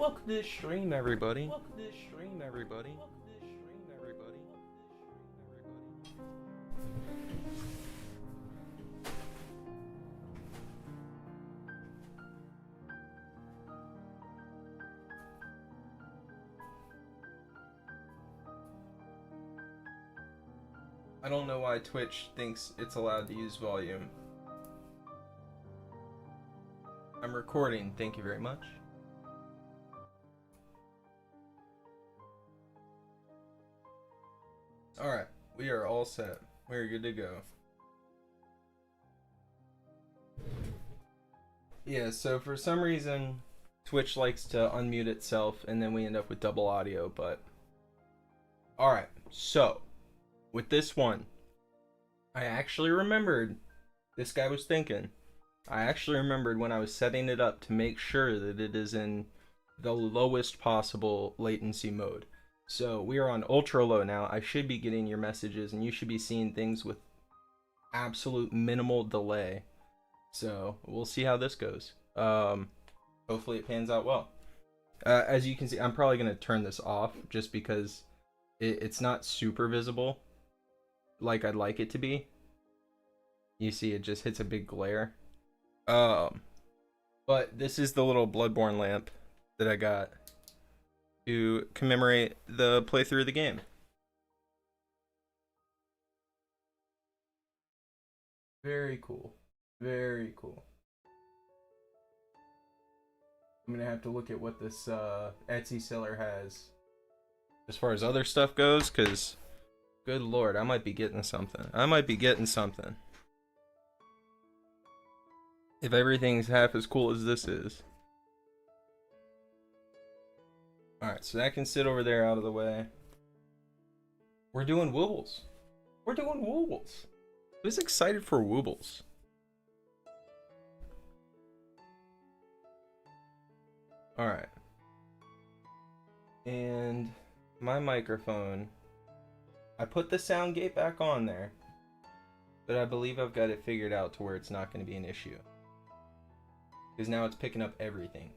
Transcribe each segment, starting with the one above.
Welcome to the stream, everybody. Welcome to the stream, everybody. Welcome to the stream, everybody. I don't know why Twitch thinks it's allowed to use volume. I'm recording, thank you very much. Alright, we are all set. We're good to go. Yeah, so for some reason, Twitch likes to unmute itself and then we end up with double audio, but... Alright, so, with this one, I actually remembered, this guy was thinking, I actually remembered when I was setting it up to make sure that it is in the lowest possible latency mode. So we are on ultra low now. I should be getting your messages and you should be seeing things with absolute minimal delay. So we'll see how this goes. Hopefully it pans out well. As you can see, I'm probably going to turn this off just because it's not super visible like I'd like it to be. You see it just hits a big glare. But this is the little Bloodborne lamp that I got to commemorate the playthrough of the game. Very cool. Very cool. I'm gonna have to look at what this Etsy seller has as far as other stuff goes, because good lord, I might be getting something. If everything's half as cool as this is. Alright, so that can sit over there out of the way. We're doing Woobles. Who's excited for Woobles? Alright. And my microphone. I put the sound gate back on there. But I believe I've got it figured out to where it's not going to be an issue. Because now it's picking up everything.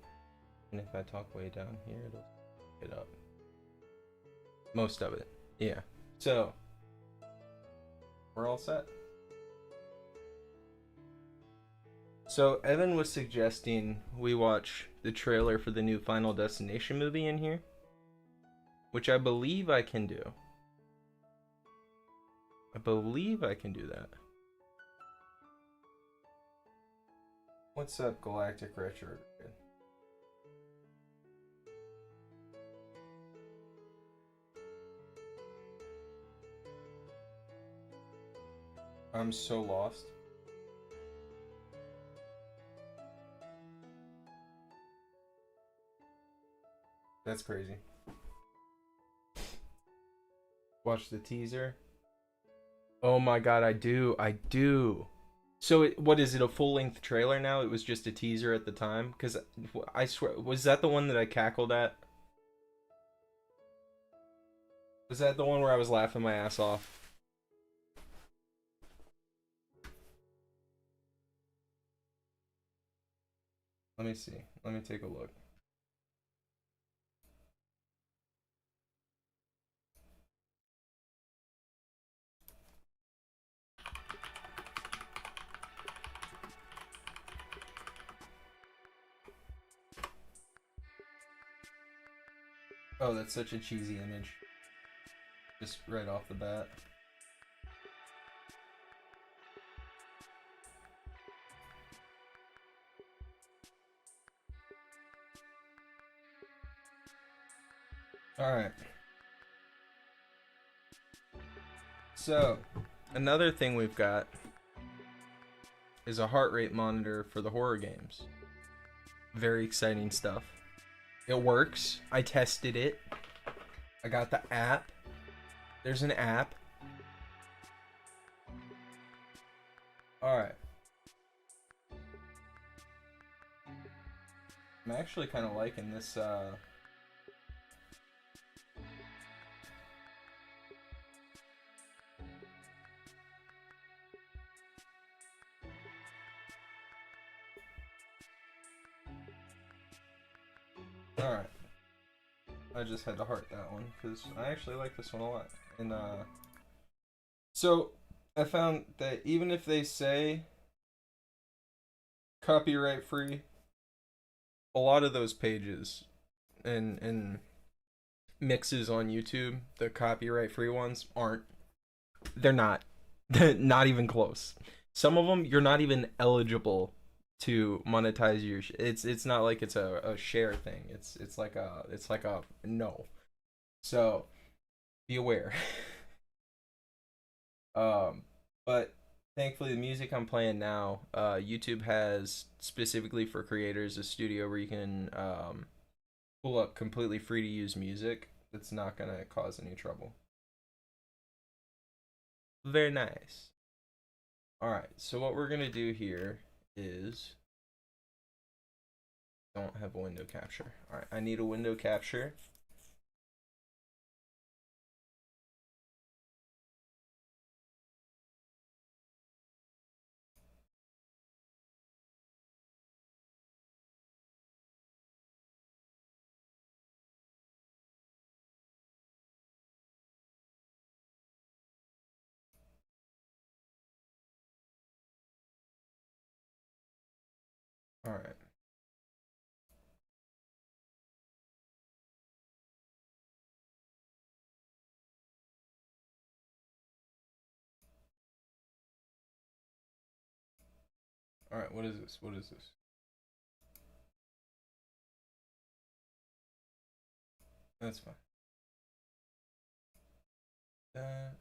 And if I talk way down here, it'll pick it up. Most of it. Yeah. So, we're all set. So, Evan was suggesting we watch the trailer for the new Final Destination movie in here. Which I believe I can do. That. What's up, Galactic Retro? I'm so lost. That's crazy. Watch the teaser. Oh my god, I do. So what is it, a full-length trailer now? It was just a teaser at the time? Because I swear, was that the one that I cackled at? Was that the one where I was laughing my ass off? Let me see. Let me take a look. Oh, that's such a cheesy image. Just right off the bat. Alright. So, another thing we've got is a heart rate monitor for the horror games. Very exciting stuff. It works. I tested it. I got the app. There's an app. Alright. I'm actually kind of liking this, Alright. I just had to heart that one because I actually like this one a lot. And so I found that even if they say copyright free, a lot of those pages and mixes on YouTube, the copyright free ones aren't. They're not. Not even close. Some of them you're not even eligible to monetize your. It's not like it's a share thing. It's like a no. So be aware. But thankfully, the music I'm playing now, YouTube has specifically for creators a studio where you can pull up completely free to use music. That's not gonna cause any trouble. Very nice. All right, so what we're gonna do here is don't have a window capture. All right, I need a window capture. All right. All right, what is this? What is this? That's fine. That.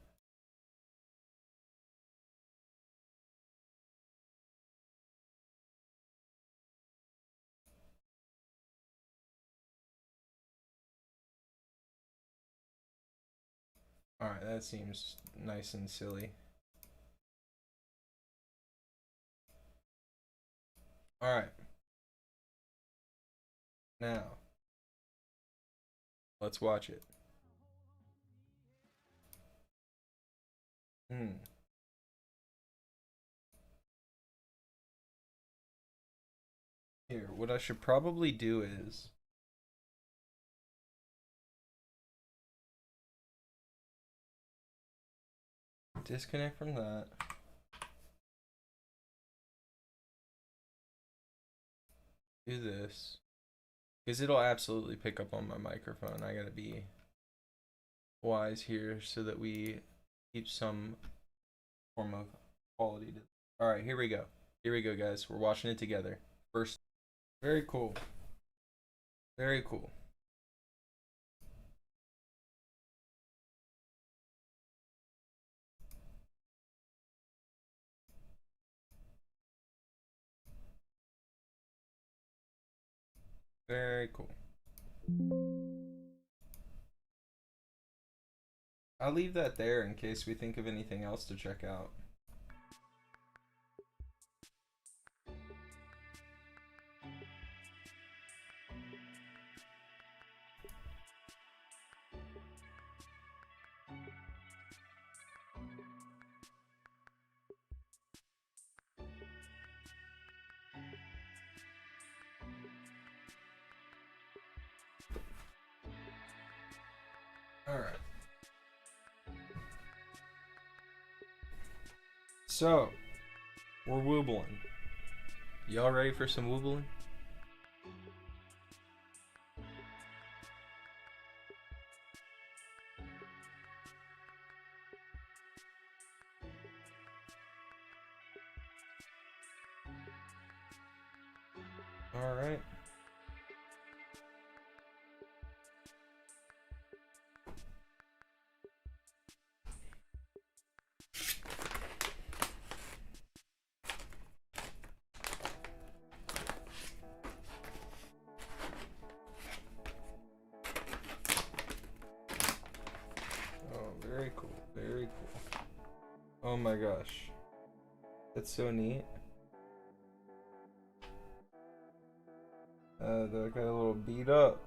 All right, that seems nice and silly. All right. Now, let's watch it. Hmm. Here, what I should probably do is disconnect from that. Do this. Because it'll absolutely pick up on my microphone. I gotta be wise here so that we keep some form of quality to. All right, here we go. Here we go, guys. We're watching it together. First, very cool. Very cool. Very cool. I'll leave that there in case we think of anything else to check out. All right. So, we're woobling. Y'all ready for some woobling? All right. Oh, very cool. Very cool. Oh my gosh. That's so neat. That got a little beat up.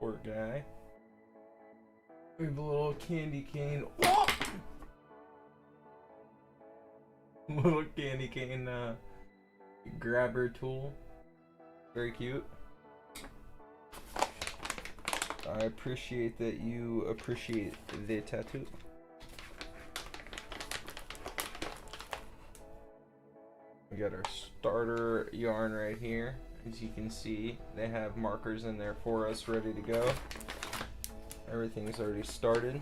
Poor guy. We have a little candy cane. Whoa! Little candy cane grabber tool. Very cute. I appreciate that you appreciate the tattoo. We got our starter yarn right here. As you can see, they have markers in there for us ready to go. Everything's already started.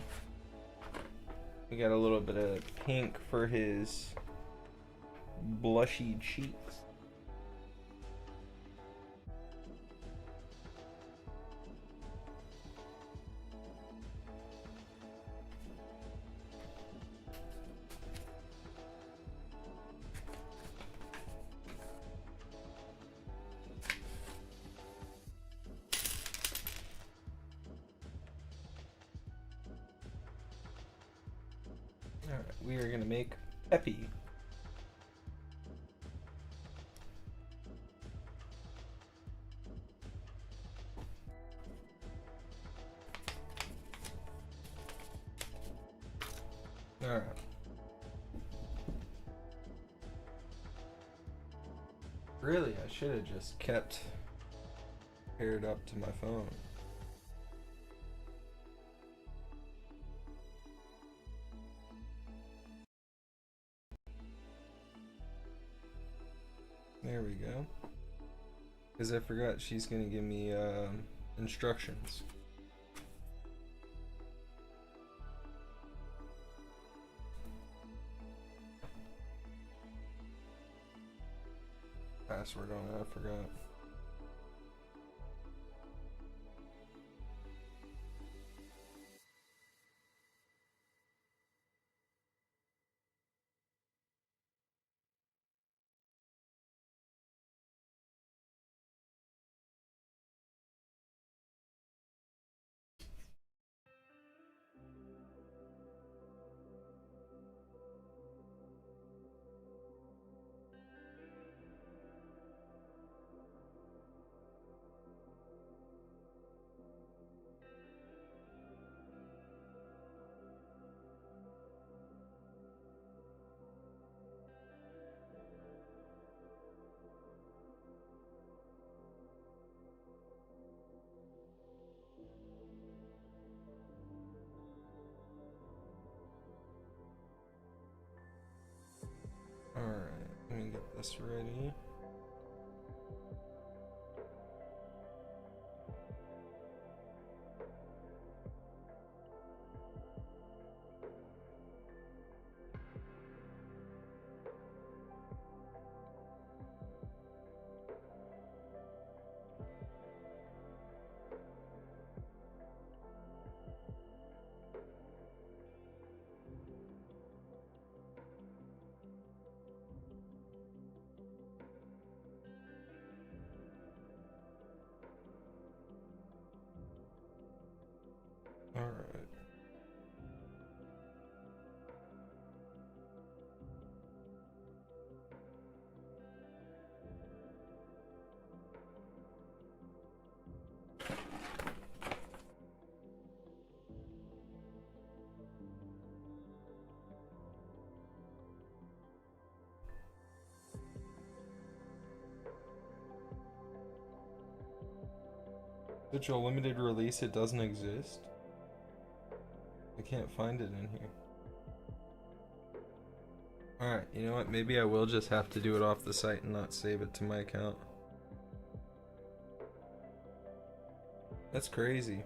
We got a little bit of pink for his blushy cheeks. Alright, we are gonna make Peppy. Alright. Really, I should have just kept paired up to my phone. There we go. Because I forgot she's gonna give me instructions. Password on it, I forgot. Alright, let me get this ready. Alright. Digital limited release, it doesn't exist. I can't find it in here. Alright, you know what? Maybe I will just have to do it off the site and not save it to my account. That's crazy.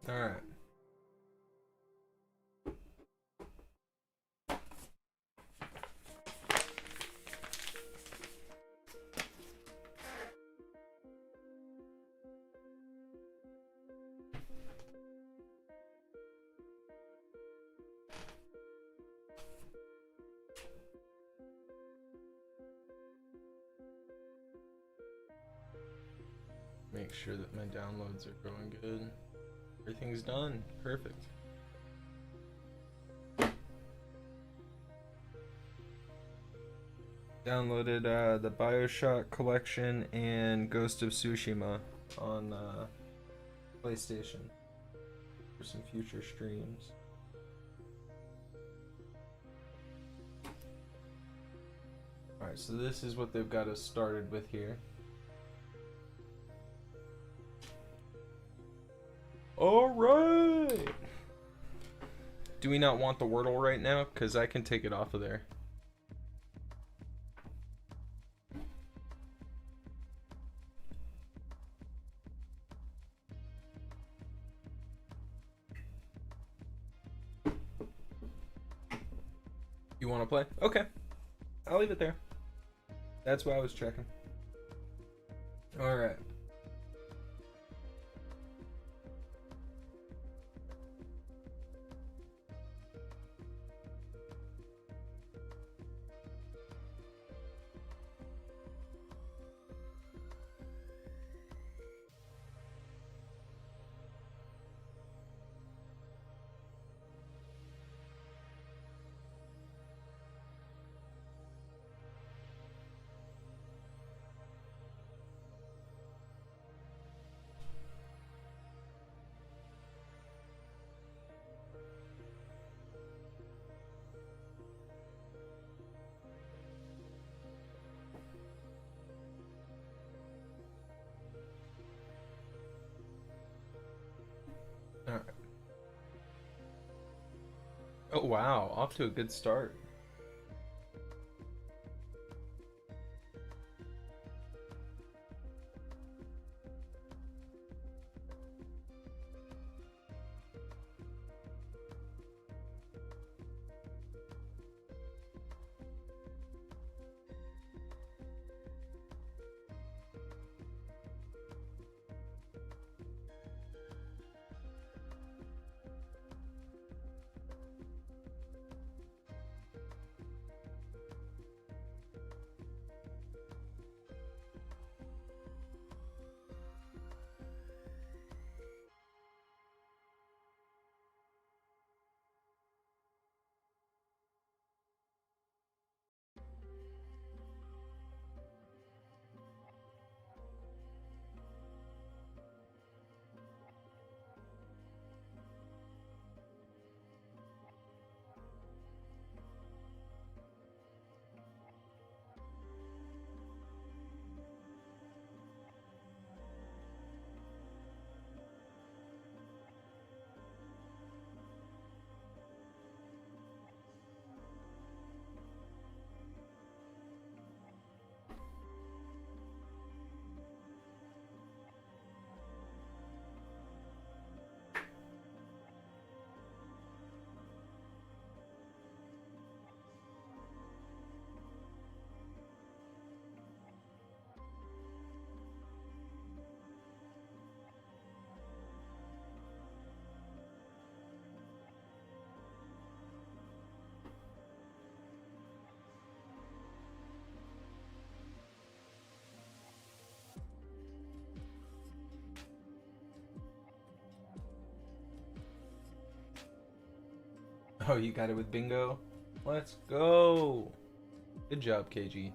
Alright. Make sure that my downloads are going good. Everything's done. Perfect. Downloaded the BioShock collection and Ghost of Tsushima on PlayStation for some future streams. Alright, so this is what they've got us started with here. Alright! Do we not want the Wordle right now? Because I can take it off of there. You want to play? Okay. I'll leave it there. That's what I was checking. Alright. Alright. Oh wow, off to a good start. Oh, you got it with bingo? Let's go! Good job, KG.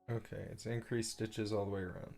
Okay, it's increased stitches all the way around.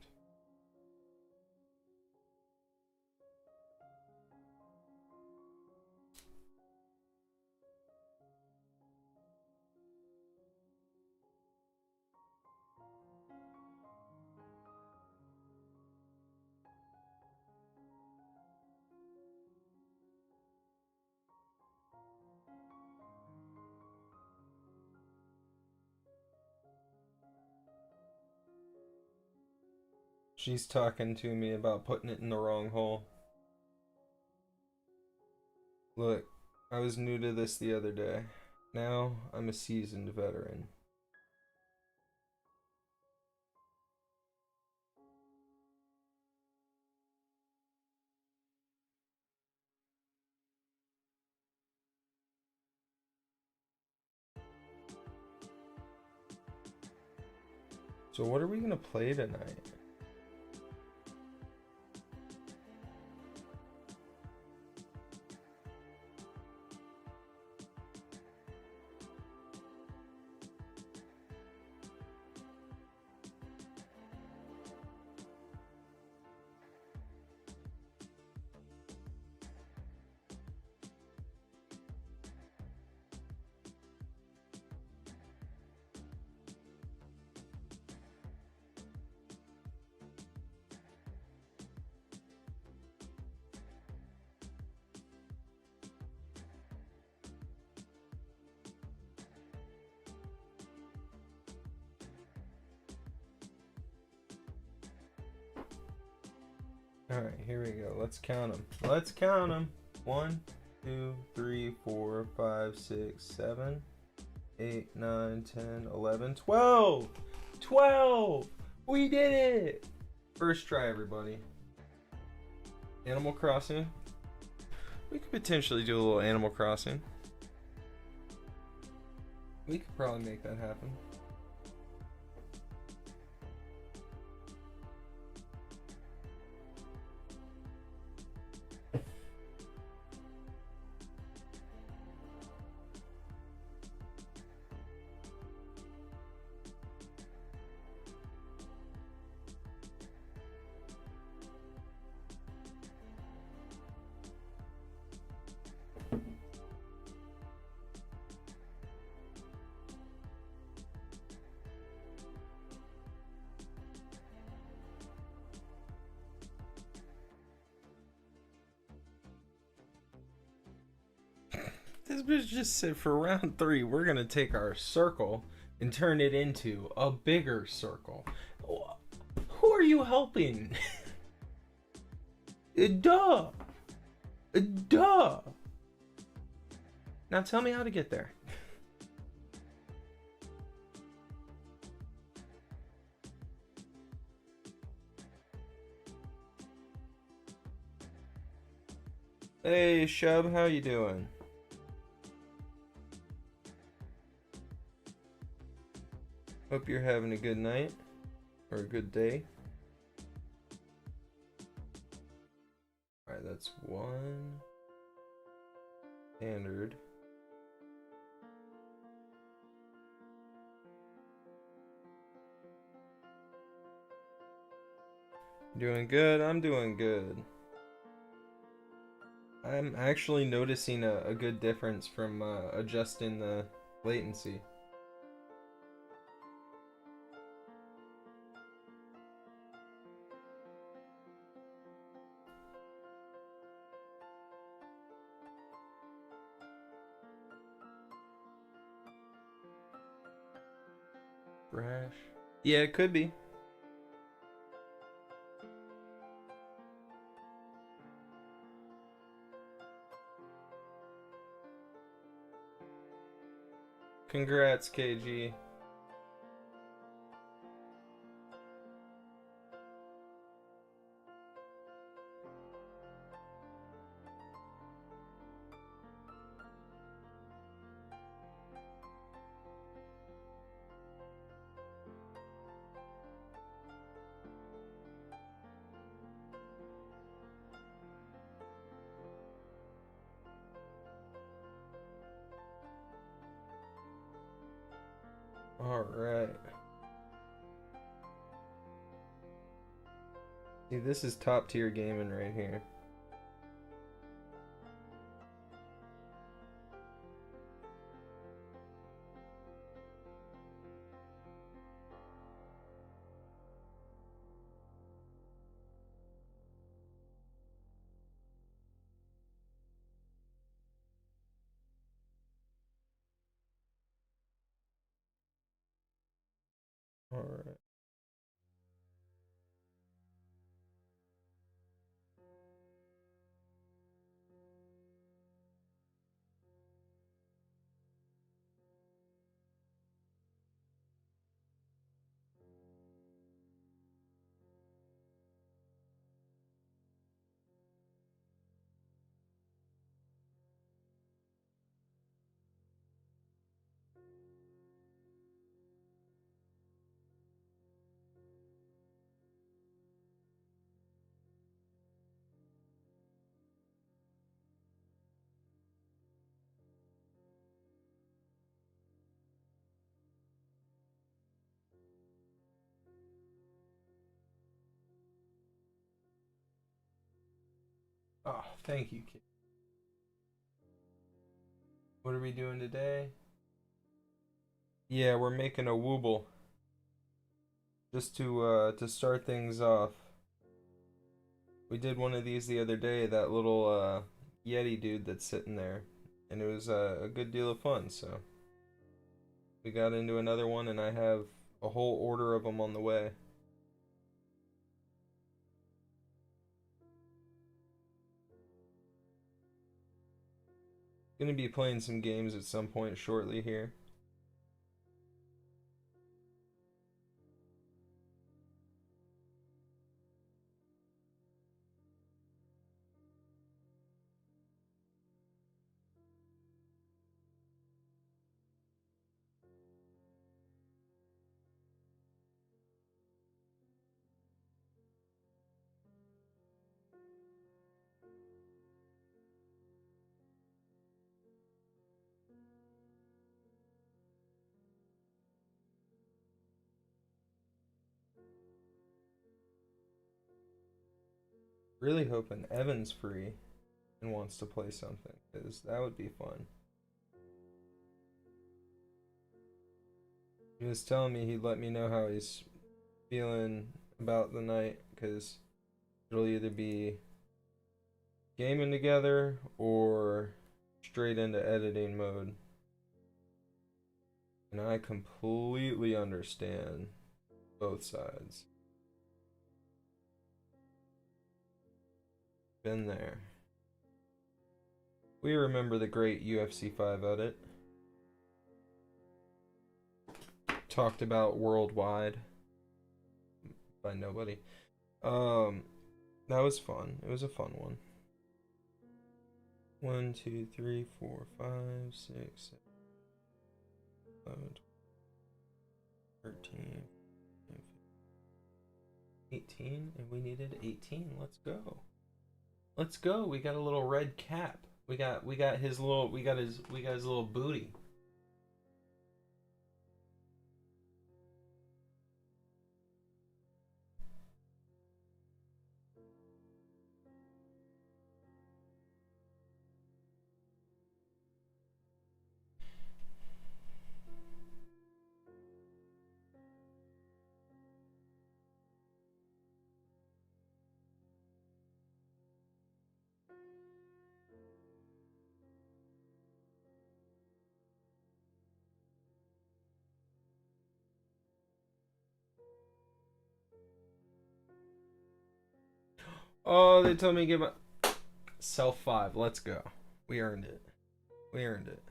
She's talking to me about putting it in the wrong hole. Look, I was new to this the other day. Now I'm a seasoned veteran. So what are we gonna play tonight? Alright, here we go. Let's count them. Let's count them. 1, 2, 3, 4, 5, 6, 7, 8, 9, 10, 11, 12! 12! We did it! First try, everybody. Animal Crossing. We could potentially do a little Animal Crossing. We could probably make that happen. This bitch just said for round 3, we're gonna take our circle and turn it into a bigger circle. Who are you helping? Duh! Duh! Now tell me how to get there. Hey Shub, how you doing? Hope you're having a good night or a good day. Alright, that's 1 standard. Doing good? I'm doing good. I'm actually noticing a good difference from adjusting the latency. Brash. Yeah, it could be. Congrats, KG. All right. See, this is top tier gaming right here. All right. Oh, thank you, kid. What are we doing today? Yeah, we're making a Wooble just to start things off. We did one of these the other day, that little Yeti dude that's sitting there, and it was a good deal of fun. So we got into another one, and I have a whole order of them on the way. Gonna be playing some games at some point shortly here. Really hoping Evan's free and wants to play something, because that would be fun. He was telling me he'd let me know how he's feeling about the night, because it'll either be gaming together or straight into editing mode. And I completely understand both sides. Been there. We remember the great UFC 5 edit. Talked about worldwide by nobody. That was fun. It was a fun one. 1, 2, 3, 4, 5, 6, 7, 13, 18, and we needed 18. Let's go. Let's go. We got a little red cap. We got his little we got his little booty. Oh, they told me to give a self 5. Let's go. We earned it. We earned it.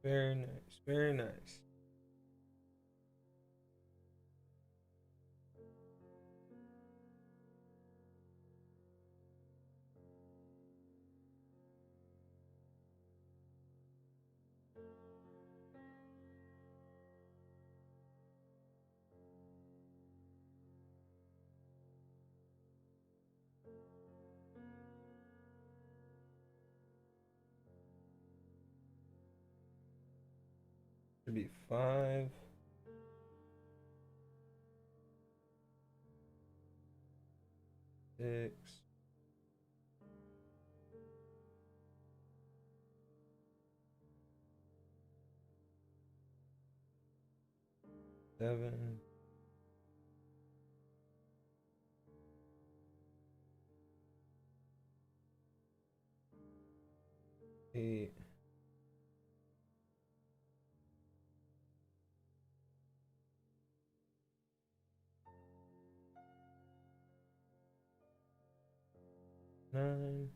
Very nice. Very nice. Should be 5. 6. 7. 8. 9.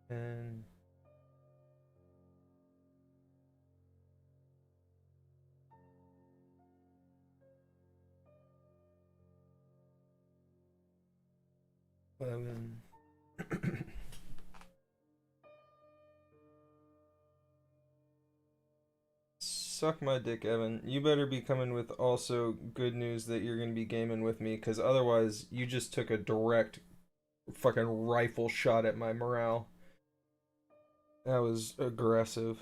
10. 11. Suck my dick, Evan. You better be coming with also good news that you're going to be gaming with me, because otherwise you just took a direct fucking rifle shot at my morale. That was aggressive.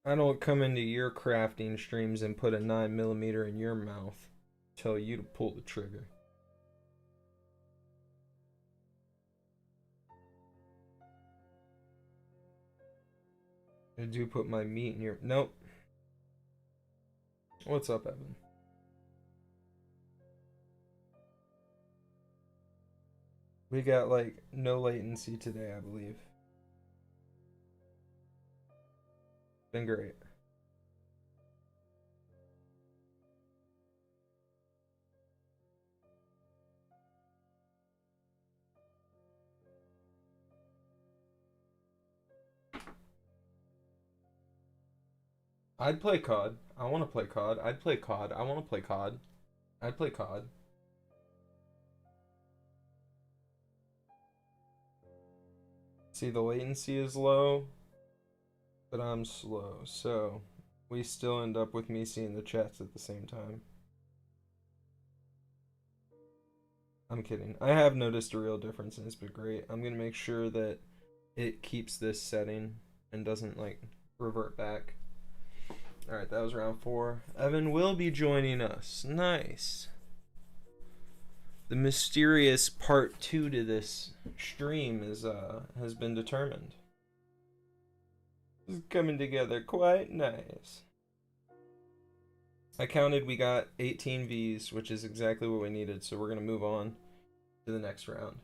I don't come into your crafting streams and put a 9mm in your mouth. Tell you to pull the trigger. I do put my meat in your... Nope. What's up, Evan? We got, like, no latency today, I believe. Been great. I'd play COD. I want to play COD. I'd play COD. I want to play COD. I'd play COD. See, the latency is low, but I'm slow, so we still end up with me seeing the chats at the same time. I'm kidding. I have noticed a real difference and it's been great. I'm gonna make sure that it keeps this setting and doesn't like revert back. Alright, that was round 4. Evan will be joining us. Nice. The mysterious part 2 to this stream has been determined. It's coming together quite nice. I counted, we got 18 Vs, which is exactly what we needed, so we're going to move on to the next round.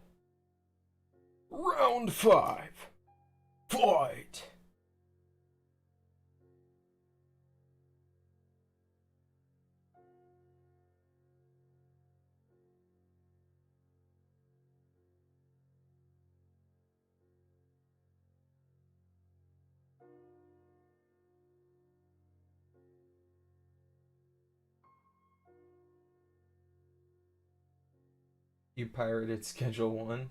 Round 5. Fight! You pirated Schedule 1?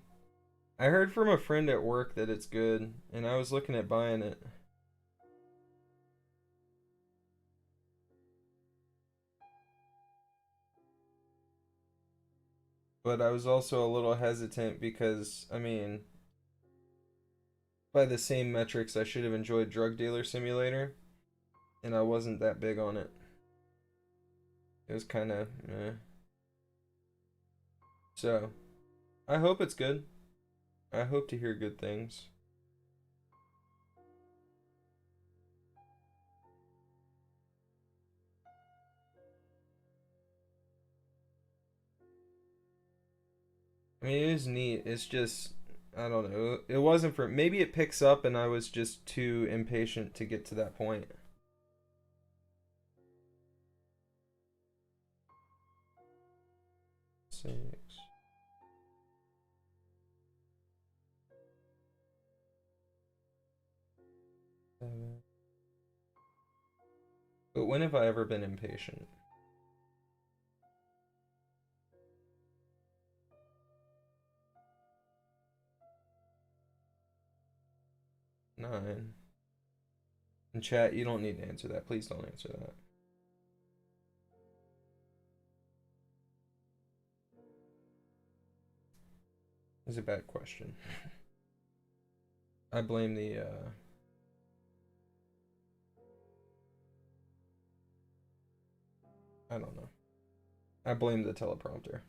I heard from a friend at work that it's good, and I was looking at buying it. But I was also a little hesitant because, I mean, by the same metrics, I should have enjoyed Drug Dealer Simulator, and I wasn't that big on it. It was kind of eh. So, I hope it's good. I hope to hear good things. I mean, it is neat. It's just I don't know. It wasn't for maybe it picks up and I was just too impatient to get to that point. Six. Seven. But when have I ever been impatient? Nine. In chat, you don't need to answer that. Please don't answer that. It's a bad question. I blame the I don't know. I blame the teleprompter.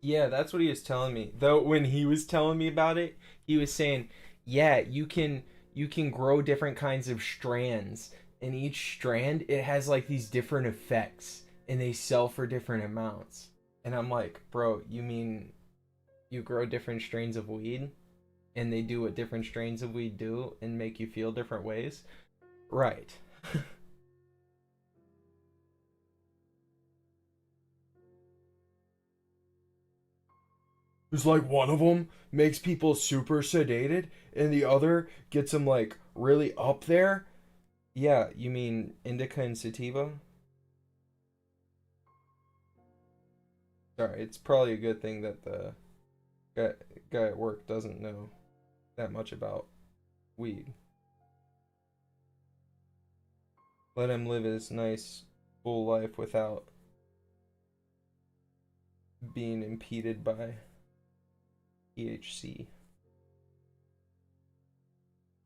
Yeah, that's what he was telling me. Though when he was telling me about it, he was saying, "Yeah, you can grow different kinds of strands, and each strand it has like these different effects, and they sell for different amounts." And I'm like, "Bro, you mean you grow different strains of weed, and they do what different strains of weed do, and make you feel different ways?" Right. It's like one of them makes people super sedated, and the other gets them like really up there. Yeah, you mean indica and sativa? Sorry, it's probably a good thing that the guy, guy at work doesn't know that much about weed. Let him live his nice, full life without being impeded by THC.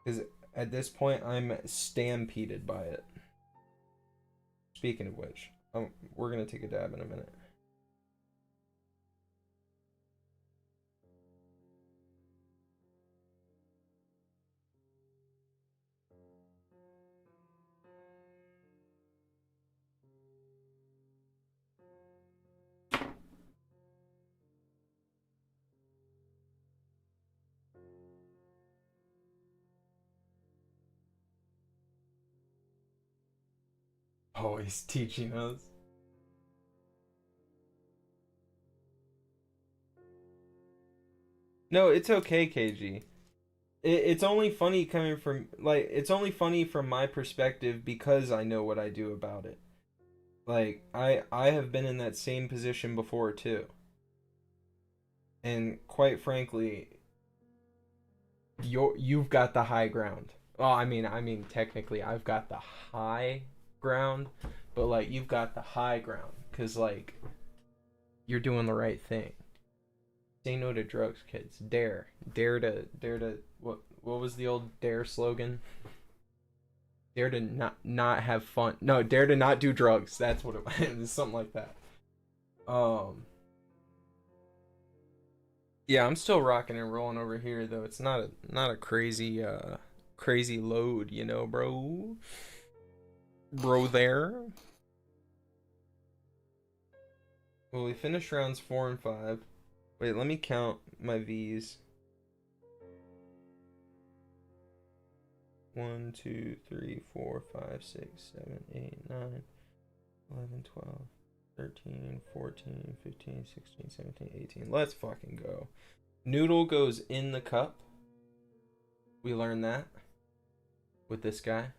Because at this point, I'm stampeded by it. Speaking of which, we're gonna take a dab in a minute. Oh, he's teaching us. No, it's okay, KG. It's only funny coming from like it's only funny from my perspective because I know what I do about it. Like I have been in that same position before too. And quite frankly, you've got the high ground. Well, I mean technically I've got the high ground, but like you've got the high ground cuz like you're doing the right thing. Say no to drugs, kids. Dare to what was the old dare slogan? Dare to not have fun. No, dare to not do drugs. That's what it was. Something like that. Um yeah, I'm still rocking and rolling over here though. It's not a crazy crazy load, you know, bro. Bro there. Well, we finished rounds 4 and 5. Wait, let me count my V's. 1, 2, 3, 4, 5, 6, 7, 8, 9, 11, 12, 13, 14, 15, 16, 17, 18. Let's fucking go. Noodle goes in the cup. We learned that with this guy.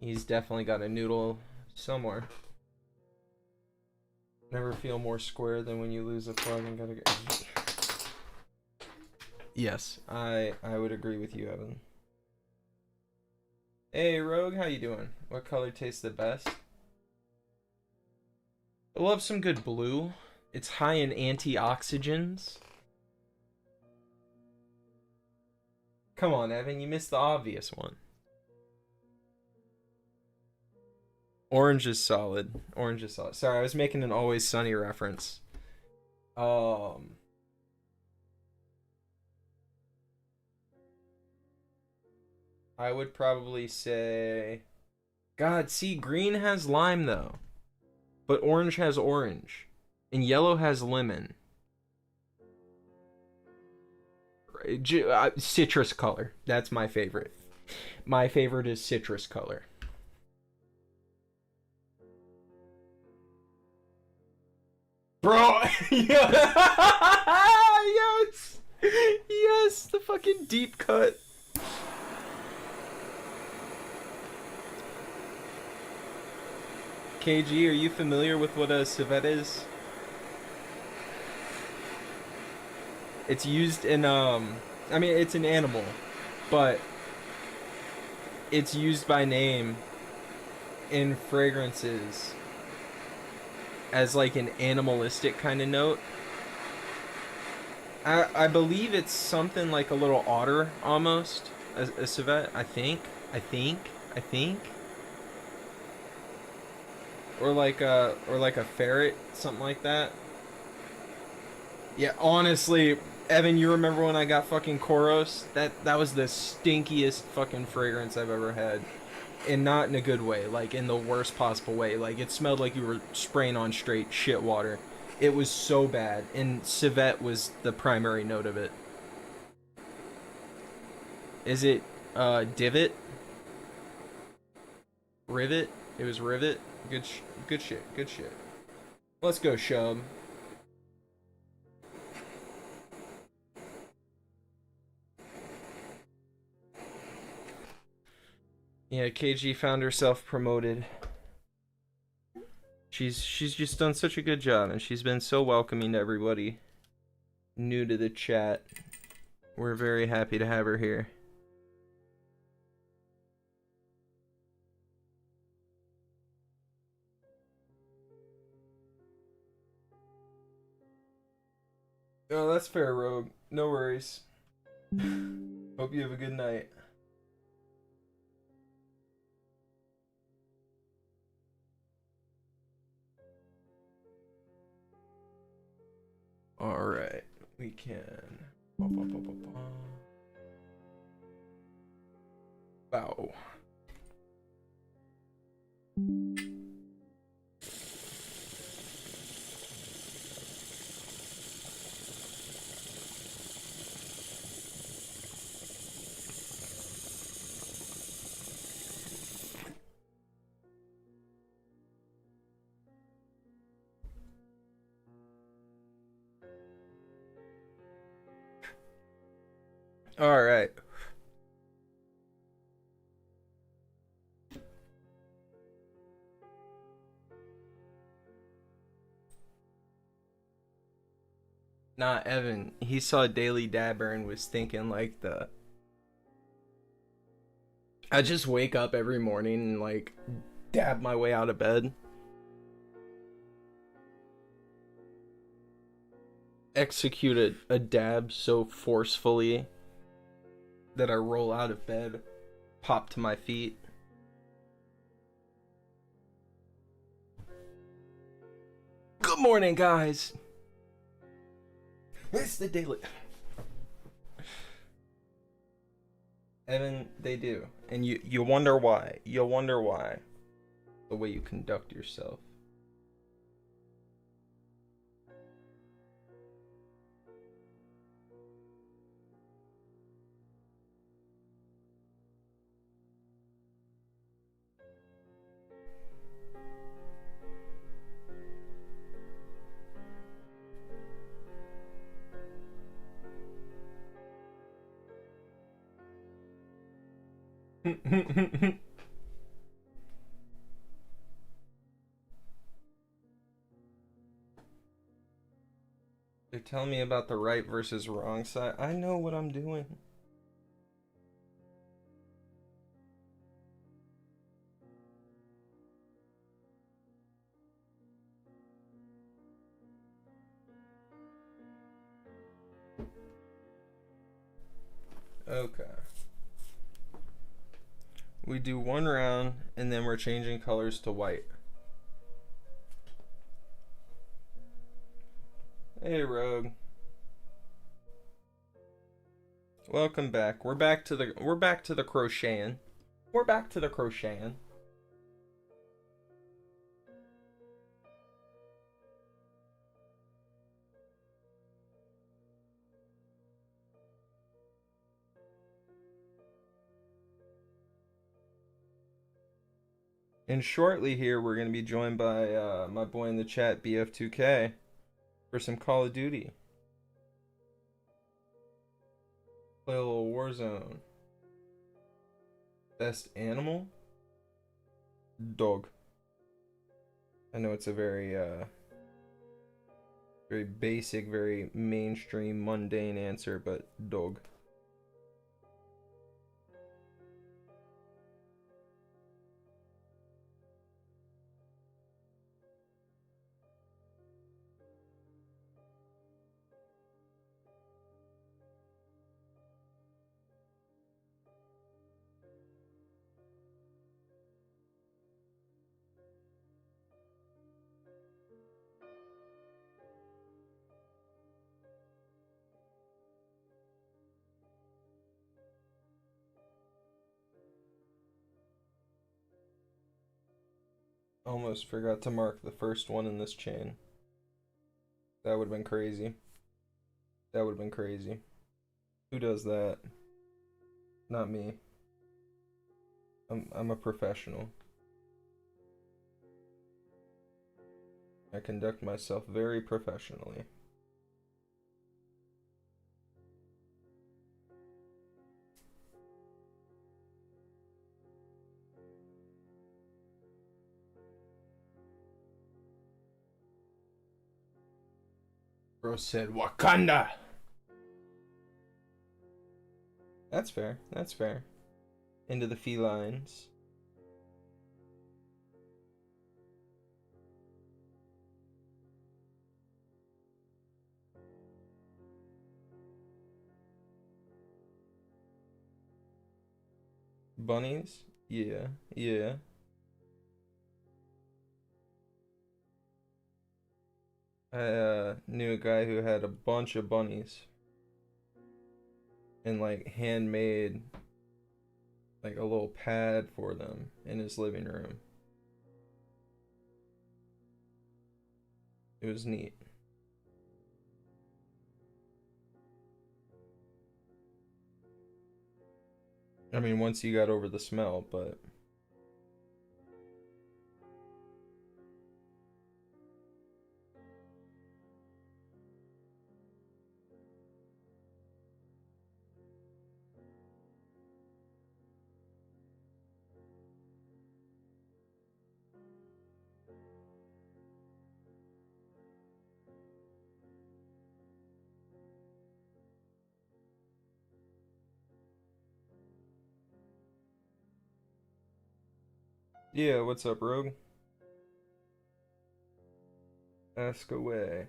He's definitely got a noodle somewhere. Never feel more square than when you lose a plug and gotta go. Yes, I would agree with you, Evan. Hey, Rogue, how you doing? What color tastes the best? I love some good blue. It's high in antioxidants. Come on, Evan, you missed the obvious one. Orange is solid. Orange is solid. Sorry, I was making an Always Sunny reference. Um, I would probably say, God, see, green has lime though, but orange has orange, and yellow has lemon. Citrus color. That's my favorite. My favorite is citrus color. Bro, yes, yes, the fucking deep cut. KG, are you familiar with what a civet is? It's used in I mean it's an animal, but it's used by name in fragrances as like an animalistic kind of note. I believe it's something like a little otter almost. A civet, I think. I think. Or like a ferret, something like that. Yeah, honestly, Evan, you remember when I got fucking Koros? That was the stinkiest fucking fragrance I've ever had. And not in a good way, like in the worst possible way. Like it smelled like you were spraying on straight shit water. It was so bad, and civet was the primary note of it. Is it divot? Rivet? It was rivet. Good shit. Good shit. Let's go, Shub. Yeah, KG found herself promoted. She's just done such a good job, and she's been so welcoming to everybody new to the chat. We're very happy to have her here. Oh, that's fair, Rogue. No worries. Hope you have a good night. Alright, we can. Bow. Alright. Nah, Evan, he saw Daily Dabber and was thinking like the I just wake up every morning and like dab my way out of bed. Execute a dab so forcefully that I roll out of bed, pop to my feet. Good morning, guys. It's the daily. Evan, they do. And you wonder why. You'll wonder why. The way you conduct yourself. They're telling me about the right versus wrong side. I know what I'm doing. Okay. we do one round and then we're changing colors to white. Hey Rogue. Welcome back. We're back to the crocheting. We're back to the crocheting. And shortly here, we're going to be joined by my boy in the chat, BF2K, for some Call of Duty. Play a little Warzone. Best animal? Dog. I know it's a very, very basic, very mainstream, mundane answer, but dog. Almost forgot to mark the first one in this chain. That would have been crazy. That would have been crazy. Who does that? Not me. I'm a professional. I conduct myself very professionally. Bro said Wakanda. That's fair. That's fair. Into the felines. Bunnies? Yeah, yeah. I knew a guy who had a bunch of bunnies and like handmade like a little pad for them in his living room. It was neat. I mean, once you got over the smell, but yeah, what's up, Rogue? Ask away.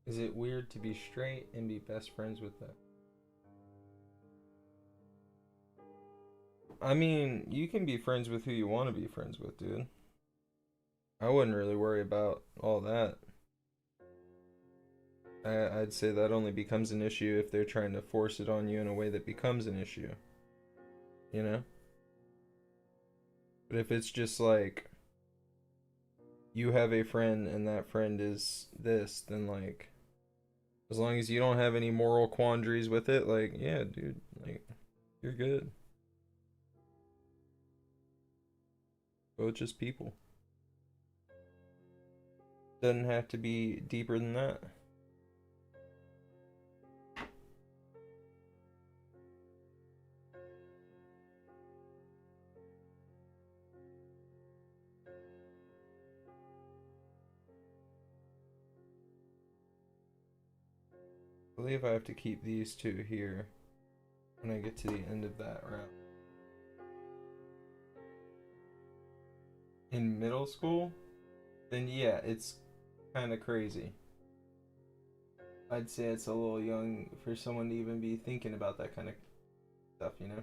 Is it weird to be straight and be best friends with them? I mean, you can be friends with who you want to be friends with, dude. I wouldn't really worry about all that. I'd say that only becomes an issue if they're trying to force it on you in a way that becomes an issue. You know? But if it's just like you have a friend and that friend is this, then like as long as you don't have any moral quandaries with it, like yeah, dude, like you're good. Both just people. Doesn't have to be deeper than that. believe I have to keep these two here when I get to the end of that round. In middle school, then yeah, it's kind of crazy. I'd say it's a little young for someone to even be thinking about that kind of stuff, you know?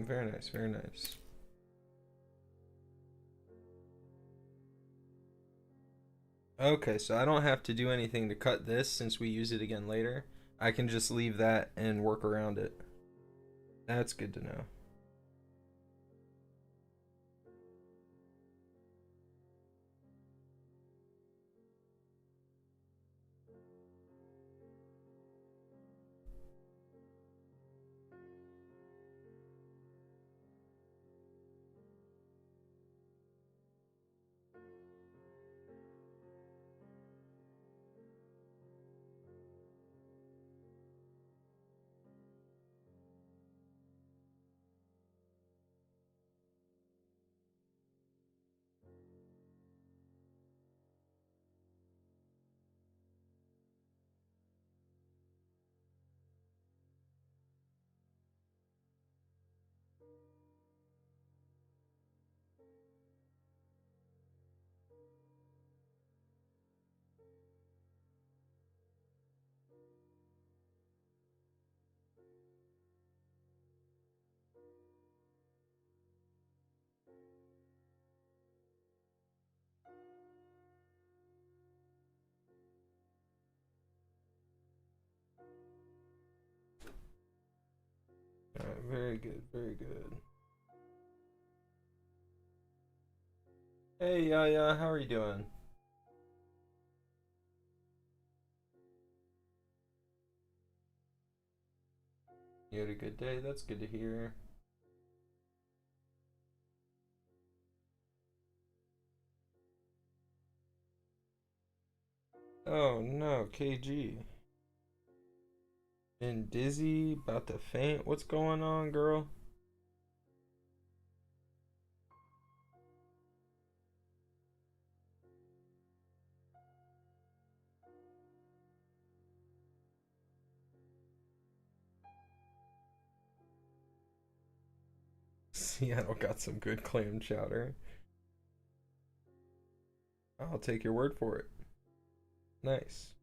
Very nice, very nice. Okay, so I don't have to do anything to cut this since we use it again later. I can just leave that and work around it. That's good to know. Alright, very good, very good. Hey, Yaya, how are you doing? You had a good day? That's good to hear. Oh no, KG. Been dizzy, about to faint. What's going on, girl? Seattle got some good clam chowder. I'll take your word for it. Nice.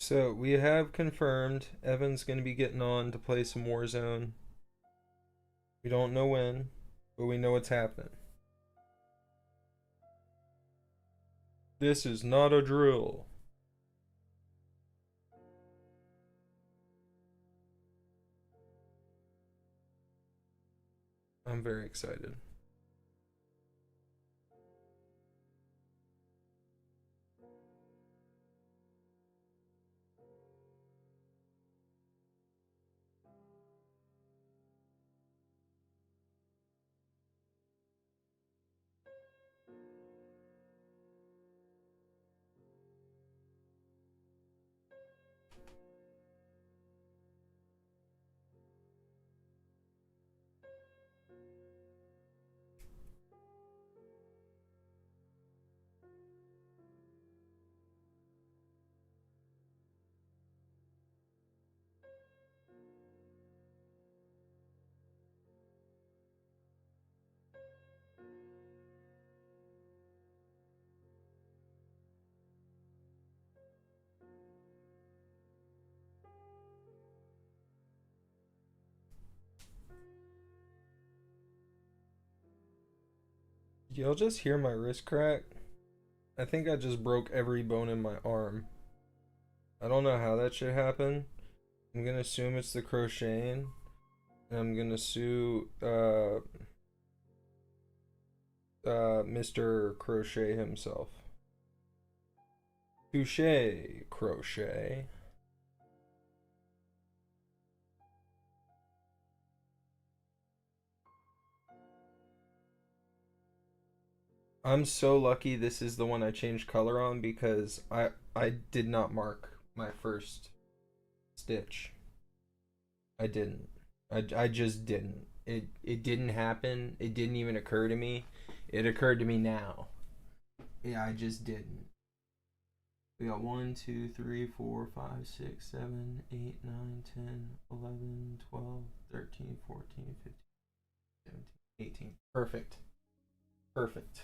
So we have confirmed Evan's going to be getting on to play some Warzone. We don't know when, but we know it's happening. This is not a drill. I'm very excited. Y'all just hear my wrist crack? I think I just broke every bone in my arm. I don't know how that should happen. I'm gonna assume it's the crocheting. And I'm gonna sue Mr. Crochet himself. Touche, Crochet. I'm so lucky this is the one I changed color on because I did not mark my first stitch. I didn't. I just didn't. It didn't happen. It didn't even occur to me. It occurred to me now. Yeah, I just didn't. We got 1, 2, 3, 4, 5, 6, 7, 8, 9, 10, 11, 12, 13, 14, 15, 17, 18. Perfect. Perfect.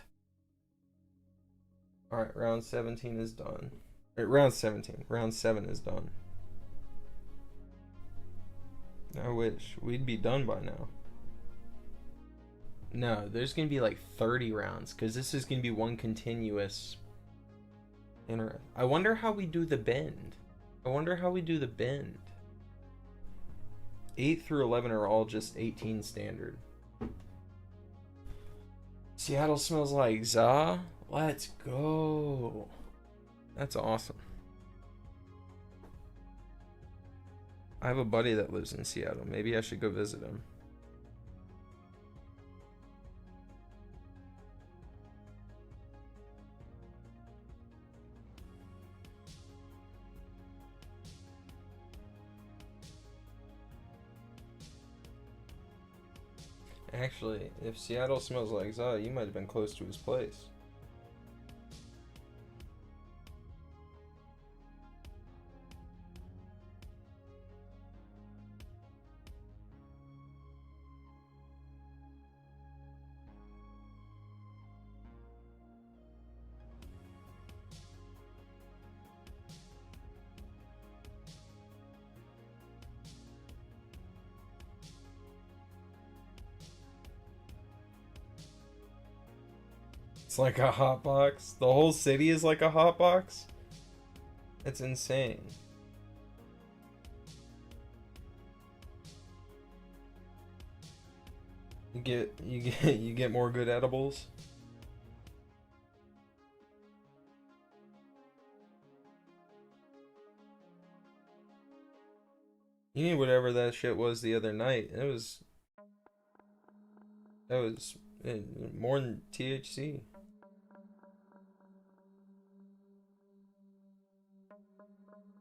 Alright, round 17 is done. Round 17. Round 7 is done. I wish. We'd be done by now. No, there's going to be like 30 rounds because this is going to be one continuous. I wonder how we do the bend. 8 through 11 are all just 18 standard. Seattle smells like za. Let's go. That's awesome. I have a buddy that lives in Seattle. Maybe I should go visit him. Actually, if Seattle smells like za, you might have been close to his place. It's like a hot box. The whole city is like a hot box. It's insane. You get more good edibles. You need whatever that shit was the other night. That was more than THC.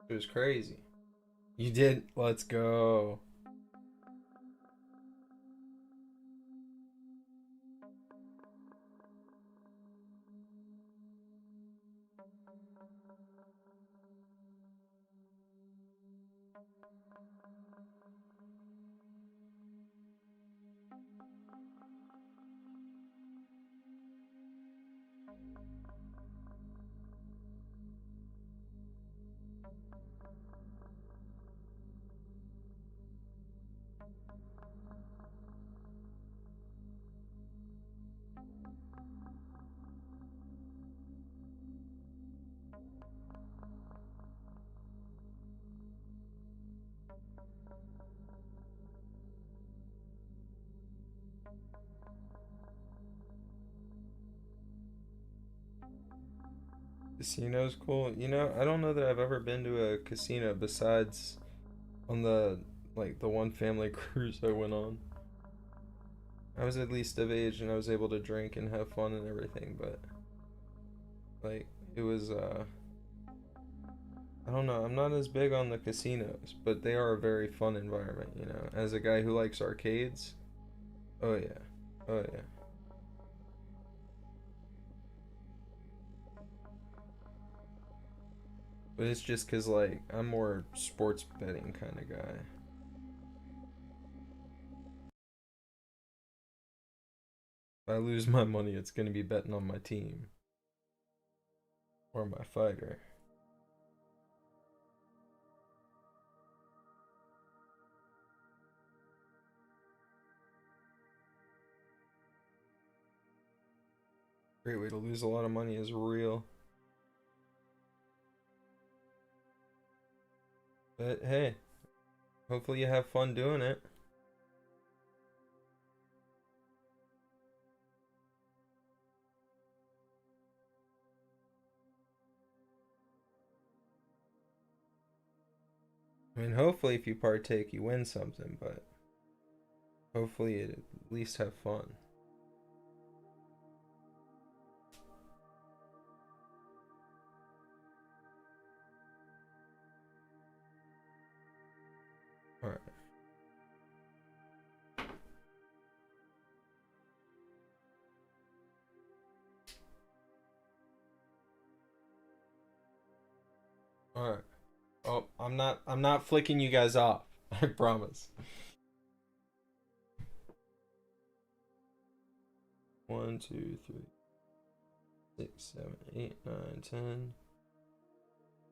It was crazy. You did. Let's go. Casino's cool. You know, I don't know that I've ever been to a casino besides on the the one family cruise I went on. I was at least of age and I was able to drink and have fun and everything, but like it was I don't know, I'm not as big on the casinos, but they are a very fun environment, you know. As a guy who likes arcades, oh yeah. Oh yeah. But it's just 'cause like I'm more sports betting kind of guy. If I lose my money, it's gonna be betting on my team or my fighter. Great way to lose a lot of money is real. But hey, hopefully you have fun doing it. I mean, hopefully if you partake, you win something, but hopefully you at least have fun. Alright. Alright. Oh, I'm not flicking you guys off. I promise. 1, 2, 3, 6, 7, 8, 9, 10,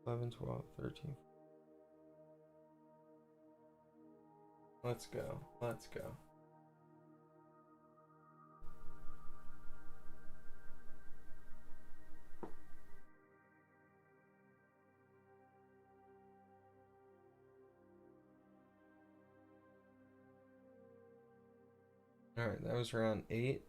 11, 12, 13. Let's go. Let's go. Alright, that was round 8.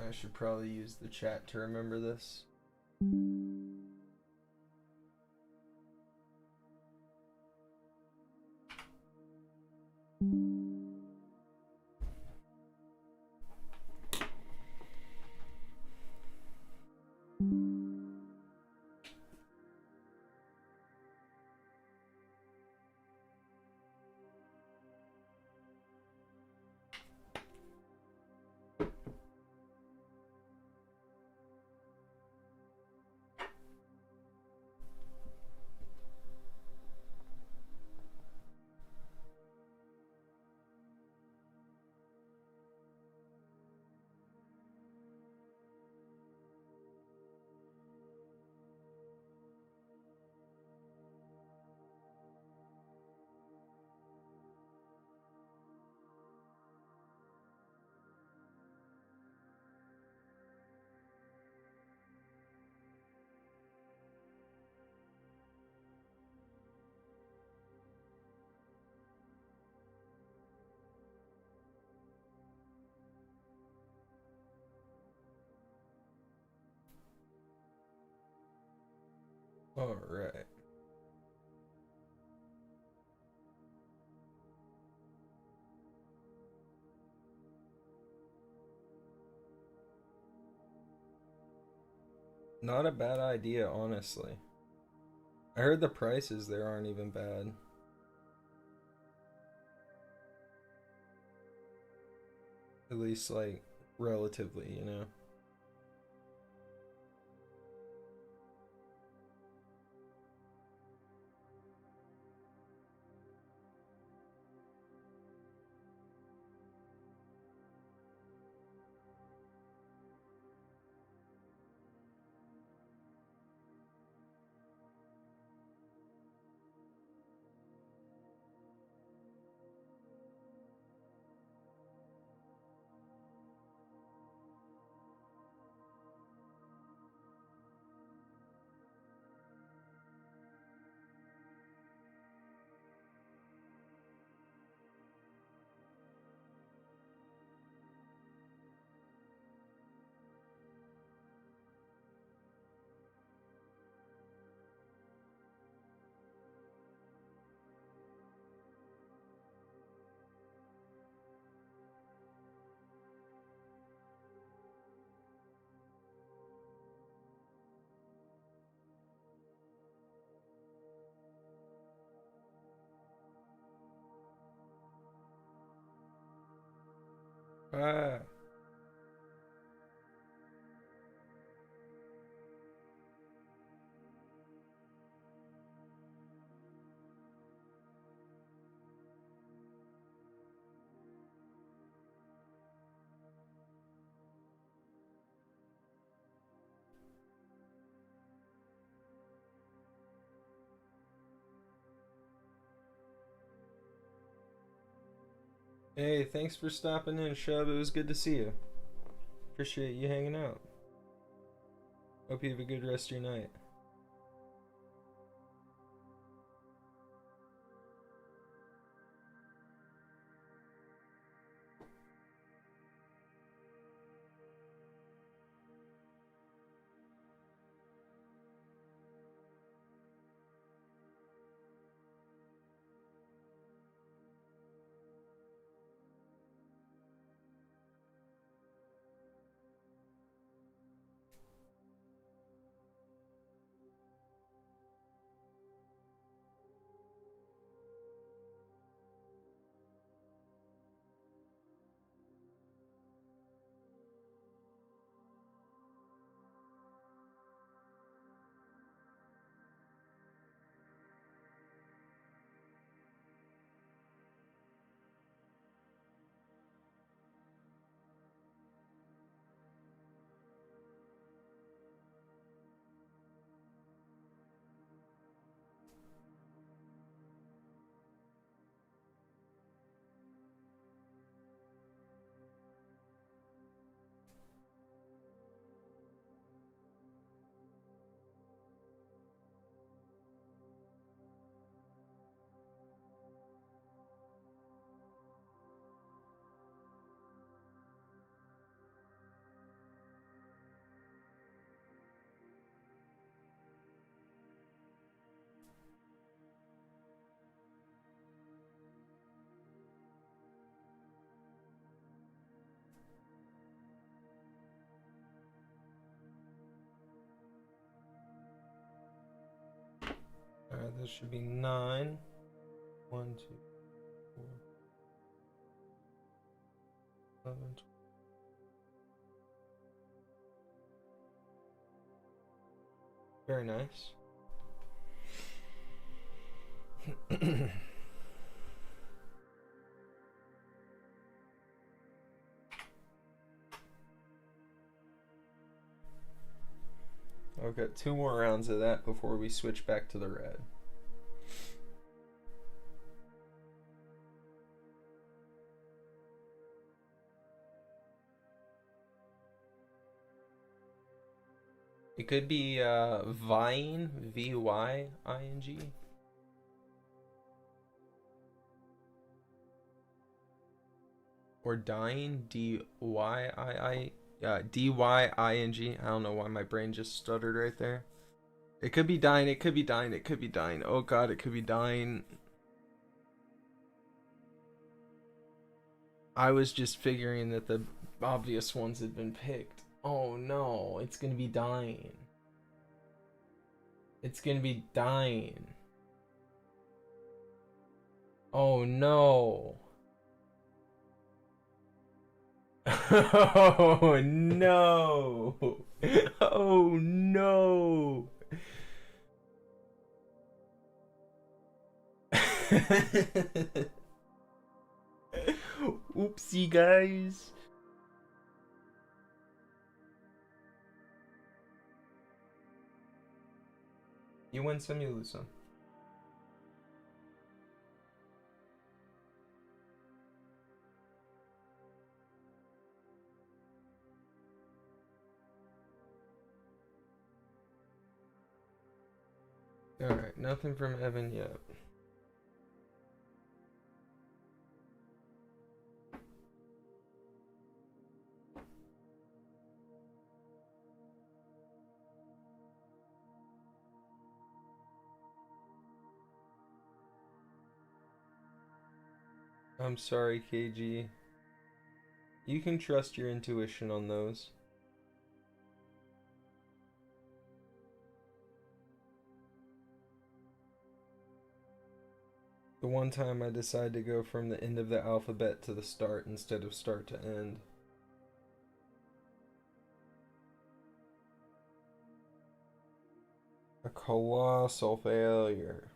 I should probably use the chat to remember this. Alright. Not a bad idea, honestly. I heard the prices there aren't even bad. At least, like, relatively, you know? Ah. Hey, thanks for stopping in, Shub. It was good to see you. Appreciate you hanging out. Hope you have a good rest of your night. Alright, this should be 9. 1, 2, 4, 11, 12. Very nice. I've got 2 more rounds of that before we switch back to the red. It could be Vying, V-Y-I-N-G. Or Dying, D-Y-I-I, D-Y-I-N-G. I don't know why my brain just stuttered right there. It could be dying, it could be dying, it could be dying. Oh god, it could be dying. I was just figuring that the obvious ones had been picked. Oh no, it's gonna be dying. It's gonna be dying. Oh no. Oh no. Oh no. Oopsie, guys. You win some, you lose some. Alright, nothing from Evan yet. I'm sorry, KG. You can trust your intuition on those. The The one time I decided to go from the end of the alphabet to the start instead of start to end. A colossal failure.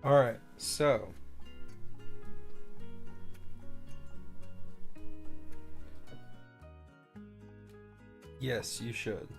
Alright, so yes, you should.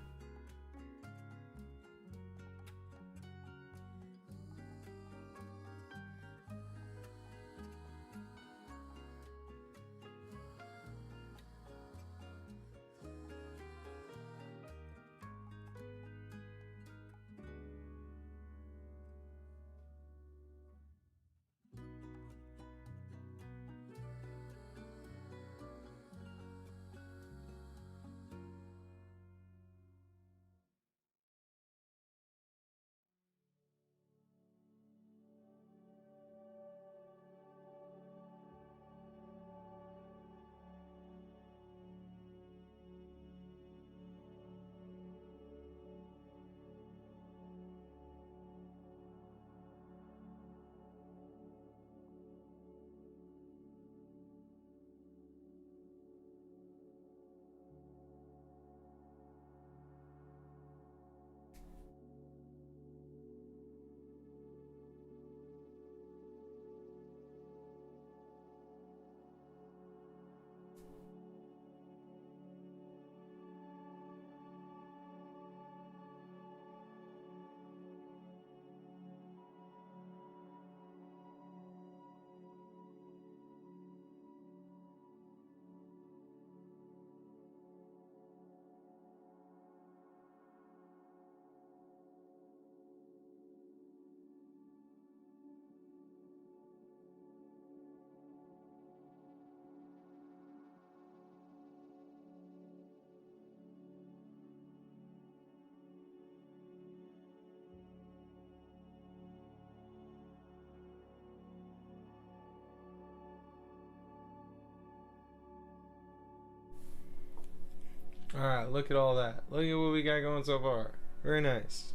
Alright, look at all that. Look at what we got going so far. Very nice.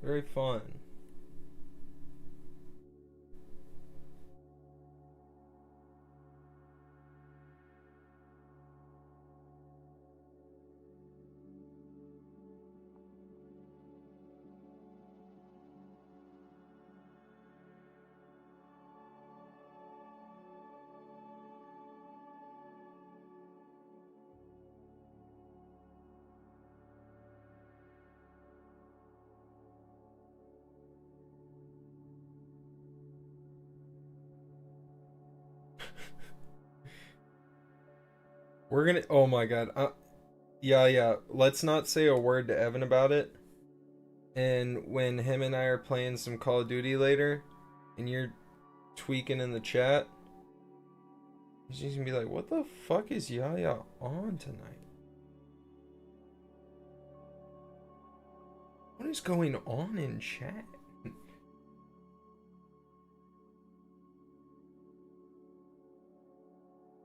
Very fun. We're gonna. Oh my god. Yeah. Let's not say a word to Evan about it. And when him and I are playing some Call of Duty later, and you're tweaking in the chat, he's just gonna be like, "What the fuck is Yaya on tonight? What is going on in chat?"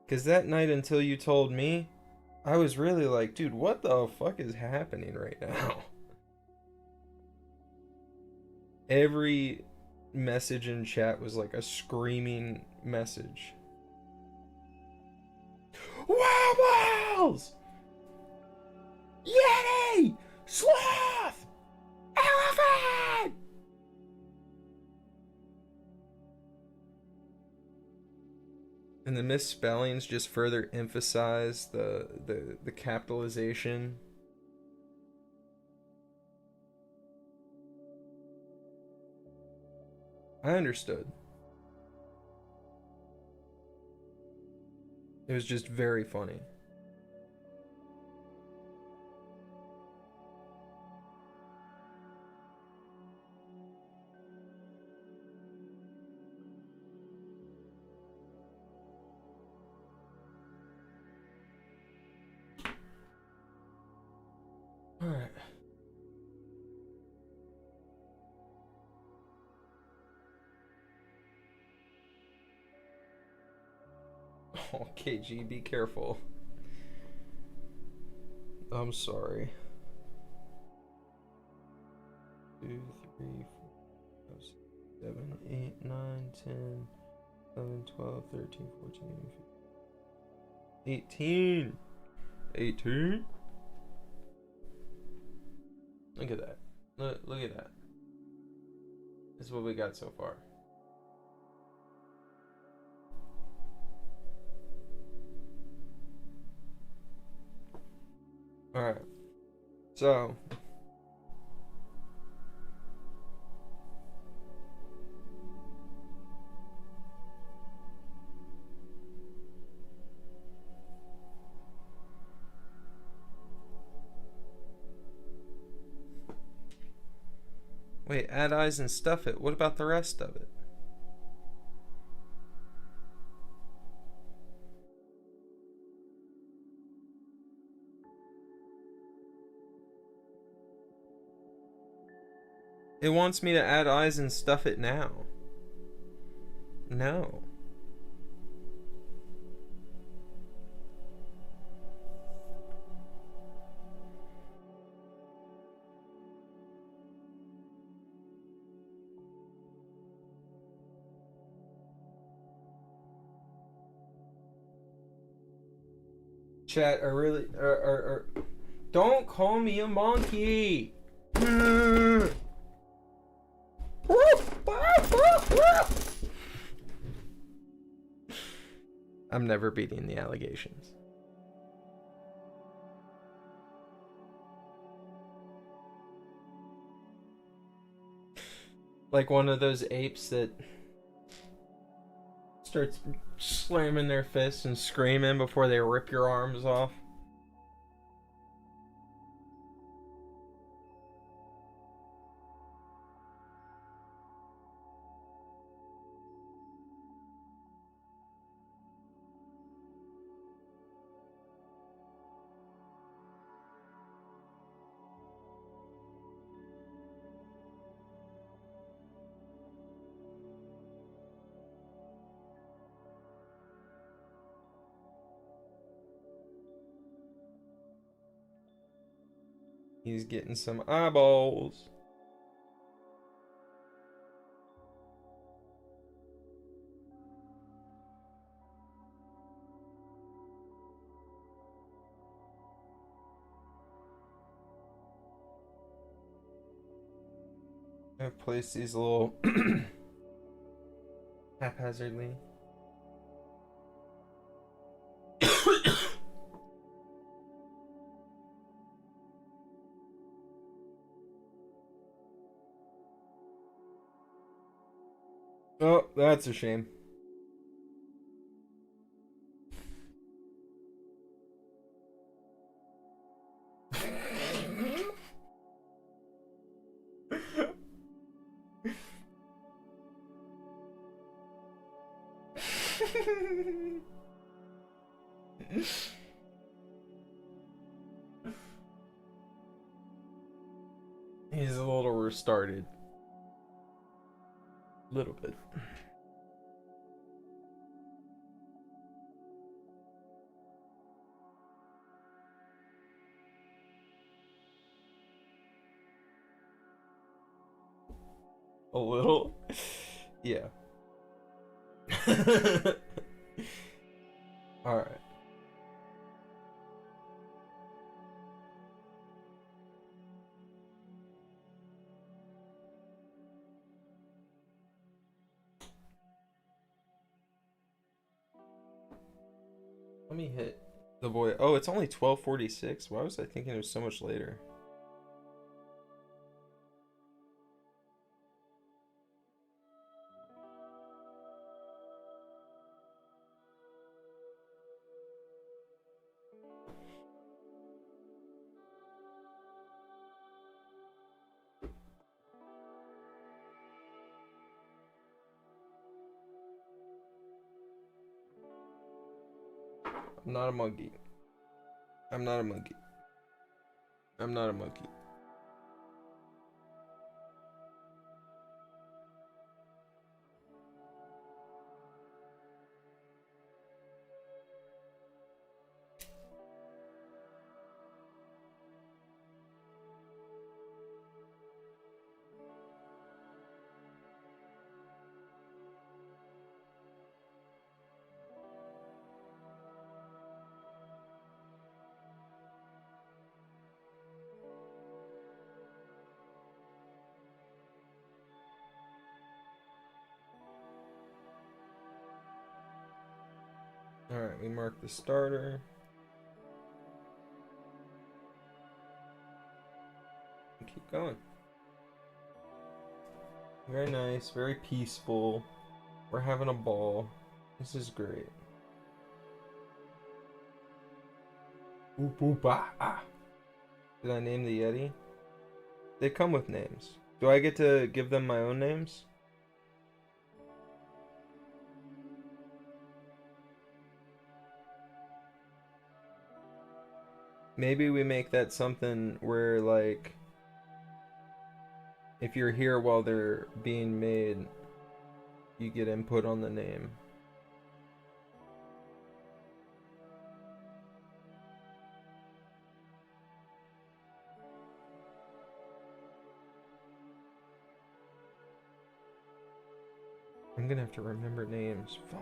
Because that night, until you told me, I was really like, dude, what the fuck is happening right now? Every message in chat was like a screaming message. Wobbles! Yeti! Sloth! Elephant! And the misspellings just further emphasize the capitalization. I understood. It was just very funny. All right. Oh, KG, be careful. I'm sorry. 2, 3, 4, 5, 6, 7, 8, 9, 10, 11, 12, 13, 14, 15, 18. 18? Look at that. Look at that. This is what we got so far. Alright. So. Wait, add eyes and stuff it. What about the rest of it? It wants me to add eyes and stuff it now. No. Chat, I really... Don't call me a monkey! I'm never beating the allegations. Like one of those apes that starts slamming their fists and screaming before they rip your arms off. He's getting some eyeballs. I've placed these a little haphazardly. Oh, that's a shame. He's a little restarted. A little bit. A little? Yeah. Alright. Let me hit the boy. Oh, it's only 12:46. Why was I thinking it was so much later? I'm not a monkey. I'm not a monkey. I'm not a monkey. Alright, we mark the starter. Keep going. Very nice, very peaceful. We're having a ball. This is great. Boop boop ah ah. Did I name the Yeti? They come with names. Do I get to give them my own names? Maybe we make that something where, like, if you're here while they're being made, you get input on the name. I'm gonna have to remember names. Fuck.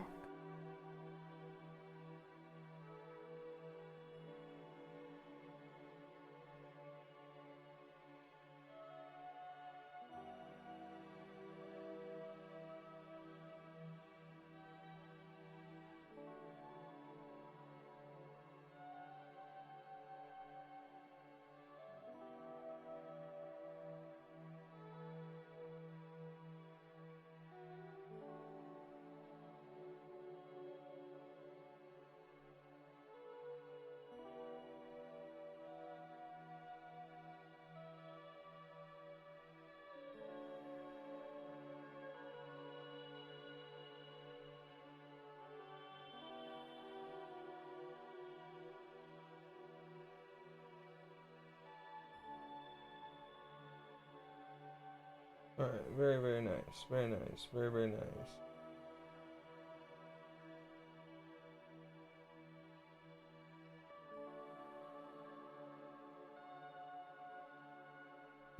Alright, very, very nice. Very nice. Very, very nice.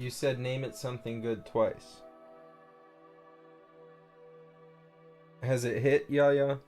You said name it something good twice. Has it hit, Yaya?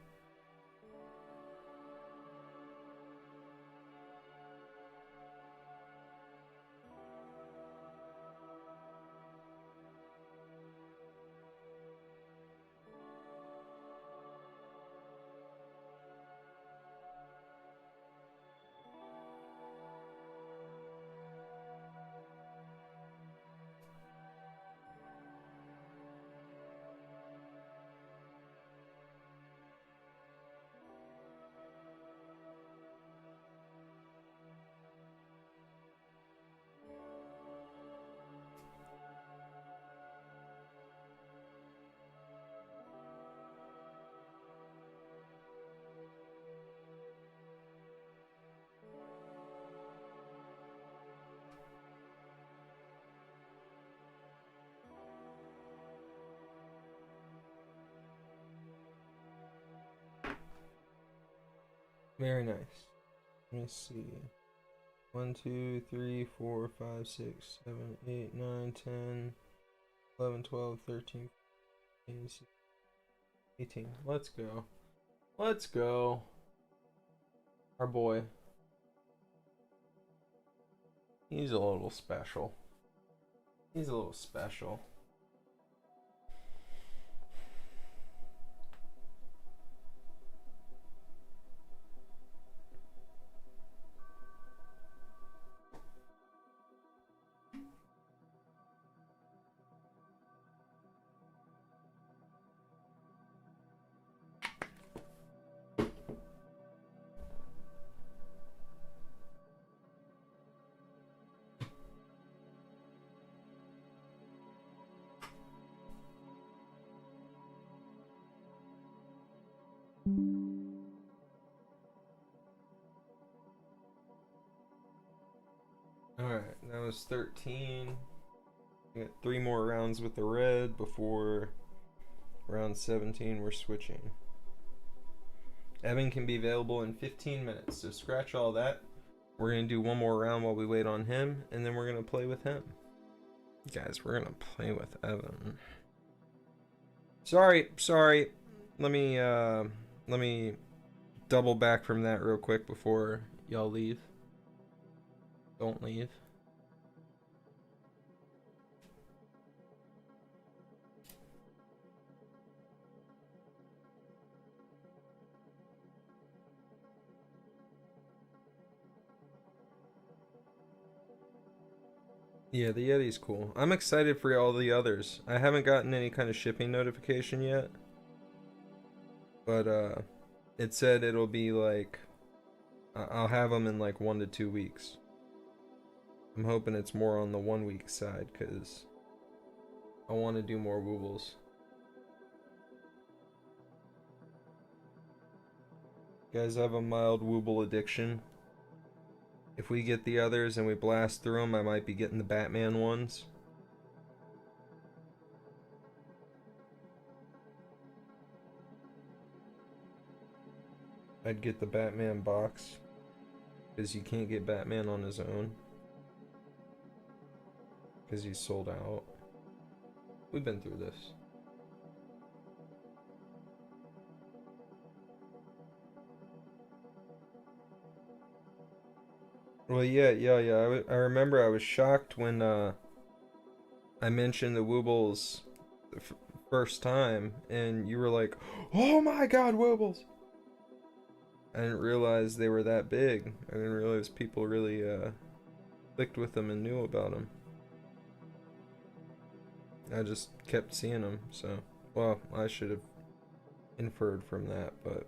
Very nice. Let me see. 1, 2, 3, 4, 5, 6, 7, 8, 9, 10, 11, 12, 13, 14, 16, 18. Let's go. Let's go. Our boy. He's a little special. He's a little special. Alright, that was 13. We got 3 more rounds with the red before round 17 we're switching. Evan can be available in 15 minutes, so scratch all that. We're going to do one more round while we wait on him, and then we're going to play with him. Guys, we're going to play with Evan. Sorry. Let me double back from that real quick before y'all leave. Don't leave. Yeah, the Yeti's cool. I'm excited for all the others. I haven't gotten any kind of shipping notification yet. But it said it'll be like I'll have them in like 1 to 2 weeks. I'm hoping it's more on the 1 week side because I want to do more Woobles. Guys, I have a mild Wooble addiction. If we get the others and we blast through them, I might be getting the Batman ones. I'd get the Batman box because you can't get Batman on his own because he's sold out. We've been through this. Well, yeah. I remember I was shocked when I mentioned the Woobles the first time, and you were like, "Oh my God, Woobles!" I didn't realize they were that big. I didn't realize people really clicked with them and knew about them. I just kept seeing them, so well, I should have inferred from that, but.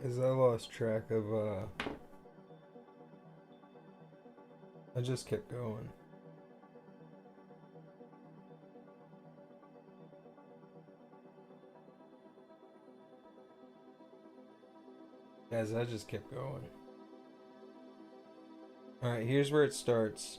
As I lost track of, I just kept going. Guys, I just kept going. Alright, here's where it starts.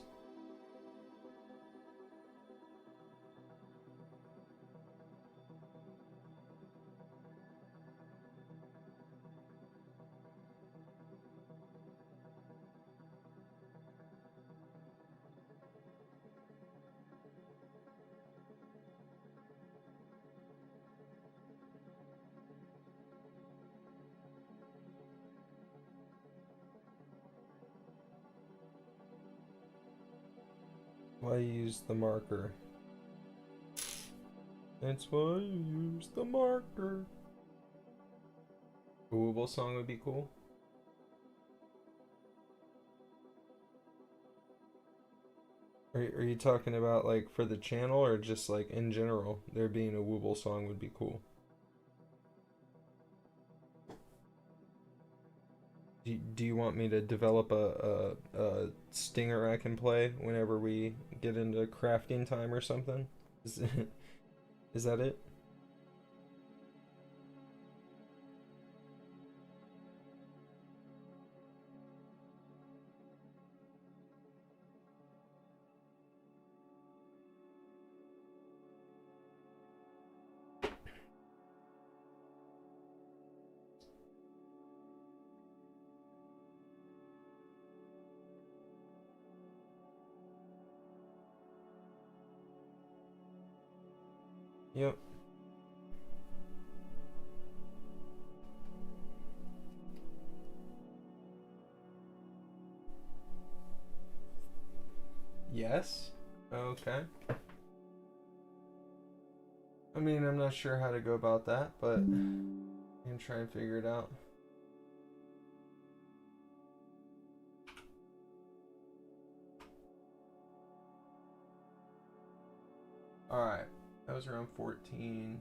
Why use the marker? That's why you use the marker. A Wooble song would be cool. Are you talking about like for the channel or just like in general? There being a Wooble song would be cool. Do you want me to develop a stinger I can play whenever we get into crafting time or something? Is, is that it? Yep. Yes? Okay. I mean, I'm not sure how to go about that, but I can try and figure it out. Alright. That was around 14.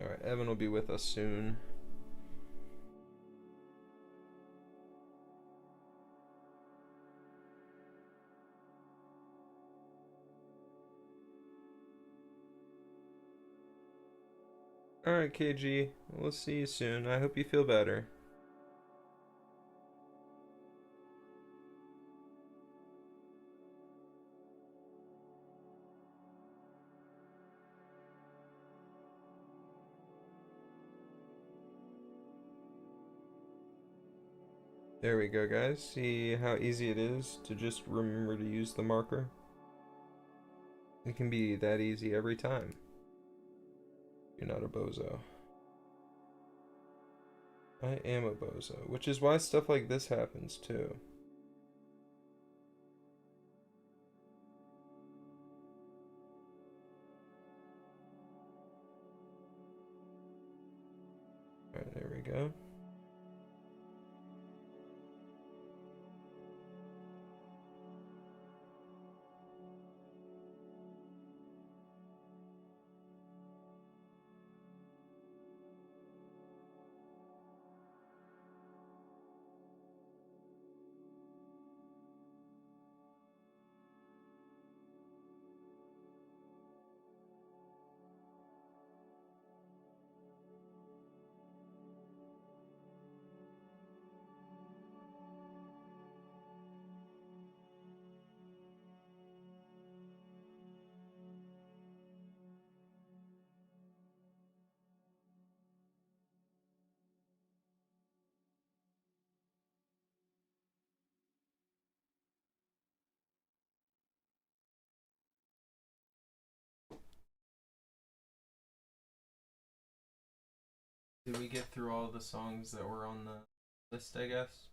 Alright, Evan will be with us soon. Alright, KG. We'll see you soon. I hope you feel better. There we go, guys. See how easy it is to just remember to use the marker? It can be that easy every time. You're not a bozo. I am a bozo, which is why stuff like this happens too. Alright, there we go. Did we get through all the songs that were on the list, I guess?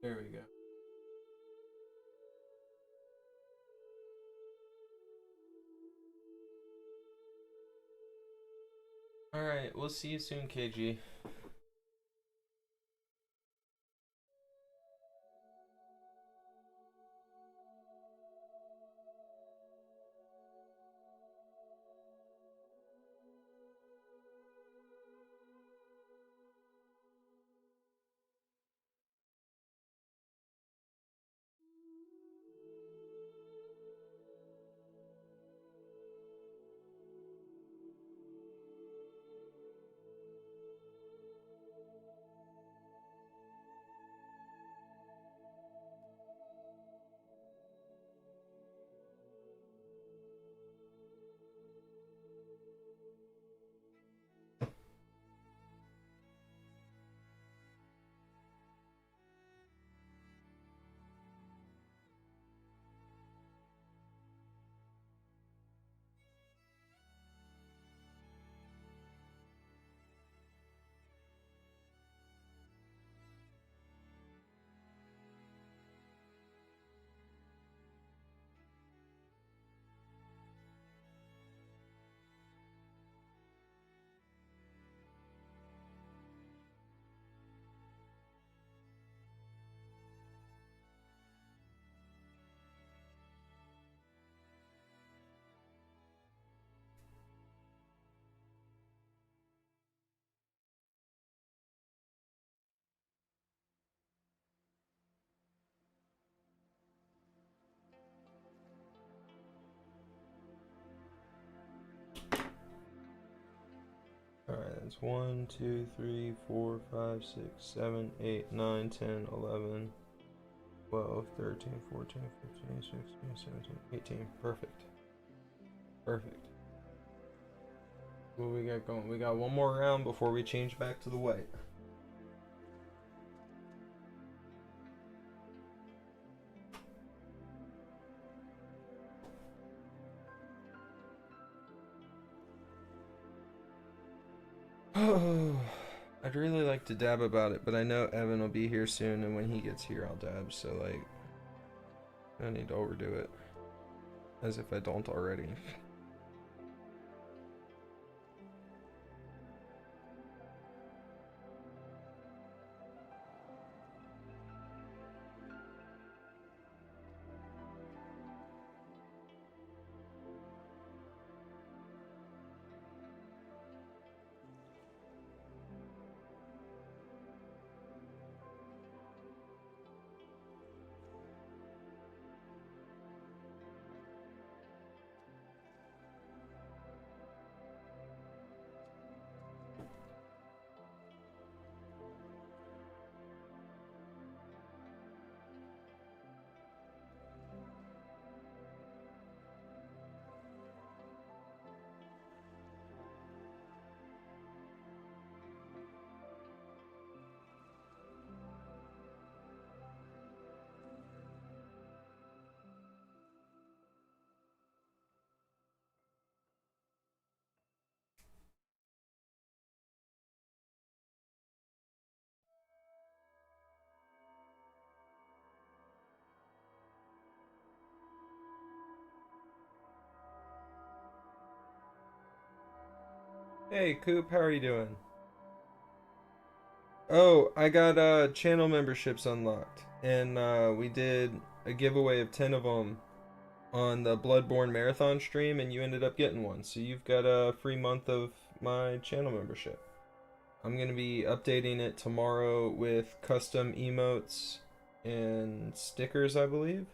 There we go. Alright, we'll see you soon, KG. Alright, that's 1, 2, 3, 4, 5, 6, 7, 8, 9, 10, 11, 12, 13, 14, 15, 16, 17, 18. Perfect. Perfect. What we got going? We got one more round before we change back to the white. I'd really like to dab about it, but I know Evan will be here soon, and when he gets here, I'll dab, so, like, I don't need to overdo it. As if I don't already. Hey, Coop, how are you doing? Oh, I got channel memberships unlocked, and we did a giveaway of 10 of them on the Bloodborne Marathon stream, and you ended up getting one. So you've got a free month of my channel membership. I'm going to be updating it tomorrow with custom emotes and stickers, I believe.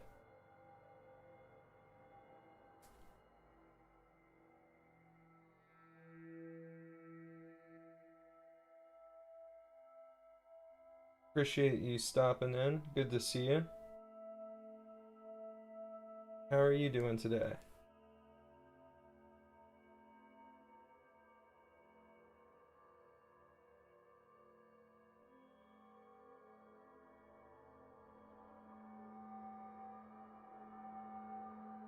Appreciate you stopping in. Good to see you. How are you doing today?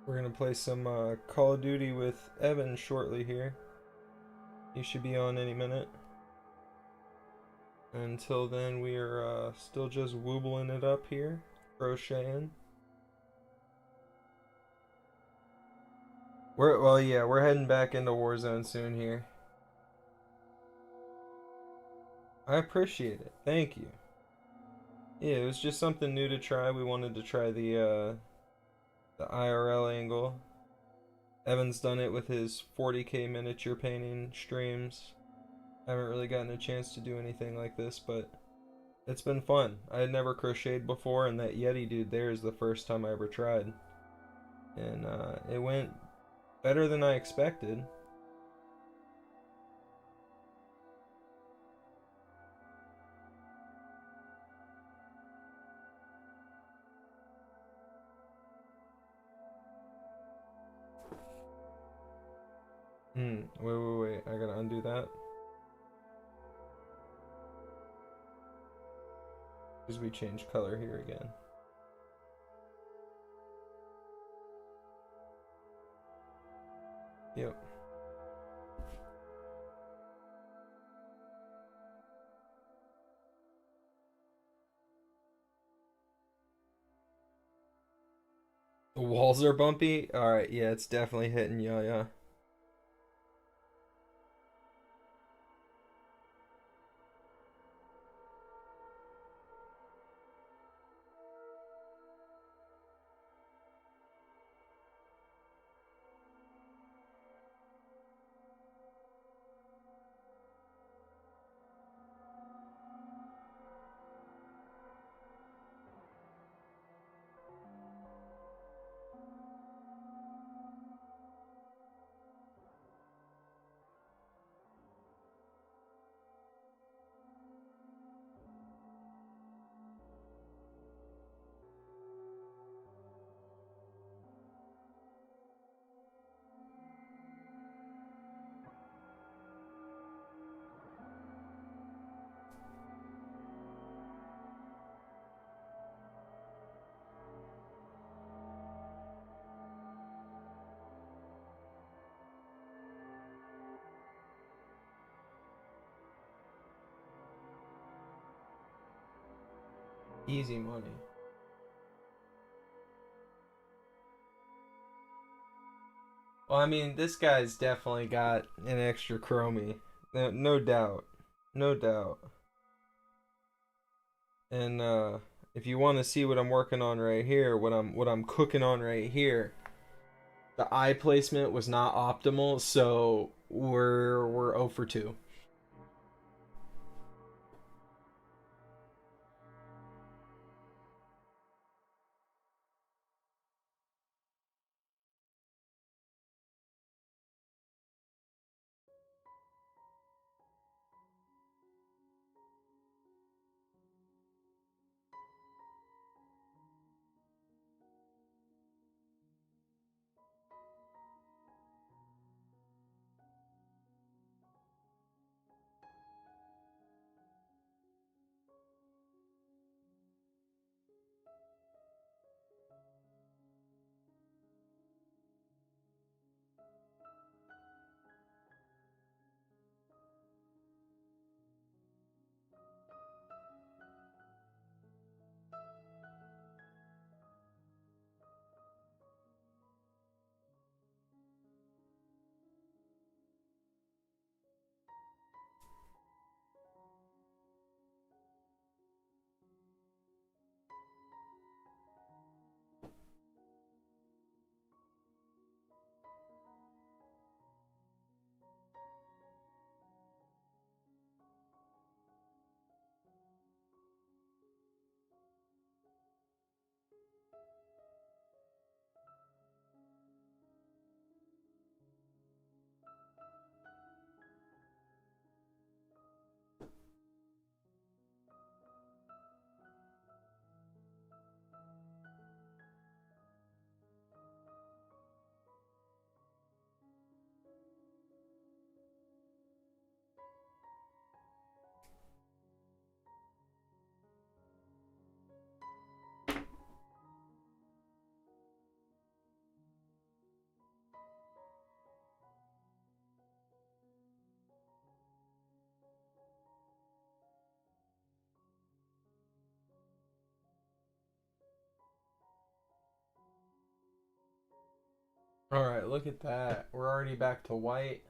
We're gonna play some Call of Duty with Evan shortly here. He should be on any minute. Until then, we are still just woobling it up here, crocheting. We're heading back into Warzone soon here. I appreciate it. Thank you. Yeah, it was just something new to try. We wanted to try the IRL angle. Evan's done it with his 40k miniature painting streams. I haven't really gotten a chance to do anything like this, but it's been fun. I had never crocheted before, and that Yeti dude there is the first time I ever tried. And it went better than I expected. Wait. I gotta undo that. Because we changed color here again. Yep. The walls are bumpy? Alright, yeah, it's definitely hitting yeah. Easy money. Well, I mean, this guy's definitely got an extra chromie. No doubt. No doubt. And if you want to see what I'm working on right here, what I'm cooking on right here, the eye placement was not optimal, so we're 0 for 2. Alright, look at that. We're already back to white.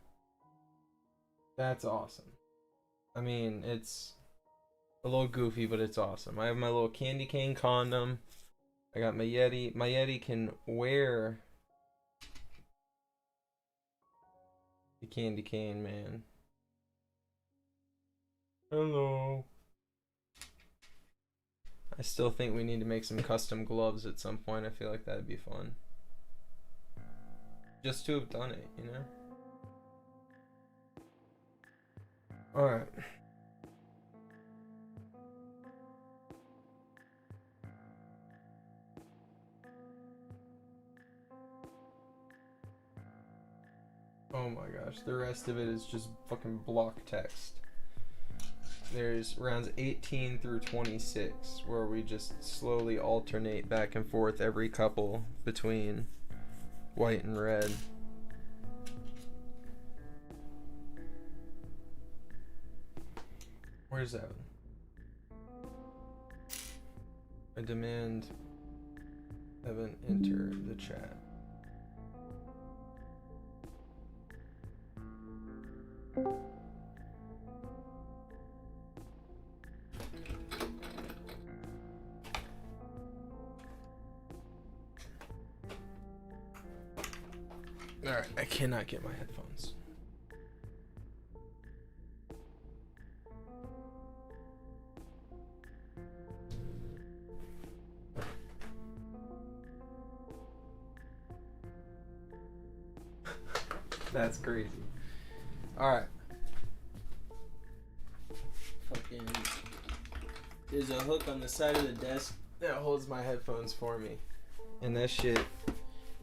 That's awesome. I mean, it's a little goofy, but it's awesome. I have my little candy cane condom. I got my Yeti. My Yeti can wear the candy cane, man. Hello. I still think we need to make some custom gloves at some point. I feel like that'd be fun. Just to have done it, you know? Alright. Oh my gosh, the rest of it is just fucking block text. There's rounds 18 through 26 where we just slowly alternate back and forth every couple between white and red. Where's that? I demand Evan enter the chat. Alright, I cannot get my headphones. That's crazy. Alright. Fucking. There's a hook on the side of the desk that holds my headphones for me. And that shit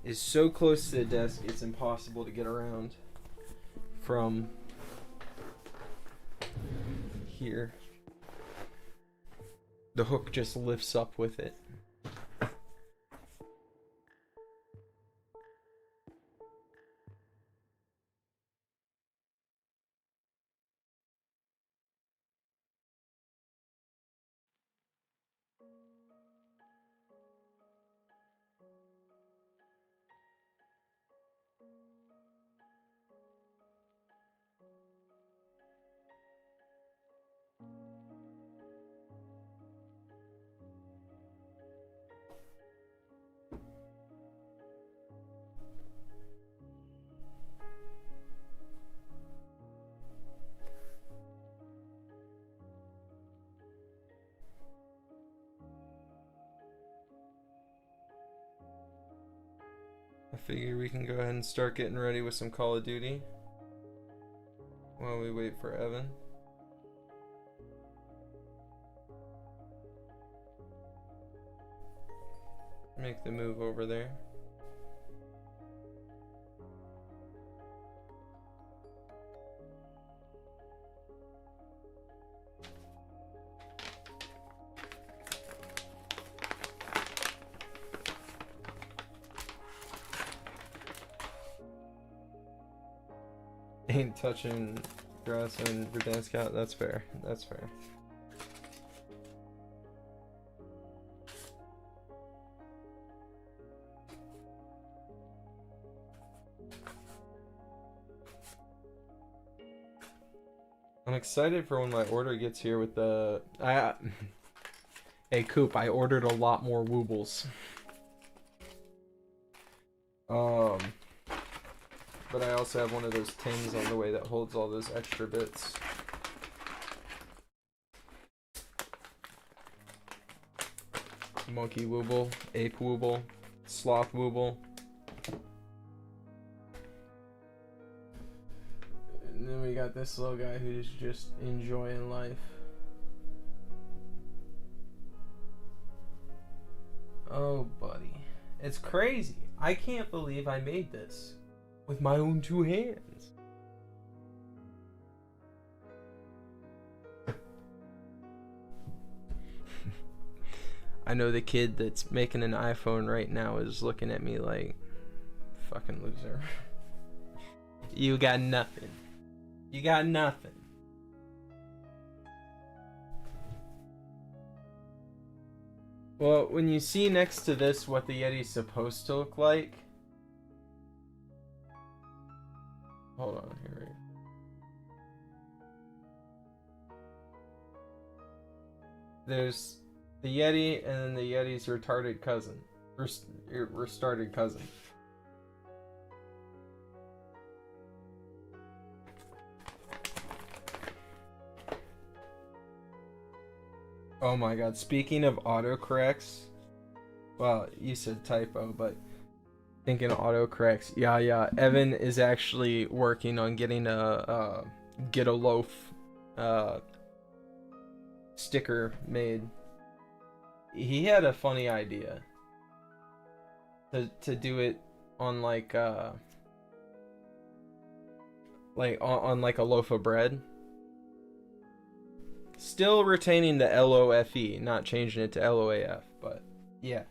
is so close to the desk, it's impossible to get around from here. The hook just lifts up with it. I figure we can go ahead and start getting ready with some Call of Duty while we wait for Evan. Make the move over there. Ain't touching grass and Verdansk Scout. That's fair. That's fair. I'm excited for when my order gets here with the... Hey, Coop, I ordered a lot more Woobles. But I also have one of those tins on the way that holds all those extra bits. Monkey Wooble, Ape Wooble, Sloth Wooble. And then we got this little guy who's just enjoying life. Oh, buddy. It's crazy. I can't believe I made this with my own two hands. I know the kid that's making an iPhone right now is looking at me like, fucking loser. You got nothing. You got nothing. Well, when you see next to this what the Yeti's supposed to look like, Hold on, here we go. There's the Yeti, and then the Yeti's retarded cousin. Restarted cousin. Oh my god, speaking of autocorrects, well, you said typo, but thinking autocorrects, yeah, Evan is actually working on getting a get a loaf sticker made. He had a funny idea to do it on like on like a loaf of bread. Still retaining the LOFE, not changing it to LOAF, but yeah.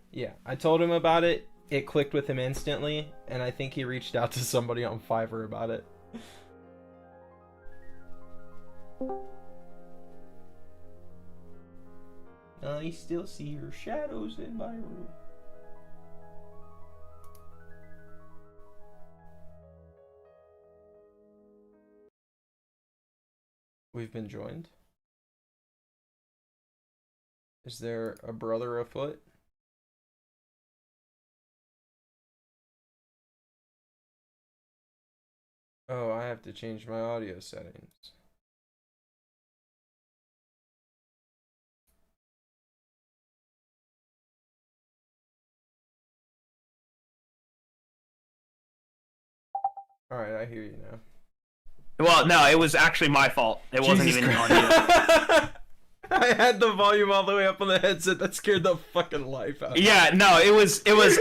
I told him about it. It clicked with him instantly, and I think he reached out to somebody on Fiverr about it. I still see your shadows in my room. We've been joined. Is there a brother afoot? Oh, I have to change my audio settings. Alright, I hear you now. Well, no, it was actually my fault. It wasn't even on you. I had the volume all the way up on the headset. That scared the fucking life out of me. Yeah, no, it was there's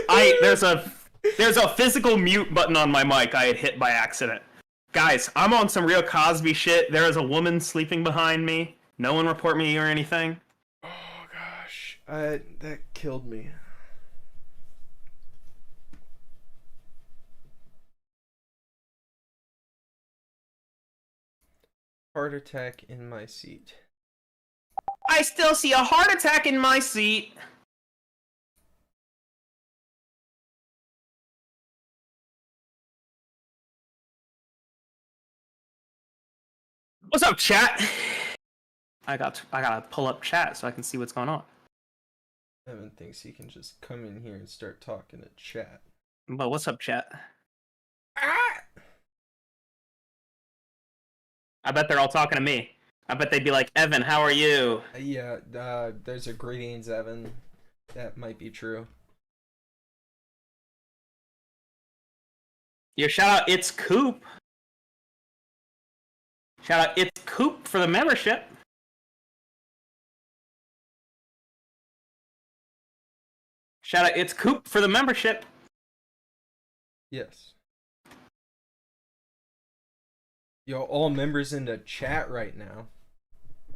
a physical mute button on my mic I had hit by accident. Guys, I'm on some real Cosby shit. There is a woman sleeping behind me. No one report me or anything. Oh gosh, that killed me. Heart attack in my seat. I still see a heart attack in my seat. What's up, chat? I gotta pull up chat so I can see what's going on. Evan thinks he can just come in here and start talking to chat. But what's up, chat? Ah! I bet they're all talking to me. I bet they'd be like, Evan, how are you? Yeah, there's a greetings, Evan. That might be true. Yo, shout out It's Coop. Shout out It's Coop for the membership. Shout out It's Coop for the membership. Yes. Yo, all members in the chat right now.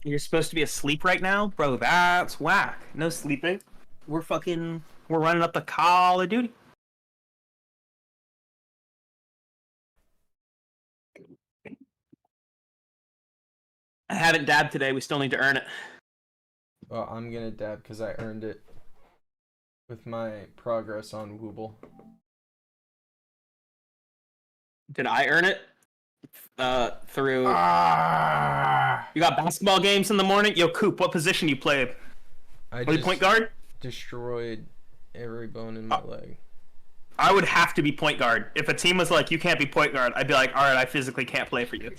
You're supposed to be asleep right now? Bro, that's whack. No sleeping. We're running up the Call of Duty. I haven't dabbed today. We still need to earn it. Well, I'm gonna dab because I earned it with my progress on Wooble. Did I earn it? Through... You got basketball games in the morning? Yo, Coop, what position you play? I Play point guard? Destroyed every bone in my leg. I would have to be point guard. If a team was like, you can't be point guard, I'd be like, alright, I physically can't play for you.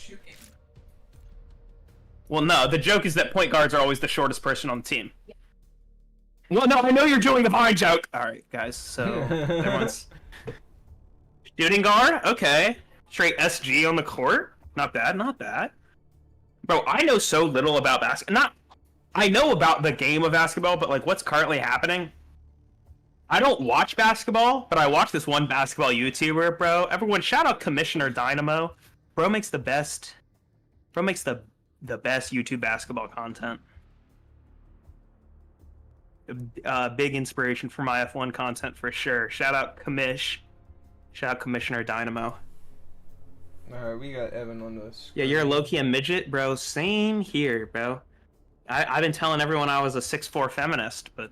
Well, no, the joke is that point guards are always the shortest person on the team. Well, no, I know you're doing the vine joke. Alright, guys, so everyone's... Shooting guard? Okay. Straight SG on the court? Not bad, not bad. Bro, I know so little about basketball. I know about the game of basketball, but like what's currently happening? I don't watch basketball, but I watch this one basketball YouTuber, bro. Everyone, shout out Commissioner Dynamo. Bro makes the best YouTube basketball content. Big inspiration for my F1 content for sure. Shout out Commish. Shout out Commissioner Dynamo. Alright, we got Evan on this. Yeah, you're a low-key a midget, bro. Same here, bro. I've been telling everyone I was a 6'4" feminist, but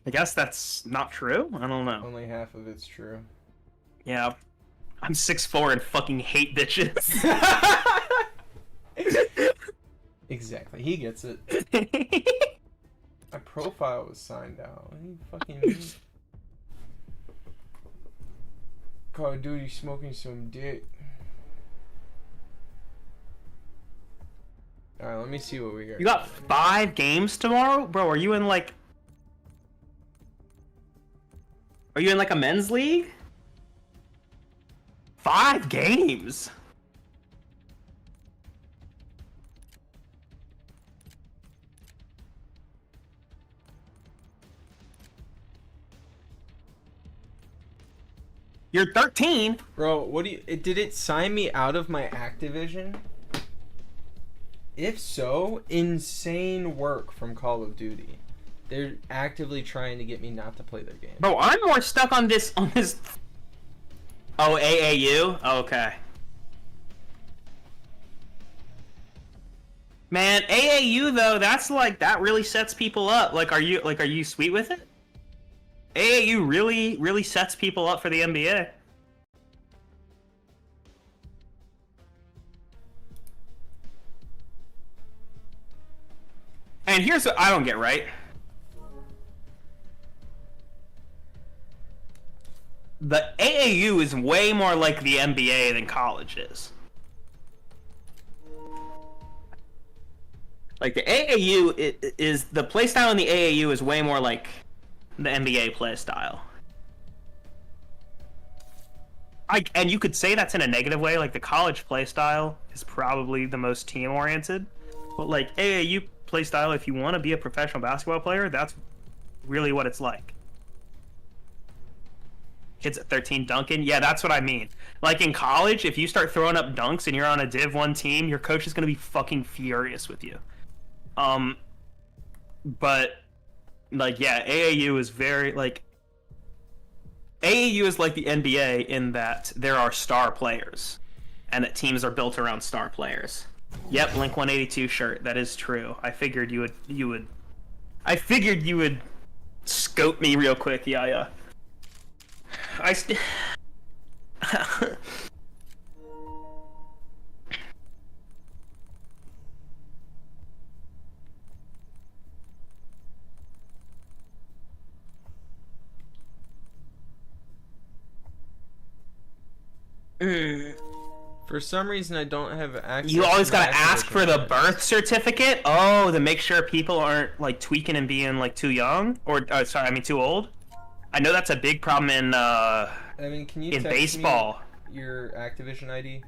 I guess that's not true? I don't know. Only half of it's true. Yeah. I'm 6'4" and fucking hate bitches. Exactly. He gets it. My profile was signed out. What do you fucking mean? Call of Duty smoking some dick. Alright, let me see what we got. You got 5 games tomorrow? Bro, are you in like... Are you in like a men's league? 5 games? You're 13? Bro, what do you... Did it sign me out of my Activision? If so, insane work from Call of Duty. They're actively trying to get me not to play their game. Bro, I'm more stuck on this Oh, AAU? Oh, okay. Man, AAU though, that's like, that really sets people up. Like, are you sweet with it? AAU really sets people up for the NBA. And here's what I don't get, right? The AAU is way more like the NBA than college is. Like the AAU is the play style in the AAU is way more like the NBA play style. And you could say that's in a negative way, like the college play style is probably the most team oriented. But like AAU play style, if you want to be a professional basketball player, that's really what it's like. Kids at 13 dunking, yeah, that's what I mean. Like in college, if you start throwing up dunks and you're on a Div 1 team, your coach is going to be fucking furious with you. But like, yeah, AAU is very like AAU is like the NBA in that there are star players and that teams are built around star players. Yep, Blink 182 shirt. That is true. I figured you would scope me real quick. Yeah. For some reason, I don't have access. You always to my gotta ask Activision for the list. birth certificate. Oh, to make sure people aren't like tweaking and being like too young, or too old. I know that's a big problem in I mean, can you in text baseball. me your Activision ID?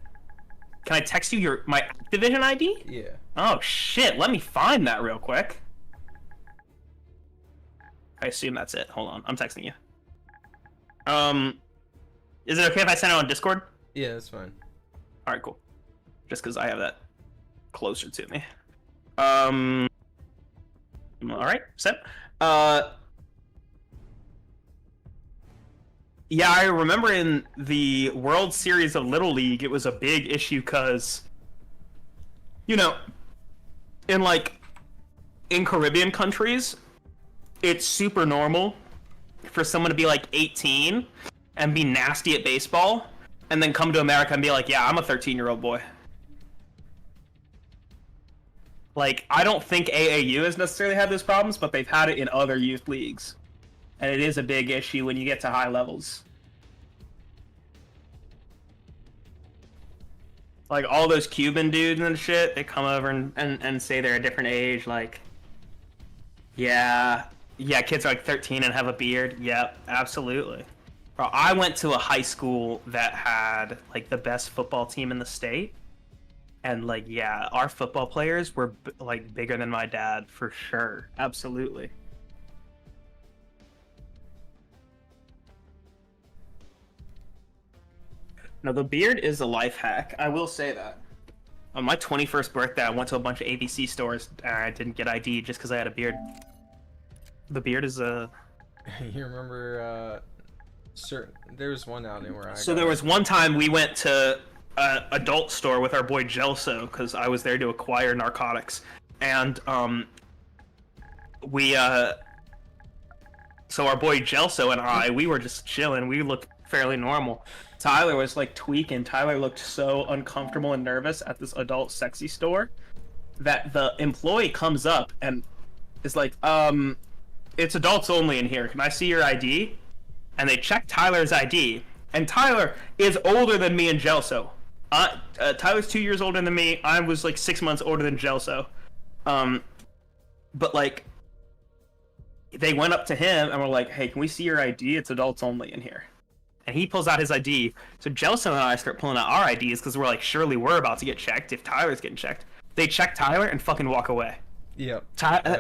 Can I text you my Activision ID? Yeah. Oh shit, let me find that real quick. I assume that's it. Hold on, I'm texting you. Is it okay if I send it on Discord? Yeah, that's fine. Alright, cool. Just because I have that closer to me. Alright, set. Yeah, I remember in the World Series of Little League, it was a big issue because, you know, in Caribbean countries, it's super normal for someone to be like 18 and be nasty at baseball, and then come to America and be like, yeah, I'm a 13-year-old boy. Like, I don't think AAU has necessarily had those problems, but they've had it in other youth leagues. And it is a big issue when you get to high levels. Like, all those Cuban dudes and shit, they come over and say they're a different age, like, yeah, kids are like 13 and have a beard. Yep, absolutely. Bro, I went to a high school that had, like, the best football team in the state. And, like, yeah, our football players were, like, bigger than my dad, for sure. Absolutely. No, the beard is a life hack. I will say that. On my 21st birthday, I went to a bunch of ABC stores, and I didn't get ID just because I had a beard. The beard is a... You remember, there's one out there where I So there was one time we went to an adult store with our boy Gelso, because I was there to acquire narcotics. And, so our boy Gelso and I, we were just chilling. We looked fairly normal. Tyler was like tweaking. Tyler looked so uncomfortable and nervous at this adult sexy store that the employee comes up and is like, it's adults only in here. Can I see your ID? And they check Tyler's ID. And Tyler is older than me and Gelso. Tyler's 2 years older than me. I was like 6 months older than Gelso. But like, they went up to him and were like, hey, can we see your ID? It's adults only in here. And he pulls out his ID. So Gelso and I start pulling out our IDs because we're like, surely we're about to get checked if Tyler's getting checked. They check Tyler and fucking walk away. Yep.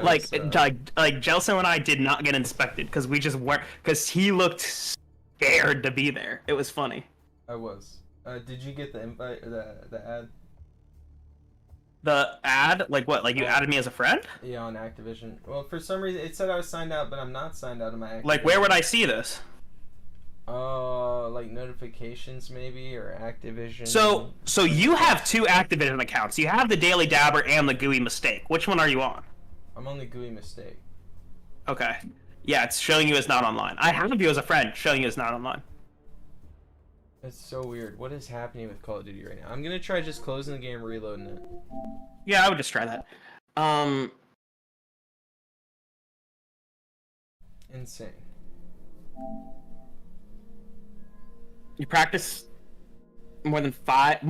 Like Gelso and I did not get inspected because we just weren't, because he looked scared to be there. It was funny. I was. Did you get the invite or the ad? The ad? Like what? Like you added me as a friend? Yeah, on Activision. Well, for some reason it said I was signed out, but I'm not signed out of my Activision. Like where would I see this? Like notifications maybe, or Activision. So you have 2 Activision accounts. You have the Daily Dabber and the Gooey Mistake. Which one are you on? I'm on the Gooey Mistake. Okay. Yeah, it's showing you as not online. I have you as a friend, showing you as not online. It's so weird. What is happening with Call of Duty right now? I'm gonna try just closing the game, reloading it. Yeah, I would just try that. Insane. You practice more than five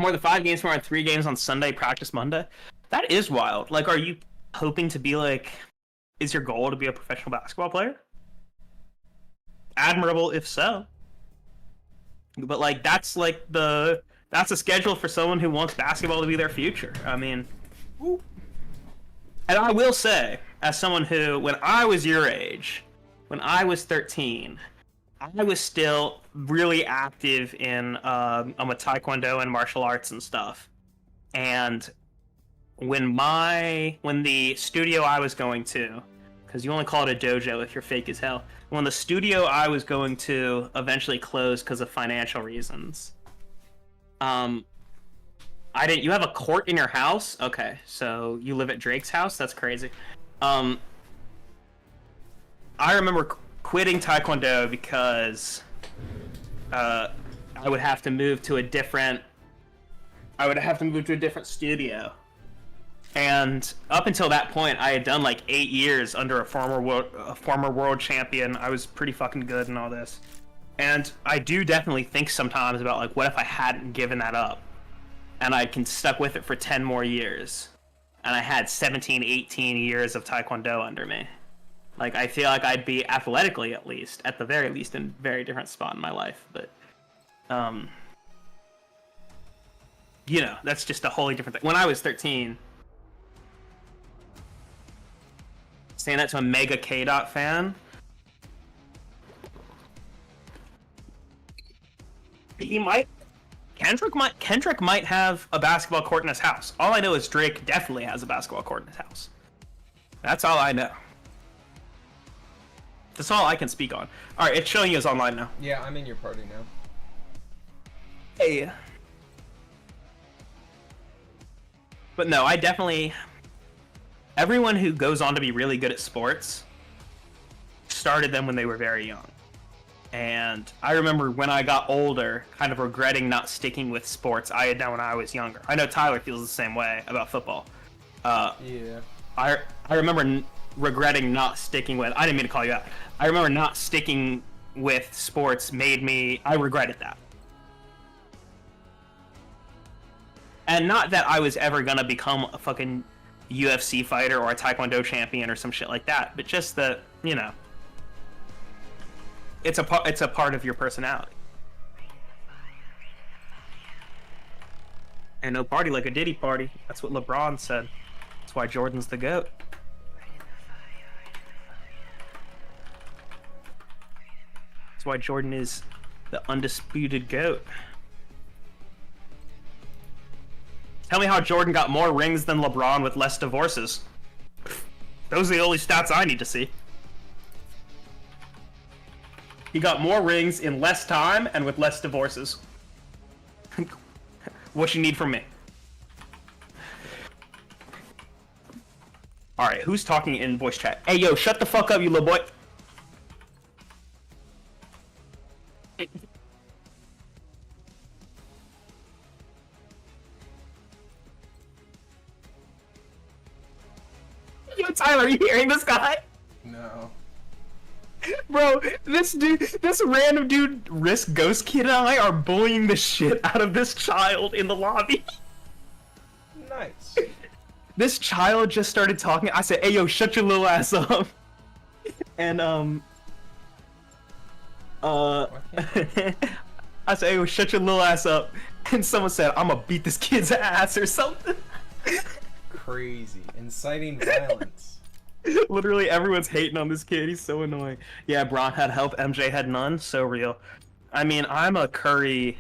games more on 3 games on Sunday, practice Monday. That is wild. Like, are you hoping to be like, is your goal to be a professional basketball player? Admirable if so. But like that's a schedule for someone who wants basketball to be their future. I mean, woo. And I will say, as someone who, when I was your age, when I was 13, I was still really active in I'm a Taekwondo and martial arts and stuff. And when the studio I was going to, because you only call it a dojo if you're fake as hell, when the studio I was going to eventually closed because of financial reasons, you have a court in your house? Okay, so you live at Drake's house? That's crazy. I remember quitting Taekwondo because I would have to move to a different studio. And up until that point, I had done like 8 years under a former world champion. I was pretty fucking good and all this. And I do definitely think sometimes about like, what if I hadn't given that up? And I can stuck with it for 10 more years. And I had 17, 18 years of Taekwondo under me. Like, I feel like I'd be athletically, at the very least, in a very different spot in my life. But, you know, that's just a wholly different thing. When I was 13, saying that to a mega K-Dot fan, Kendrick might have a basketball court in his house. All I know is Drake definitely has a basketball court in his house. That's all I know. That's all I can speak on. Alright, it's showing you as online now. Yeah, I'm in your party now. Hey. But no, I definitely... Everyone who goes on to be really good at sports started them when they were very young. And I remember when I got older, kind of regretting not sticking with sports I had done when I was younger. I know Tyler feels the same way about football. Yeah. I remember regretting not sticking with... I didn't mean to call you out. I remember not sticking with sports I regretted that. And not that I was ever gonna become a fucking UFC fighter or a Taekwondo champion or some shit like that, but just that, you know, it's a part of your personality. And no party like a Diddy party. That's what LeBron said. That's why Jordan's the GOAT. That's why Jordan is the undisputed GOAT. Tell me how Jordan got more rings than LeBron with less divorces. Those are the only stats I need to see. He got more rings in less time and with less divorces. What you need from me? Alright, who's talking in voice chat? Hey, yo, shut the fuck up, you little boy. Tyler, are you hearing this guy? No. Bro, this random dude, Risk Ghost Kid, and I are bullying the shit out of this child in the lobby. Nice. This child just started talking. I said, "Hey, yo, shut your little ass up." And I said, "Hey, yo, shut your little ass up." And someone said, "I'm gonna beat this kid's ass" or something. Crazy. Inciting violence. Literally everyone's hating on this kid. He's so annoying. Yeah, Braun had help. MJ had none. So real. I mean, I'm a Curry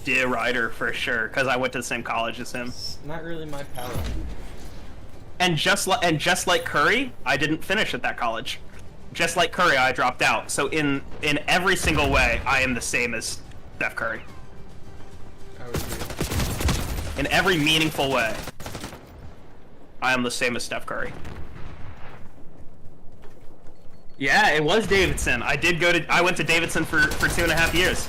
rider for sure because I went to the same college as him. It's not really my palette. And just like Curry, I didn't finish at that college. Just like Curry, I dropped out. So in every single way, I am the same as Steph Curry. I would agree. In every meaningful way, I am the same as Steph Curry. Yeah, it was Davidson. I went to Davidson for 2.5 years.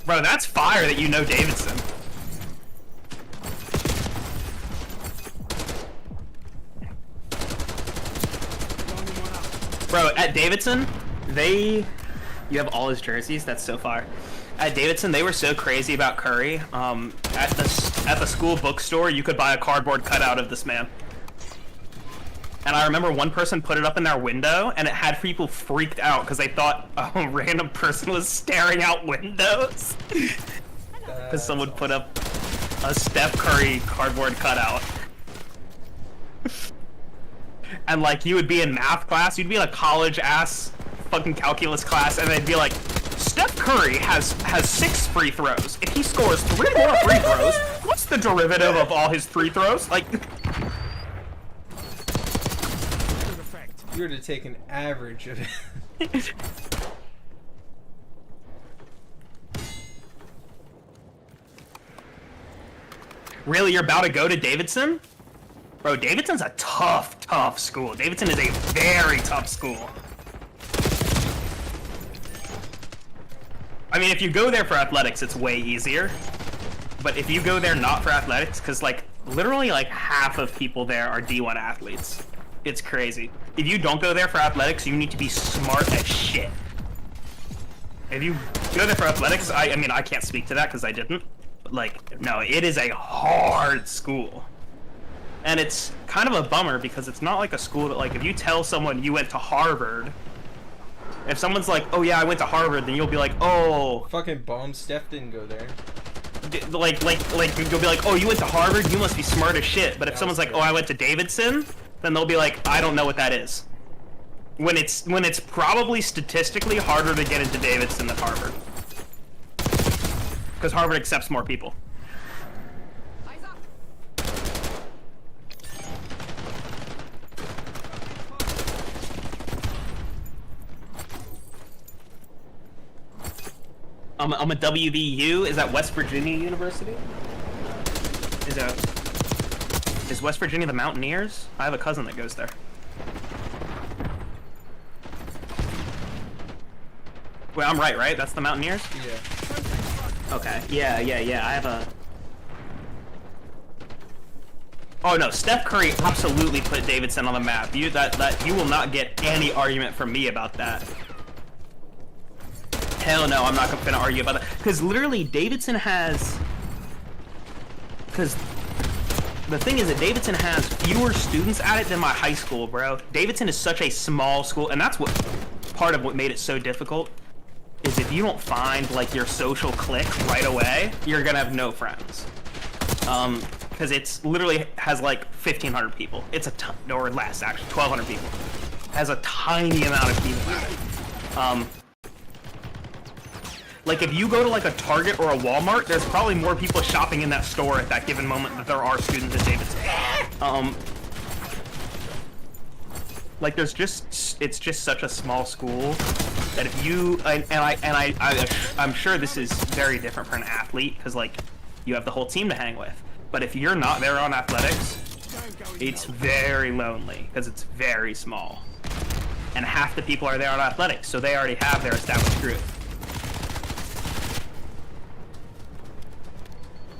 Bro, that's fire that you know Davidson. Bro, at Davidson, you have all his jerseys. That's so fire. At Davidson, they were so crazy about Curry. At the school bookstore, you could buy a cardboard cutout of this man. And I remember one person put it up in their window, and it had people freaked out because they thought a random person was staring out windows. Because someone put up a Steph Curry cardboard cutout. And like, you would be in math class, you'd be in a college-ass fucking calculus class, and they'd be like, Steph Curry has 6 free throws. If he scores 3 more free throws, what's the derivative of all his free throws? Like, you were to take an average of it. Really, you're about to go to Davidson? Bro, Davidson's a tough school. Davidson is a very tough school. I mean, if you go there for athletics, it's way easier. But if you go there not for athletics, because like literally like half of people there are D1 athletes. It's crazy. If you don't go there for athletics, you need to be smart as shit. If you go there for athletics, I mean, I can't speak to that because I didn't. But like, no, it is a hard school. And it's kind of a bummer because it's not like a school that, like, if you tell someone you went to Harvard, if someone's like, oh yeah, I went to Harvard, then you'll be like, oh. Fucking bomb, Steph didn't go there. Like, you'll be like, oh, you went to Harvard? You must be smart as shit. But if someone's like, oh, I went to Davidson, then they'll be like, I don't know what that is. When it's probably statistically harder to get into Davidson than Harvard. Because Harvard accepts more people. I'm a WVU. Is that West Virginia University? Is West Virginia the Mountaineers? I have a cousin that goes there. Wait, I'm right? That's the Mountaineers? Yeah. Okay. Yeah. I have a... Oh no, Steph Curry absolutely put Davidson on the map. You will not get any argument from me about that. Hell no, I'm not gonna argue about that. Because literally, Davidson has... Because the thing is that Davidson has fewer students at it than my high school, bro. Davidson is such a small school, and that's what part of what made it so difficult, is if you don't find, like, your social clique right away, you're gonna have no friends. Because it's literally has, like, 1,500 people. It's a ton, or less, actually, 1,200 people. Has a tiny amount of people at it. Like, if you go to, like, a Target or a Walmart, there's probably more people shopping in that store at that given moment that there are students at Davidson. Like, there's just, it's just such a small school that if you, I'm sure this is very different for an athlete, because, like, you have the whole team to hang with. But if you're not there on athletics, it's very lonely, because it's very small. And half the people are there on athletics, so they already have their established group.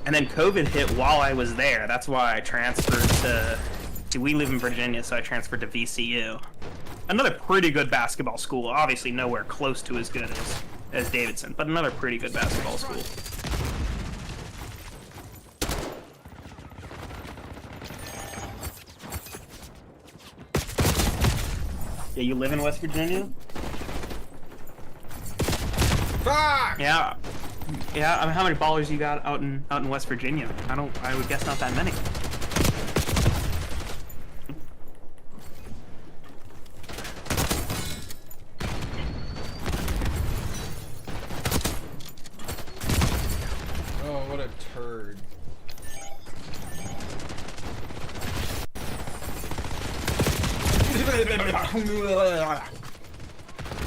And then COVID hit while I was there. That's why I transferred to... See, we live in Virginia, so I transferred to VCU. Another pretty good basketball school. Obviously nowhere close to as good as Davidson, but another pretty good basketball school. Yeah, you live in West Virginia? Fuck! Yeah. Yeah, I mean, how many ballers you got out in West Virginia? I would guess not that many. Oh, what a turd.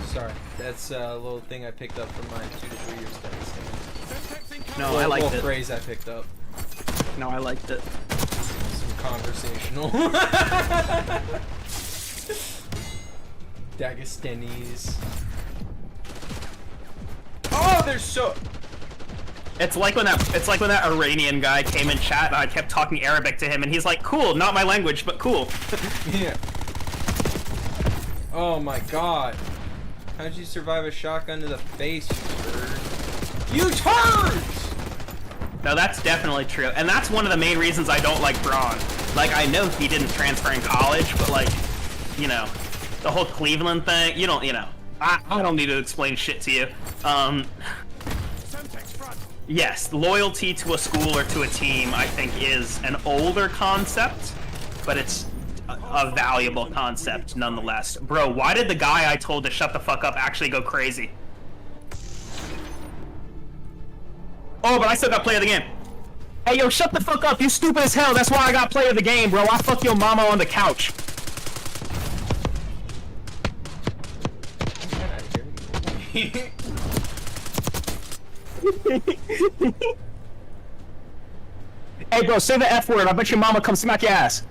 Sorry, that's a little thing I picked up from my 2 to 3 year studies. No, I liked it. Phrase I picked up. No, I liked it. Some conversational. Dagestanis. Oh, they're so. It's like when that Iranian guy came in chat and I kept talking Arabic to him and he's like, cool, not my language, but cool. Yeah. Oh my god. How'd you survive a shotgun to the face, you turd? You turds! No, that's definitely true. And that's one of the main reasons I don't like Braun. Like, I know he didn't transfer in college, but like, you know, the whole Cleveland thing, you know, I don't need to explain shit to you. Yes, loyalty to a school or to a team, I think, is an older concept, but it's a valuable concept nonetheless. Bro, why did the guy I told to shut the fuck up actually go crazy? Oh, but I still got play of the game. Hey, yo, shut the fuck up. You stupid as hell. That's why I got play of the game, bro. I fuck your mama on the couch. Hey, bro, say the F word. I bet your mama come smack your ass.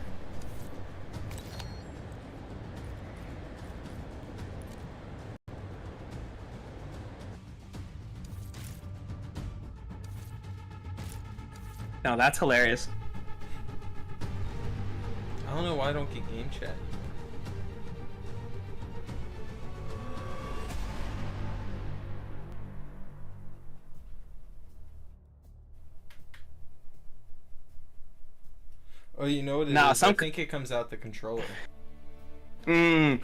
No, that's hilarious. I don't know why I don't get game chat. Oh, you know what it is? I think it comes out the controller. Well,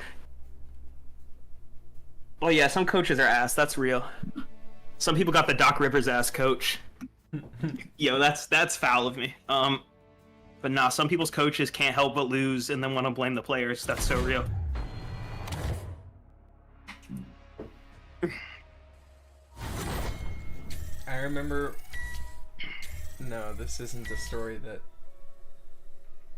yeah, some coaches are ass. That's real. Some people got the Doc Rivers ass coach. Yo, that's foul of me. But nah, some people's coaches can't help but lose and then want to blame the players. That's so real. I remember. No, this isn't the story that.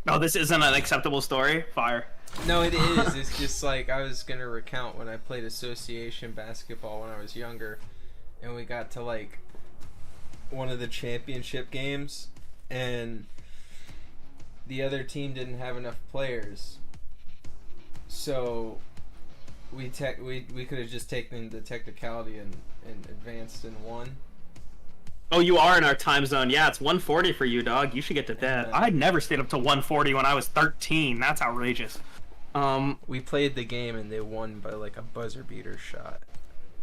Oh, this isn't an acceptable story? Fire. No, it is. It's just like I was gonna recount when I played association basketball when I was younger, and we got to like one of the championship games, and the other team didn't have enough players, so we could have just taken the technicality and advanced and won. Oh, you are in our time zone. Yeah, it's 1:40 for you, dog. You should get to bed. I'd never stayed up to 1:40 when I was 13. That's outrageous. We played the game and they won by like a buzzer beater shot.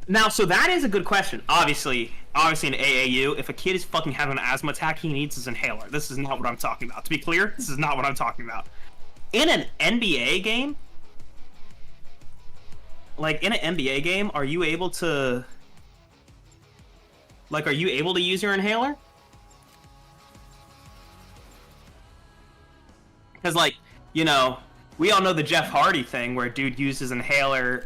Now, so that is a good question. Obviously in AAU, if a kid is fucking having an asthma attack, he needs his inhaler. This is not what I'm talking about. To be clear, this is not what I'm talking about. In an NBA game, are you able to... Like, are you able to use your inhaler? Because, like, you know, we all know the Jeff Hardy thing where dude used his inhaler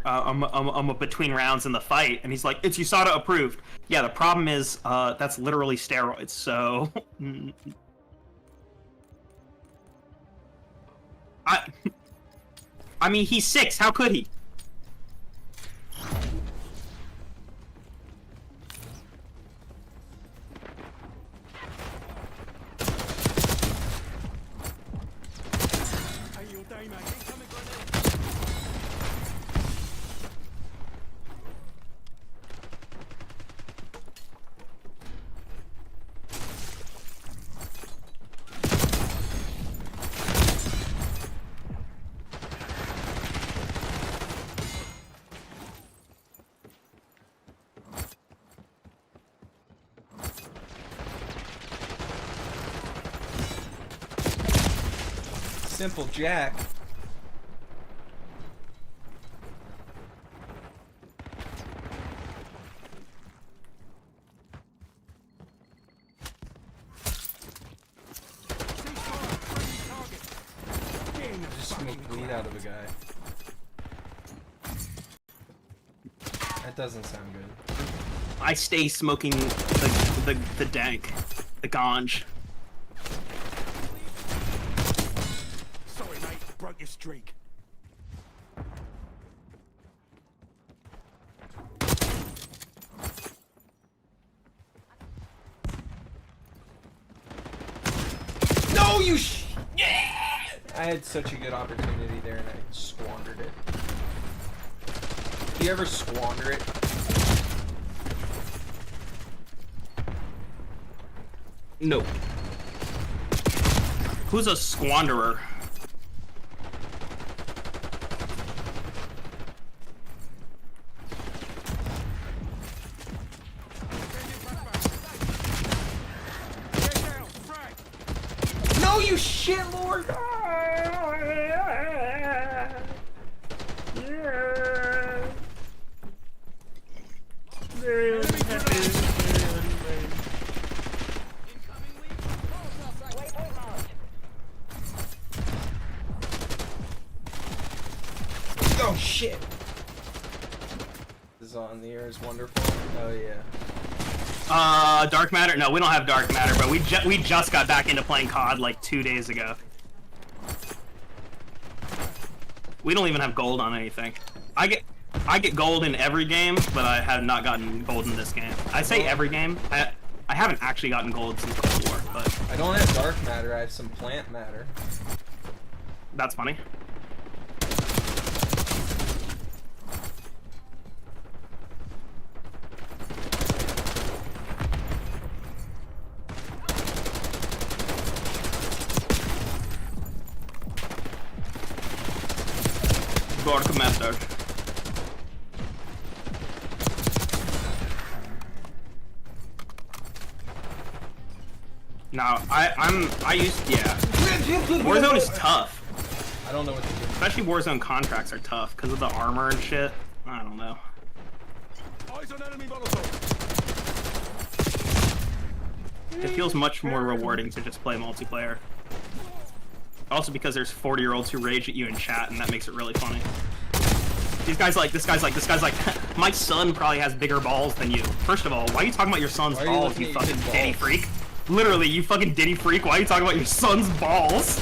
between rounds in the fight, and he's like, it's USADA approved. Yeah, the problem is that's literally steroids, so... I mean, he's 6. How could he? simple jack. Just smoked weed out of a guy. That doesn't sound good. I stay smoking the dank, the ganj. Sorry, mate. Broke your streak. No, you yeah! I had such a good opportunity there and I squandered it. Do you ever squander it? No. Who's a squanderer? No, you shit lord! Oh shit! This is on the air is wonderful. Oh yeah. Dark matter? No, we don't have dark matter, but we just got back into playing COD like 2 days ago. We don't even have gold on anything. I get gold in every game, but I have not gotten gold in this game. I say every game. I haven't actually gotten gold since Cold War, but I don't have dark matter. I have some plant matter. that's funny. Dark matter. No, I used, yeah. Warzone is tough. I don't know what to do. Especially Warzone contracts are tough because of the armor and shit. I don't know. Eyes on enemy Molotov. It feels much more rewarding to just play multiplayer. Also because there's 40-year-olds who rage at you in chat and that makes it really funny. This guy's like, my son probably has bigger balls than you. First of all, why are you talking about your son's balls, you fucking ditty freak? Literally, you fucking ditty freak, why are you talking about your son's balls?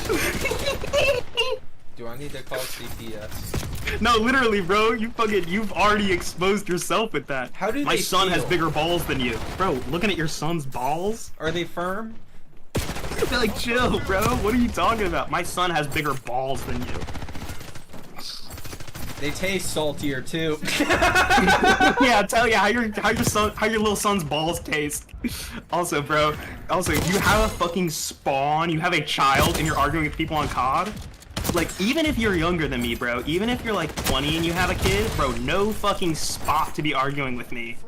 Do I need to call CPS? No, literally, bro, you've already exposed yourself with that. How do my they son has feel? bigger balls than you. Bro, looking at your son's balls? Are they firm? They're like, chill, bro, what are you talking about? My son has bigger balls than you. They taste saltier too. Yeah, I'll tell you how your little son's balls taste. Also, bro, you have a fucking spawn, you have a child, and you're arguing with people on COD? Like, even if you're younger than me, bro, even if you're like 20 and you have a kid, bro, no fucking spot to be arguing with me.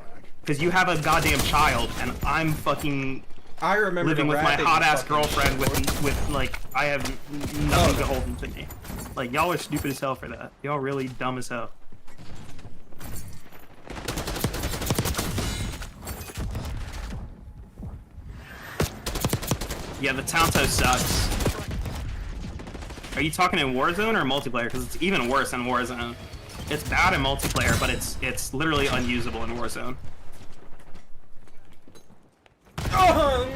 Because you have a goddamn child, and I'm fucking I remember living with my rapid hot-ass fucking girlfriend short. with, like, I have nothing beholden to me. Like, y'all are stupid as hell for that. Y'all really dumb as hell. Yeah, the Tanto sucks. Are you talking in Warzone or multiplayer? Because it's even worse in Warzone. It's bad in multiplayer, but it's literally unusable in Warzone. Oh!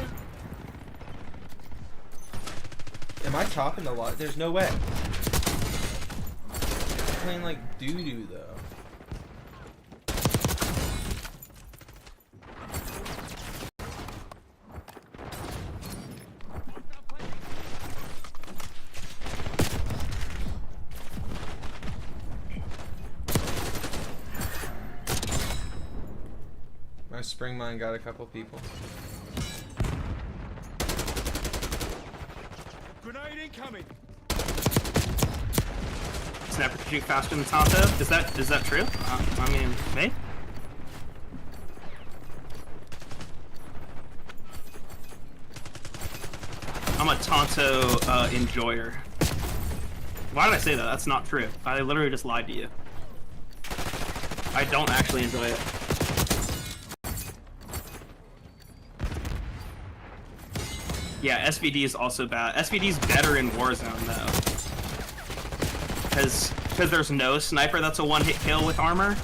Am I topping the lot? There's no way. I'm playing like doo-doo though. My spring mine got a couple people. Grenade incoming. Snapper can shoot faster than Tanto? Is that true? I mean, maybe. I'm a Tanto enjoyer. Why did I say that? That's not true. I literally just lied to you. I don't actually enjoy it. Yeah, SVD is also bad. SVD is better in Warzone though, because there's no sniper that's a one-hit kill with armor,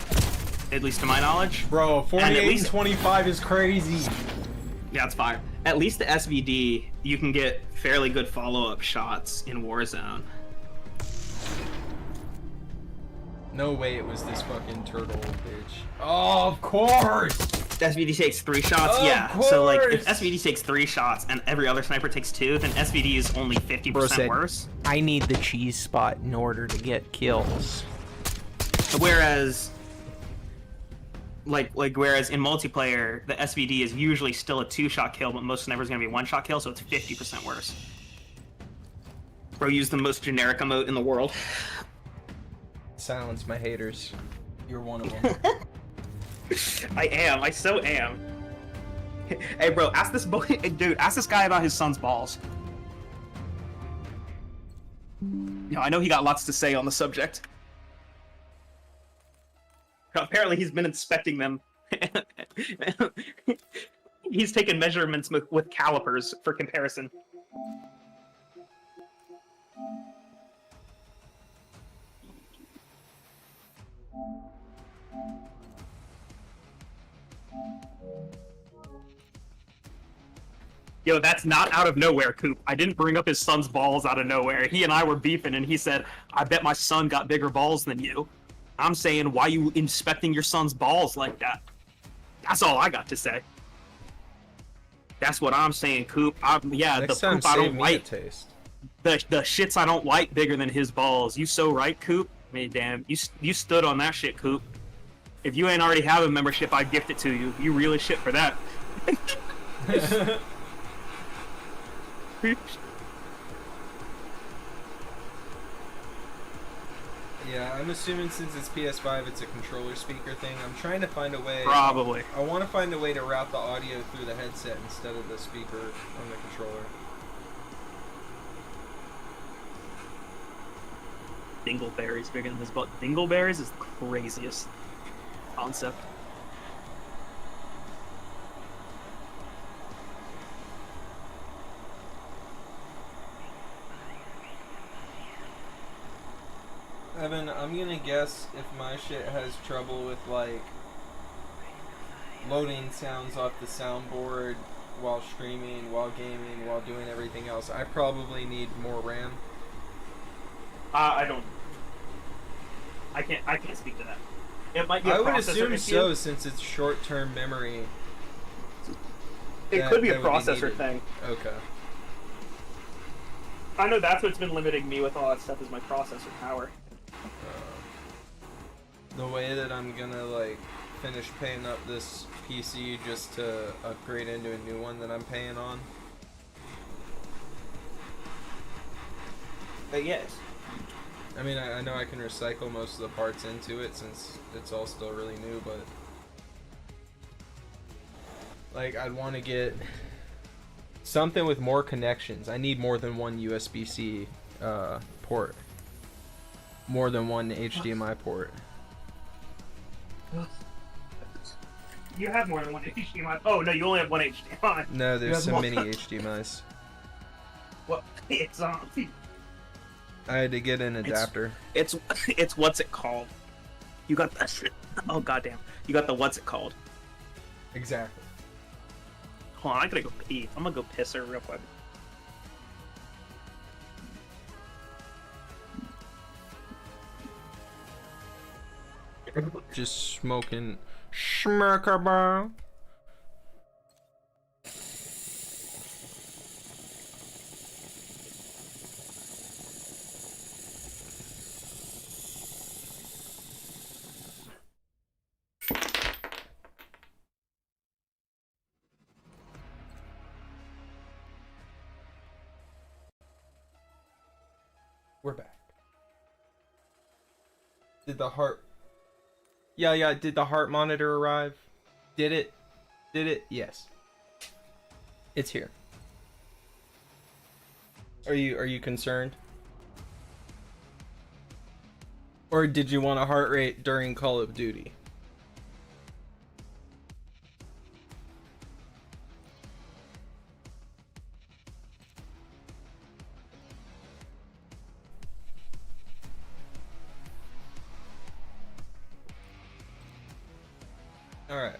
at least to my knowledge. Bro, 48 and 25 is crazy. Yeah, it's fire. At least the SVD, you can get fairly good follow-up shots in Warzone. No way it was this fucking turtle bitch. Oh, of course! SVD takes 3 shots, Of yeah. course! So like, if SVD takes 3 shots and every other sniper takes 2, then SVD is only 50% worse. I need the cheese spot in order to get kills. Whereas, whereas in multiplayer, the SVD is usually still a 2-shot kill, but most snipers gonna be 1-shot kill, so it's 50% worse. Bro, use the most generic emote in the world. Silence my haters. You're one of them. I so am. Hey bro, ask this boy, dude, ask this guy about his son's balls. You know, I know he got lots to say on the subject. Apparently he's been inspecting them. He's taken measurements with calipers for comparison. Yo, that's not out of nowhere, Coop. I didn't bring up his son's balls out of nowhere. He and I were beefing, and he said, I bet my son got bigger balls than you. I'm saying, why you inspecting your son's balls like that? That's all I got to say. That's what I'm saying, Coop. Yeah, Next the time, poop I save don't me like. a taste. The shits I don't like bigger than his balls. You so right, Coop. I mean, damn, you stood on that shit, Coop. If you ain't already have a membership, I'd gift it to you. You really shit for that. Yeah, I'm assuming since it's PS5, it's a controller speaker thing. I'm trying to find a way. Probably. I want to find a way to route the audio through the headset instead of the speaker on the controller. Dingleberry's bigger than his butt. Dingleberries is the craziest concept. Evan, I'm gonna guess if my shit has trouble with like loading sounds off the soundboard while streaming, while gaming, while doing everything else, I probably need more RAM. I don't. I can't speak to that. It might be a I would processor assume issue. so, since it's short-term memory. It could be a that would processor needed. thing. Okay. I know that's what's been limiting me with all that stuff is my processor power. The way that I'm gonna like finish paying up this PC just to upgrade into a new one that I'm paying on. But yes. I mean, I know I can recycle most of the parts into it since it's all still really new, but like I'd want to get something with more connections. I need more than one USB-C port, more than one HDMI port. You have more than one HDMI. Oh no, you only have one HDMI. No, You there's have some more. mini HDMIs. Well, it's I had to get an adapter. It's what's it called? You got the oh goddamn. You got the what's it called? Exactly. Hold on, I gotta go pee. I'm gonna go piss her real quick. Just smoking schmerkaba. We're back. Did the heart... Yeah, did the heart monitor arrive? Did it? Did it? Yes. It's here. Are you concerned? Or did you want a heart rate during Call of Duty? All right.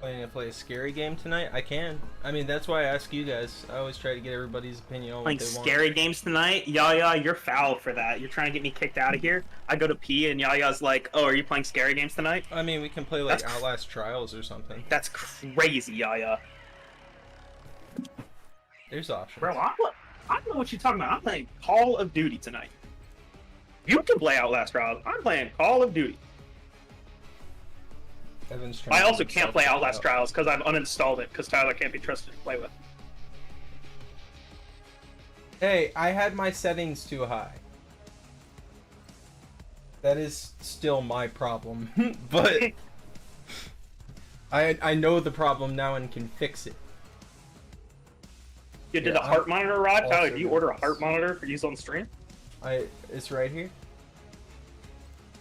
Planning to play a scary game tonight? I can. I mean, that's why I ask you guys. I always try to get everybody's opinion on Playing what they want. scary games tonight? Yaya, you're foul for that. You're trying to get me kicked out of here. I go to pee and Yaya's like, "Oh, are you playing scary games tonight?" I mean, we can play like Outlast Trials or something. That's crazy, Yaya. There's options. Bro, I don't know what you're talking about. I'm playing Call of Duty tonight. You can play Outlast Trials. I'm playing Call of Duty. Evan's I trying also to can't play self-check Outlast out. Trials because I've uninstalled it because Tyler can't be trusted to play with. Hey, I had my settings too high. That is still my problem, but I know the problem now and can fix it. You did Yeah, a heart monitor, Rod? also Tyler, do you order a doing heart this. monitor for use on stream? It's right here.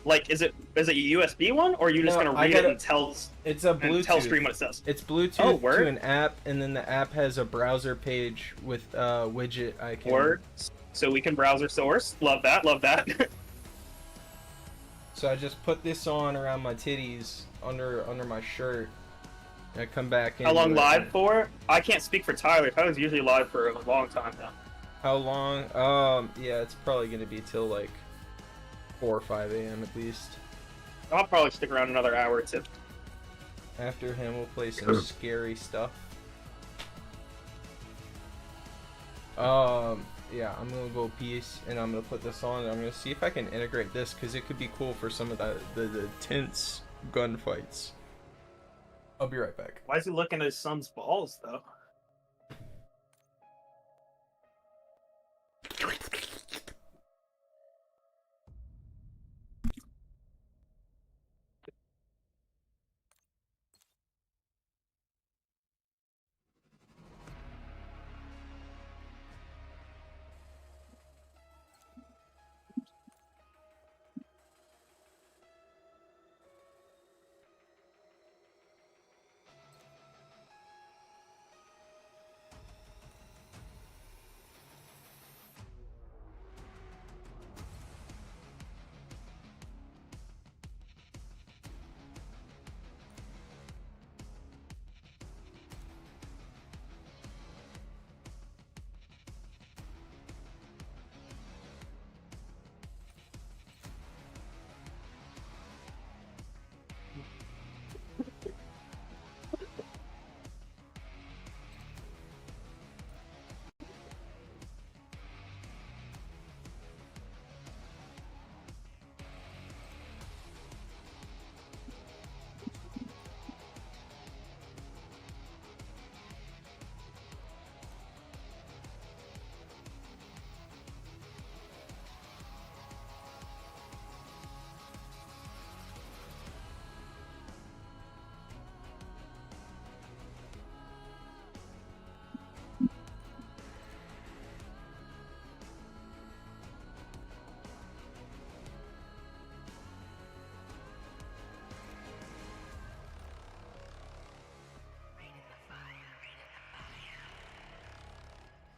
Like, is it a USB one, or are you just No, gonna I read gotta- it and tell It's a Bluetooth. stream what it says? It's Bluetooth Oh, word? to an app, and then the app has a browser page with a widget I can. Word. So we can browser source. Love that. Love that. So I just put this on around my titties under my shirt. And I come back in. How long live for? I can't speak for Tyler. Tyler's usually live for a long time now. How long? Yeah, it's probably gonna be till like 4 or 5 a.m. at least. I'll probably stick around another hour or two. After him, we'll play some scary stuff. Yeah, I'm gonna go peace, and I'm gonna put this on, and I'm gonna see if I can integrate this, because it could be cool for some of the tense gunfights. I'll be right back. Why is he looking at his son's balls, though?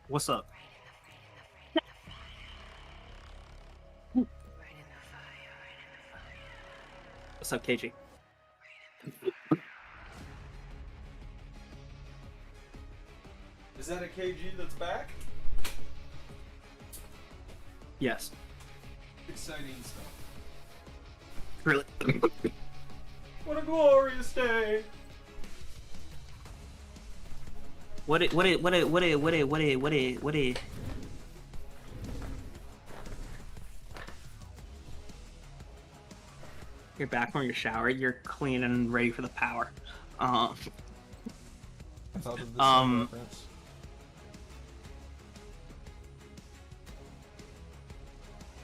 What's up? What's up, KG? Is that a KG that's back? Yes. Exciting stuff. Really? What a glorious day! What it? You're back from your shower. You're clean and ready for the power. I thought of the same reference.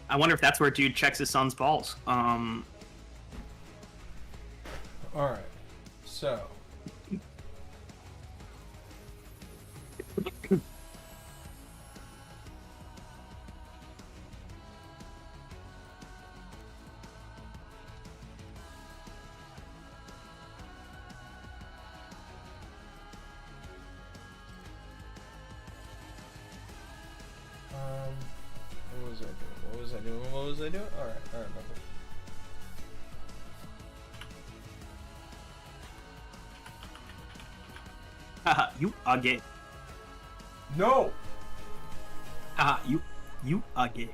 I wonder if that's where dude checks his son's balls. All right, so. What was I doing? Alright, I remember. Haha, you are gay. No! Haha, you are gay.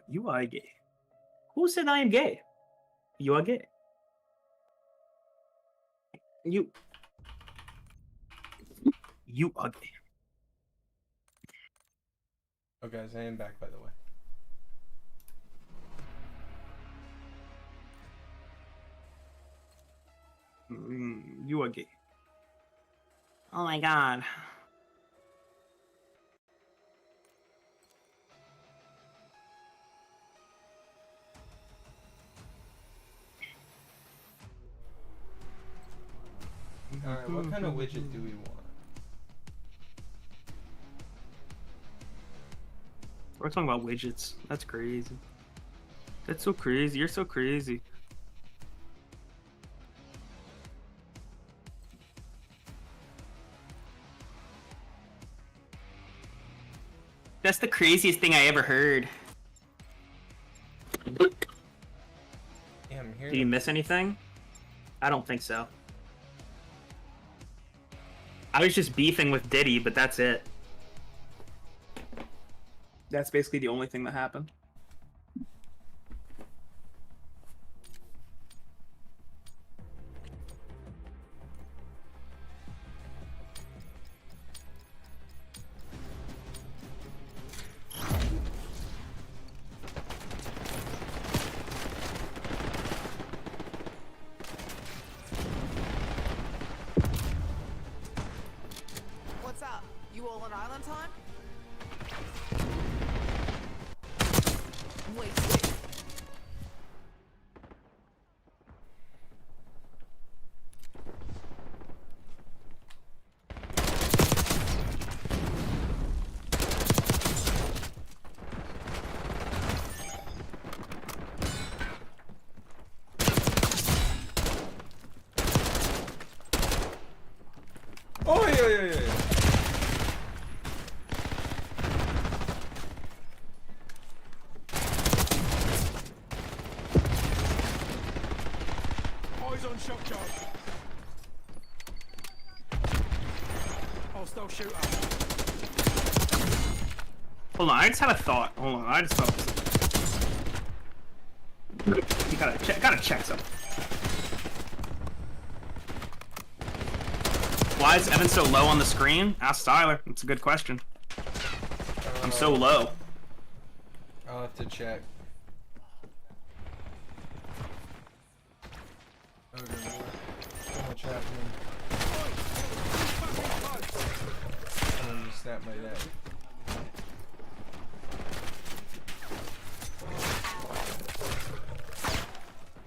You are gay. Who said I am gay? You are gay. You are gay. Oh guys, I am back by the way. You are gay. Oh my god. Alright, what kind of widget do we want? We're talking about widgets. That's crazy. That's so crazy. You're so crazy. That's the craziest thing I ever heard. Yeah, I'm here. Did you miss anything? I don't think so. I was just beefing with Diddy, but that's it. That's basically the only thing that happened. What's up? You all on island time? Wait, wait. Oh yeah. Eyes on shock charge. Hostile shooter. Hold on, I just had a thought. Hold on, I just thought. You gotta check something. Why is Evan so low on the screen? Ask Tyler. That's a good question. I'm so low. I'll have to check. Okay, so much happening. I'm gonna snap my neck.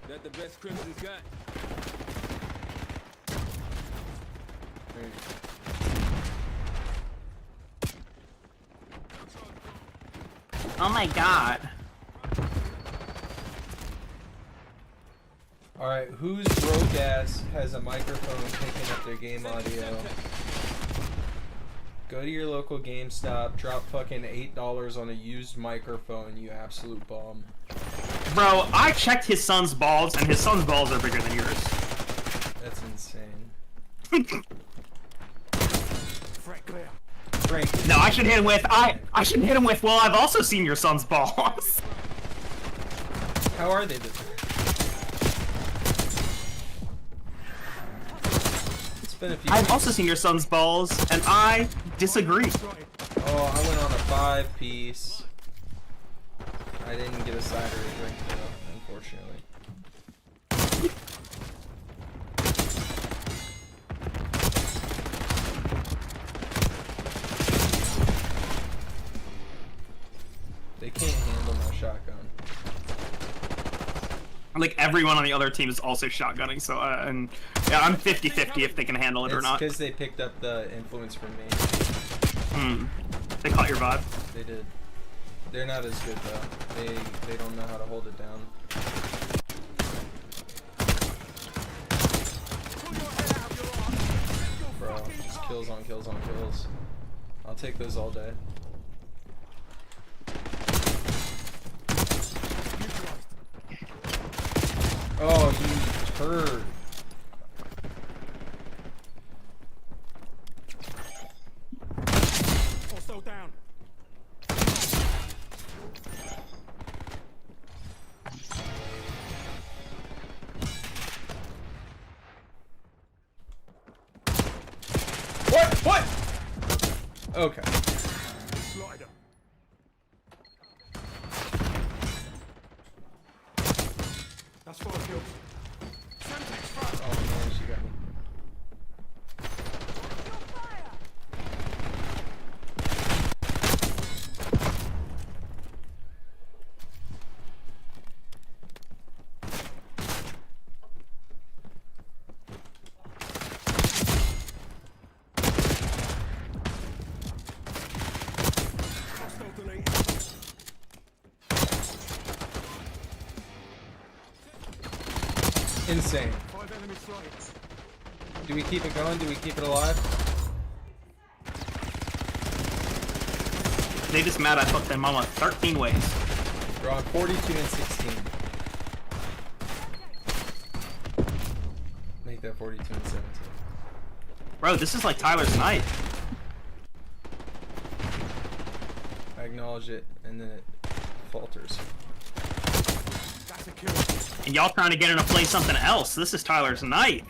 That the best Crimson's got. There you go. Oh my god. Alright, whose broke ass has a microphone picking up their game audio? Go to your local GameStop, drop fucking $8 on a used microphone, you absolute bum. Bro, I checked his son's balls, and his son's balls are bigger than yours. That's insane. Threat clear. Frank, No, I should hit him with, I should hit him with, well, I've also seen your son's balls. how are they this been a few. I've also seen your son's balls, and I disagree. Oh, I went on a 5-piece. I didn't get a side or a drink though, unfortunately. They can't handle my shotgun. Like, everyone on the other team is also shotgunning, so, and, yeah, I'm 50-50 if they can handle it or not. It's because they picked up the influence from me. They caught your vibe. They did. They're not as good, though. They don't know how to hold it down. Bro, just kills on kills on kills. I'll take those all day. Oh, you turd. Also down. What? Okay. Slider. That's 4 kills. Oh man, she got me. Hostile deleted. Insane. 5 enemy sliders. Do we keep it going? Do we keep it alive? They just mad I fucked their mama 13 ways. We're on 42 and 16. Make that 42 and 17. Bro, this is like Tyler's night. I acknowledge it, and then it falters. That's a kill. And y'all trying to get him to play something else. This is Tyler's night.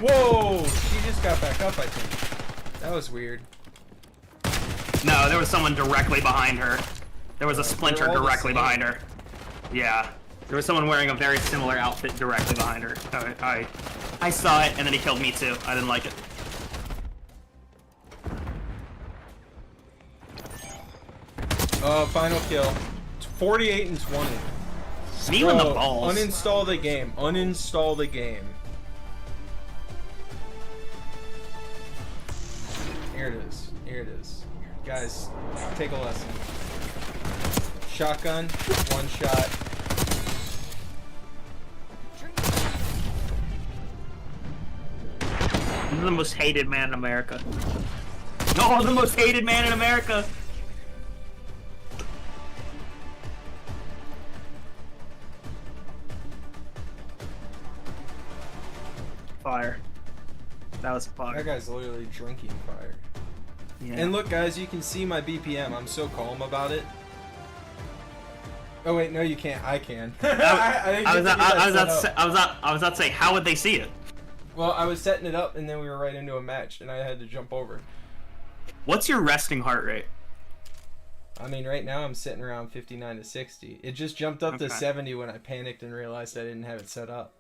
Whoa! She just got back up, I think. That was weird. No, there was someone directly behind her. There was a They're splinter all the directly same. behind her. Yeah. There was someone wearing a very similar outfit directly behind her. I saw it, and then he killed me too. I didn't like it. Final kill. 48 and 20. Me with the Bro, balls. Uninstall the game. Uninstall the game. Here it is. Here it is. Guys, take a lesson. Shotgun, one shot. I'm the most hated man in America. No, I'm the most hated man in America. Fire. That was fire. That guy's literally drinking fire. Yeah. And look, guys, you can see my BPM. I'm so calm about it. Oh wait, no, you can't. I can. I was about to say, how would they see it? Well, I was setting it up, and then we were right into a match, and I had to jump over. What's your resting heart rate? I mean, right now I'm sitting around 59 to 60. It just jumped up to Okay. 70 when I panicked and realized I didn't have it set up.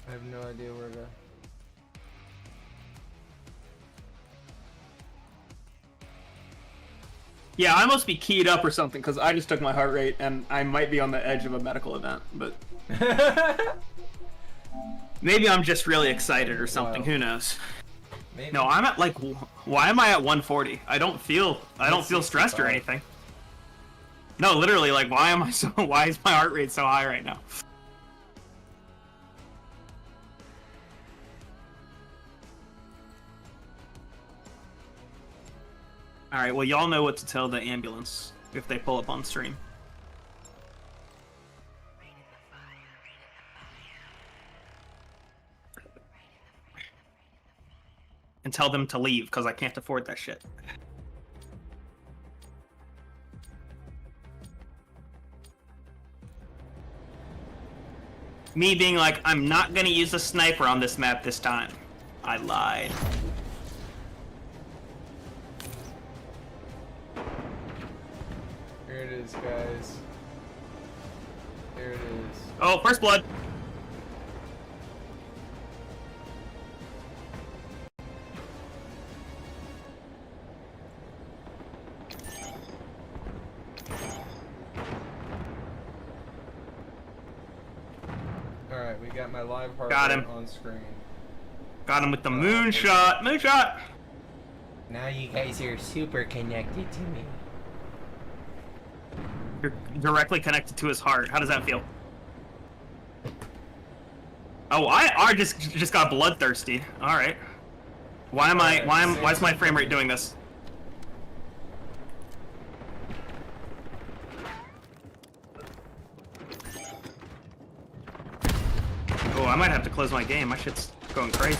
I have no idea where to... Yeah, I must be keyed up or something, because I just took my heart rate, and I might be on the edge of a medical event, but... Maybe I'm just really excited or something, Wow. who knows? Maybe. No, I'm at, like, why am I at 140? I don't feel stressed or 165. anything. No, literally, like, why am I so? Why is my heart rate so high right now? All right, well, y'all know what to tell the ambulance if they pull up on stream. And tell them to leave, because I can't afford that shit. Me being like, I'm not gonna use a sniper on this map this time. I lied. Here it is, guys. Here it is. Oh, first blood. Alright, we got my live heart Got rate him. on screen. Got him with the moonshot. Moonshot! Now you guys are super connected to me. You're directly connected to his heart. How does that feel? Oh, I just got bloodthirsty. All right. Why is my frame rate doing this? Oh, I might have to close my game. My shit's going crazy.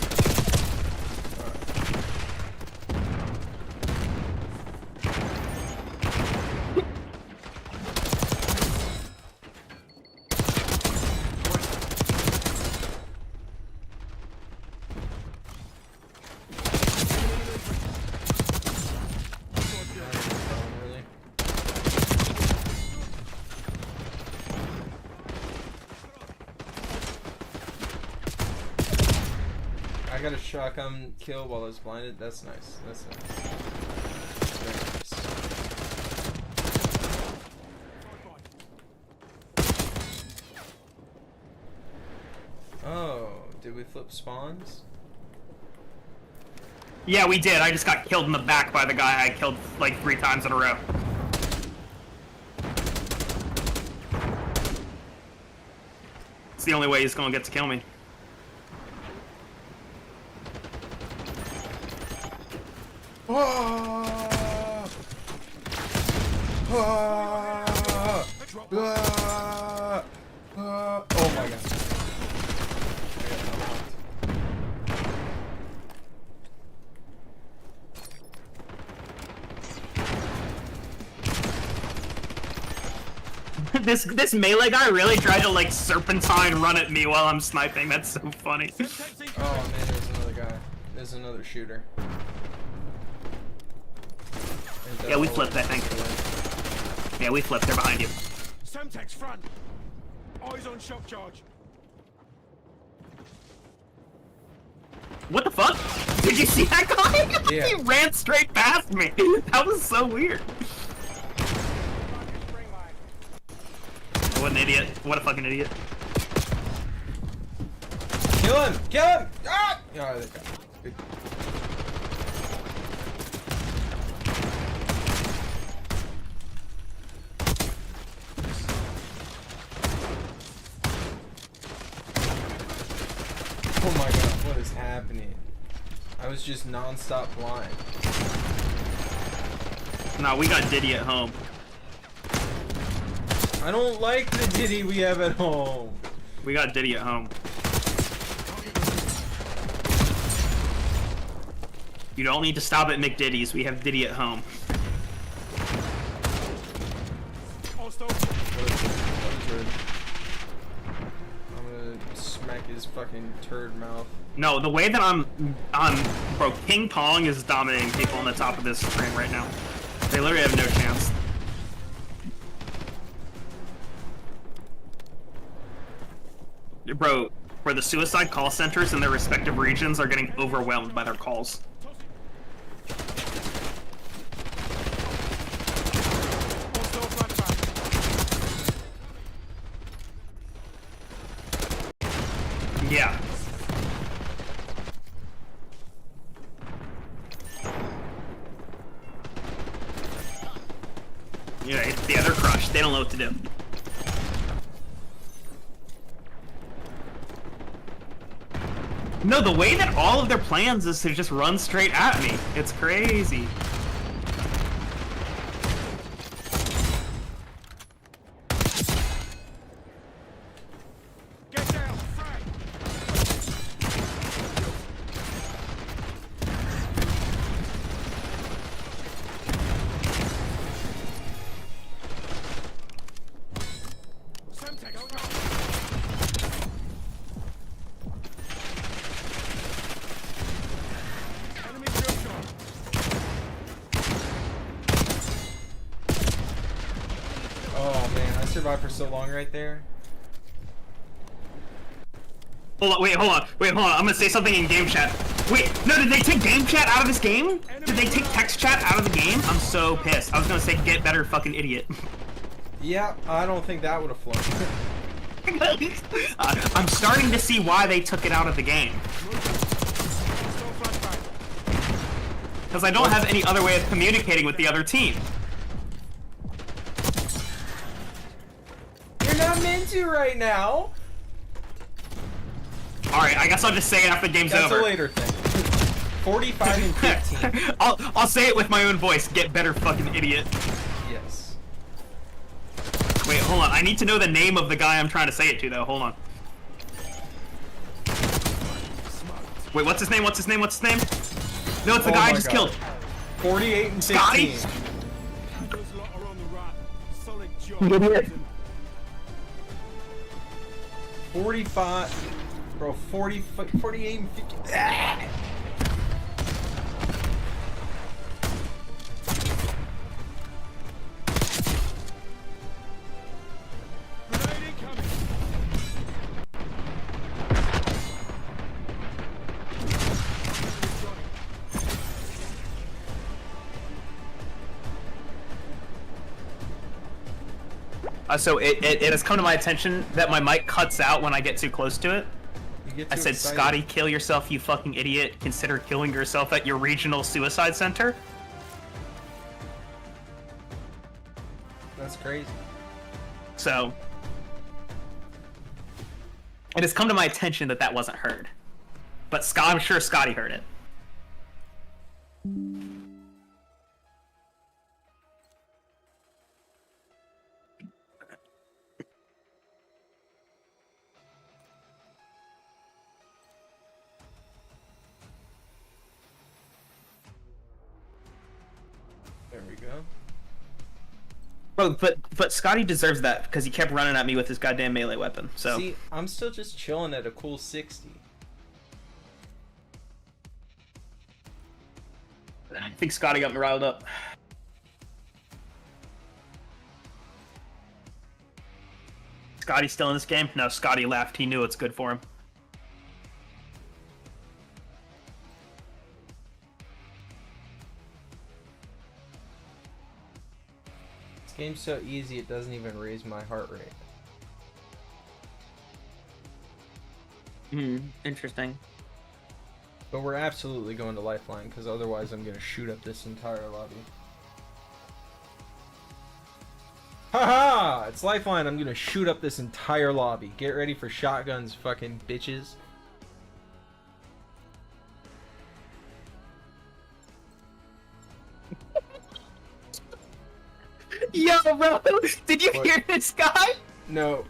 Really? I got a shotgun kill while I was blinded. That's nice. That's nice. Very nice. Oh, did we flip spawns? Yeah, we did. I just got killed in the back by the guy I killed like 3 times in a row. It's the only way he's gonna get to kill me. Oh my god. This melee guy really tried to like serpentine run at me while I'm sniping. That's so funny. Oh man, there's another guy. There's another shooter. Yeah, we flipped, I think. Yeah, we flipped. They're behind you. Semtex front. Eyes on shock charge. What the fuck? Did you see that guy? Yeah. He ran straight past me. That was so weird. What an idiot. What a fucking idiot. Kill him! Kill him! Ah! Oh, there we go. Good. Oh my god, what is happening? I was just non-stop blind. No, we got Diddy at home. I don't like the Diddy we have at home. We got Diddy at home. You don't need to stop at McDiddy's. We have Diddy at home. Hostile. I'm gonna smack his fucking turd mouth. No, the way that bro, King Pong is dominating people on the top of this screen right now. They literally have no chance. Bro, the suicide call centers in their respective regions are getting overwhelmed by their calls. Hostile flashback. Yeah. Yeah, they're crushed. don't know what to do. No, the way that all of their plans is to just run straight at me. It's crazy. Get down, frag! Semtex, go! Enemy kill shot. Oh man, I survived for so long right there. Hold on, hold on. I'm gonna say something in game chat. Wait, no, did they take game chat out of this game? Did they take text chat out of the game? I'm so pissed. I was gonna say get better, fucking idiot. Yeah, I don't think that would have flown. I'm starting to see why they took it out of the game. Still flashbang. Because I don't have any other way of communicating with the other team. You're not meant to right now. Alright, I guess I'll just say it after the game's That's over. a later thing. 45 and 15. I'll say it with my own voice. Get better, fucking idiot. Yes. Wait, hold on. I need to know the name of the guy I'm trying to say it to, though. Hold on. Wait, what's his name? No, it's the Oh guy I my just God. killed. 48 and 16. Scotty? Those lot are on the run. Solid job. Good hit. 45. Bro, 48 and 50. Ah! Grenade incoming. So it has come to my attention that my mic cuts out when I get too close to it. You get I too said, excited. Scotty, kill yourself, you fucking idiot. Consider killing yourself at your regional suicide center. That's crazy. So, it has come to my attention that that wasn't heard. But I'm sure Scotty heard it. There we go. Bro, but Scotty deserves that because he kept running at me with his goddamn melee weapon. So See, I'm still just chilling at a cool 60. I think Scotty got me riled up. Scotty still in this game? No, Scotty left. He knew it's good for him. This game's so easy it doesn't even raise my heart rate. Interesting. But we're absolutely going to Lifeline, because otherwise I'm going to shoot up this entire lobby. Haha! It's Lifeline, I'm going to shoot up this entire lobby. Get ready for shotguns, fucking bitches. Yo, bro! Did you What? hear this guy? No.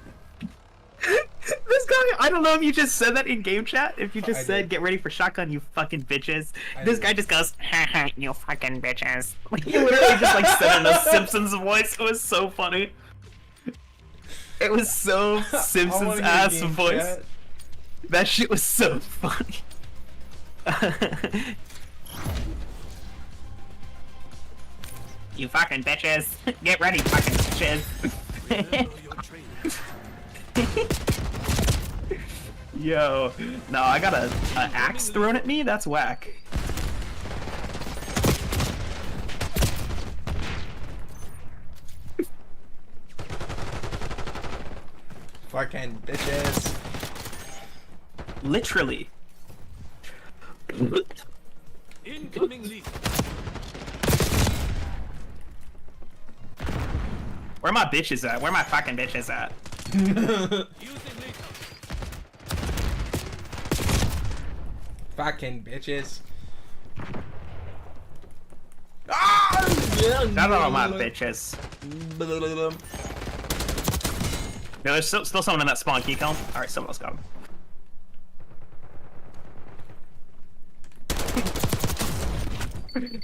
This guy, I don't know if you just said that in game chat. If you just I said, did. "Get ready for shotgun, you fucking bitches." I This did. guy just goes, "Haha, you fucking bitches." Like he literally just like said it in a Simpsons voice. It was so funny. It was so I Simpsons wanna hear ass game voice. chat. That shit was so funny. You fucking bitches. Get ready, fucking bitches. Remember your training. Yo, no, I got a axe thrown at me? That's whack. Fucking bitches. Literally. Incoming lead. Where my bitches at? Where my fucking bitches at? Fucking bitches. Ah! Shout out my bitches. No, there's still someone in that spawn. Can you kill him? Alright, someone else got him.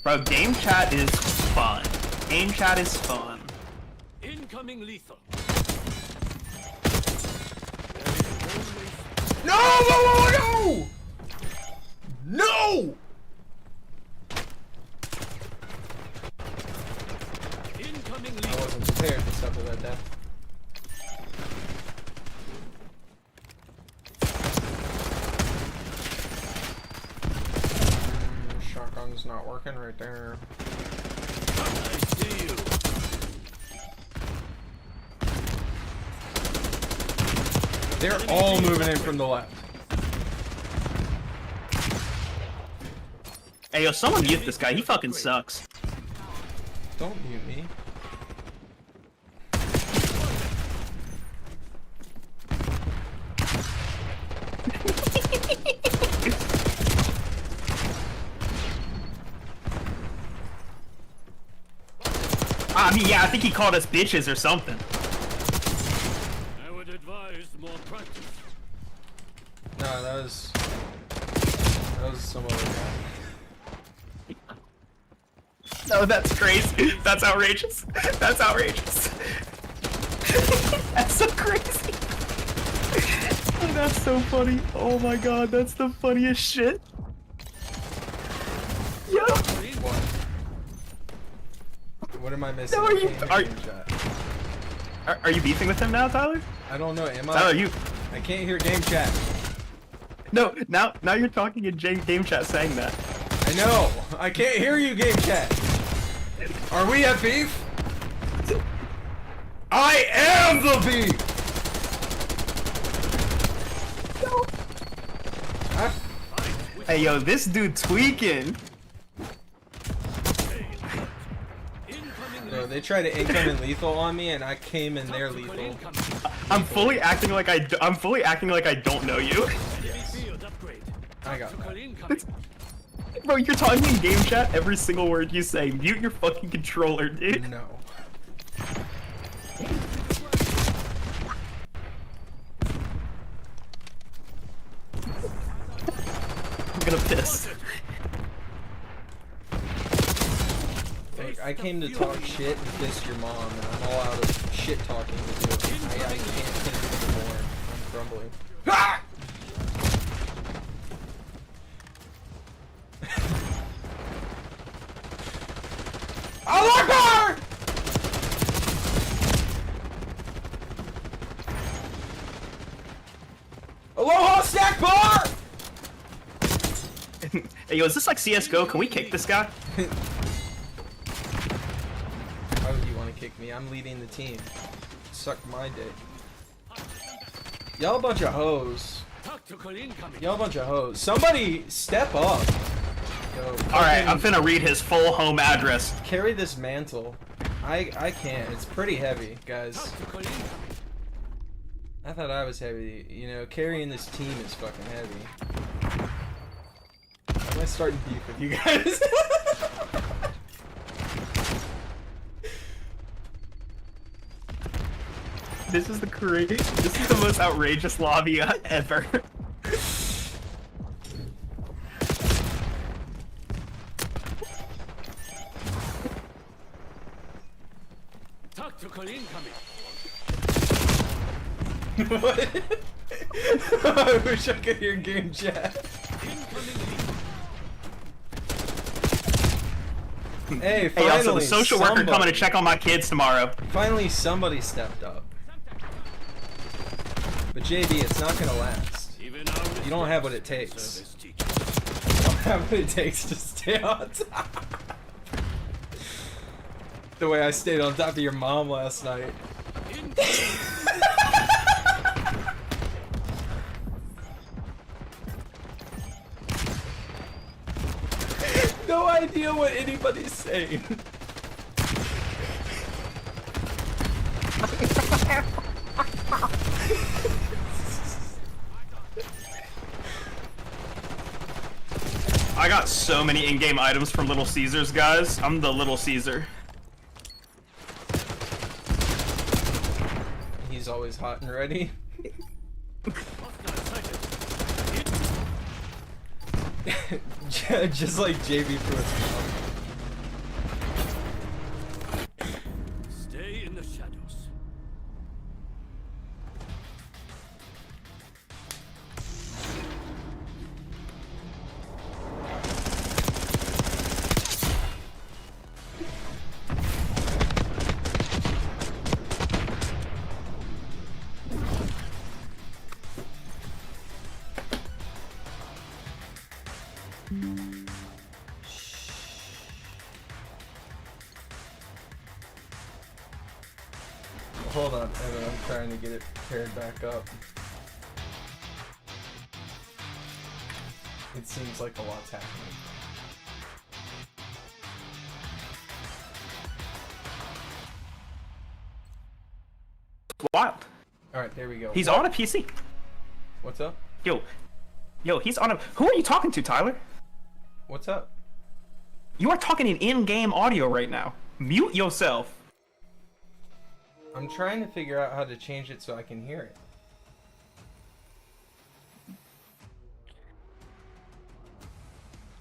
Bro, game chat is fun. Game chat is fun. Incoming lethal. No! No! No! Incoming I lethal. wasn't prepared to suffer that death. Shotgun's not working right there. I see you. They're all moving in from the left. Hey, yo, someone mute this guy. He fucking sucks. Don't mute me. I mean, yeah, I think he called us bitches or something. I would advise more practice. No, that was some other guy. No, that's crazy. That's outrageous. That's outrageous. That's so crazy. That's so funny. Oh my god, that's the funniest shit. Yo. What am I missing? No, I can't hear are- game chat. Are you beefing with him now, Tyler? I don't know. Am I? Tyler, you. I can't hear game chat. No, now you're talking in game chat saying that. I know. I can't hear you, game chat. Are we at beef? I am the beef. Hey, yo, this dude tweaking. No, they tried to income in lethal on me, and I came in their lethal. I'm fully acting like I don't know you. Field upgrade. I got that. Incoming. Bro, you're talking in game chat every single word you say. Mute your fucking controller, dude. No. I'm gonna piss. Look, I came to talk shit and diss your mom, and I'm all out of shit talking to do. I can't take it anymore. I'm grumbling. Ah! Allah! Aloha snack bar! Hey, yo, is this like CS:GO? Can we kick this guy? Why would you want to kick me? I'm leading the team. Suck my dick. Y'all a bunch of hoes. Tactical incoming. Y'all a bunch of hoes. Somebody step up. Yo, Alright, I'm fucking finna read his full home address. carry this mantle. I can't. It's pretty heavy, guys. Tactical incoming. I thought I was heavy. You know, carrying this team is fucking heavy. Why am I starting beef with you guys? This is the most outrageous lobby ever. Tactical incoming. What? I wish I could hear game chat. Incoming lethal. Hey, Hey, finally, also, the social worker coming to somebody- check on my kids tomorrow. Finally, somebody stepped up. But JB, it's not gonna last. Even our You don't have what it takes. service teacher. You don't have what it takes to stay on top. The way I stayed on top of your mom last night. No idea what anybody's saying. got so many in-game items from Little Caesars, guys. I'm the Little Caesar. He's always hot and ready. Just like JB for his mom. Stay in the shadows. Hold on, Evan, I'm trying to get it paired back up. It seems like a lot's happening. Wild. Alright, there we go. He's on a PC. What's up? Yo, he's on a. Who are you talking to, Tyler? What's up? You are talking in in-game audio right now. Mute yourself. I'm trying to figure out how to change it so I can hear it.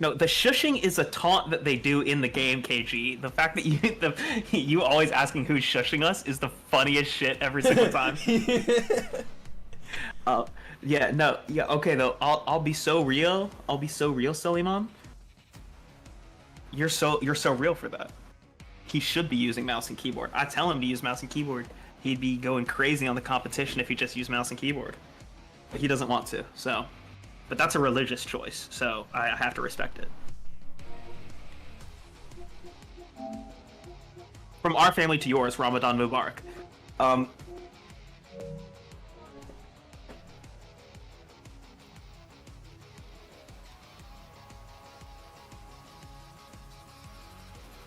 No, the shushing is a taunt that they do in the game, KG. The fact that you always asking who's shushing us is the funniest shit every single time. Yeah, no, yeah, okay though. I'll be so real. I'll be so real, Suleiman. You're so real for that. He should be using mouse and keyboard. I tell him to use mouse and keyboard. He'd be going crazy on the competition if he just used mouse and keyboard. But he doesn't want to, so. But that's a religious choice, so I have to respect it. From our family to yours, Ramadan Mubarak.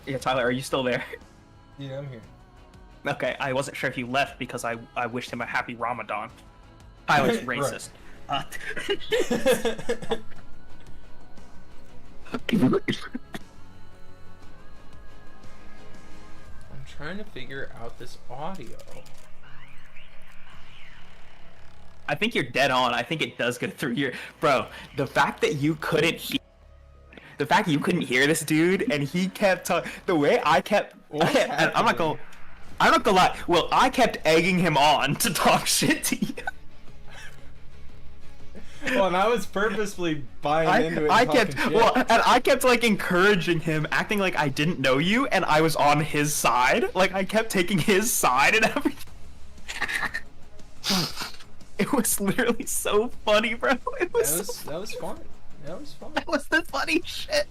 Yeah, Tyler, are you still there? Yeah, I'm here. Okay, I wasn't sure if you left because I wished him a happy Ramadan. Tyler's racist. I'm trying to figure out this audio. I think you're dead on. I think it does go through your... Bro, the fact that you couldn't hear... The fact you couldn't hear this dude, and he kept talking... The way I kept... I'm not gonna lie. Well, I kept egging him on to talk shit to you. Well, and I was purposefully buying into it. I kept like encouraging him, acting like I didn't know you, and I was on his side. Like I kept taking his side and everything. It was literally so funny, bro. It was that was fun. That was fun. That was the funny shit.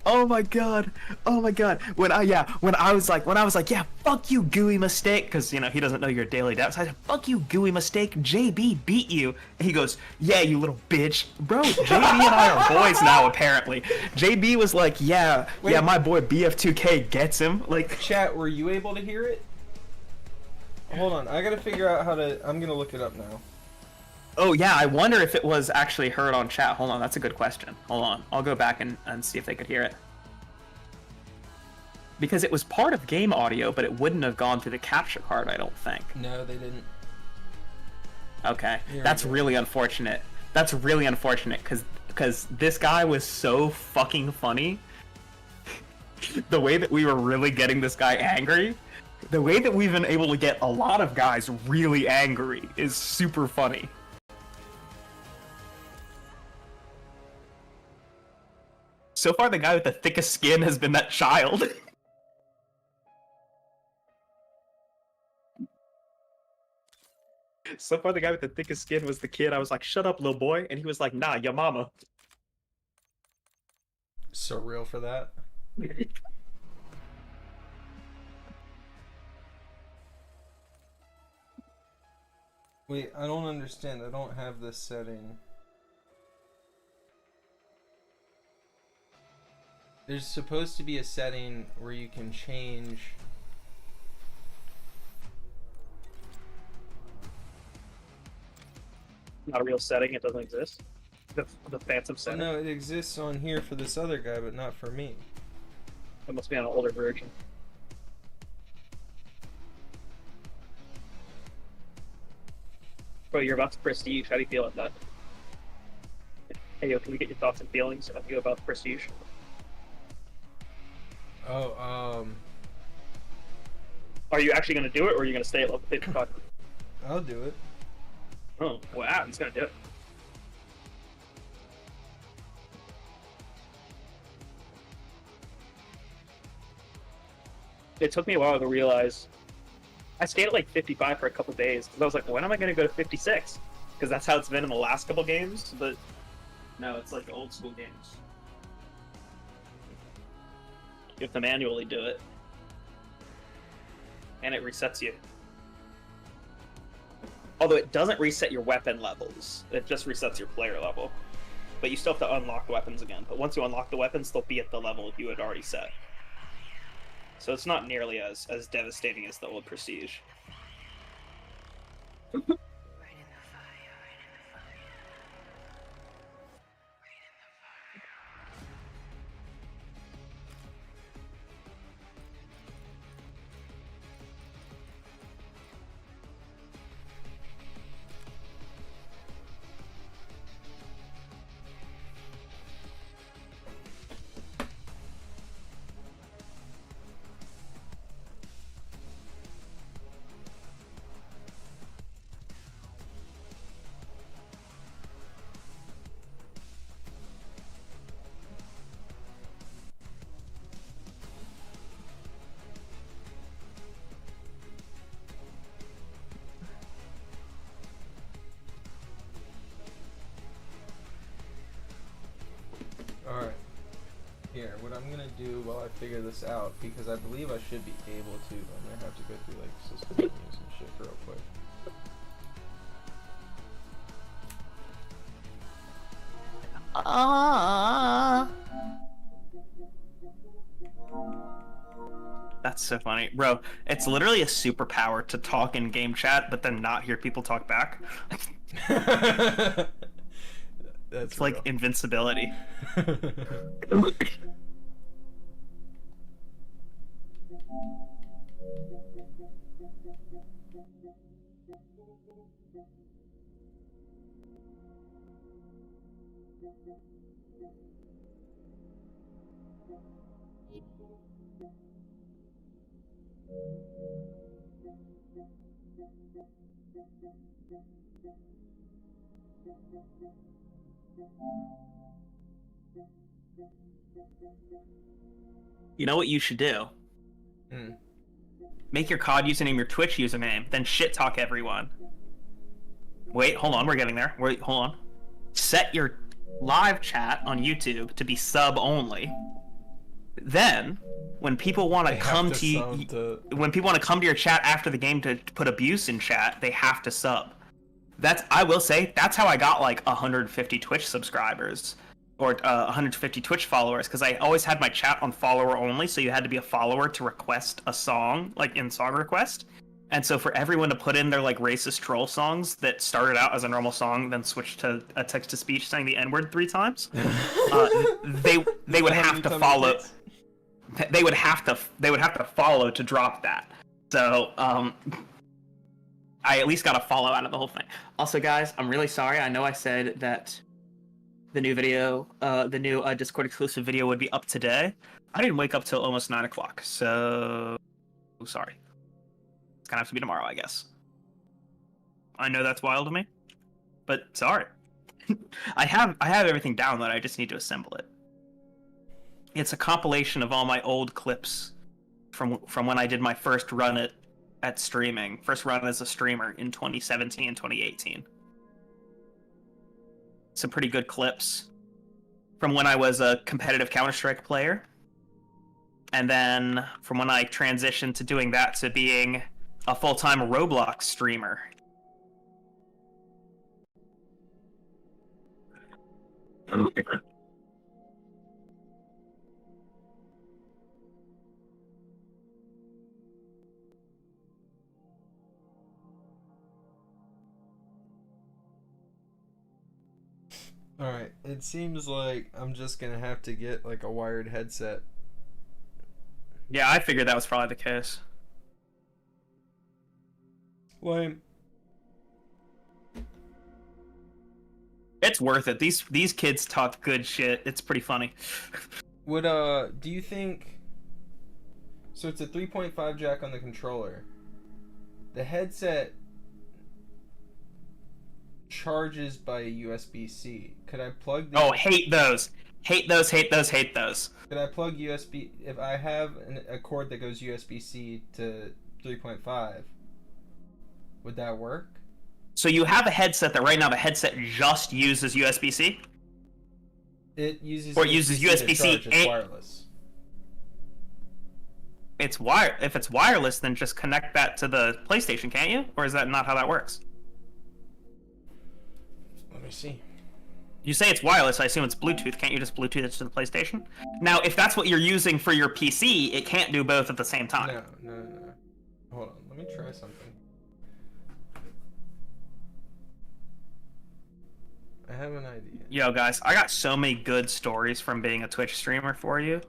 Oh my god. Oh my god. When I was like, yeah, fuck you, gooey mistake, because you know he doesn't know your daily depths. I said, fuck you, gooey mistake. JB beat you. And he goes, yeah, you little bitch, bro. JB and I are boys now, apparently. JB was like, yeah, my boy BF2K gets him. Like, chat, were you able to hear it? Hold on, I gotta figure out how to. I'm gonna look it up now. oh yeah, I wonder if it was actually heard on chat. Hold on, that's a good question. Hold on, I'll go back and see if they could hear it. Because it was part of game audio, but it wouldn't have gone through the capture card, I don't think. No, they didn't. Okay, that's really unfortunate. That's really unfortunate, because this guy was so fucking funny. The way that we were really getting this guy angry, the way that we've been able to get a lot of guys really angry is super funny. So far, the guy with the thickest skin has been that child. So far, the guy with the thickest skin was the kid. I was like, shut up, little boy. And he was like, nah, your mama. Surreal for that. Wait, I don't understand. I don't have this setting. There's supposed to be a setting where you can change... Not a real setting, it doesn't exist. the Phantom Oh, Center. no, it exists on here for this other guy, but not for me. It must be on an older version. Bro, you're about to Prestige. How do you feel about that? Hey, yo, can we get your thoughts and feelings about you about Prestige? Oh, Are you actually going to do it, or are you going to stay at level 55? I'll do it. Oh, wow, he's going to do it. It took me a while to realize. I stayed at like 55 for a couple days, because I was like, when am I going to go to 56? Because that's how it's been in the last couple games, but no, it's like the old school games. You have to manually do it. And it resets you. Although it doesn't reset your weapon levels, it just resets your player level. But you still have to unlock the weapons again. But once you unlock the weapons, they'll be at the level you had already set. So it's not nearly as devastating as the old Prestige. Alright. Here, what I'm gonna do while I figure this out, because I believe I should be able to, I'm gonna have to go through like system menus and shit real quick. That's so funny. Bro, it's literally a superpower to talk in game chat, but then not hear people talk back. That's It's like invincibility. You know what you should do? Hmm. Make your COD username your Twitch username, then shit talk everyone. Wait, hold on, we're getting there. Wait, hold on. Set your live chat on YouTube to be sub only. Then, when people want to come to you, when people want to come to your chat after the game to put abuse in chat, they have to sub. I will say, that's how I got like 150 Twitch subscribers or 150 Twitch followers, because I always had my chat on follower only, so you had to be a follower to request a song, like in song request. And so for everyone to put in their like racist troll songs that started out as a normal song, then switched to a text to speech saying the N-word 3 times, they would have to follow. They would have to follow to drop that. So I at least got a follow out of the whole thing. Also, guys, I'm really sorry. I know I said that the new video, the new Discord exclusive video would be up today. I didn't wake up till almost 9 o'clock, so sorry. It's gonna have to be tomorrow, I guess. I know that's wild to me, but sorry. I have everything downloaded. I just need to assemble it. It's a compilation of all my old clips from when I did my first run at streaming. First run as a streamer in 2017 and 2018. Some pretty good clips from when I was a competitive Counter-Strike player. And then from when I transitioned to doing that to being a full-time Roblox streamer. Alright, it seems like I'm just gonna have to get like a wired headset. Yeah, I figured that was probably the case. Lame. It's worth it. These kids talk good shit. It's pretty funny. Would do you think? So it's a 3.5 jack on the controller. The headset charges by a USB-C. Could I plug the? Oh, hate those. Hate those. Hate those. Hate those. Could I plug USB? If I have a cord that goes USB-C to 3.5, would that work? So you have a headset that right now the headset just uses USB-C? It uses Or it uses USB-C to charge, it's and- wireless. If it's wireless, then just connect that to the PlayStation, can't you? Or is that not how that works? Let me see. You say it's wireless, I assume it's Bluetooth. Can't you just Bluetooth it to the PlayStation? Now, if that's what you're using for your PC, it can't do both at the same time. No. Hold on, let me try something. I have an idea. Yo, guys, I got so many good stories from being a Twitch streamer for you.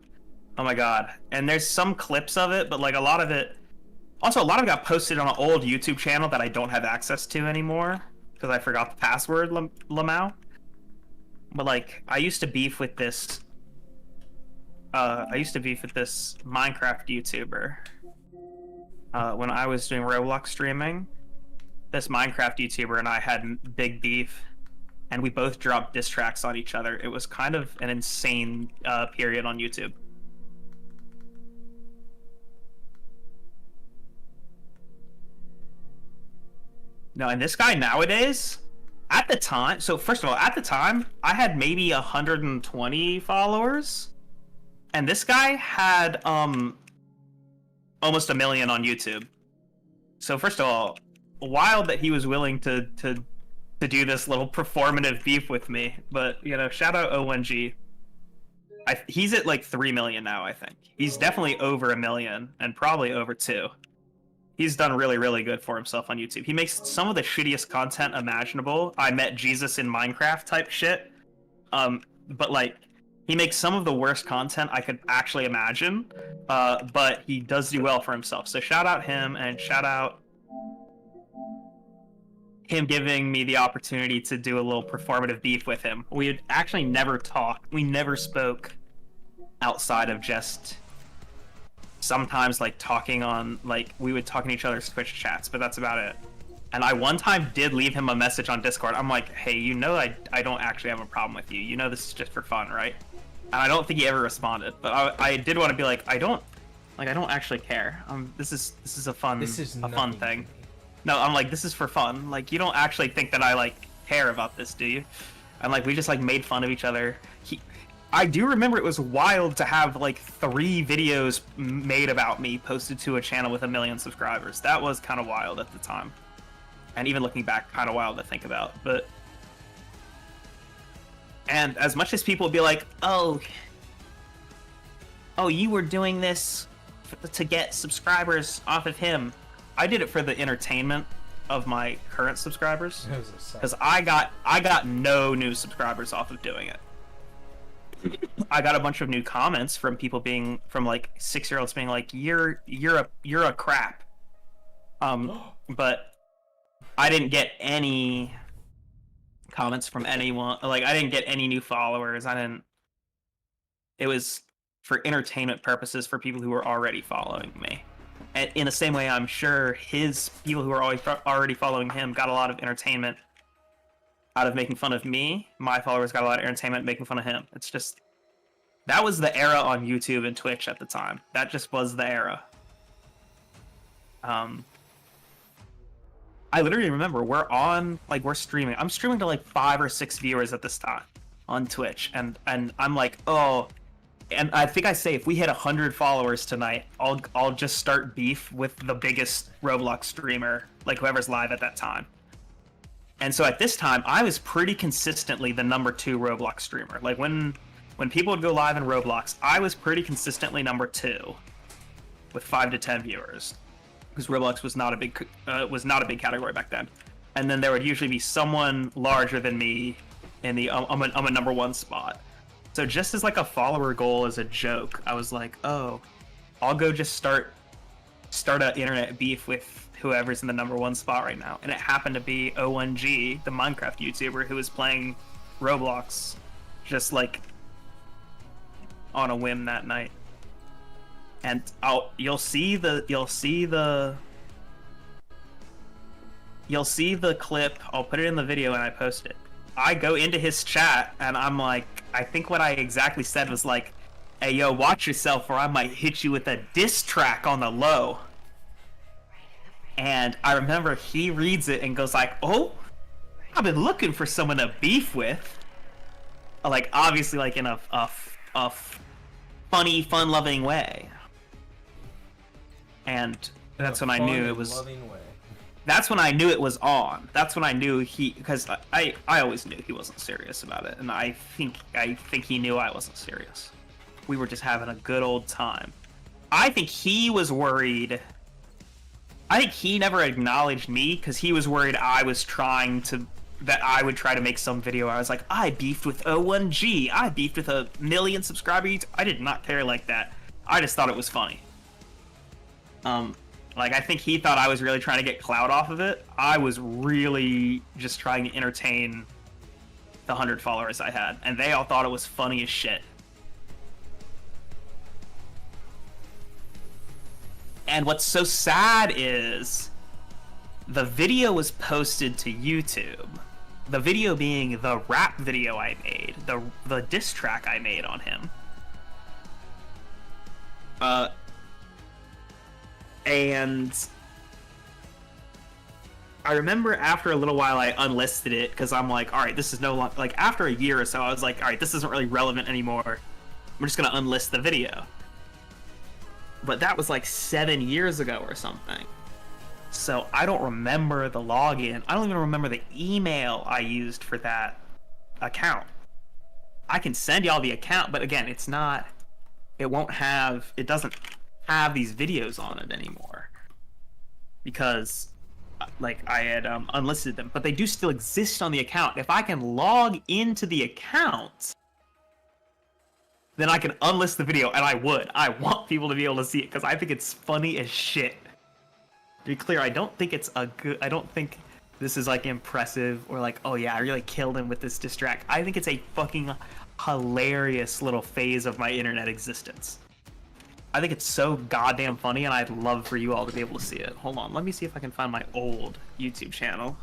Oh my god. And there's some clips of it, but like a lot of it... Also, a lot of it got posted on an old YouTube channel that I don't have access to anymore. Because I forgot the password, Lamau. But like, I used to beef with this... Minecraft YouTuber. When I was doing Roblox streaming. This Minecraft YouTuber and I had big beef. And we both dropped diss tracks on each other. It was kind of an insane period on YouTube. No, and this guy nowadays, at the time, so first of all, at the time, I had maybe 120 followers. And this guy had almost 1 million on YouTube. So first of all, wild that he was willing to do this little performative beef with me. But, you know, shout out ONG. He's at like 3 million now, I think. He's definitely over 1 million and probably over 2. He's done really, really good for himself on YouTube. He makes some of the shittiest content imaginable. I met Jesus in Minecraft type shit. But like, he makes some of the worst content I could actually imagine. But he does do well for himself. So shout out him and shout out him giving me the opportunity to do a little performative beef with him. We had actually never talked. We never spoke outside of just sometimes like talking on, like, we would talk in each other's Twitch chats, but that's about it. And I one time did leave him a message on Discord. I'm like, hey, you know I don't actually have a problem with you. You know this is just for fun, right? And I don't think he ever responded. But I did want to be like, I don't actually care. This is a fun thing. No, I'm like, this is for fun. Like, you don't actually think that I like care about this, do you? And like, we just like made fun of each other. I do remember it was wild to have like 3 videos made about me posted to a channel with 1 million subscribers. That was kind of wild at the time. And even looking back, kind of wild to think about. But, and as much as people would be like, oh, you were doing this to get subscribers off of him. I did it for the entertainment of my current subscribers. Because I got no new subscribers off of doing it. I got a bunch of new comments from people from like 6-year-olds being like, you're a crap. But I didn't get any comments from anyone. Like, I didn't get any new followers. It was for entertainment purposes for people who were already following me. And in the same way, I'm sure his people who are already following him got a lot of entertainment out of making fun of me. My followers got a lot of entertainment making fun of him. It's just, that was the era on YouTube and Twitch at the time. That just was the era. I literally remember we're streaming. I'm streaming to like 5 or 6 viewers at this time on Twitch, and I'm like, oh, and I think I say if we hit 100 followers tonight, I'll just start beef with the biggest Roblox streamer, like whoever's live at that time. And so at this time, I was pretty consistently the number 2 Roblox streamer. Like when people would go live in Roblox, I was pretty consistently number 2 with 5 to 10 viewers, because Roblox was not a big category back then. And then there would usually be someone larger than me in the I'm a number one spot. So just as like a follower goal, as a joke, I was like, oh, I'll go just start an internet beef with whoever's in the number one spot right now. And it happened to be O1G, the Minecraft YouTuber who was playing Roblox just like on a whim that night. And you'll see the clip. I'll put it in the video and I post it. I go into his chat and I'm like, I think what I exactly said was like, hey yo, watch yourself or I might hit you with a diss track on the low. And I remember he reads it and goes like, oh, I've been looking for someone to beef with. Like, obviously like in a funny, fun-loving way. And that's when I knew it was... That's when I knew it was on. That's when I knew because I always knew he wasn't serious about it, and I think he knew I wasn't serious. We were just having a good old time. I think he was worried. I think he never acknowledged me because he was worried I was that I would try to make some video where I was like, I beefed with O1G, I beefed with 1 million subscribers. I did not care like that. I just thought it was funny. Like, I think he thought I was really trying to get clout off of it. I was really just trying to entertain the 100 followers I had, and they all thought it was funny as shit. And what's so sad is the video was posted to YouTube. The video being the rap video I made, the diss track I made on him. And I remember after a little while I unlisted it because I'm like, all right, this is no longer, like after a year or so, I was like, all right, this isn't really relevant anymore. I'm just gonna unlist the video. But that was like 7 years ago or something. So I don't remember the login. I don't even remember the email I used for that account. I can send y'all the account, but again, it doesn't have these videos on it anymore because like I had unlisted them, but they do still exist on the account. If I can log into the account, then I can unlist the video, and I want people to be able to see it because I think it's funny as shit. To be clear, I don't think this is like impressive or like, oh yeah, I really killed him with this diss track. I think it's a fucking hilarious little phase of my internet existence. I think it's so goddamn funny, and I'd love for you all to be able to see it. Hold on, let me see if I can find my old YouTube channel.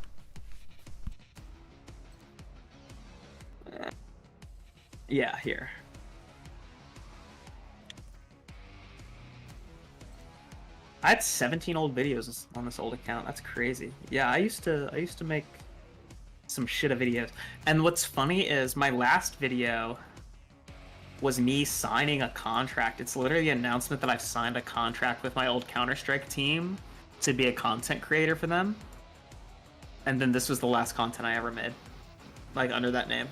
Yeah, here. I had 17 old videos on this old account. That's crazy. Yeah, I used to make some shit of videos. And what's funny is my last video was me signing a contract. It's literally an announcement that I've signed a contract with my old Counter-Strike team to be a content creator for them. And then this was the last content I ever made, like under that name.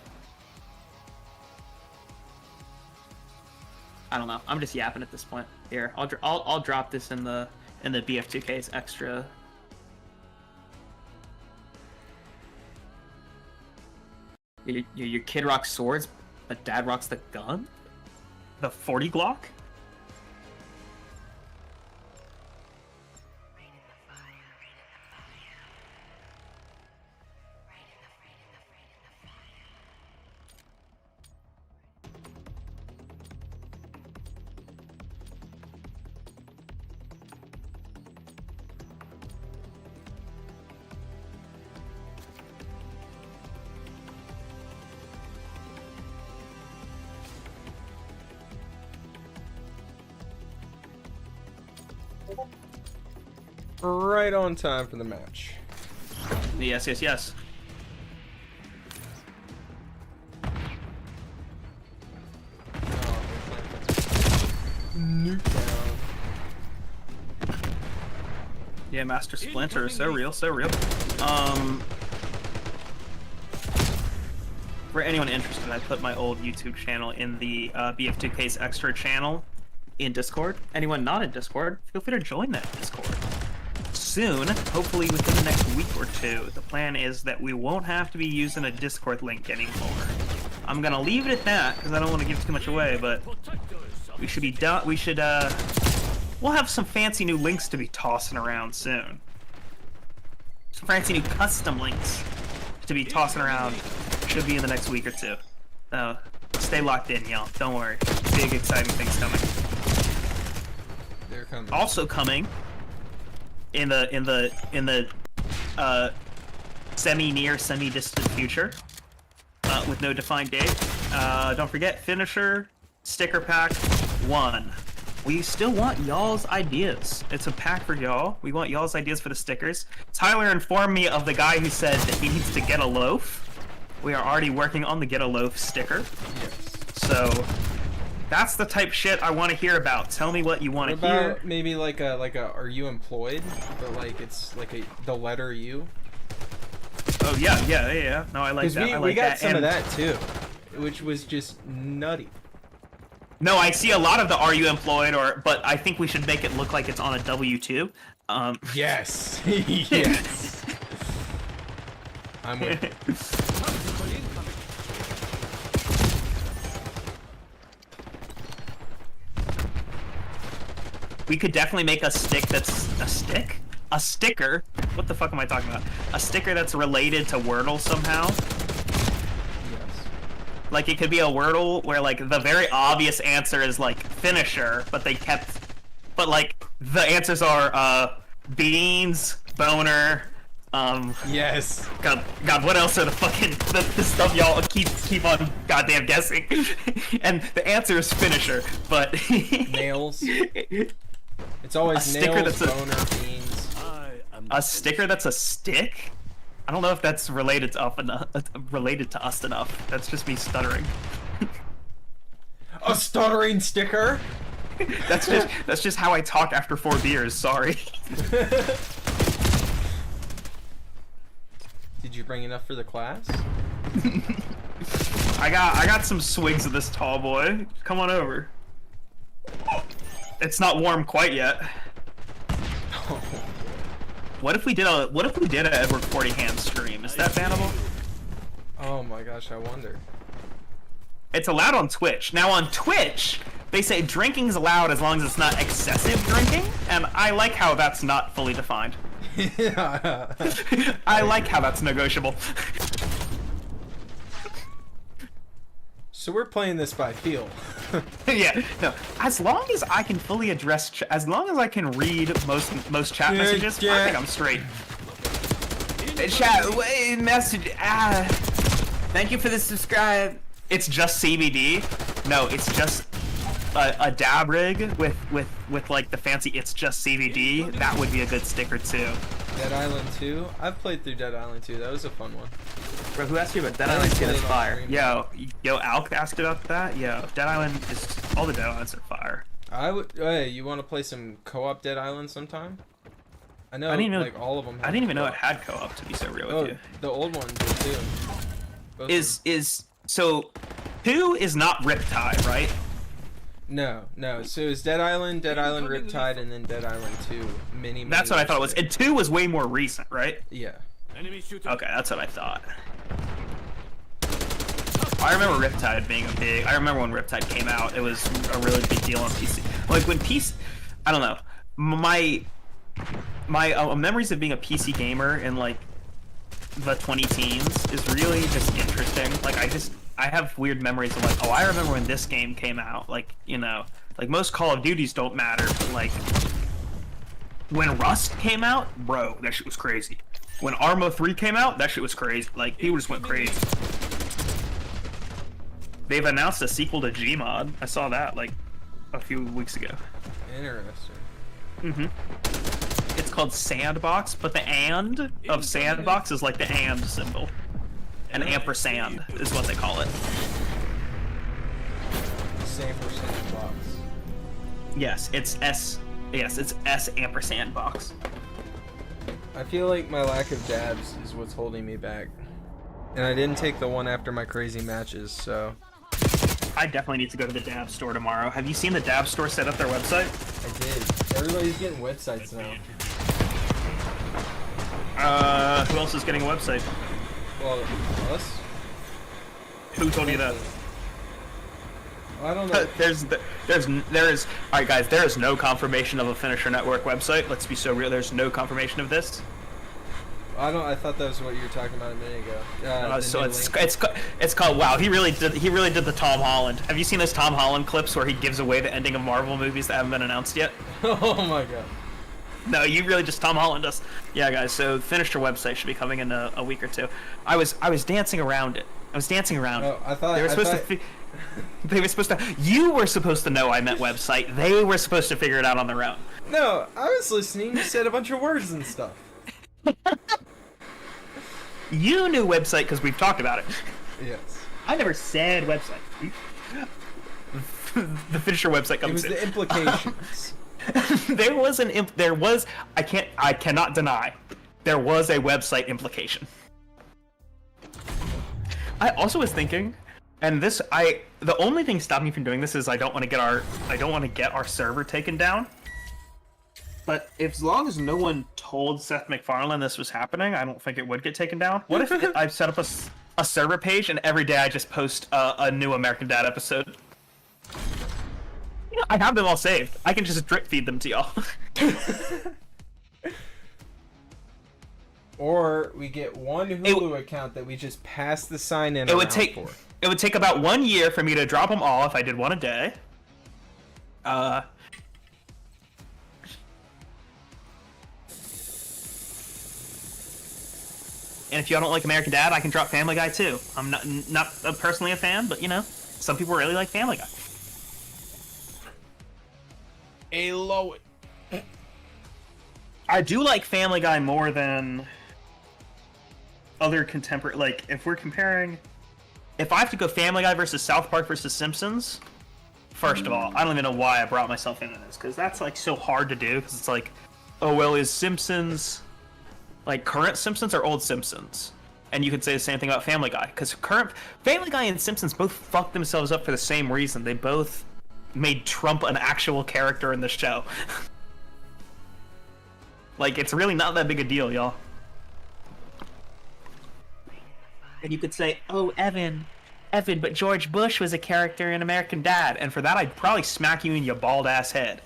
I don't know. I'm just yapping at this point. Here, I'll drop this in the BF2K's extra. Your kid rocks swords, but dad rocks the gun? The 40 Glock? Right on time for the match. Yes, yes, yes. Yeah, Master Splinter, so real, so real. For anyone interested, I put my old YouTube channel in the BF2K's extra channel in Discord. Anyone not in Discord, feel free to join that Discord. soon, hopefully within the next week or two. The plan is that we won't have to be using a Discord link anymore. I'm gonna leave it at that because I don't want to give too much away, but we should be done. We'll have some fancy new links to be tossing around soon. Some fancy new custom links to be tossing around. Should be in the next week or two. So stay locked in, y'all. Don't worry. Big exciting things coming. They're coming. Also coming in the semi-near, semi-distant future, with no defined date. Don't forget, finisher, sticker pack 1. We still want y'all's ideas. It's a pack for y'all. We want y'all's ideas for the stickers. Tyler informed me of the guy who said that he needs to get a loaf. We are already working on the get a loaf sticker. Yes. So that's the type shit I want to hear about. Tell me what you want to hear. Maybe like a are you employed? But like it's like the letter U. Oh yeah. No, I like that. We got some of that too, which was just nutty. No, I see a lot of the "Are you employed?" but I think we should make it look like it's on a W-2. Yes. Yes. I'm with you. We could definitely make a stick that's a stick? A sticker? What the fuck am I talking about? A sticker that's related to Wordle somehow? Yes. Like, it could be a Wordle where, like, the very obvious answer is, like, finisher, but like, the answers are, beans, boner, Yes. God, what else are the stuff y'all keep on goddamn guessing? And the answer is finisher, but... Nails. It's always A nails, sticker boner, beans. a sticker that's a stick? I don't know if that's related to us enough. That's just me stuttering. A stuttering sticker? That's just how I talk after 4 beers, sorry. Did you bring enough for the class? I got some swigs of this tall boy. Come on over. It's not warm quite yet. What if we did a Edward 40 hand stream? Is that bannable? Oh my gosh, I wonder. It's allowed on Twitch. Now on Twitch, they say drinking's allowed as long as it's not excessive drinking, and I like how that's not fully defined. I like how that's negotiable. So we're playing this by feel. Yeah, no. As long as I can fully address, as long as I can read most chat messages, I think I'm straight. Chat, wait, message. Thank you for the subscribe. It's just CBD. No, it's just a dab rig with like the fancy. It's just CBD. That would be a good sticker too. Dead Island 2? I've played through Dead Island 2. That was a fun one. Bro, who asked you about Dead Island 2? That's fire. Yo, Alk asked about that. Yo, Dead Island is all the Dead Islands are fire. Hey, you want to play some co-op Dead Island sometime? I know, like all of them. I didn't even know it had co-op. To be so real with you. The old one did too. Both So 2 is not Riptide, right? No. So it's Dead Island, Riptide, and then Dead Island 2. Many That's what I thought it was. And 2 was way more recent, right? Yeah. Okay, that's what I thought. I remember Riptide being I remember when Riptide came out, it was a really big deal on PC. Like when I don't know. My memories of being a PC gamer in like the 2010s is really just interesting. Like I have weird memories of like, oh, I remember when this game came out. Like, you know, like most Call of Duties don't matter, but like when Rust came out, bro, that shit was crazy. When Arma 3 came out, that shit was crazy. Like, people just went crazy. They've announced a sequel to Gmod. I saw that like a few weeks ago. Interesting. It's called Sandbox, but the "and" of Sandbox is like the "and" symbol. An ampersand is what they call it. Sandbox. Yes, it's S. Yes, it's S ampersand box. I feel like my lack of dabs is what's holding me back. And I didn't take the one after my crazy matches, so... I definitely need to go to the dab store tomorrow. Have you seen the dab store set up their website? I did. Everybody's getting websites now. Who else is getting a website? Well, us? Who told you that? I don't know. There is. All right, guys. There is no confirmation of a Finisher Network website. Let's be so real. There's no confirmation of this. I thought that was what you were talking about a minute ago. So it's called. Wow, he really did the Tom Holland. Have you seen those Tom Holland clips where he gives away the ending of Marvel movies that haven't been announced yet? Oh my god. No, you really just Tom Holland us. Yeah, guys. So Finisher website should be coming in a week or two. I was dancing around it. I was dancing around it. I thought they were supposed to. They were supposed to. You were supposed to know I meant website. They were supposed to figure it out on their own. No, I was listening. You said a bunch of words and stuff. You knew website because we've talked about it. Yes. I never said website. The Finisher website comes in. It was the implications. There was I cannot deny there was a website implication. I also was thinking, and the only thing stopping me from doing this is I don't want to get our server taken down. But as long as no one told Seth MacFarlane this was happening, I don't think it would get taken down. What if I set up a server page and every day I just post a new American Dad episode? You know, I have them all saved. I can just drip feed them to y'all. Or we get one Hulu account that we just pass the sign in. It would take about 1 year for me to drop them all if I did one a day. And if y'all don't like American Dad, I can drop Family Guy too. I'm not personally a fan, but you know, some people really like Family Guy. I do like Family Guy more than other contemporary. Like, if I have to go Family Guy versus South Park versus Simpsons, first of all, I don't even know why I brought myself into this, because that's like so hard to do. Because it's like, oh well, is Simpsons like current Simpsons or old Simpsons? And you could say the same thing about Family Guy, because current Family Guy and Simpsons both fucked themselves up for the same reason. They both made Trump an actual character in the show. Like, it's really not that big a deal, y'all. And you could say, oh, Evan, but George Bush was a character in American Dad. And for that, I'd probably smack you in your bald-ass head.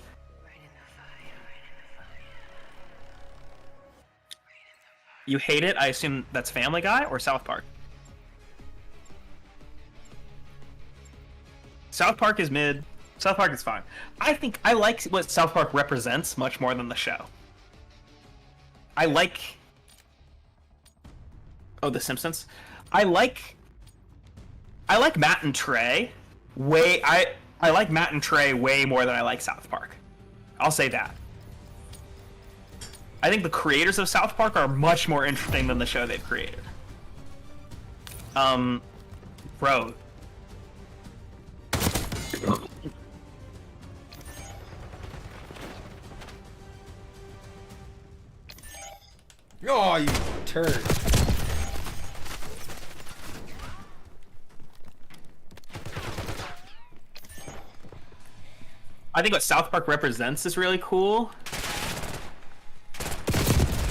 You hate it? I assume that's Family Guy or South Park? South Park is mid. South Park is fine. I think I like what South Park represents much more than the show. I like... Oh, The Simpsons? I like Matt and Trey way... I like Matt and Trey way more than I like South Park. I'll say that. I think the creators of South Park are much more interesting than the show they've created. Bro. Oh, you turd. I think what South Park represents is really cool.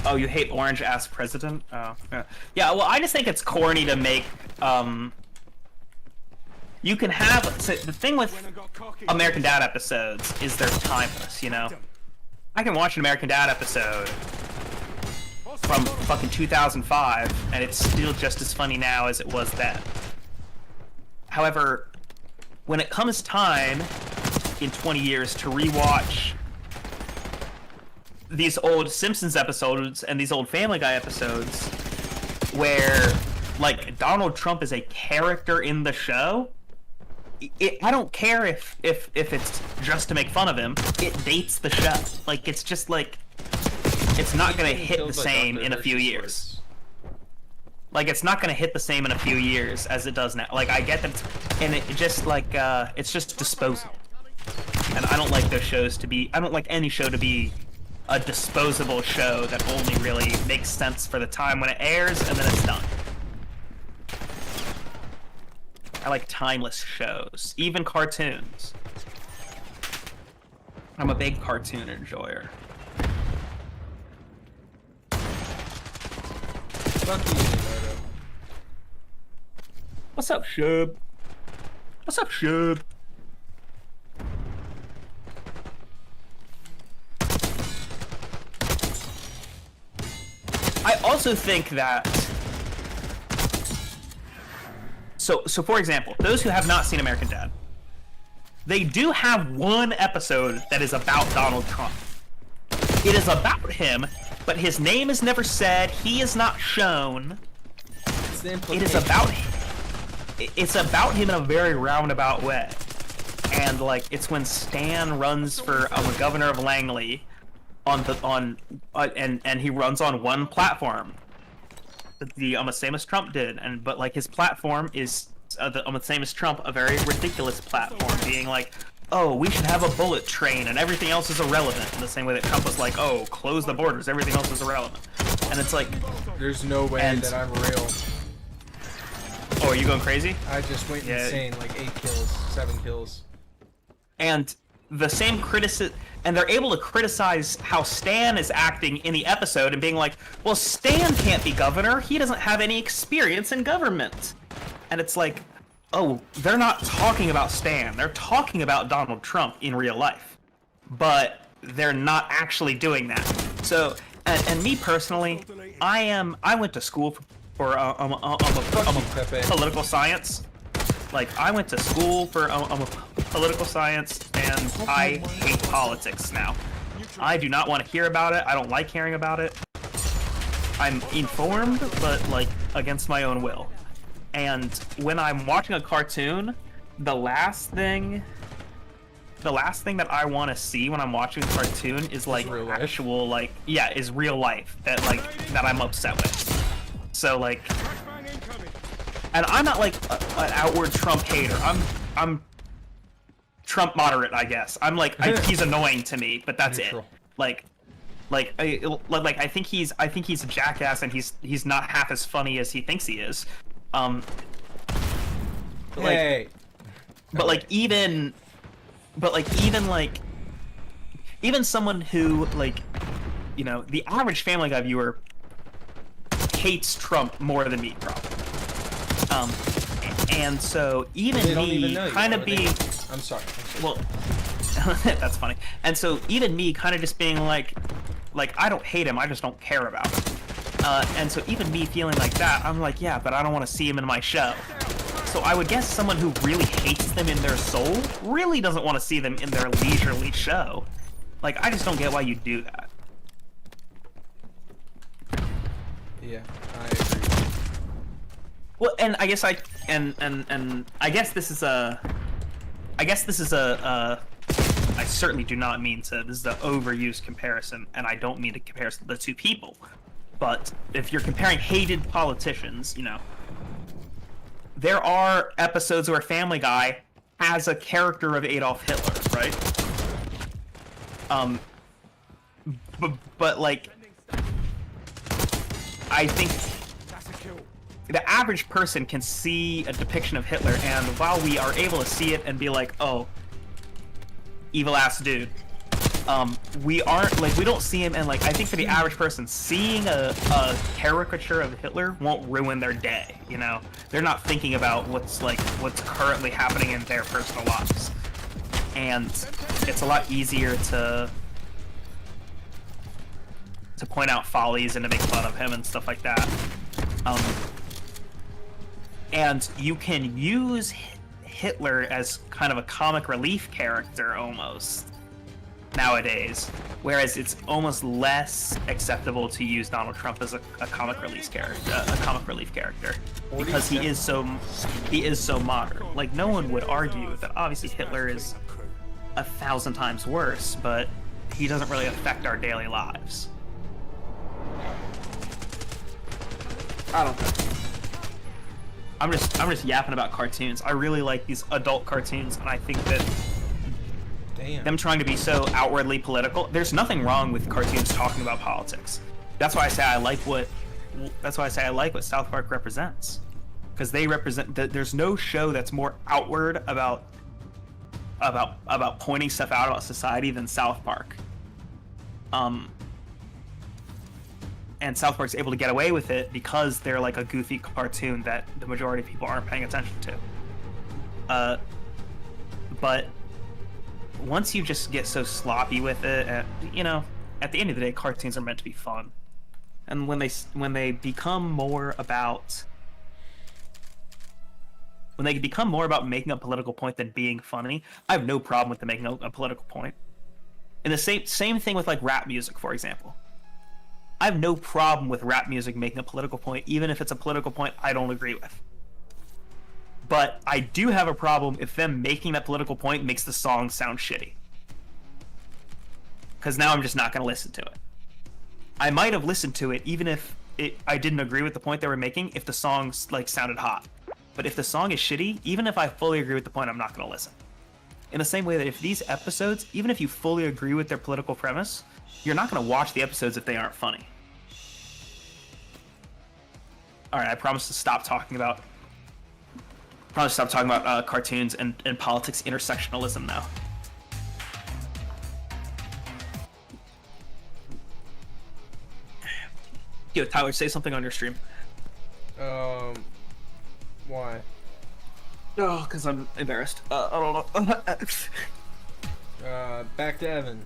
Oh, you hate orange-ass president? Oh, yeah. Yeah, well, I just think it's corny to make, you can have... So the thing with American Dad episodes is they're timeless, you know? I can watch an American Dad episode from fucking 2005, and it's still just as funny now as it was then. However, when it comes time in 20 years to rewatch these old Simpsons episodes and these old Family Guy episodes where, like, Donald Trump is a character in the show, I don't care if it's just to make fun of him. It dates the show. Like, it's just like, it's not gonna hit the same in a few years. Like, it's not gonna hit the same in a few years as it does now. Like, I get that, and it just like, it's just disposable. And I don't like those shows to be, I don't like any show to be a disposable show that only really makes sense for the time when it airs and then it's done. I like timeless shows, even cartoons. I'm a big cartoon enjoyer. Fuck you, Leonardo. What's up, Shub? What's up, Shub? I also think that so for example, those who have not seen American Dad, they do have one episode that is about Donald Trump. It is about him, but his name is never said, he is not shown. It is about him. It's about him in a very roundabout way. And like it's when Stan runs for governor of Langley and he runs on one platform. The same as Trump did, but like his platform is the same as Trump, a very ridiculous platform, being like, oh, we should have a bullet train and everything else is irrelevant, in the same way that Trump was like, oh, close the borders, everything else is irrelevant. And it's like, there's no way that I'm real. Oh, are you going crazy? I just went insane, like 8 kills, 7 kills. And the same and they're able to criticize how Stan is acting in the episode and being like, well, Stan can't be governor, he doesn't have any experience in government. And it's like, oh, they're not talking about Stan, they're talking about Donald Trump in real life. But they're not actually doing that. So, and me personally, I went to school for political science. Like, I went to school for political science, and I hate politics now. I do not want to hear about it. I don't like hearing about it. I'm informed, but, like, against my own will. And when I'm watching a cartoon, the last thing that I want to see when I'm watching a cartoon is, like, actual, like, yeah, is real life that I'm upset with. So, like... And I'm not like an outward Trump hater. I'm Trump moderate, I guess. I'm like he's annoying to me, but that's it. I think he's a jackass, and he's not half as funny as he thinks he is. Even someone who, like, you know, the average Family Guy viewer hates Trump more than me, probably. And so even me kind of being... I'm sorry. Well, that's funny. And so even me kind of just being like I don't hate him, I just don't care about him. And so even me feeling like that, I'm like, yeah, but I don't want to see him in my show. So I would guess someone who really hates them in their soul really doesn't want to see them in their leisurely show. Like, I just don't get why you do that. Yeah, I agree. Well, and I guess I guess this is a I certainly do not mean to, this is an overused comparison, and I don't mean to compare the two people. But if you're comparing hated politicians, you know, there are episodes where Family Guy has a character of Adolf Hitler, right? But like, I think the average person can see a depiction of Hitler, and while we are able to see it and be like, oh, evil ass dude, we aren't, like, we don't see him, and like, I think for the average person, seeing a caricature of Hitler won't ruin their day, you know? They're not thinking about what's currently happening in their personal lives. And it's a lot easier to point out follies and to make fun of him and stuff like that. And you can use Hitler as kind of a comic relief character almost nowadays, whereas it's almost less acceptable to use Donald Trump as a comic relief character, because he is so modern. Like, no one would argue that obviously Hitler is 1,000 times worse, but he doesn't really affect our daily lives. I don't know. I'm just yapping about cartoons. I really like these adult cartoons, and I think that them trying to be so outwardly political, there's nothing wrong with cartoons talking about politics. That's why I say I like what South Park represents, because they represent there's no show that's more outward about pointing stuff out about society than South Park. and South Park's able to get away with it because they're like a goofy cartoon that the majority of people aren't paying attention to. But once you just get so sloppy with it, at the end of the day, cartoons are meant to be fun. And when they become more about making a political point than being funny, I have no problem with them making a political point. And the same thing with like rap music, for example. I have no problem with rap music making a political point, even if it's a political point I don't agree with. But I do have a problem if them making that political point makes the song sound shitty. Because now I'm just not going to listen to it. I might have listened to it even if I didn't agree with the point they were making if the song like sounded hot. But if the song is shitty, even if I fully agree with the point, I'm not going to listen. In the same way that if these episodes, even if you fully agree with their political premise, you're not going to watch the episodes if they aren't funny. Alright, I promise to stop talking about cartoons and politics intersectionalism now. Yo, Tyler, say something on your stream. Why? Oh, because I'm embarrassed. I don't know. Back to Evan.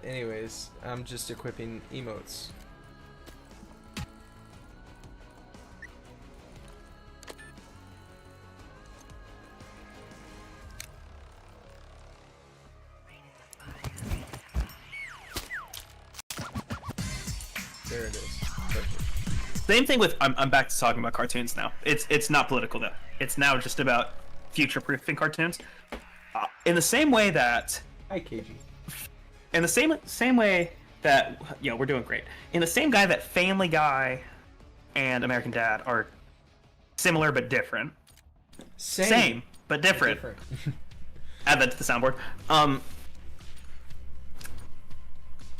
Anyways, I'm just equipping emotes. There it is. Perfect. Same thing with I'm back to talking about cartoons now. It's not political though. It's now just about future-proofing cartoons. In the same way that Hi, KG. In the same way that we're doing great. In the same guy that Family Guy and American Dad are similar but different. Same but different. Add that to the soundboard.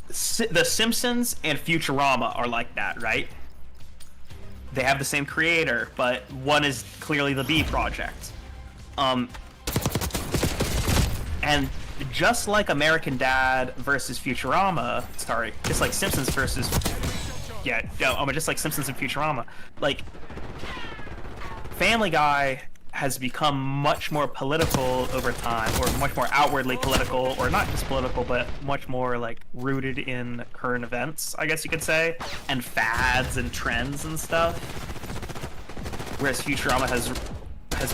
The Simpsons and Futurama are like that, right? They have the same creator, but one is clearly the B project. And just like American Dad versus Futurama, just like Simpsons versus... just like Simpsons and Futurama. Like, Family Guy has become much more political over time, or much more outwardly political, or not just political, but much more like rooted in current events, I guess you could say, and fads and trends and stuff. Whereas Futurama has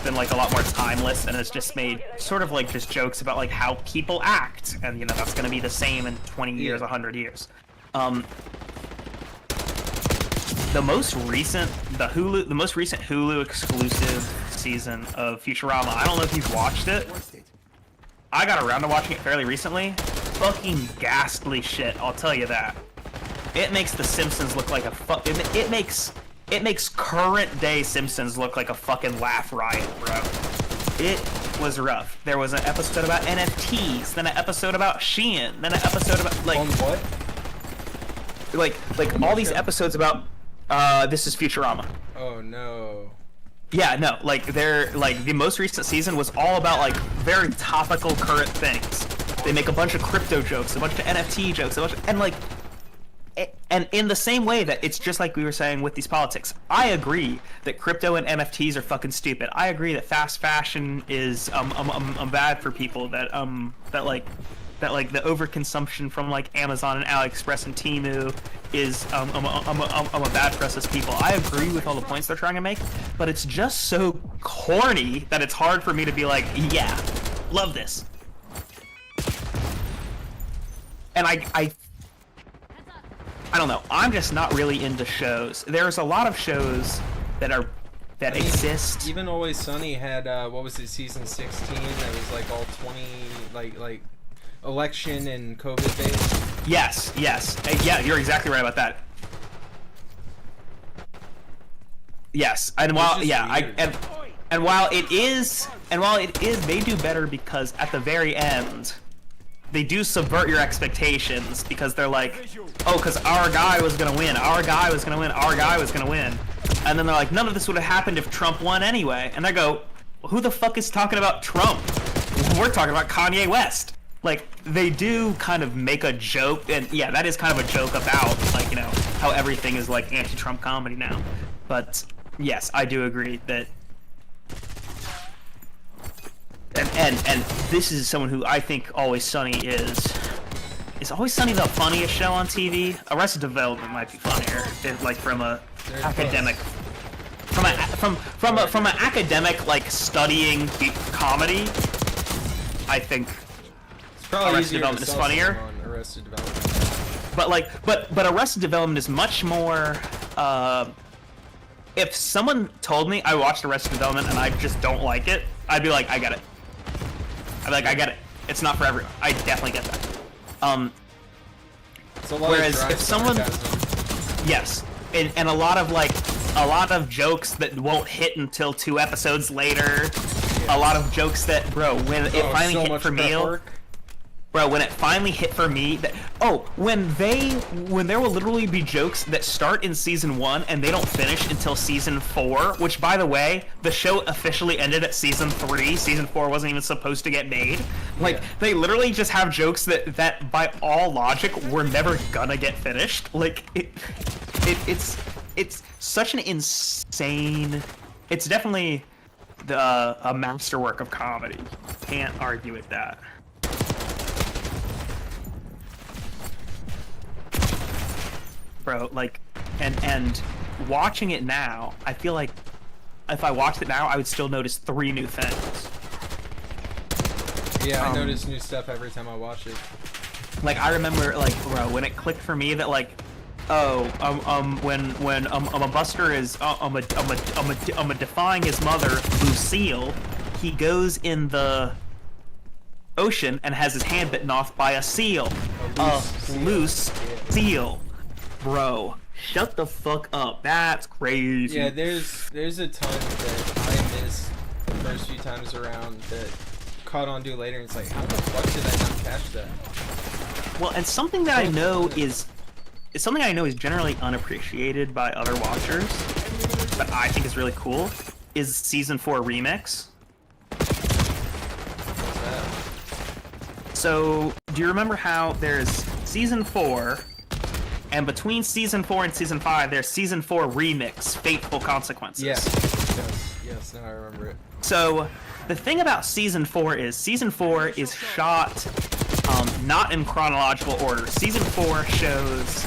been like a lot more timeless and has just made sort of like just jokes about like how people act, and that's going to be the same in 20 years, 100 years. The most recent Hulu exclusive season of Futurama, I don't know if you've watched it. I got around to watching it fairly recently. Fucking ghastly shit, I'll tell you that. It makes the Simpsons look like it makes current day Simpsons look like a fucking laugh riot, bro. It was rough. There was an episode about NFTs, then an episode about Shein, then an episode about like On what? Like all these episodes about this is Futurama. Oh no. Yeah, no, like the most recent season was all about like very topical current things. They make a bunch of crypto jokes, a bunch of NFT jokes, and in the same way that it's just like we were saying with these politics. I agree that crypto and NFTs are fucking stupid. I agree that fast fashion is bad for people, that the overconsumption from like Amazon and AliExpress and Temu is bad for us as people. I agree with all the points they're trying to make, but it's just so corny that it's hard for me to be like, yeah, love this. And I don't know. I'm just not really into shows. There's a lot of shows that exist. Even Always Sunny had what was it, season 16? That was like all 20 like election and COVID based. Yes. Yeah, you're exactly right about that. Yes, and while and while it is they do better because at the very end they do subvert your expectations, because they're like, oh, because our guy was gonna win, and then they're like, none of this would have happened if Trump won anyway, and they go, who the fuck is talking about Trump? We're talking about Kanye West. like they do kind of make a joke, and yeah, that is kind of a joke about like, you know, how everything is like anti-Trump comedy now. But yes, I do agree that, and this is someone who I think Always Sunny is Always Sunny the funniest show on TV? Arrested Development might be funnier, if, like from a academic, from an academic like studying comedy. I think It's probably Arrested easier to Development is sell funnier. someone on Arrested Development. But like, but Arrested Development is much more. If someone told me I watched Arrested Development and I just don't like it, I'd be like, I get it. I'd be like, I get it. It's not for everyone. I definitely get that. It's a lot Whereas of dry if someone, sarcasm. yes, and a lot of jokes that won't hit until 2 episodes later. A lot of jokes that, bro, when it finally so hit much for me, prep work. bro, when it finally hit for me, that when there will literally be jokes that start in season 1 and they don't finish until season 4. Which, by the way, the show officially ended at season 3. Season 4 wasn't even supposed to get made. Like, Yeah. they literally just have jokes that by all logic were never gonna get finished. Like, it's such an insane. It's definitely a masterwork of comedy. Can't argue with that. Bro, like, and watching it now, I feel like if I watched it now, I would still notice 3 new things. Yeah, I notice new stuff every time I watch it. Like, I remember, like, bro, when it clicked for me that, like, when a Buster is defying his mother, Lucille, he goes in the ocean and has his hand bitten off by a seal. A loose seal. Bro, shut the fuck up. That's crazy. Yeah, there's a ton that I missed the first few times around that caught on to later, and it's like, how the fuck did I not catch that? Well, and something that I know is generally unappreciated by other watchers, but I think is really cool, is season 4 remix. What's that? So, do you remember how there's season 4, and between season 4 and season 5, there's season 4 remix, Fateful Consequences? Yes, now I remember it. So, the thing about season 4 is shot not in chronological order. Season 4 shows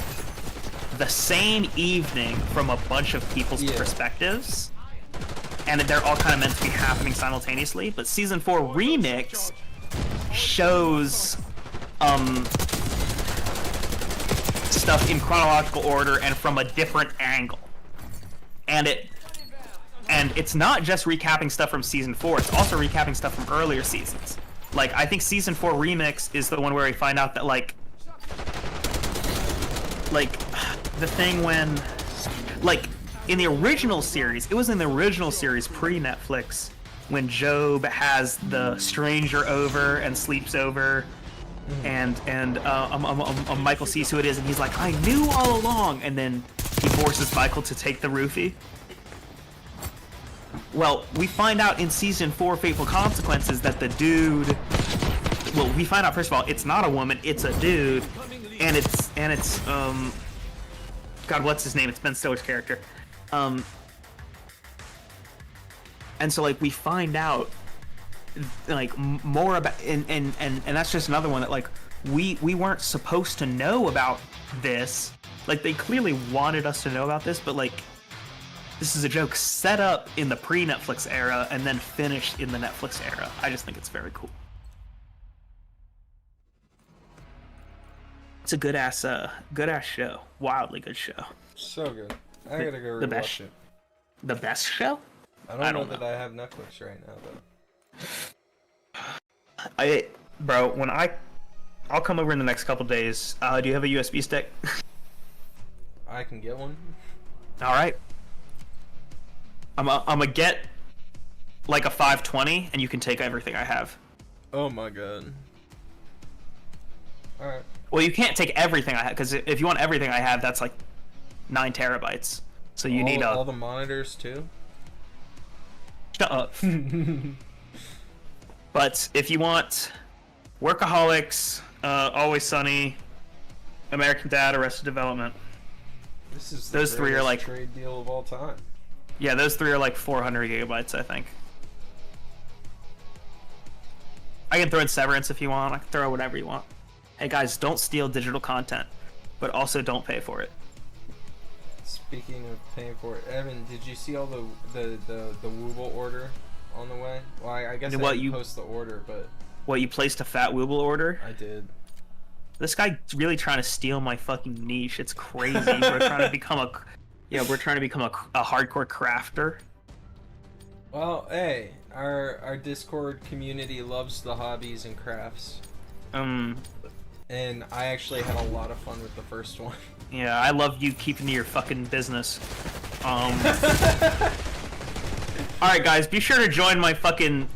the same evening from a bunch of people's perspectives, and they're all kind of meant to be happening simultaneously. But season 4 remix shows stuff in chronological order and from a different angle, and it's not just recapping stuff from season 4, it's also recapping stuff from earlier seasons. Like, I think season 4 remix is the one where we find out that like the thing when, like, in the original series, it was in the original series pre-Netflix, when Job has the stranger over and sleeps over, and Michael sees who it is, and he's like, I knew all along, and then he forces Michael to take the roofie. Well, we find out in season 4 Fateful Consequences that the dude, well, we find out first of all it's not a woman, it's a dude, and it's God, what's his name? It's Ben Stiller's character. And so like we find out like more about, and that's just another one that like we weren't supposed to know about this. Like, they clearly wanted us to know about this, but like, this is a joke set up in the pre-Netflix era and then finished in the Netflix era. I just think it's very cool. It's a good ass show. Wildly good show. So good. I gotta go the best, rewatch it. The best show? I don't know that I have Netflix right now though. Bro, when I'll come over in the next couple days. Do you have a USB stick? I can get one. All right. I'm gonna get like a 520, and you can take everything I have. Oh my god. All right. Well, you can't take everything I have, because if you want everything I have, that's like 9 terabytes. So you need all the monitors too. Shut up. But if you want Workaholics, Always Sunny, American Dad, Arrested Development. This is Those three are like trade deal of all time. Yeah, those three are like 400 gigabytes, I think. I can throw in Severance if you want. I can throw whatever you want. Hey guys, don't steal digital content, but also don't pay for it. Speaking of paying for it, Evan, did you see all the Wooble order on the way? Well, I guess I didn't post the order, but what, you placed a fat Wooble order? I did. This guy really trying to steal my fucking niche. It's crazy. We're trying to become a hardcore crafter. Well, hey, our Discord community loves the hobbies and crafts. And I actually had a lot of fun with the first one. Yeah, I love you keeping to your fucking business. Alright guys, be sure to join my fucking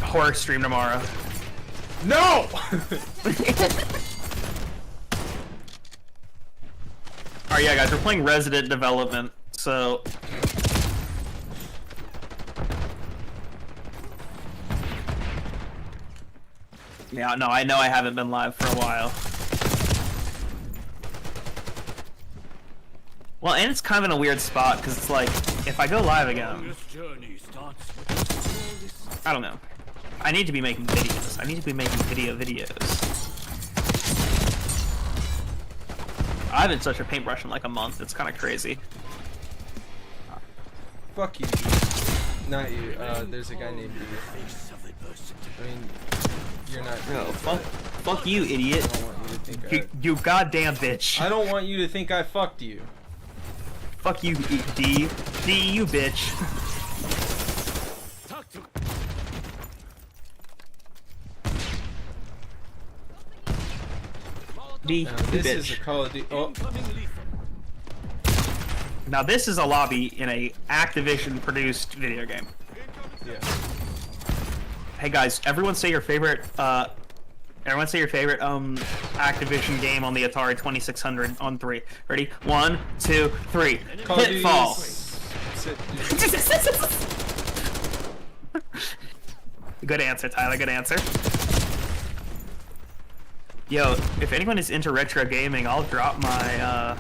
horror stream tomorrow. No! Alright, yeah guys, we're playing Resident Development, so... Yeah, no, I know I haven't been live for a while. Well, and it's kind of in a weird spot, because it's like, if I go live again... I don't know. I need to be making videos. I need to be making videos. I haven't touched a paintbrush in like a month. It's kind of crazy. Fuck you. Not you. There's a guy named you. I mean, you're not. No, fuck you, idiot. I don't want you to think you goddamn bitch. I don't want you to think I fucked you. Fuck you, D, you bitch. D, Now, you this bitch. is a Call of Duty. Oh. Now this is a lobby in a Activision-produced video game. Yeah. Hey guys, everyone say your favorite Activision game on the Atari 2600 on 3. Ready? 1, 2, 3. Call of Pitfall. Good answer, Tyler. Good answer. Yo, if anyone is into retro gaming, I'll drop my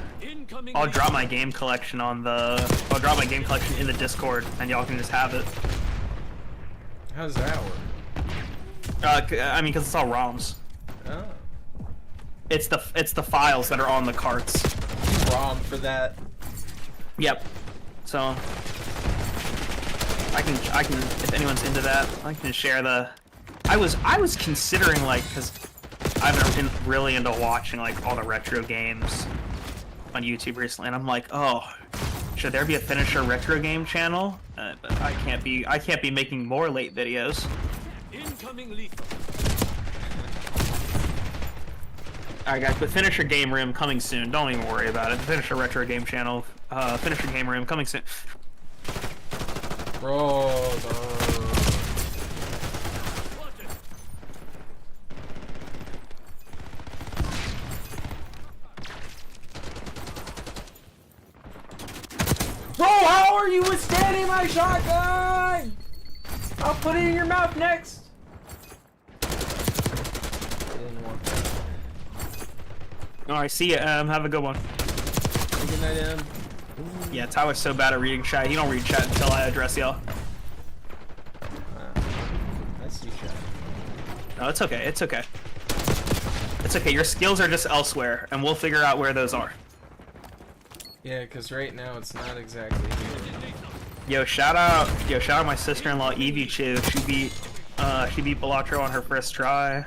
game collection in the Discord, and y'all can just have it. How does that work? I mean, because it's all ROMs. Oh. It's the files that are on the carts. ROM for that. Yep. So I can if anyone's into that, I can share the. I was considering, like, because I've been really into watching like all the retro games on YouTube recently, and I'm like, oh, should there be a Finisher retro game channel? But I can't be making more late videos. Incoming lethal. Alright guys, but Finisher Game Room coming soon. Don't even worry about it. Finisher retro game channel. Finisher Game Room coming soon. Bro, how are you withstanding my shotgun? I'll put it in your mouth next. Alright, see ya, have a good one. Good night, Em. Yeah, Tyler's so bad at reading chat. He don't read chat until I address y'all. I see chat. No, it's okay, it's okay. It's okay, your skills are just elsewhere, and we'll figure out where those are. Yeah, because right now it's not exactly here. Yo, shout out my sister-in-law Evie Chu. She beat Balatro on her first try.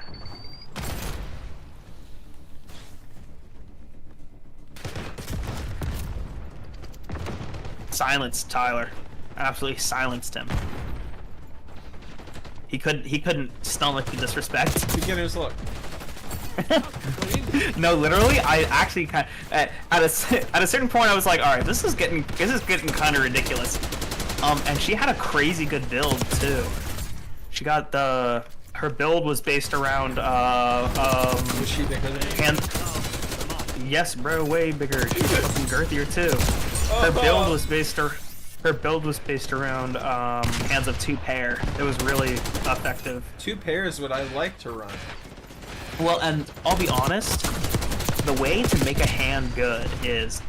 Silenced Tyler. Absolutely silenced him. He couldn't stomach the disrespect. Beginner's luck. No, literally, I actually kind of, at a certain point I was like, all right, this is getting kind of ridiculous. And she had a crazy good build too. She got her build was based around Was she bigger than you? Yes, bro, way bigger. She's fucking girthier too. Her build was based Her build was based around hands of 2 pair. It was really effective. 2 pairs is what I like to run. Well, and I'll be honest, the way to make a hand good is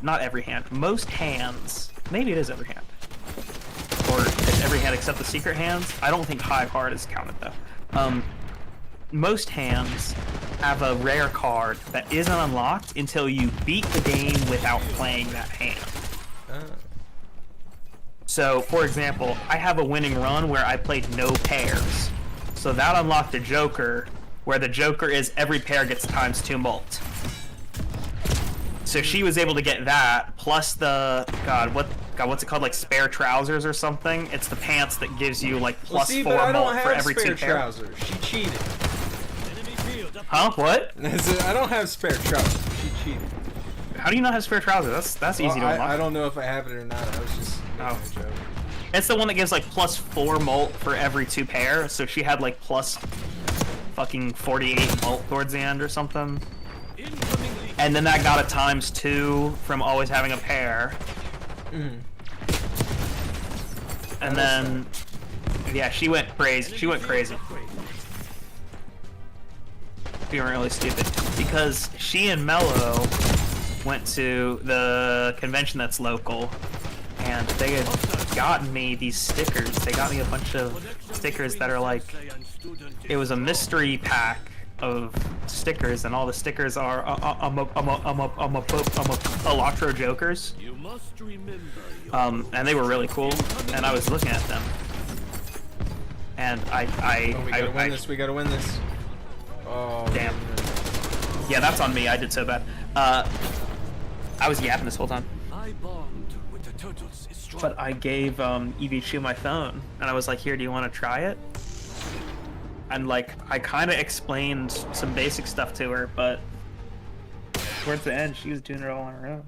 not every hand, most hands, maybe it is every hand, or it's every hand except the secret hands. I don't think high card is counted though. Most hands have a rare card that isn't unlocked until you beat the game without playing that hand. So, for example, I have a winning run where I played no pairs. So that unlocked a Joker, where the Joker is every pair gets ×2 mult. So she was able to get that, plus the, what's it called, like spare trousers or something? It's the pants that gives you like +4 mult for every 2 pair. Trousers. She cheated. Huh? What? I don't have spare trousers. She cheated. How do you not have spare trousers? That's easy to unlock. I don't know if I have it or not. I was just making a joke. It's the one that gives like +4 mult for every 2 pair, so she had like plus fucking 48 mult towards the end or something. And then that got a ×2 from always having a pair. And then, yeah, she went crazy. She went crazy. Being really stupid. Because she and Mello went to the convention that's local, and they had gotten me these stickers. They got me a bunch of stickers that are like, it was a mystery pack of stickers, and all the stickers are Electro Jokers. And they were really cool, and I was looking at them, and we gotta win this. Oh, damn. Yeah, that's on me. I did so bad. I was yapping this whole time. But I gave EV2 my phone, and I was like, here, do you want to try it? And like, I kind of explained some basic stuff to her, but towards the end, she was doing it all on her own.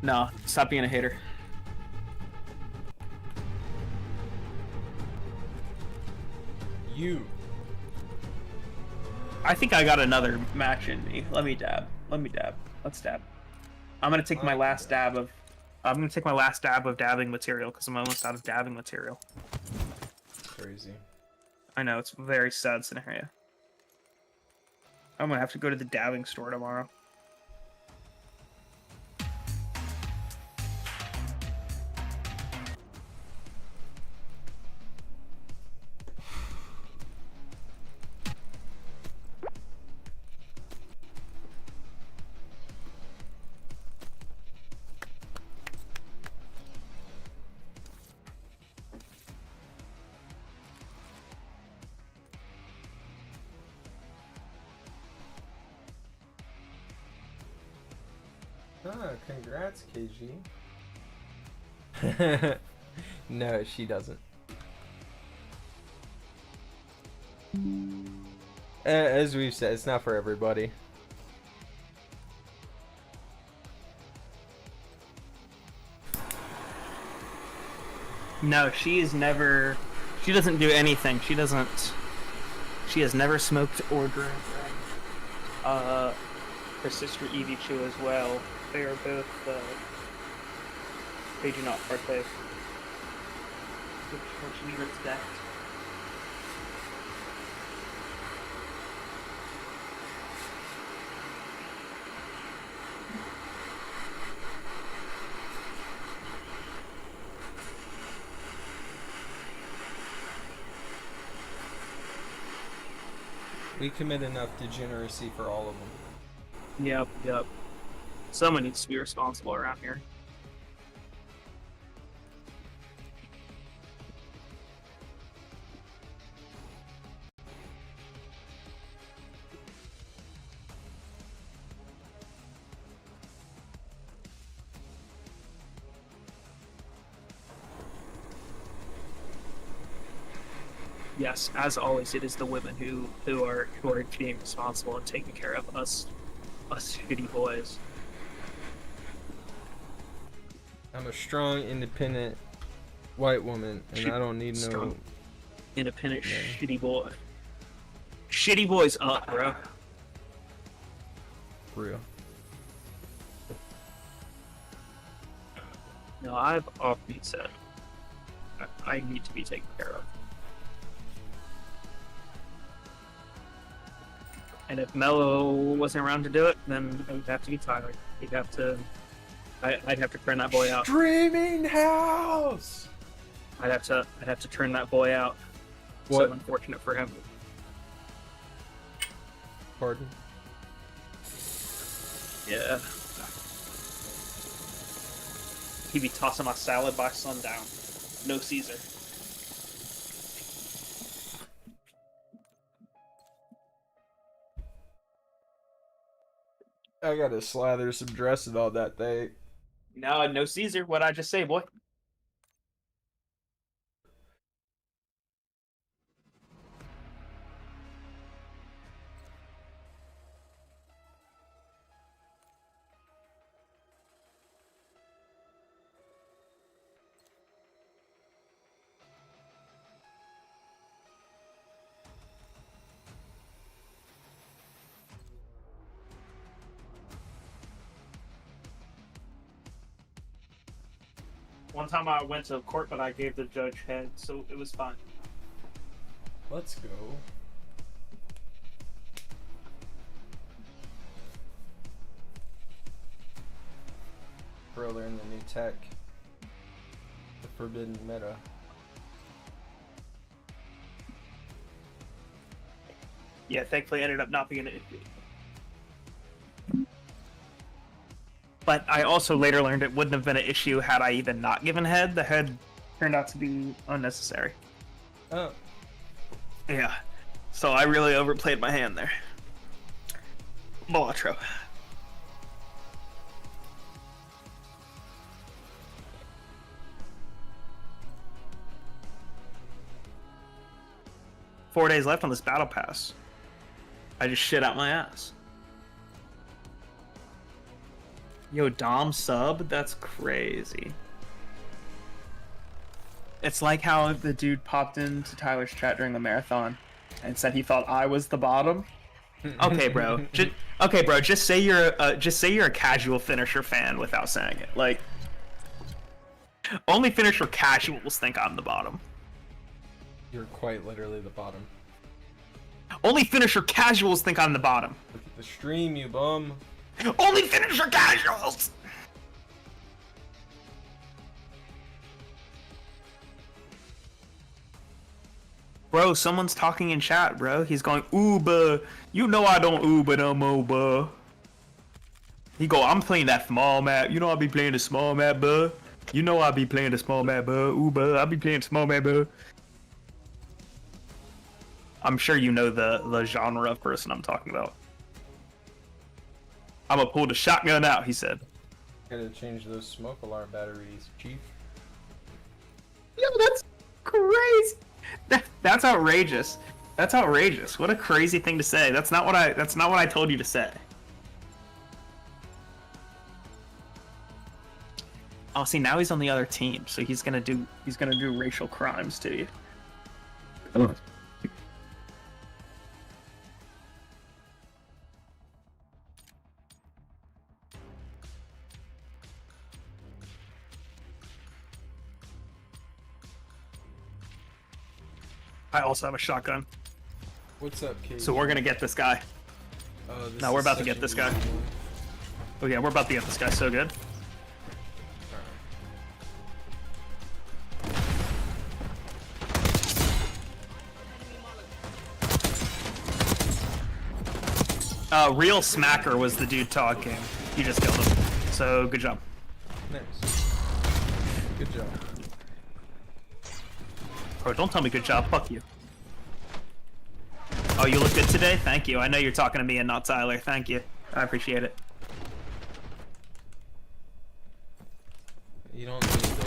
No, stop being a hater. You. I think I got another match in me. Let me dab. Let's dab. I'm gonna take my last dab of dabbing material because I'm almost out of dabbing material. Crazy. I know, it's a very sad scenario. I'm gonna have to go to the dabbing store tomorrow. Ah, congrats, KG. No, she doesn't. As we've said, it's not for everybody. No, she doesn't do anything. She has never smoked or drank. Her sister EV2 as well. They are both, they do not partake. Which we respect. We commit enough degeneracy for all of them. Yep. Someone needs to be responsible around here. Yes, as always, it is the women who are being responsible and taking care of us shitty boys. I'm a strong, independent white woman, and I don't need no. Strong, independent, shitty boy. Shitty boys up, bro. For real. No, I've often said I need to be taken care of. And if Mello wasn't around to do it, then it would have to be Tyler. He'd have to. I'd have to turn that boy out. Streaming house. I'd have to turn that boy out. What? So unfortunate for him. Pardon? Yeah. He'd be tossing my salad by sundown. No Caesar. I gotta slather some dressing on that thing. No Caesar. What'd I just say, boy? One time I went to court, but I gave the judge head, so it was fine. Let's go. Bro, they're in the new tech. The forbidden meta. Yeah, thankfully it ended up not being an issue. But I also later learned it wouldn't have been an issue had I even not given head. The head turned out to be unnecessary. Oh. Yeah. So I really overplayed my hand there. Bolotro. Four days left on this battle pass. I just shit out my ass. Yo, Dom sub? That's crazy. It's like how the dude popped into Tyler's chat during the marathon and said he thought I was the bottom. Okay, bro. Just say you're a casual finisher fan without saying it. Like, only finisher casuals think I'm the bottom. You're quite literally the bottom. Only finisher casuals think I'm the bottom. Look at the stream, you bum. Only finisher casuals! Bro, someone's talking in chat, bro. He's going, Uber. You know I don't Uber no more, bro. He go, I'm playing that small map. You know I be playing the small map, bro. You know I be playing the small map, bro. Uber, I be playing small map, bro. I'm sure you know the genre of person I'm talking about. I'm gonna pull the shotgun out, he said. Gotta change those smoke alarm batteries, chief. Yo, that's crazy. That's outrageous. That's outrageous. What a crazy thing to say. That's not what I told you to say. Oh, see, now he's on the other team, so he's gonna do racial crimes to you. Oh. I also have a shotgun. What's up, Kate? So we're gonna get this guy. Oh, this No, we're is about to such get an this easy guy. one. Oh yeah, we're about to get this guy so good. Real Smacker was the dude talking. You just killed him. So, good job. Nice. Good job. Bro, don't tell me good job. Fuck you. Oh, you look good today? Thank you. I know you're talking to me and not Tyler. Thank you. I appreciate it. You don't need the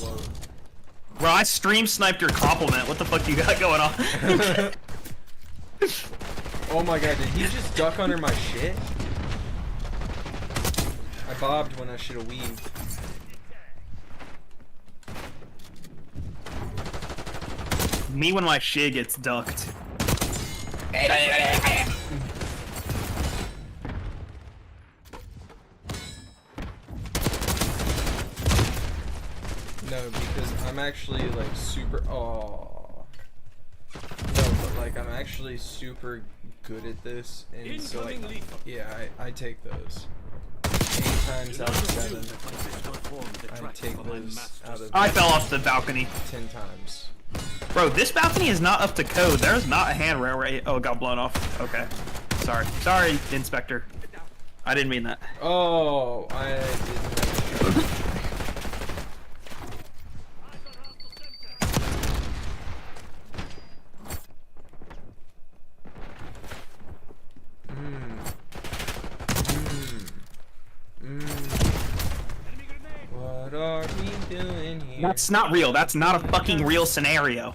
load. Bro, I stream sniped your compliment. What the fuck you got going on? Oh my god, did he just duck under my shit? I bobbed when I should have weaved. Me when my shit gets ducked. No, because I'm actually like super. Oh. No, but like I'm actually super good at this, and so like, yeah, I take those. 8 times out of 7, I take those out of. I fell off the balcony. 10 times. Bro, this balcony is not up to code. There's not a handrail right. Oh, it got blown off. Okay. Sorry. Sorry, Inspector. I didn't mean that. Oh, I didn't. What are we doing here? That's not real. That's not a fucking real scenario.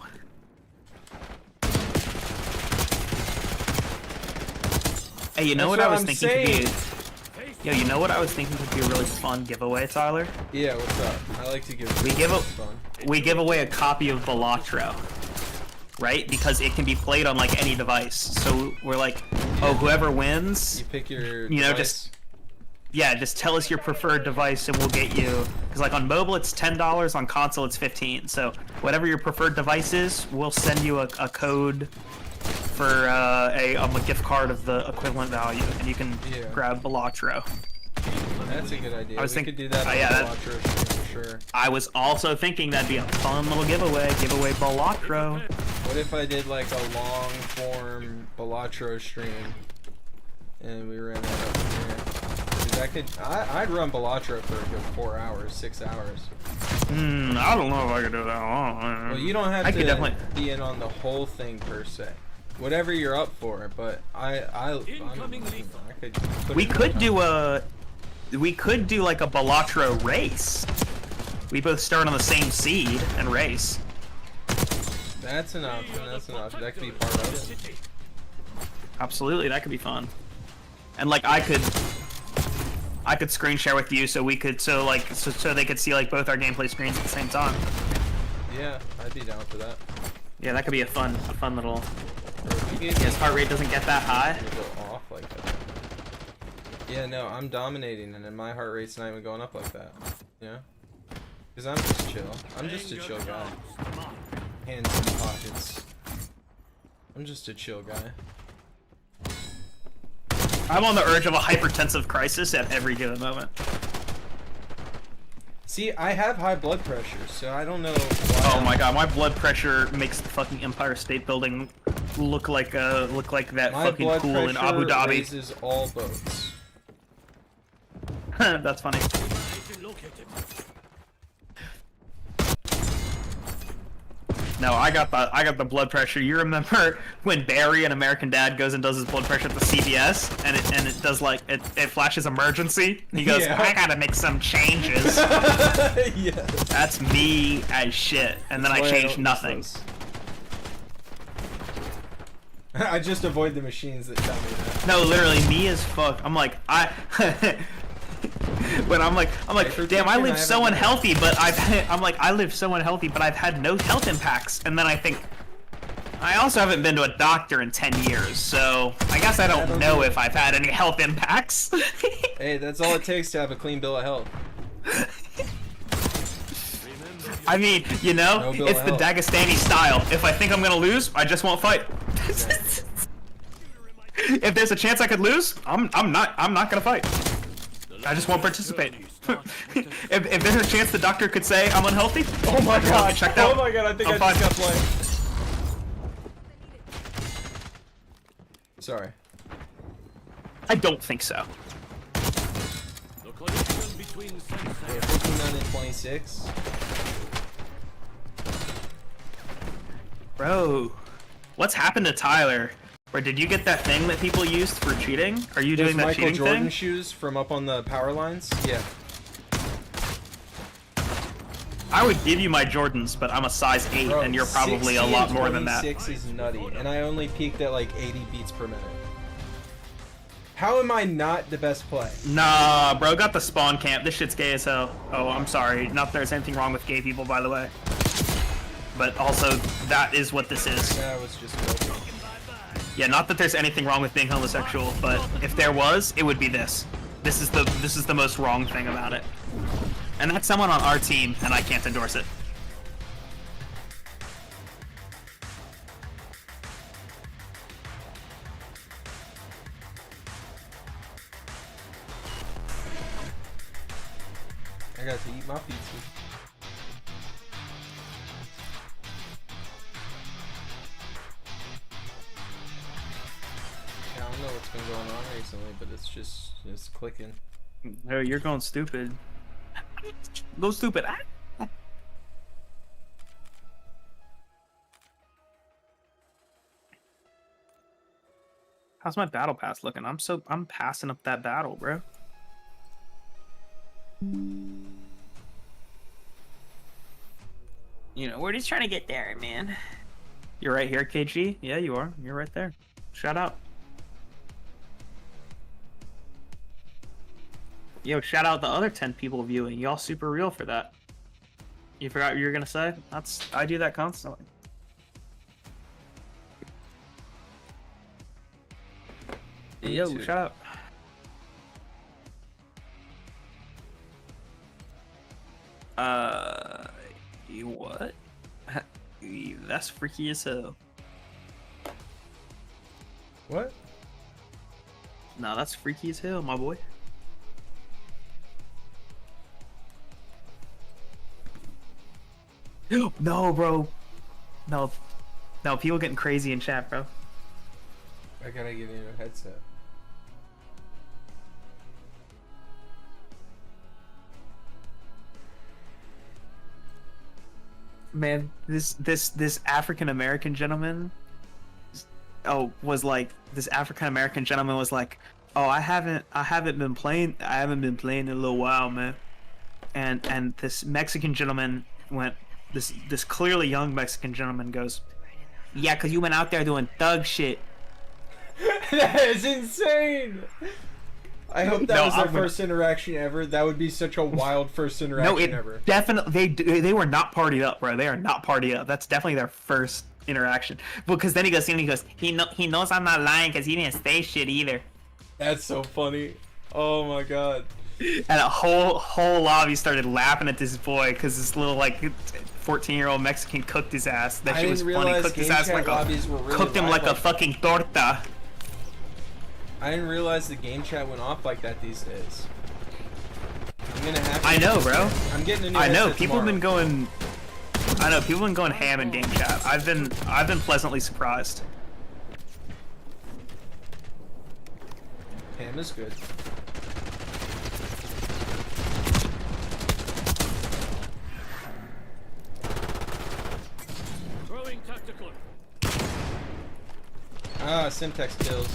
Hey, you know That's what I what was I'm thinking saying. could be? Yo, you know what I was thinking could be a really fun giveaway, Tyler? Yeah, what's up? I like to give. We give fun. We give away a copy of Balatro, right? Because it can be played on like any device. So we're like, oh, whoever wins, You pick your. you know, device. just tell us your preferred device and we'll get you. Because like on mobile it's $10, on console it's $15. So whatever your preferred device is, we'll send you a code for a gift card of the equivalent value, and you can grab Balatro. That's a good idea. I was We thinking- could do that oh, on yeah, the that- Watcher stream for sure. I was also thinking that'd be a fun little giveaway. Giveaway Balatro. What if I did like a long form Balatro stream and we ran that up here? Because I'd run Balatro for a good 4 hours, 6 hours. I don't know if I could do that. Well, you don't have I to could definitely. be in on the whole thing per se. Whatever you're up for, but I could. Put We in could my do time. we could do like a Balatro race. We both start on the same seed and race. That's an option. That's an option. That could be part of it. Absolutely, that could be fun. And like I could screen share with you, so we could so they could see like both our gameplay screens at the same time. Yeah, I'd be down for that. Yeah, that could be a fun little. Yeah, His heart rate doesn't get that high. Go off like that. Yeah, no, I'm dominating, and then my heart rate's not even going up like that. Yeah, because I'm just chill. I'm just a chill guy. Hands in pockets. I'm just a chill guy. I'm on the urge of a hypertensive crisis at every given moment. See, I have high blood pressure, so I don't know why. Oh my god, my blood pressure makes the fucking Empire State Building look like that My fucking blood pool in Abu pressure Dhabi. raises all boats. That's funny. No, I got the blood pressure. You remember when Barry in American Dad goes and does his blood pressure at the CVS, and it does like it flashes emergency. He goes, Yeah. I gotta make some changes. Yes. That's me as shit, and then I Why changed don't nothing. use those? I just avoid the machines that tell me that. No, literally, me as fuck. I'm like, when I'm like, damn, I live so unhealthy, but I live so unhealthy, but I've had no health impacts. And then I think, I also haven't been to a doctor in 10 years, so I guess I don't know if I've had any health impacts. Hey, that's all it takes to have a clean bill of health. I mean, you know, No bill it's of the health. Dagestani style. If I think I'm gonna lose, I just won't fight. If there's a chance I could lose, I'm not gonna fight. I just won't participate. if there's a chance the doctor could say I'm unhealthy, Oh my god! checked out. Oh my god! I think I'm I just fine. got blamed. Sorry. I don't think so. Wait, 59 and 26. Bro, what's happened to Tyler? Or did you get that thing that people used for cheating? Are you Those doing that Michael cheating Jordan thing? shoes from up on the power lines? Yeah. I would give you my Jordans, but I'm a size 8, Bro, and you're probably 60 a lot and more than that. 26 is nutty, and I only peaked at like 80 beats per minute. How am I not the best play? Nah, bro, got the spawn camp. This shit's gay as hell. Oh, I'm sorry. Not that there's anything wrong with gay people, by the way. But also, that is what this is. Yeah, I was just joking. Yeah, not that there's anything wrong with being homosexual, but if there was, it would be this. This is the most wrong thing about it. And that's someone on our team, and I can't endorse it. I got to eat my pizza. I don't know what's been going on recently, but it's clicking. Oh, you're going stupid. Go stupid. How's my battle pass looking? I'm passing up that battle, bro. You know, we're just trying to get there, man. You're right here, KG? Yeah, you are. You're right there. Shout out. Yo, shout out the other 10 people viewing. Y'all super real for that. You forgot what you were gonna say? I do that constantly. Yo, shut up. You what? That's freaky as hell. What? No, that's freaky as hell, my boy. No, bro. No, people getting crazy in chat, bro. I gotta give you a headset. Man, this African American gentleman, was like, oh, I haven't been playing in a little while, man. And this Mexican gentleman went, this clearly young Mexican gentleman goes, yeah, 'cause you went out there doing thug shit. That is insane! I hope that was their first interaction ever. That would be such a wild first interaction ever. Definitely, they were not partied up, bro. They are not partied up. That's definitely their first interaction. Because then he goes, he knows I'm not lying because he didn't say shit either. That's so funny. Oh my god. And a whole lobby started laughing at this boy because this little like 14-year-old Mexican cooked his ass. That shit was funny. Cooked his ass like cooked him like a fucking torta. I didn't realize the game chat went off like that these days. I'm gonna have to. I know, bro. I'm getting a new I know. headset People have tomorrow. been going. I know. People have been going ham in game chat. I've been pleasantly surprised. Ham is good. Throwing tactical. Ah, Simtex kills.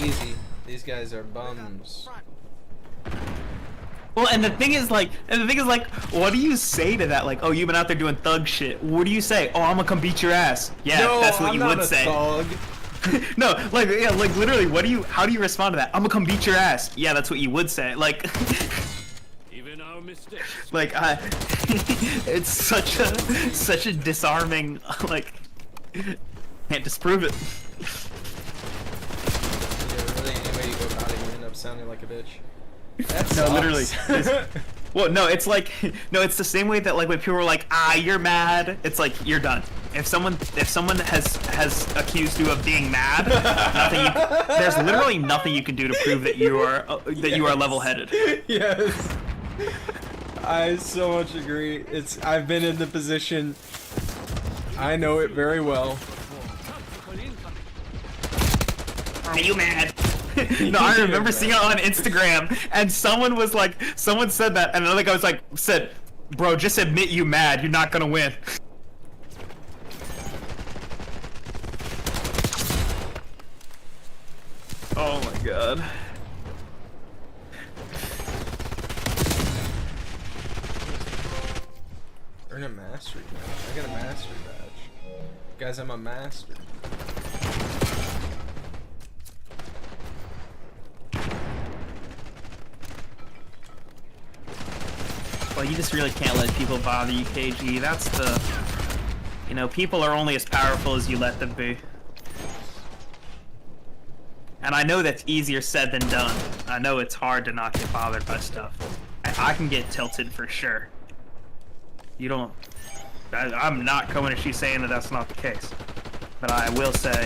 Easy. These guys are bums. Well, and the thing is like, what do you say to that? Like, oh, you've been out there doing thug shit. What do you say? Oh, I'm gonna come beat your ass. Yeah, No, that's what I'm you not would a say. thug. No, like, yeah, like literally, how do you respond to that? I'm gonna come beat your ass. Yeah, that's what you would say. Like, Even our mistakes. like, it's such a disarming, like, can't disprove it. Yeah, really, any way you go about it, you end up sounding like a bitch. That No, sucks. literally. Well, no, it's like, no, it's the same way that like when people are like, you're mad. It's like you're done. If someone has accused you of being mad, there's literally nothing you can do to prove that you are level-headed. Yes. I so much agree. I've been in the position. I know it very well. Are you mad? No, I remember seeing it on Instagram, and someone said that, and another guy said, bro, just admit you mad, you're not gonna win. Oh my god. mastery badge. I got a mastery badge. Guys, I'm a master. Well, you just really can't let people bother you, KG. That's the... You know, people are only as powerful as you let them be. And I know that's easier said than done. I know it's hard to not get bothered by stuff. I can get tilted for sure. You don't... I'm not coming at you saying that that's not the case. But I will say,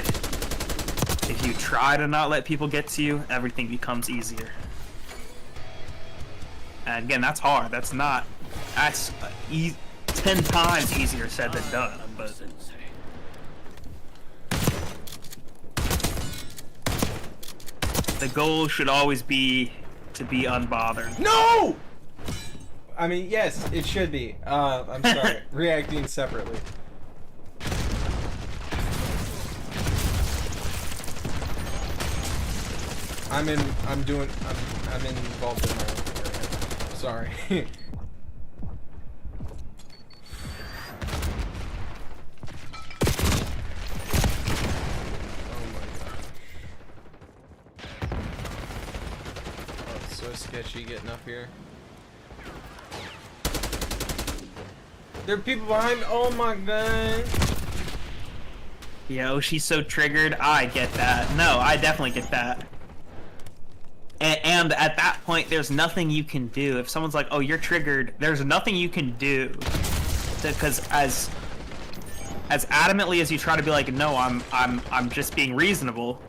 if you try to not let people get to you, everything becomes easier. And again, that's hard. That's not... That's 10 times easier said than done. But... The goal should always be to be unbothered. No! I mean, yes, it should be. I'm sorry. Reacting separately. I'm involved in my own area. Sorry. Oh my gosh. Oh, it's so sketchy getting up here. There are people behind me. Oh my god. Yo, she's so triggered. I get that. No, I definitely get that. And at that point, there's nothing you can do. If someone's like, "Oh, you're triggered," there's nothing you can do. Because as adamantly as you try to be like, "No, I'm just being reasonable,"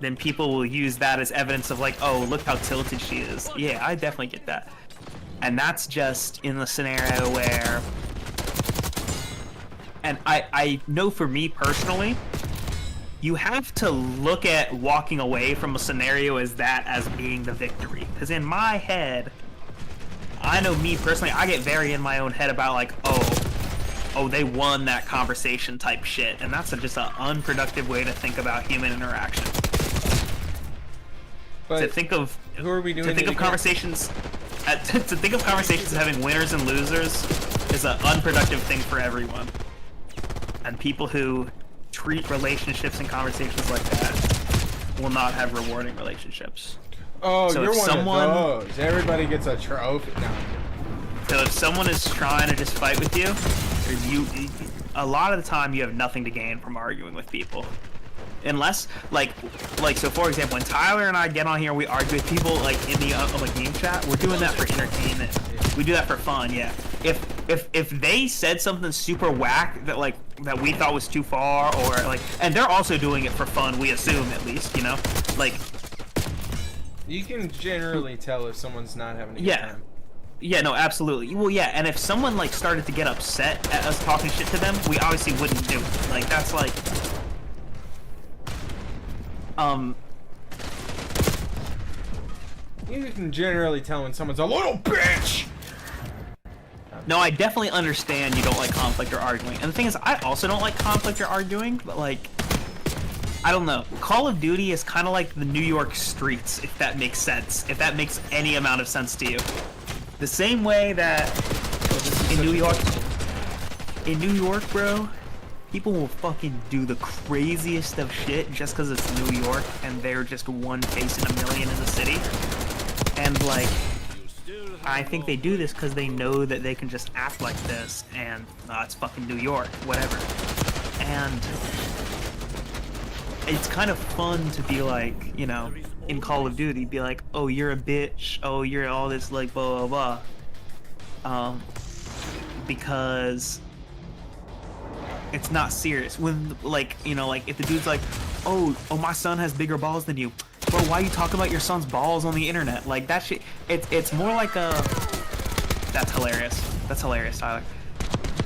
then people will use that as evidence of like, "Oh, look how tilted she is." Yeah, I definitely get that. And that's just in the scenario where, and I know for me personally, you have to look at walking away from a scenario as being the victory. Because in my head, I know me personally, I get very in my own head about like, oh, they won that conversation type shit. And that's just an unproductive way to think about human interaction. But to think of who are we doing? To think of conversations. To think of conversations as having winners and losers is an unproductive thing for everyone. And people who treat relationships and conversations like that will not have rewarding relationships. Oh, so you're if one of those. Everybody gets a trophy now. So if someone is trying to just fight with you, a lot of the time you have nothing to gain from arguing with people. Unless, so for example, when Tyler and I get on here, we argue with people, like, in the, game chat, we're doing that for entertainment. We do that for fun, yeah. If they said something super whack that, that we thought was too far, or, and they're also doing it for fun, we assume, at least, you know? You can generally tell if someone's not having a good time. Yeah, no, absolutely. Well, yeah, and if someone, started to get upset at us talking shit to them, we obviously wouldn't do it. That's, you can generally tell when someone's a little bitch! No, I definitely understand you don't like conflict or arguing. And the thing is, I also don't like conflict or arguing, but, I don't know. Call of Duty is kind of like the New York streets, if that makes sense. If that makes any amount of sense to you. The same way that in New York, bro, people will fucking do the craziest of shit just because it's New York and they're just one face in a million in the city. And, I think they do this because they know that they can just act like this and it's fucking New York, whatever. And it's kind of fun to be in Call of Duty, be like, oh, you're a bitch, oh, you're all this, blah, blah, blah. Because it's not serious. When, if the dude's like, oh, my son has bigger balls than you. Bro, why you talk about your son's balls on the internet? That shit, it's more like a... That's hilarious. That's hilarious, Tyler.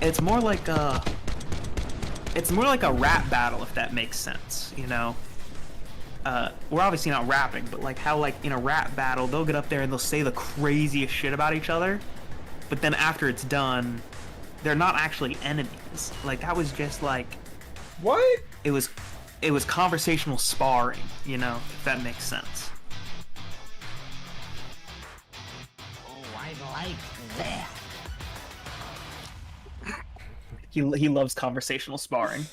It's more like a rap battle, if that makes sense, you know? We're obviously not rapping, but how in a rap battle, they'll get up there and they'll say the craziest shit about each other, but then after it's done, they're not actually enemies. That was just What? It was conversational sparring, you know, if that makes sense. Oh, I like that. He loves conversational sparring.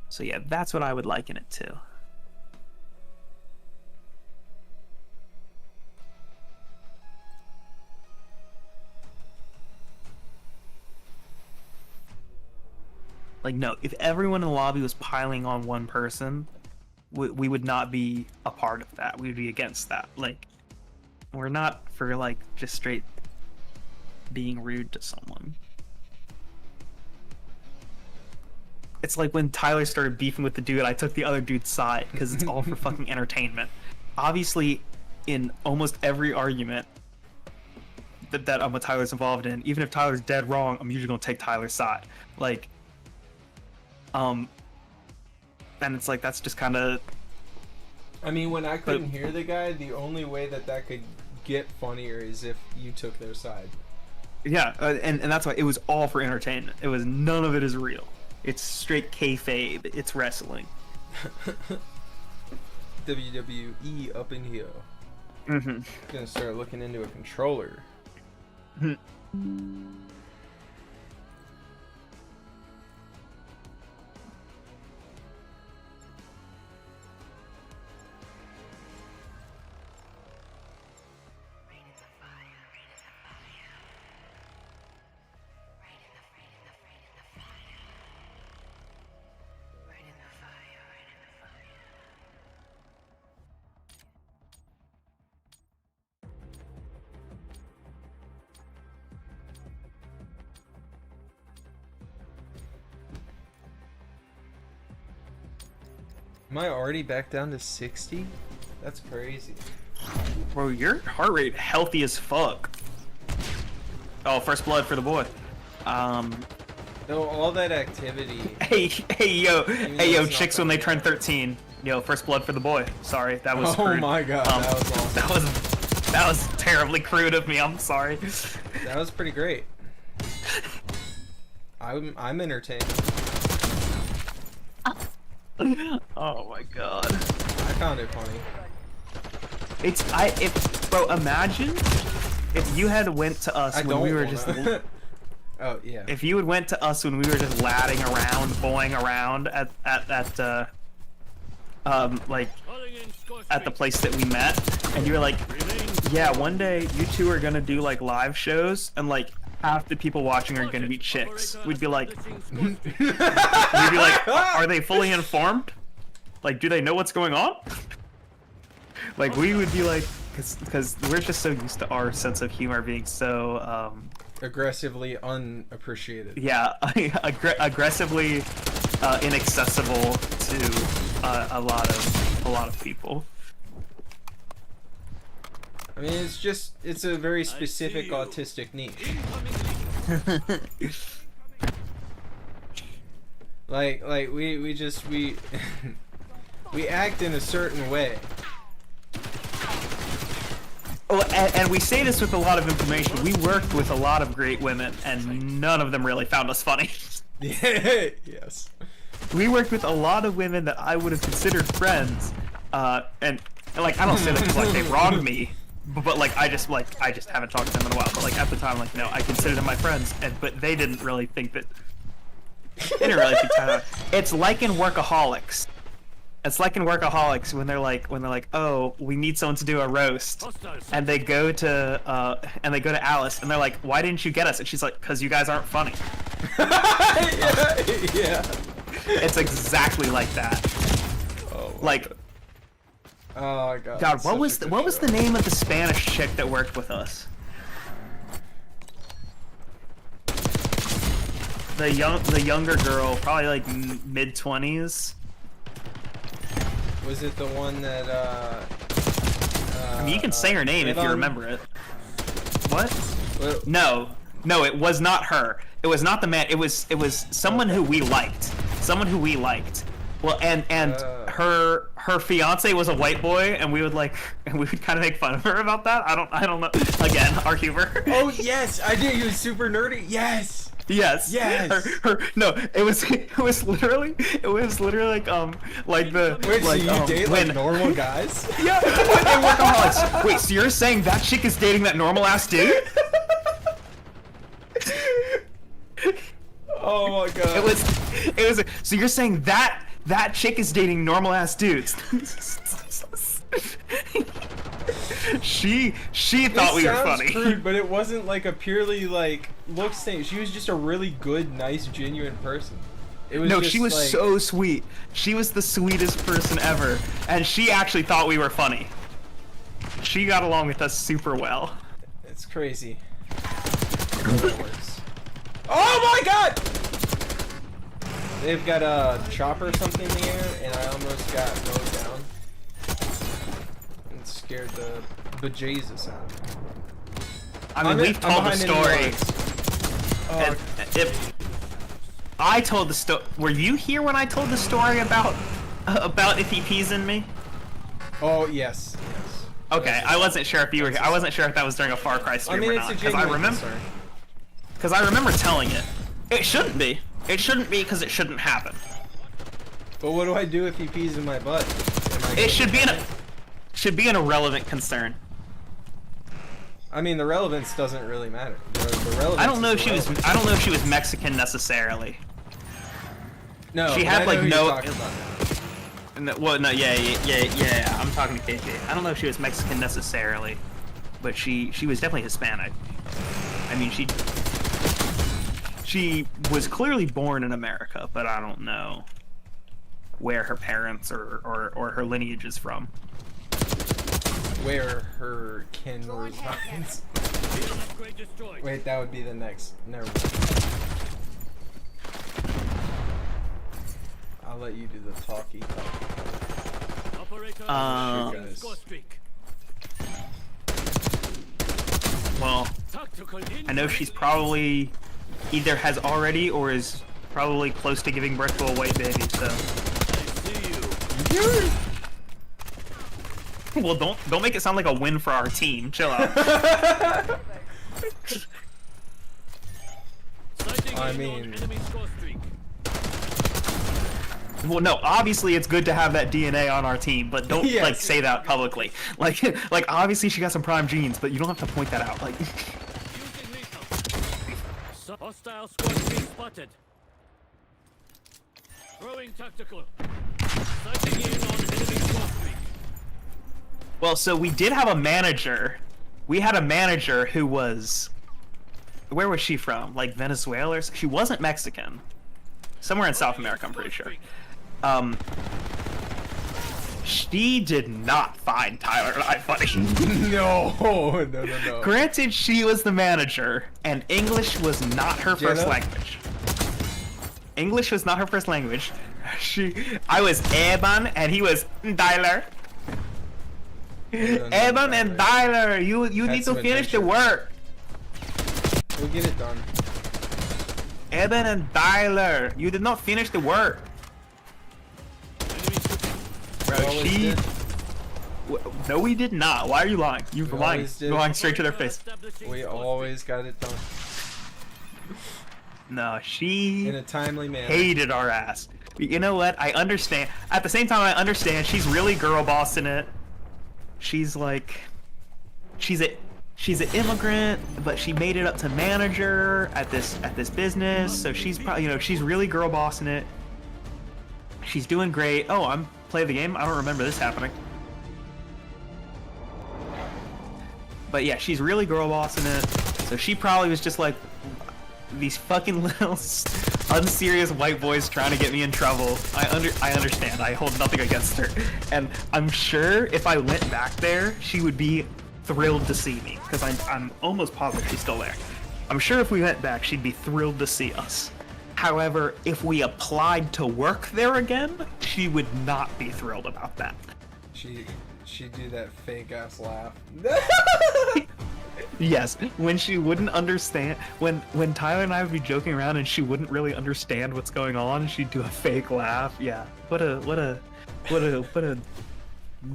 So yeah, that's what I would liken it to. Like, no, if everyone in the lobby was piling on one person, we would not be a part of that. We would be against that. Like, we're not for, like, just straight being rude to someone. It's like when Tyler started beefing with the dude, I took the other dude's side, because it's all for fucking entertainment. Obviously, in almost every argument that Tyler's involved in, even if Tyler's dead wrong, I'm usually gonna take Tyler's side. Like, and it's like, that's just kind of... I mean, when I couldn't hear the guy, the only way that could get funnier is if you took their side. Yeah, and that's why it was all for entertainment. It was, none of it is real. It's straight kayfabe. It's wrestling. WWE up in here. Mm-hmm. Gonna start looking into a controller. Am I already back down to 60? That's crazy. Bro, your heart rate healthy as fuck. Oh, first blood for the boy. No, all that activity. Hey, yo, it's chicks not when they that turn bad. 13. Yo, first blood for the boy. Sorry, that was Oh crude. my god, that was awesome. That was terribly crude of me. I'm sorry. That was pretty great. I'm entertained. Oh my god. I found it funny. Bro, imagine if you had went to us when we were just. Oh yeah. If you had went to us when we were just ladding around, boing around at like at the place that we met, and you were like, yeah, one day you two are gonna do like live shows, and like half the people watching are gonna be chicks. We'd be like, are they fully informed? Like, do they know what's going on? Like, we would be like, because we're just so used to our sense of humor being so aggressively unappreciated. yeah, aggressively inaccessible to a lot of people. I mean, it's a very specific autistic niche. like we we act in a certain way. Well, and we say this with a lot of information. We worked with a lot of great women, and none of them really found us funny. Yeah, yes. We worked with a lot of women that I would have considered friends, and like, I don't say that 'cause, like, they wronged me, but like I just haven't talked to them in a while. But like, at the time, like, you know, I considered them my friends, but they didn't really think that. They didn't really think that. It's like in Workaholics. It's like in Workaholics when they're like, oh, we need someone to do a roast, and they go to Alice, and they're like, why didn't you get us? And she's like, because you guys aren't funny. Yeah. It's exactly like that. Oh, Like, oh god. God, it's what such was a good the show. name of the Spanish chick that worked with us? The younger girl, probably like mid-20s. Was it the one that I mean, you can say her name if you Avon? remember it. What? Well, No, it was not her. It was not the man. It was someone who we liked. Someone who we liked. Well, and her fiance was a white boy, and we would kind of make fun of her about that. I don't know. Again, our humor. Oh yes, I did. He was super nerdy. Yes. Yes. Yes. No, it was literally like the Wait, like, so you date when like normal guys? yeah, when they workaholics. Wait, so you're saying that chick is dating that normal ass dude? Oh my god. It was. So you're saying that chick is dating normal ass dudes? she thought we were funny. Crude, but it wasn't like a purely like looks thing. She was just a really good, nice, genuine person. It was No, just, she was like, so sweet. She was the sweetest person ever, and she actually thought we were funny. She got along with us super well. It's crazy. Oh my god! They've got a chopper or something in the air, and I almost got mowed down. And scared the bejesus out of me. I mean, we've told the story. Oh, If I told the story, were you here when I told the story about if he pees in me? oh yes, yes. Okay, I wasn't sure if you were here. I wasn't sure if that was during a Far Cry I stream mean, or it's not, a because genuine concern. I remember telling it. It shouldn't be. It shouldn't be because it shouldn't happen. But what do I do if he pees in my butt? It should be an irrelevant concern. I mean, the relevance doesn't really matter. The relevance I don't know is if she was. irrelevant. I don't know if she was Mexican necessarily. No, she but had, I know like, who no- you're talking about now. Well, no, yeah. I'm talking to KJ. I don't know if she was Mexican necessarily, but she was definitely Hispanic. I mean, she was clearly born in America, but I don't know where her parents or her lineage is from. Where her kin resides. Wait, that would be the next. Never mind. I'll let you do the talkie. Well, I know she's probably either has already or is probably close to giving birth to a white baby, so. Well, don't make it sound like a win for our team. Chill out. I mean, Well, no, obviously it's good to have that DNA on our team, but don't Yes. like say that publicly. Like obviously she got some prime genes, but you don't have to point that out. Like, Hostile squad being spotted. Throwing tactical. Sighting in on enemy squad streak. well, so we did have a manager. We had a manager who was, where was she from? Like Venezuela? She wasn't Mexican. Somewhere in South America, I'm pretty sure. She did not find Tyler and I funny. no. Granted, she was the manager, and English was not her first Jenna? language. English was not her first language. I was Eban, and he was Tyler. Eban and Tyler, you need to some finish the adventure. work. We'll get it done. Eban and Tyler, you did not finish the work. Bro, We always did. No, we did not. Why are you lying? You're We lying. always did. You're lying straight to their face. We always got it done No, she in a timely manner. hated our ass. But you know what? I understand. At the same time, I understand. She's really girl bossing it. She's like, she's an immigrant, but she made it up to manager at this business. So she's probably, she's really girl bossing it. She's doing great. Oh, I'm playing the game. I don't remember this happening. But yeah, she's really girl bossing it. So she probably was just like, these fucking little unserious white boys trying to get me in trouble. I understand. I hold nothing against her. And I'm sure if I went back there, she would be thrilled to see me. Because I'm almost positive she's still there. I'm sure if we went back, she'd be thrilled to see us. However, if we applied to work there again, she would not be thrilled about that. She'd do that fake ass laugh. Yes, when she wouldn't understand, when Tyler and I would be joking around and she wouldn't really understand what's going on, she'd do a fake laugh. Yeah, what a What a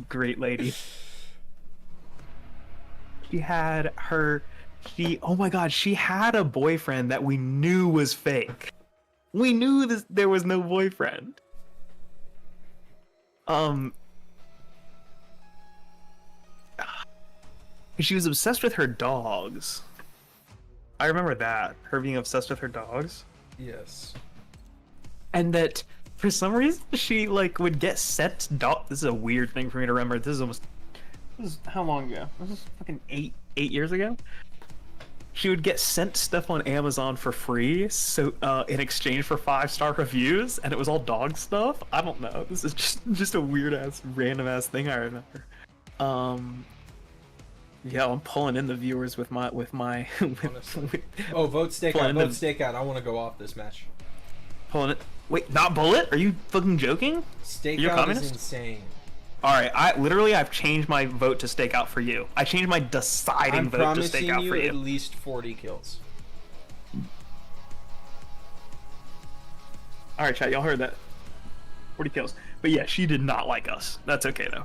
great lady. Oh my god, she had a boyfriend that we knew was fake. We knew there was no boyfriend. She was obsessed with her dogs. I remember that, her being obsessed with her dogs. Yes. And that for some reason she like would get sent This is a weird thing for me to remember. This is how long ago? This is fucking eight years ago. She would get sent stuff on Amazon for free, so in exchange for 5-star reviews, and it was all dog stuff. I don't know. This is just a weird ass, random ass thing I remember. Yeah, I'm pulling in the viewers with my Oh, vote stakeout. Vote stakeout. I want to go off this match. Pulling it. Wait, not bullet? Are you fucking joking? Stakeout is insane. All right, I've changed my vote to stakeout for you. I changed my deciding vote to stakeout for you. At least 40 kills. All right, chat, y'all heard that. 40 kills. But yeah, she did not like us. That's okay though.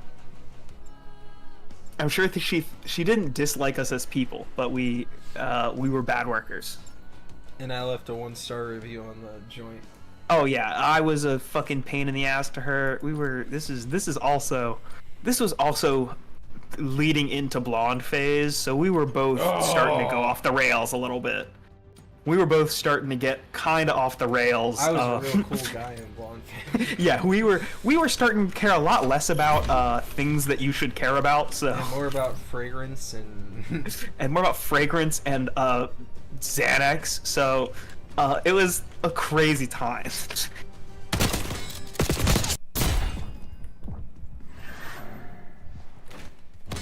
I'm sure that she didn't dislike us as people, but we were bad workers. And I left a 1-star review on the joint. Oh yeah, I was a fucking pain in the ass to her. This was also leading into blonde phase, so we were both starting to go off the rails a little bit. We were both starting to get kind of off the rails. I was a real cool guy in blonde phase. Yeah, we were starting to care a lot less about things that you should care about. So and more about fragrance and and more about fragrance and Xanax. So it was a crazy time. Is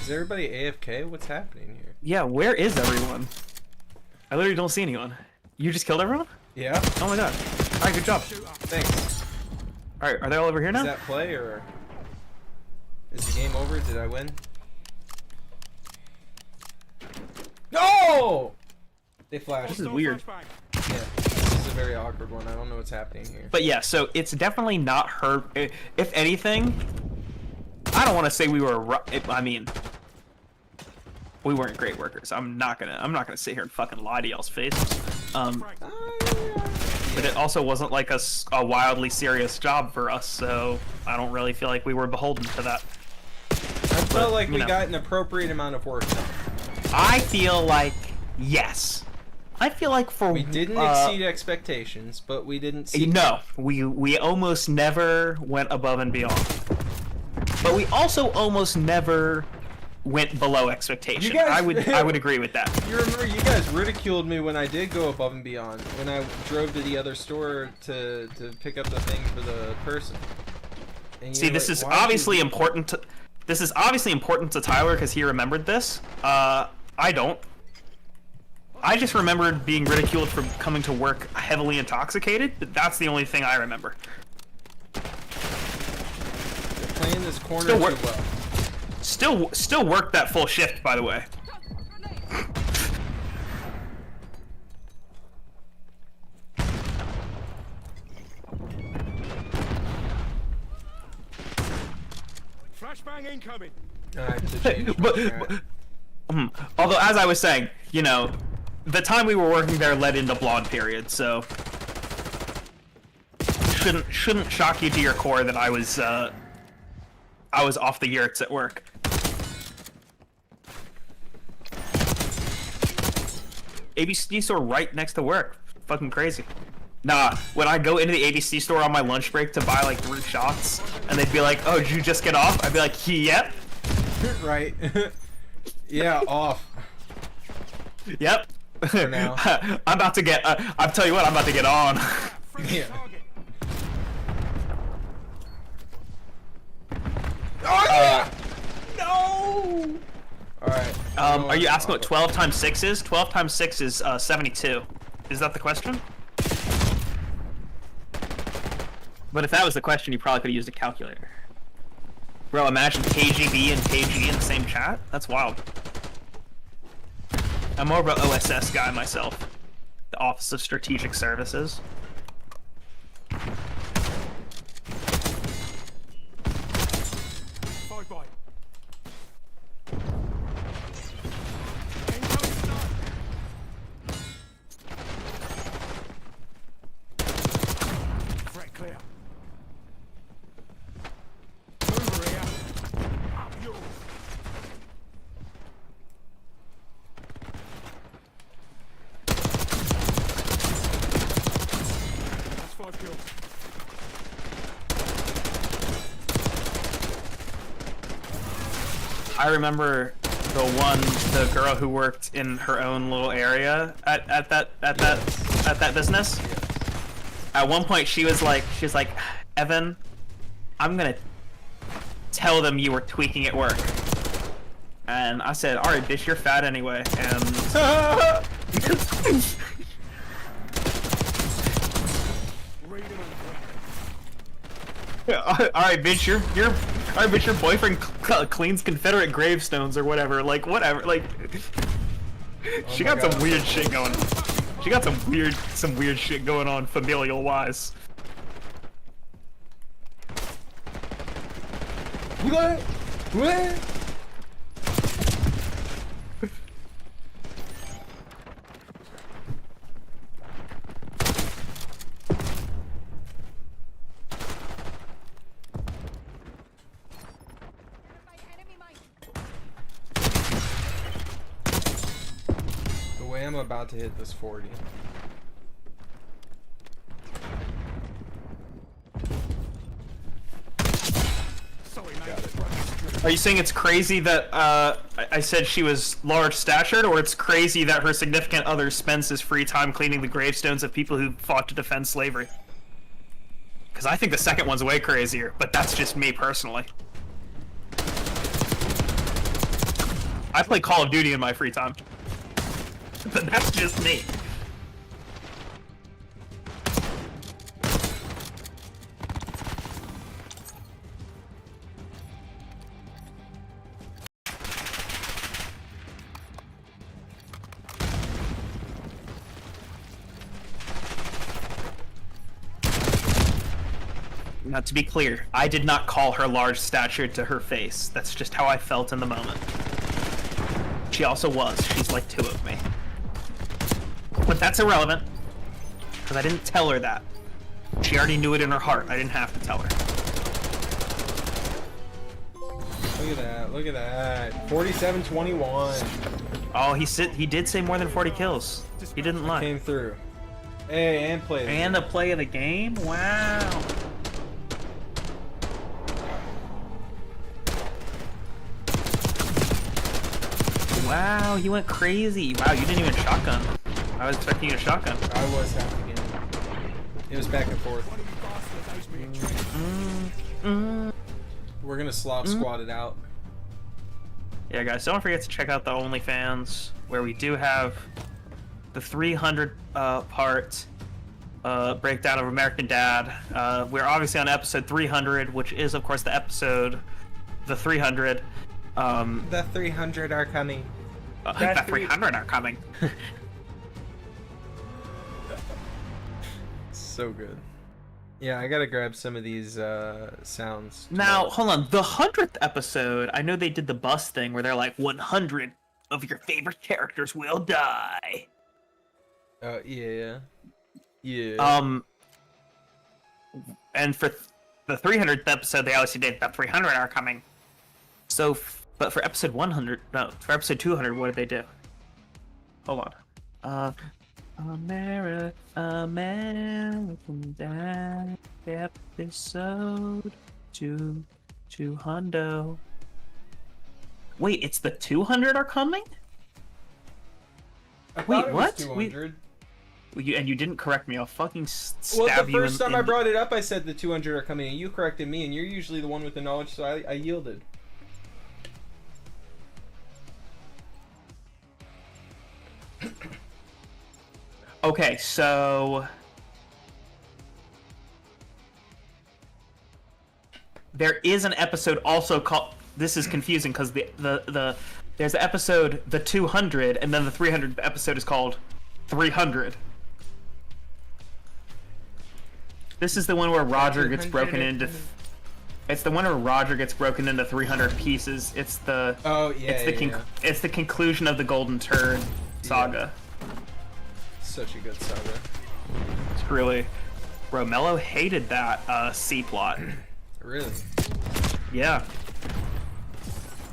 everybody AFK? What's happening here? Yeah, where is everyone? I literally don't see anyone. You just killed everyone? Yeah. Oh my god. Alright, good job. Thanks. Alright, are they all over here now? Is that play or is the game over? Did I win? No! They flashed. This is weird. Yeah, this is a very awkward one. I don't know what's happening here. But yeah, so it's definitely not her. If anything, I don't want to say we were. I mean, we weren't great workers. I'm not gonna sit here and fucking lie to y'all's faces. But it also wasn't like a wildly serious job for us, so I don't really feel like we were beholden to that. I felt like we got an appropriate amount of work done. I feel like yes. I feel like we didn't exceed expectations, but we didn't see. No, we almost never went above and beyond. But we also almost never went below expectation. Guys, I would agree with that. You remember you guys ridiculed me when I did go above and beyond, when I drove to the other store to pick up the thing for the person. And see, this is obviously important to Tyler because he remembered this. I don't. I just remembered being ridiculed for coming to work heavily intoxicated. That's the only thing I remember. They're playing this corner too well. Still worked that full shift, by the way. Flashbang incoming. Alright, so change. Although, as I was saying, you know, the time we were working there led into blonde period, so shouldn't shock you to your core that I was off the yurts at work. ABC store right next to work. Fucking crazy. Nah, when I go into the ABC store on my lunch break to buy like 3 shots, and they'd be like, "Oh, did you just get off?" I'd be like, "Yep." Right. Yeah, off. Yep. For now. I'm about to get. I'll tell you what. I'm about to get on. Yeah. Oh yeah! No! Alright. Are you asking what 12 times 6 is? 12 times 6 is 72. Is that the question? But if that was the question, you probably could have used a calculator. Bro, imagine KGB and KG in the same chat? That's wild. I'm more of an OSS guy myself. The Office of Strategic Services. I remember the girl who worked in her own little area at that business. At one point, she was like, Evan, I'm gonna tell them you were tweaking at work. And I said, all right, bitch, you're fat anyway. And all right, bitch, your boyfriend cleans Confederate gravestones or whatever. Like, whatever. Like, she got some weird shit going. She got some weird shit going on familial wise. What? What? The way I'm about to hit this 40. Are you saying it's crazy that I said she was large statured, or it's crazy that her significant other spends his free time cleaning the gravestones of people who fought to defend slavery? Because I think the second one's way crazier, but that's just me personally. I play Call of Duty in my free time, but that's just me. Now, to be clear, I did not call her large statured to her face. That's just how I felt in the moment. She also was. She's like 2 of me. But that's irrelevant, because I didn't tell her that. She already knew it in her heart. I didn't have to tell her. Look at that. Look at that. 47-21. Oh, he did say more than 40 kills. He didn't lie. Came through. Hey, and played. And the play of the game? Wow. Wow, you went crazy. Wow, you didn't even shotgun. I was expecting you to shotgun. I was half again. It was back and forth. We're gonna slop squat it out. Yeah, guys, don't forget to check out the OnlyFans, where we do have the 300 part breakdown of American Dad. We're obviously on episode 300, which is, of course, the 300. The 300 are coming. The 300 are coming. So good. Yeah, I gotta grab some of these sounds. Now, hold on. The 100th episode, I know they did the bus thing where they're like, 100 of your favorite characters will die. Yeah. Yeah. And for the 300th episode, they obviously did the 300 are coming. So, but for episode 100, no, for episode 200, what did they do? Hold on. American Dad episode 200. Wait, it's the 200 are coming? Wait, what? 200. And you didn't correct me. I'll fucking stab you. Well, the first time I brought it up, I said the 200 are coming, and you corrected me, and you're usually the one with the knowledge, so I yielded. Okay, so there is an episode also called. This is confusing because there's the episode the 200, and then the 300 episode is called 300. This is the one where Roger gets broken into. It's the one where Roger gets broken into 300 pieces. It's the. Oh yeah. It's the conclusion of the Golden Turd saga. Yeah. Such a good saga. It's really. Romello hated that C plot. Really? Yeah.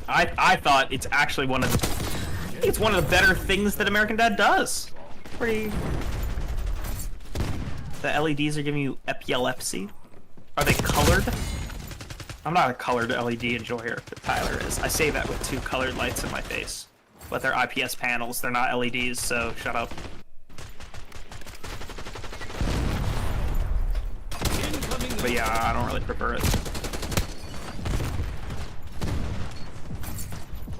I thought it's actually one of the better things that American Dad does. Pretty. The LEDs are giving you epilepsy. Are they colored? I'm not a colored LED enjoyer, but Tyler is. I say that with 2 colored lights in my face. But they're IPS panels, they're not LEDs, so shut up. But yeah, I don't really prefer it.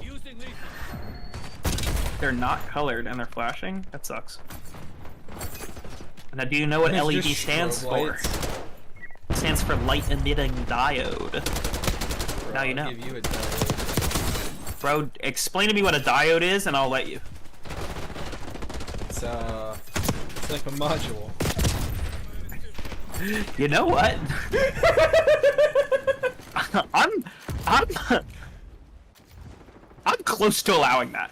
Using lethal. They're not colored and they're flashing? That sucks. Now, do you know what It's LED just stands strobe for? lights. It stands for light emitting diode. Bro, Now you I'll know. give you a diode. Bro, explain to me what a diode is and I'll let you. It's like a module. You know what? I'm close to allowing that.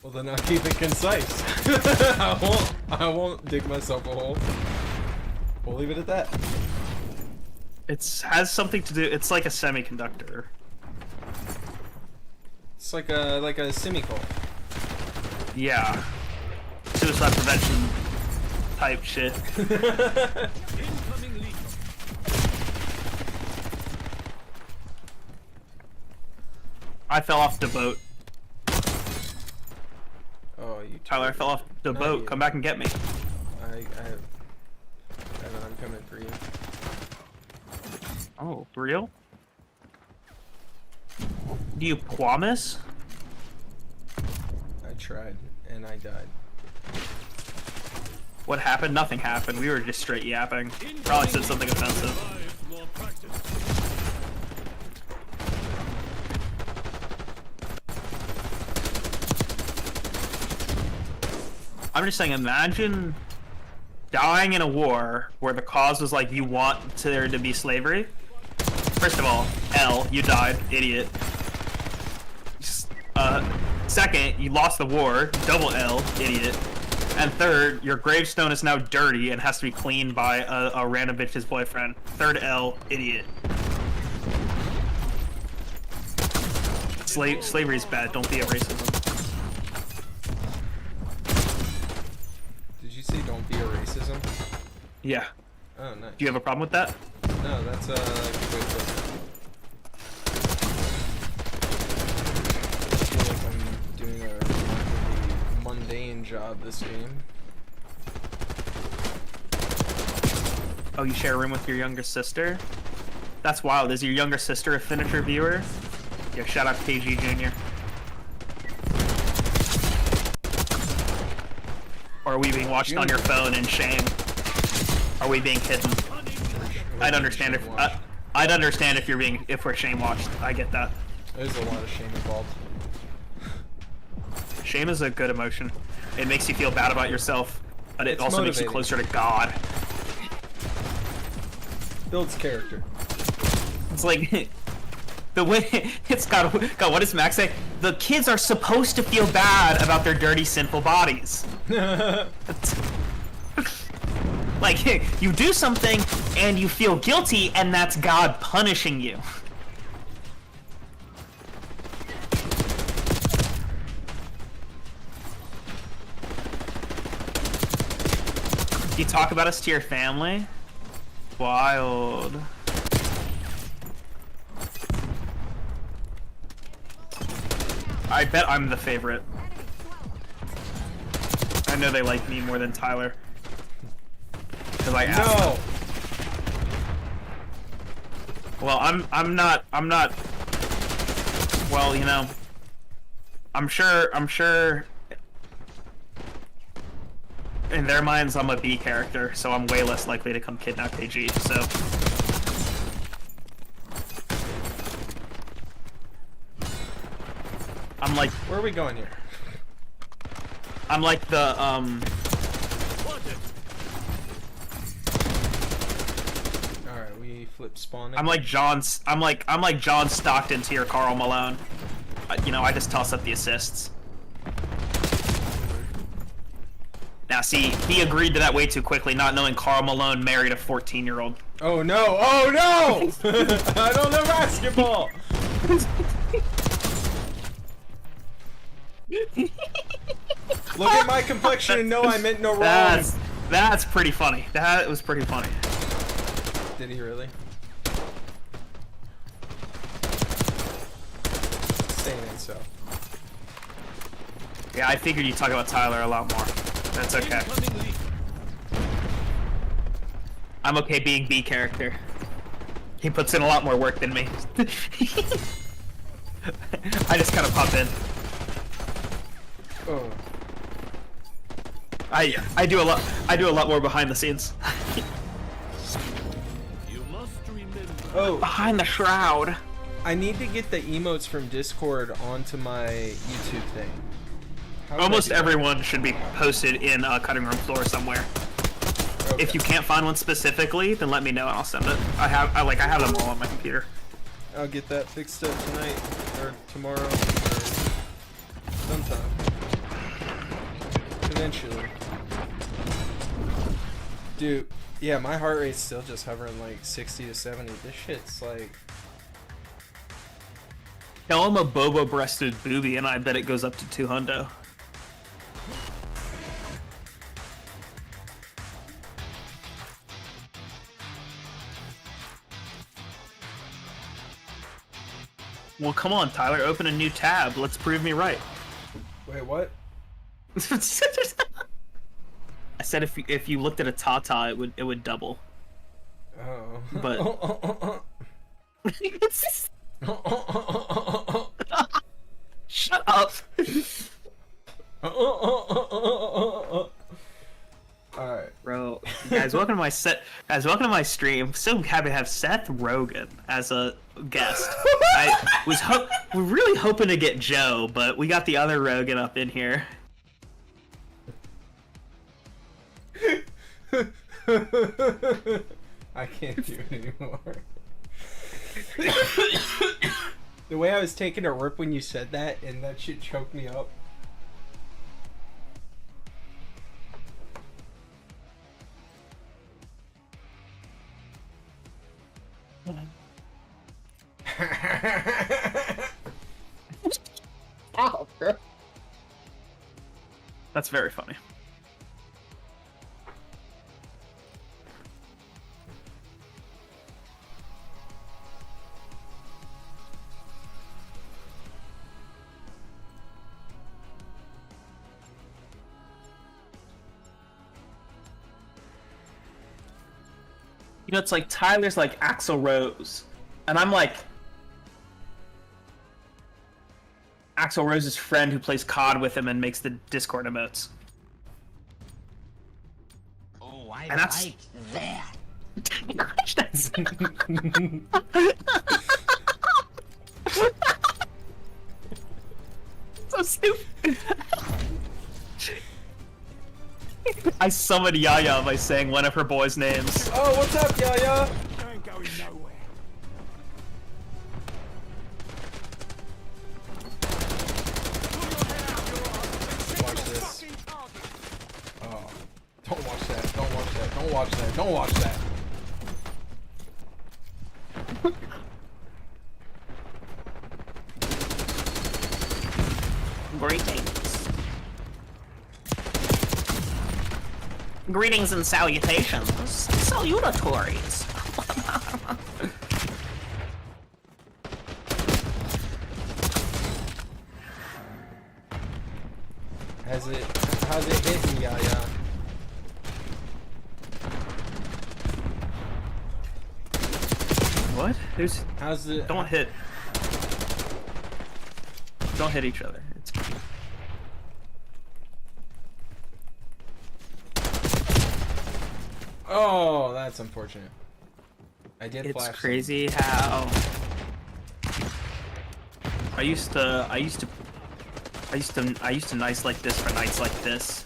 Well, then I'll keep it concise. I won't dig myself a hole. We'll leave it at that. It has something to do. It's like a semiconductor. It's like a semicolon. Yeah. Suicide prevention type shit. Incoming lethal. I fell off the boat. Oh, you. Tyler, I fell off the Not boat. you. Come back and get me. Evan, I'm coming for you. Oh, for real? Do you promise? I tried and I died. What happened? Nothing happened. We were just straight yapping. Probably said something offensive. Requires more practice. I'm just saying, imagine dying in a war where the cause was like you want there to be slavery. First of all, L, you died, idiot. Second, you lost the war, double L, idiot. And third, your gravestone is now dirty and has to be cleaned by a random bitch's boyfriend. Third L, idiot. Slavery is bad, don't be a racism. Did you say don't be a racism? Yeah. Oh, nice. Do you have a problem with that? No, that's a good way to put it. I feel like I'm doing a remarkably mundane job this game. Oh, you share a room with your younger sister? That's wild. Is your younger sister a finisher viewer? Yeah, shout out KG Jr. Or are we being watched on your phone in shame? Are we being hidden? I'd understand if I'd understand if we're shame watched. I get that. There's a lot of shame involved. Shame is a good emotion. It makes you feel bad about yourself, but it It's also makes you motivating. closer to God. Builds character. It's like the way it's got. God, what does Max say? The kids are supposed to feel bad about their dirty, sinful bodies. Like, you do something and you feel guilty, and that's God punishing you. You talk about us to your family? Wild. I bet I'm the favorite. I know they like me more than Tyler. Cause I asked them. No! Well, I'm not, well, you know, I'm sure in their minds I'm a B character, so I'm way less likely to come kidnap AG, so. I'm like, Where are we going here? I'm like the, Alright, we flip spawning. I'm like John Stockton to your Karl Malone. You know, I just toss up the assists. Now, see, he agreed to that way too quickly, not knowing Karl Malone married a 14-year-old. Oh no! Oh no! I don't know basketball! Look at my complexion and know I meant no wrong. That's pretty funny. That was pretty funny. Did he really? Saying so. Yeah, I figured you'd talk about Tyler a lot more. That's okay. Incoming lead. I'm okay being B character. He puts in a lot more work than me. I just kind of pop in. Oh. I do a lot more behind the scenes. You must remember. Oh, Behind the shroud. I need to get the emotes from Discord onto my YouTube thing. How would I Almost do that? everyone should be posted in a cutting room floor somewhere. Okay. If you can't find one specifically, then let me know and I'll send it. I have them all on my computer. I'll get that fixed up tonight or tomorrow or sometime. Eventually. Dude, yeah, my heart rate's still just hovering like 60 to 70. This shit's like... Tell him a bobo-breasted booby and I bet it goes up to 200. Well, come on, Tyler. Open a new tab. Let's prove me right. Wait, what? I said if you looked at a Tata, it would double. Oh. But shut up. Alright. Bro, guys, welcome to my stream. So happy to have Seth Rogen as a guest. We're really hoping to get Joe, but we got the other Rogen up in here. I can't do it anymore. The way I was taking a rip when you said that, and that shit choked me up. That's very funny. You know, it's like Tyler's like Axl Rose, and I'm like Axl Rose's friend who plays COD with him and makes the Discord emotes. Oh, I And that's- like that. That's so stupid. I summoned Yaya by saying one of her boys' names. Oh, what's up, Yaya? I ain't going nowhere. Watch this. Oh. Don't watch that. Don't watch that. Don't watch that. Don't watch that. Greetings. Greetings and salutations. Salutatories. How's it hitting, Yaya? What? How's it? Don't hit. Don't hit each other. It's Oh, that's unfortunate. I did It's flash. crazy how I used to nights like this for nights like this.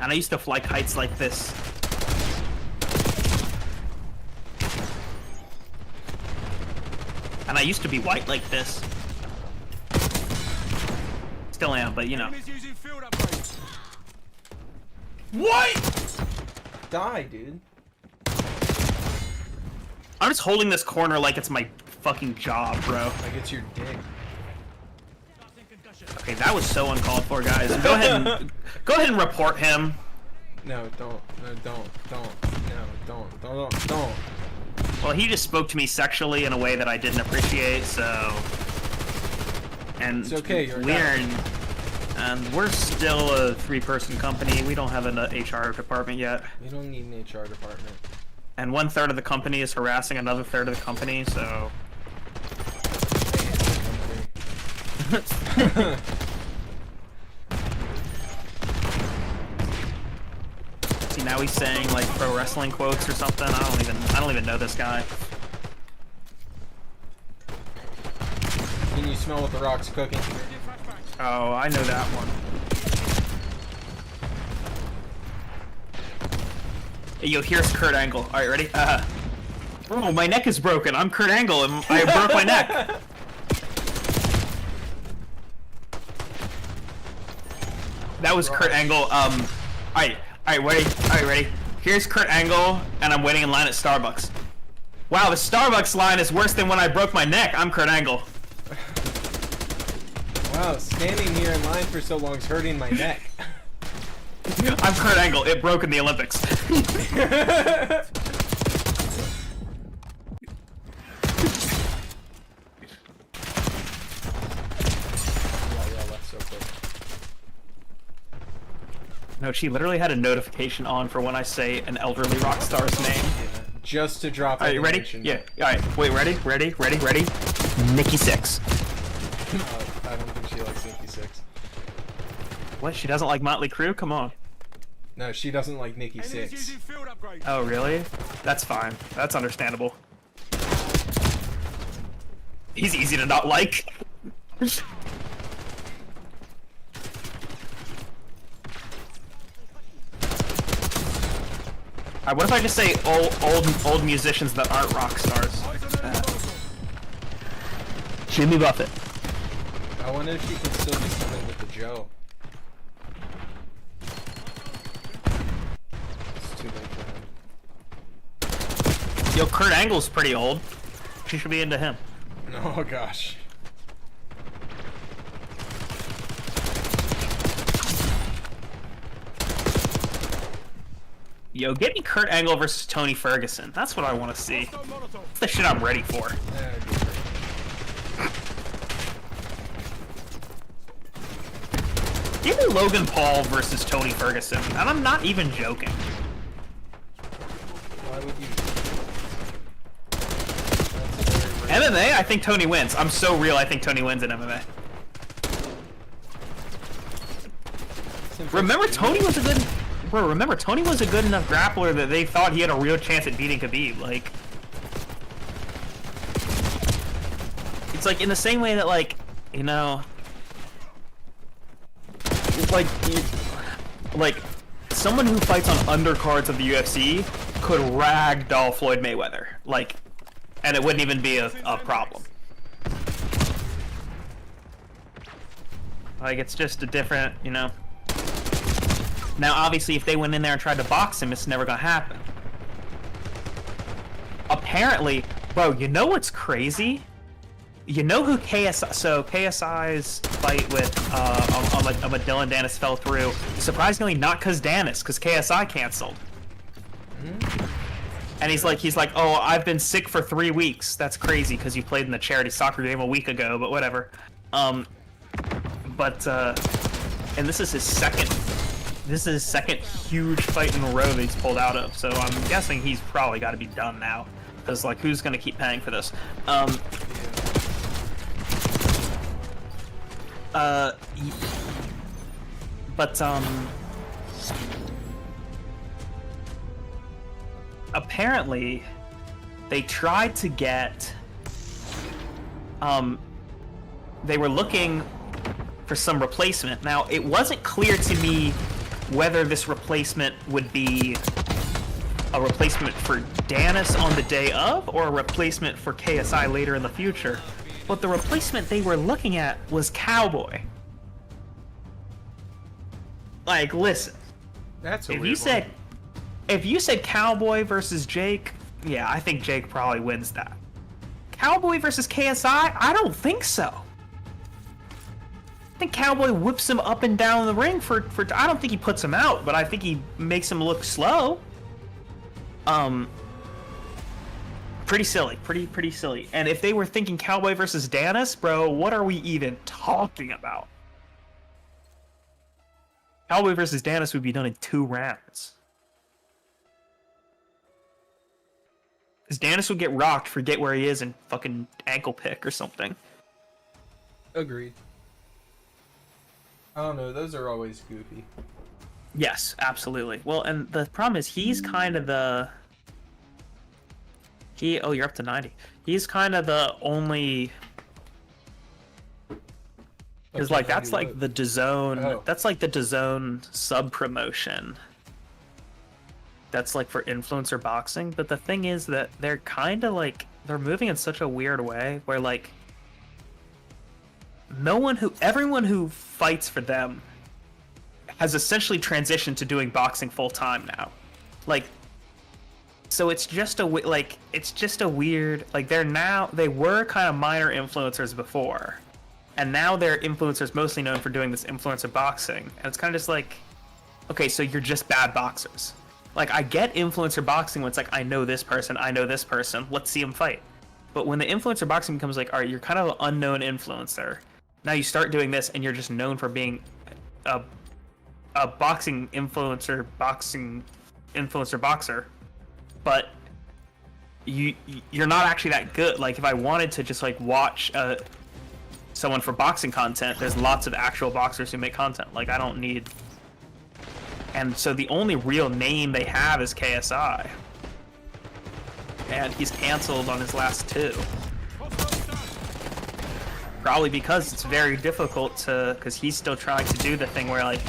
And I used to fly kites like this. And I used to be white like this. Still am, but you know. Enemies using field upgrades. What? Die, dude. I'm just holding this corner like it's my fucking job, bro. Like it's your dick. Tossing concussion. Okay, that was so uncalled for, guys. Go ahead and report him. No, don't. No, don't. Well, he just spoke to me sexually in a way that I didn't appreciate, so... And It's okay, you're a and we're still a 3-person company. We don't have an HR department yet. We don't need an HR department. And 1/3 of the company is harassing another third of the company, so... See, now he's saying like pro wrestling quotes or something. I don't even know this guy. Can you smell what the rock's cooking? Oh, I know that one. Hey, yo, here's Kurt Angle. All right, ready? Oh, my neck is broken. I'm Kurt Angle, and I broke my neck. That was Kurt Angle. All right, ready? Here's Kurt Angle, and I'm waiting in line at Starbucks. Wow, the Starbucks line is worse than when I broke my neck. I'm Kurt Angle. Wow, standing here in line for so long is hurting my neck. I'm Kurt Angle. It broke in the Olympics. No, she literally had a notification on for when I say an elderly rock star's name. Yeah, just to drop. Are you ready? Yeah. All right. Wait. Ready. Nikki Six. I don't think she likes Nikki Six. What? She doesn't like Motley Crue? Come on. No, she doesn't like Nikki Enemies Six. using field upgrade. Oh, really? That's fine. That's understandable. He's easy to not like. Alright, what if I just say old musicians that aren't rock stars? Jimmy Buffett. I wonder if she can still be coming with the Joe. It's too late for him. Yo, Kurt Angle's pretty old. She should be into him. Oh gosh. Yo, get me Kurt Angle versus Tony Ferguson. That's what I want to see. That's the shit I'm ready for. Give me Logan Paul versus Tony Ferguson, and I'm not even joking. Why would you? MMA, I think Tony wins. I'm so real, I think Tony wins in MMA. Remember, Tony was a good... Bro, remember, Tony was a good enough grappler that they thought he had a real chance at beating Khabib. Like... It's like, in the same way that, like, you know... Like, someone who fights on undercards of the UFC could ragdoll Floyd Mayweather. Like... And it wouldn't even be a problem. Like, it's just a different, you know... Now, obviously, if they went in there and tried to box him, it's never gonna happen. Apparently, bro, you know what's crazy? You know who KSI... So, KSI's fight with, with Dylan Dennis fell through. Surprisingly, not because Dennis, because KSI canceled. And he's like, oh, I've been sick for 3 weeks. That's crazy because you played in the charity soccer game a week ago, but whatever. And this is his second huge fight in a row that he's pulled out of. So I'm guessing he's probably got to be done now. Because, like, who's going to keep paying for this? Apparently, they tried to get, they were looking for some replacement. Now, it wasn't clear to me whether this replacement would be a replacement for Dennis on the day of, or a replacement for KSI later in the future. But the replacement they were looking at was Cowboy. Like, listen. That's a if weird you said one. If you said Cowboy versus Jake, yeah, I think Jake probably wins that. Cowboy versus KSI? I don't think so. I think Cowboy whips him up and down the ring for I don't think he puts him out, but I think he makes him look slow. Pretty silly, pretty silly. And if they were thinking Cowboy versus Danis, bro, what are we even talking about? Cowboy versus Danis would be done in 2 rounds. Because Danis would get rocked, forget where he is, and fucking ankle pick or something. Agreed. I don't know, those are always goofy. Yes, absolutely. Well, and the problem is he's kind of the... Oh, you're up to 90. He's kind of the only... Because, like, that's like the DAZN... Oh. That's like the DAZN sub-promotion. That's like for influencer boxing. But the thing is that they're kind of like... They're moving in such a weird way where, like... Everyone who fights for them has essentially transitioned to doing boxing full-time now. Like... So it's just a weird, like they were kind of minor influencers before, and now they're influencers mostly known for doing this influencer boxing, and it's kind of just like, okay, so you're just bad boxers. Like, I get influencer boxing when it's like, I know this person, let's see them fight. But when the influencer boxing becomes like, all right, you're kind of an unknown influencer, now you start doing this and you're just known for being a boxing influencer boxer. But you're not actually that good. Like, if I wanted to just like watch someone for boxing content, there's lots of actual boxers who make content. Like, I don't need. And so the only real name they have is KSI, and he's canceled on his last 2. Probably because it's very difficult because he's still trying to do the thing where like,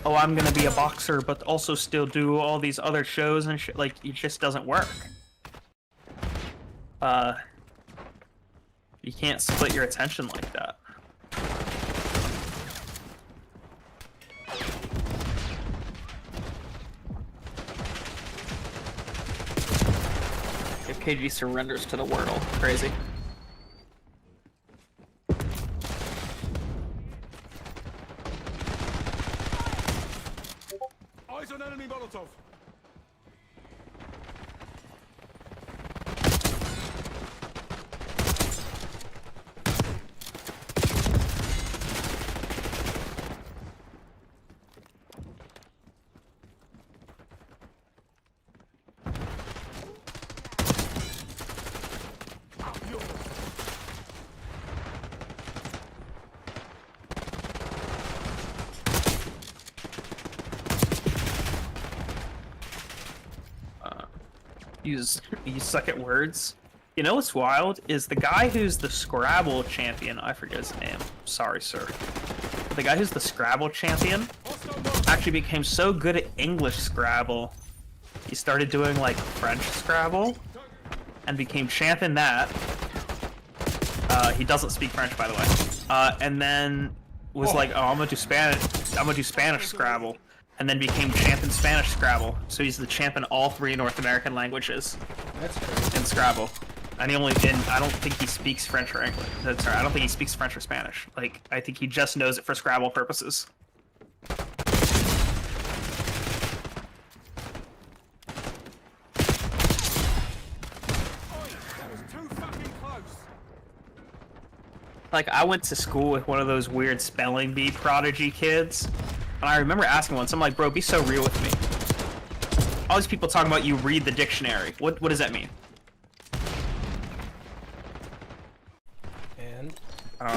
oh, I'm gonna be a boxer, but also still do all these other shows and shit. Like, it just doesn't work. You can't split your attention like that. If KG surrenders to the Wordle, crazy. Eyes on enemy Molotov. You suck at words. You know what's wild is the guy who's the Scrabble champion. I forget his name. Sorry, sir. The guy who's the Scrabble champion actually became so good at English Scrabble, he started doing like French Scrabble and became champ in that. He doesn't speak French, by the way. And then was like, oh, I'm gonna do Spanish Scrabble. And then became champ in Spanish Scrabble. So he's the champ in all 3 North American languages. That's crazy. In Scrabble. And I don't think he speaks French or English. Sorry, I don't think he speaks French or Spanish. Like, I think he just knows it for Scrabble purposes. Like, I went to school with one of those weird spelling bee prodigy kids. And I remember asking once, I'm like, bro, be so real with me. All these people talking about you read the dictionary. What does that mean? And? Nah,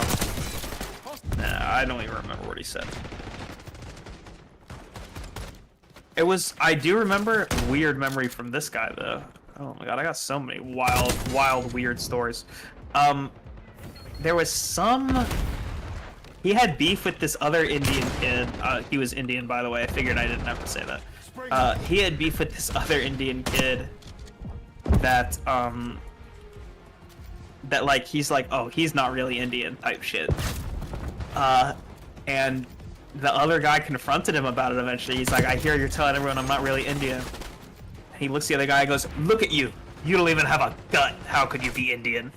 I don't even remember what he said. I do remember, weird memory from this guy, though. Oh my god, I got so many wild, weird stories. There was he had beef with this other Indian kid. He was Indian, by the way. I figured I didn't have to say that. He had beef with this other Indian kid that, like, he's like, oh, he's not really Indian type shit. And the other guy confronted him about it eventually. He's like, I hear you're telling everyone I'm not really Indian. He looks at the other guy and goes, look at you. You don't even have a gut. How could you be Indian?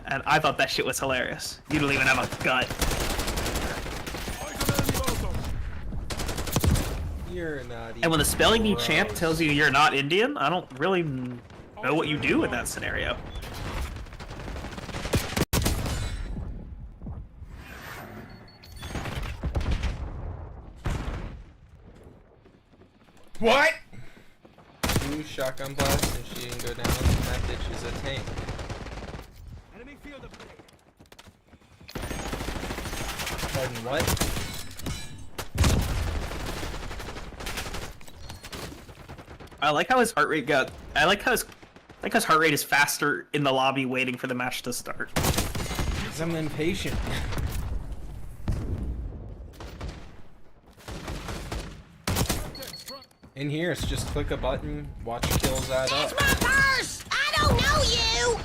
and I thought that shit was hilarious. You don't even have a gut. You're not even And when the spelling bee champ gross. tells you you're not Indian, I don't really know what you do in that scenario. What? Two shotgun blasts and she didn't go down. That bitch is a tank. Enemy field of Pardon, what? I like how his heart rate got. I like how his heart rate is faster in the lobby waiting for the match to start. Because I'm impatient. In here, it's just click a button, watch kills add up. That's my purse! I don't know you!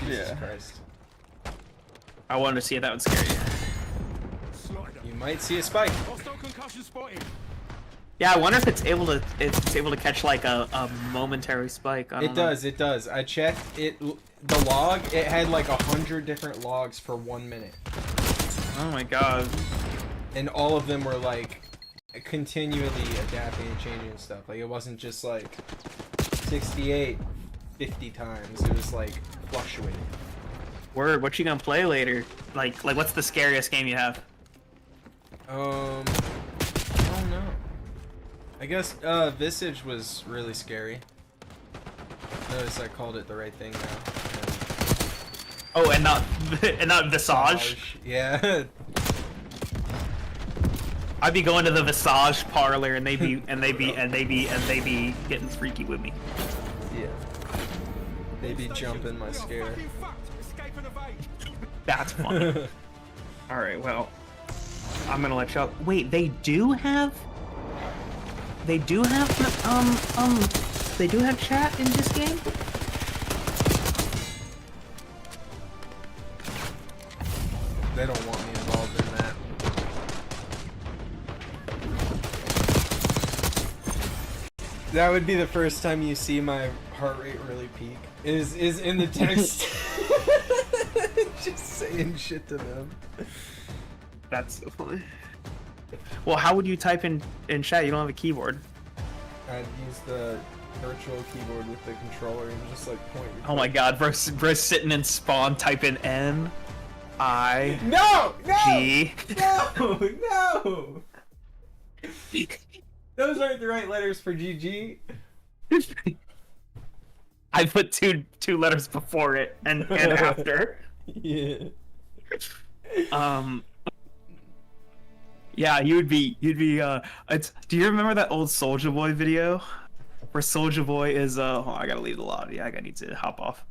Jesus Christ. I wanted to see if that would scare you. Slotted up. You might see a spike. Hostile concussion spotted. Yeah, I wonder if it's able to catch like a momentary spike. I don't know. It does. I checked it. The log, it had like 100 different logs for 1 minute. Oh my god. And all of them were like continually adapting and changing stuff. Like it wasn't just like 68 50 times. It was like fluctuating. Word, what you gonna play later? Like what's the scariest game you have? I don't know. I guess Visage was really scary. Notice I called it the right thing now. Oh, and not Visage. Yeah. I'd be going to the Visage parlor and they be getting freaky with me. Yeah. They be jumping my scare. Fucking fucked. Escape and evade. That's funny. All right, well, I'm gonna let y'all. Wait, they do have chat in this game. They don't want me involved in that. That would be the first time you see my heart rate really peak. Is in the text. Just saying shit to them. That's so funny. Well, how would you type in chat? You don't have a keyboard. I'd use the virtual keyboard with the controller and just like point. Oh my god, bro sitting in spawn, type in N I No! G. No! Those aren't the right letters for GG. I put two letters before it and after. Yeah. Yeah, you'd be it's do you remember that old Soulja Boy video? Where Soulja Boy is oh, I gotta leave the lobby, I need to hop off.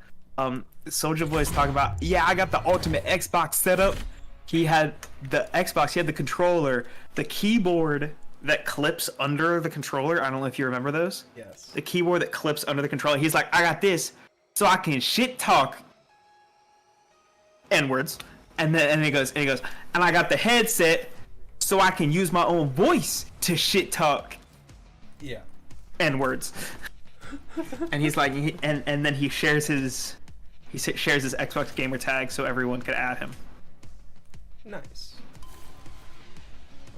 Soulja Boy is talking about, yeah, I got the ultimate Xbox setup. He had the Xbox, he had the controller, the keyboard that clips under the controller. I don't know if you remember those. Yes. The keyboard that clips under the controller. He's like, I got this so I can shit talk N-words. And he goes, and I got the headset so I can use my own voice to shit talk Yeah. N-words. And he's like, and then he shares his Xbox gamer tag so everyone could add him. Nice.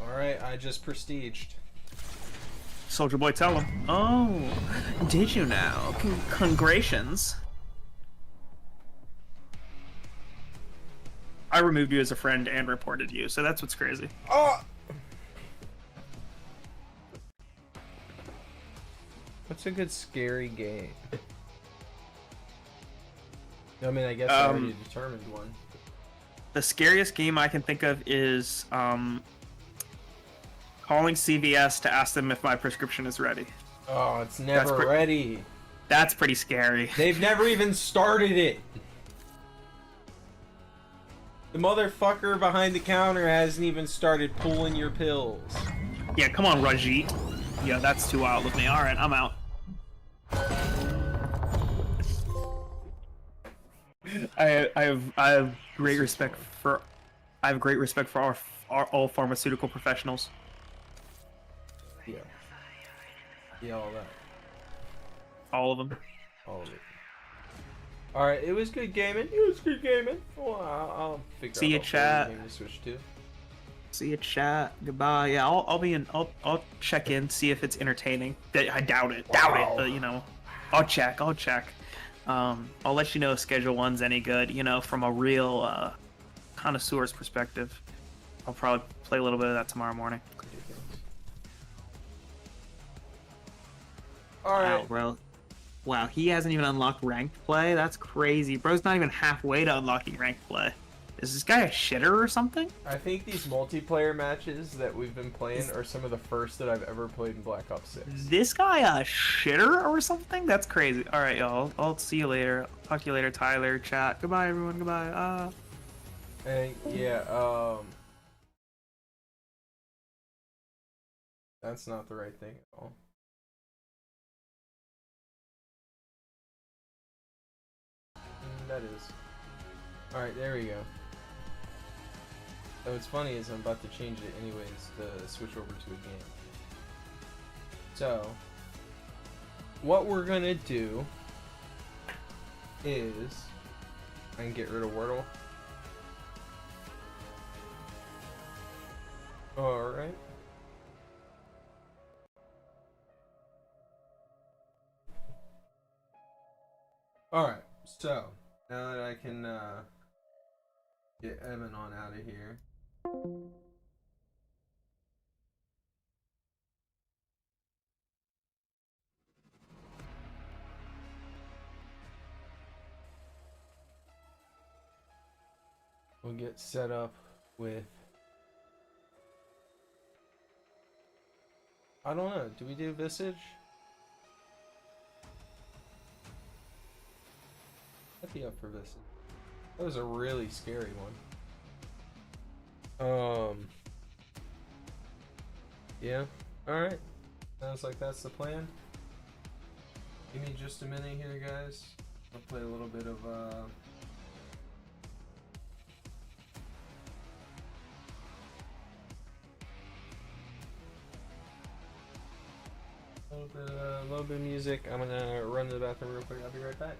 Alright, I just prestiged. Soldier Boy, tell him. Oh, did you now? Congratulations. I removed you as a friend and reported you, so that's what's crazy. Oh! What's a good scary game? I mean, I guess I already determined one. The scariest game I can think of is calling CVS to ask them if my prescription is ready. Oh, it's never ready. That's pretty scary. They've never even started it. The motherfucker behind the counter hasn't even started pulling your pills. Yeah, come on, Rajit. Yeah, that's too wild with me. All right, I'm out. I have great respect for all pharmaceutical professionals. Yeah. Yeah, all that. All of them. All of it. All right, it was good gaming. It was good gaming. Well, I'll figure See out ya, a horror chat. game to switch to. See you, chat. Goodbye. Yeah, I'll be in. I'll check in, see if it's entertaining. I doubt it. Doubt it. But you know, I'll check. I'll check. I'll let you know if Schedule 1's any good. You know, from a real connoisseur's perspective. I'll probably play a little bit of that tomorrow morning. All right. Wow, bro. Wow, he hasn't even unlocked ranked play? That's crazy. Bro's not even halfway to unlocking ranked play. Is this guy a shitter or something? I think these multiplayer matches that we've been playing are some of the first that I've ever played in Black Ops 6. This guy a shitter or something? That's crazy. Alright, y'all. I'll see you later. Talk to you later, Tyler. Chat. Goodbye, everyone. Goodbye. And yeah, that's not the right thing at all. That is. Alright, there we go. So what's funny is I'm about to change it anyways to switch over to a game. So, what we're gonna do is I can get rid of Wordle. Alright. Alright, so now that I can get Evan on out of here. We'll get set up with, I don't know, do we do Visage? I'd be up for Visage. That was a really scary one. Yeah, alright. Sounds like that's the plan. Give me just a minute here, guys. I'll play a little bit of, a little bit of music. I'm gonna run to the bathroom real quick. I'll be right back.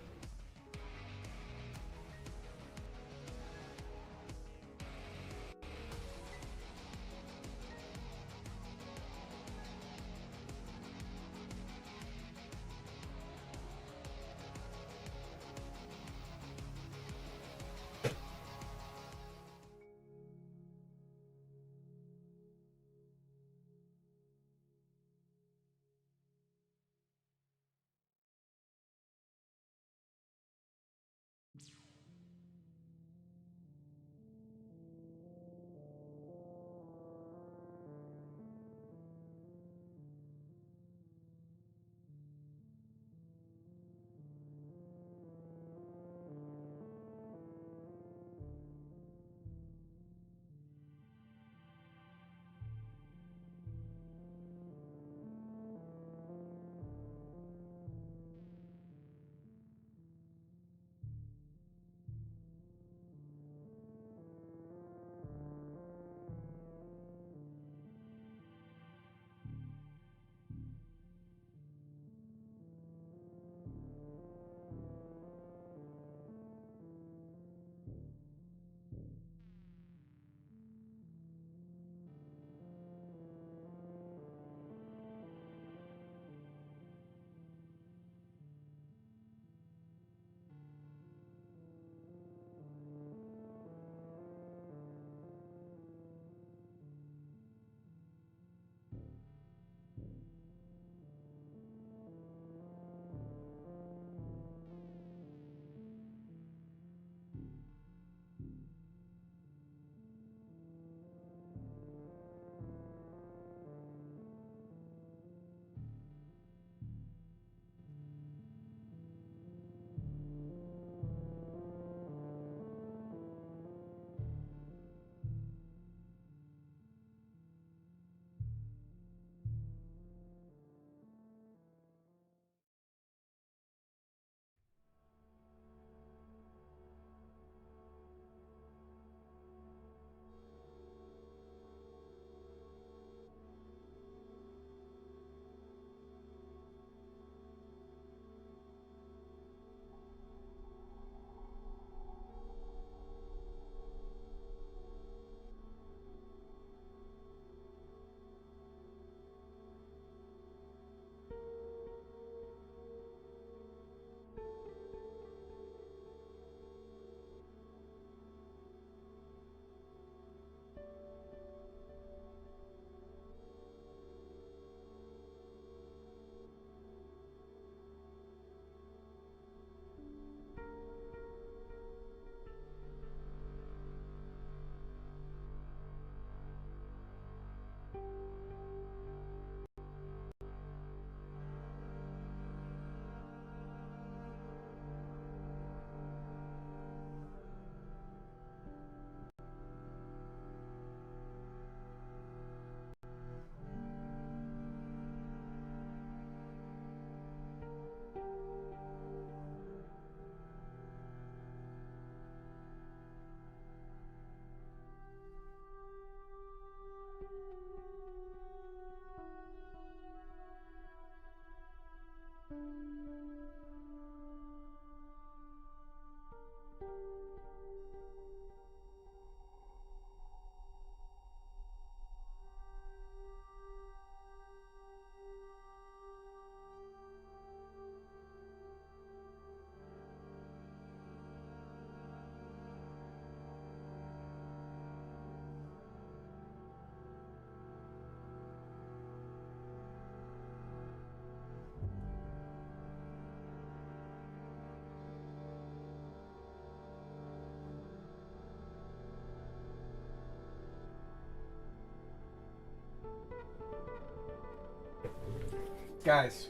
Guys,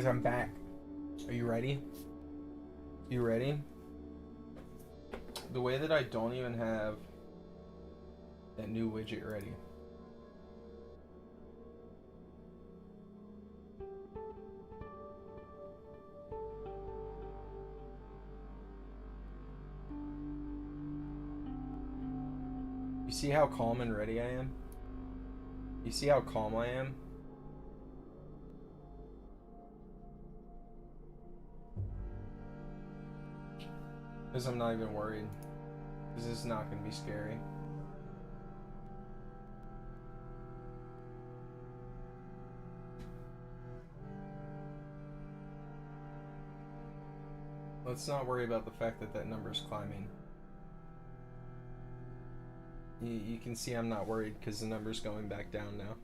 I'm back. Are you ready? You ready? The way that I don't even have that new widget ready. You see how calm and ready I am? You see how calm I am? Because I'm not even worried. Because this is not going to be scary. Let's not worry about the fact that that number's climbing. You can see I'm not worried because the number's going back down now.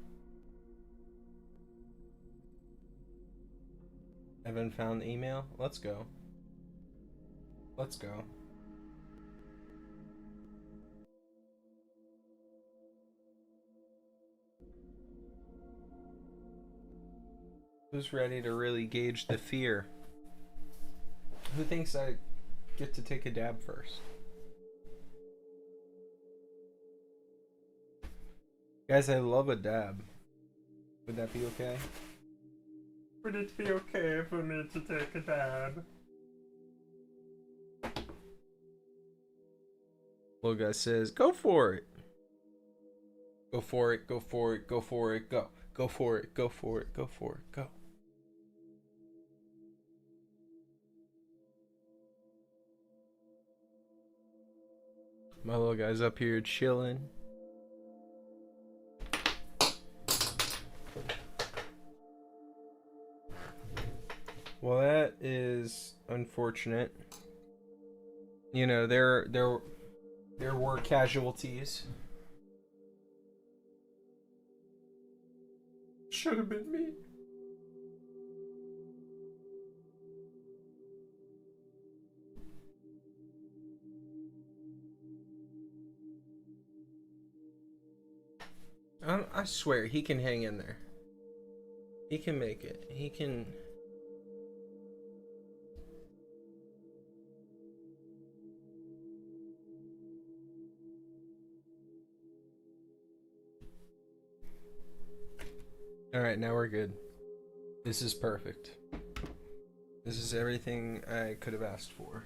Evan found the email? Let's go. Let's go. Who's ready to really gauge the fear? Who thinks I get to take a dab first? Guys, I love a dab. Would that be okay? Would it be okay for me to take a dab? Little guy says, go for it. Go for it, go for it, go for it, go. Go for it, go for it, go for it, go. My little guy's up here chilling. Well, that is unfortunate. You know, there were casualties. Should have been me. I swear, he can hang in there. He can make it. He can... Alright, now we're good. This is perfect. This is everything I could have asked for.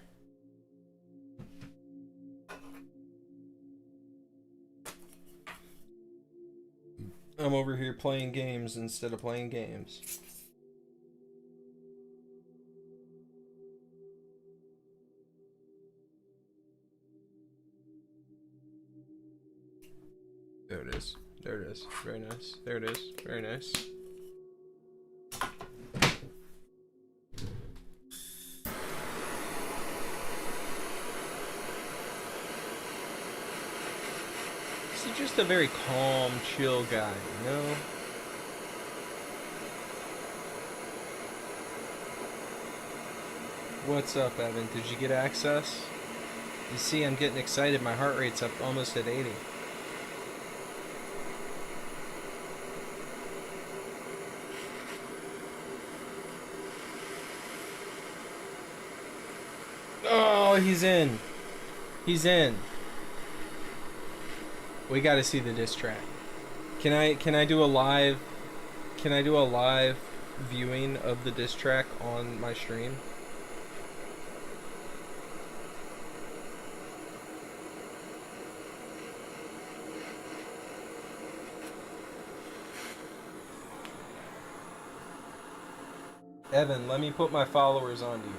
I'm over here playing games instead of playing games. There it is. There it is. Very nice. There it is. Very nice. He's just a very calm, chill guy, you know? What's up, Evan? Did you get access? You see, I'm getting excited. My heart rate's up almost at 80. Oh, he's in. He's in. We got to see the diss track. Can I do a live viewing of the diss track on my stream? Evan, let me put my followers onto you.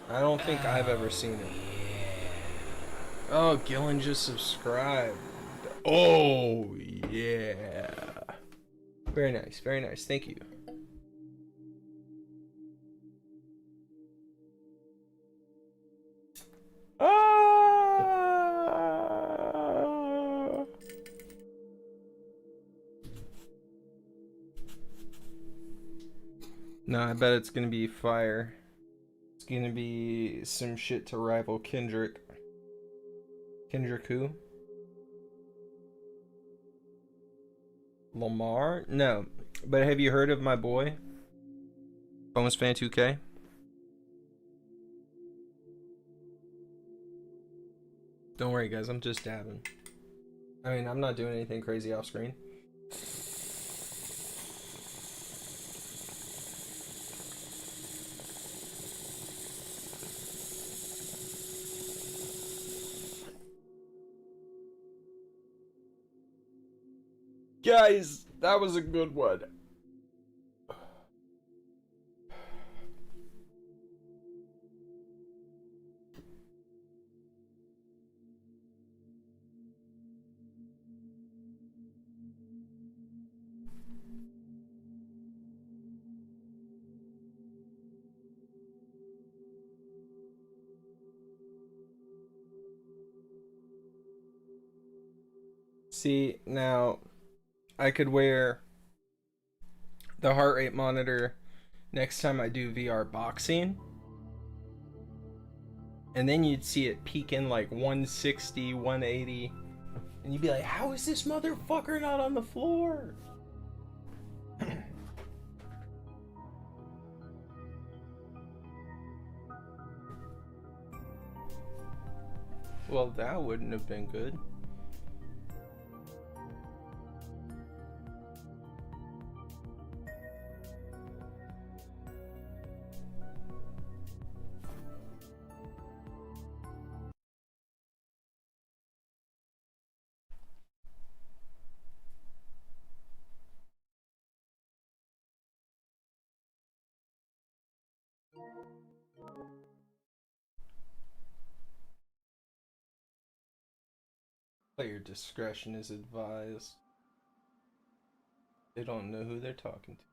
I don't think I've ever seen it. Oh, Gillen just subscribed. Oh, yeah. Very nice, very nice. Thank you. Ah! No, I bet it's gonna be fire. It's It's gonna be some shit to rival Kendrick. Kendrick who? Lamar? No. But have you heard of my boy? Bonus Fan 2K? Don't worry guys, I'm just dabbing. I mean, I'm not doing anything crazy off screen. Guys, that was a good one. See, now I could wear the heart rate monitor next time I do VR boxing, and then you'd see it peaking like 160, 180, and you'd be like, how is this motherfucker not on the floor? Well, that wouldn't have been good. Player discretion is advised. They don't know who they're talking to.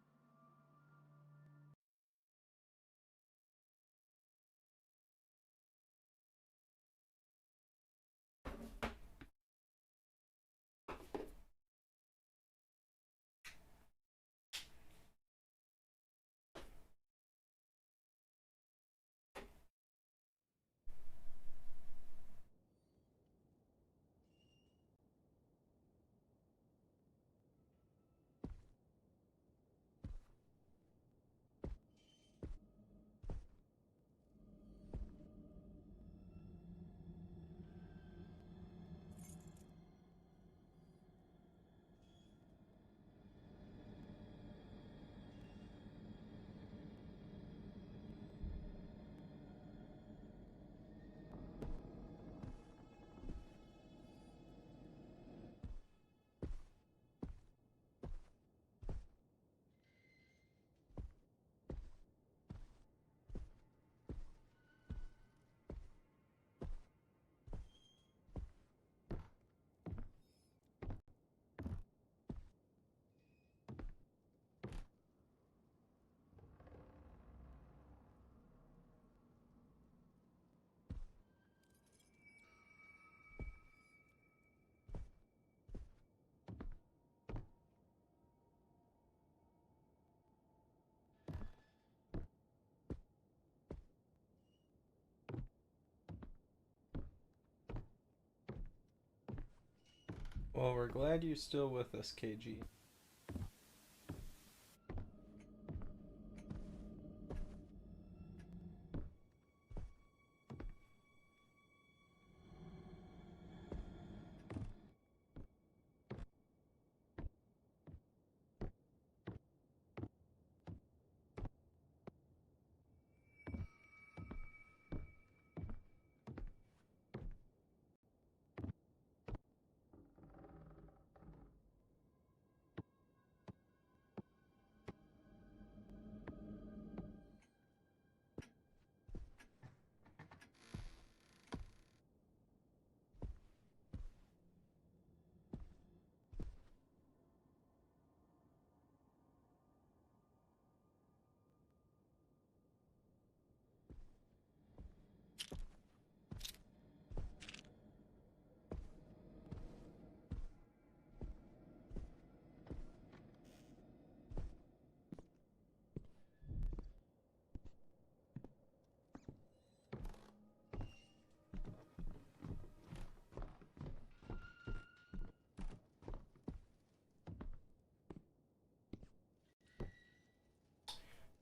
Well, we're glad you're still with us, KG.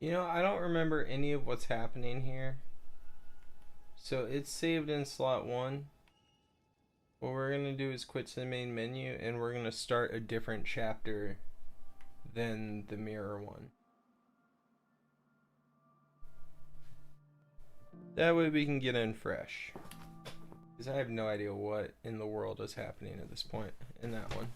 You know, I don't remember any of what's happening here. So it's saved in slot 1. What we're going to do is quit to the main menu and we're going to start a different chapter than the mirror one. That way we can get in fresh. Because I have no idea what in the world is happening at this point in that one.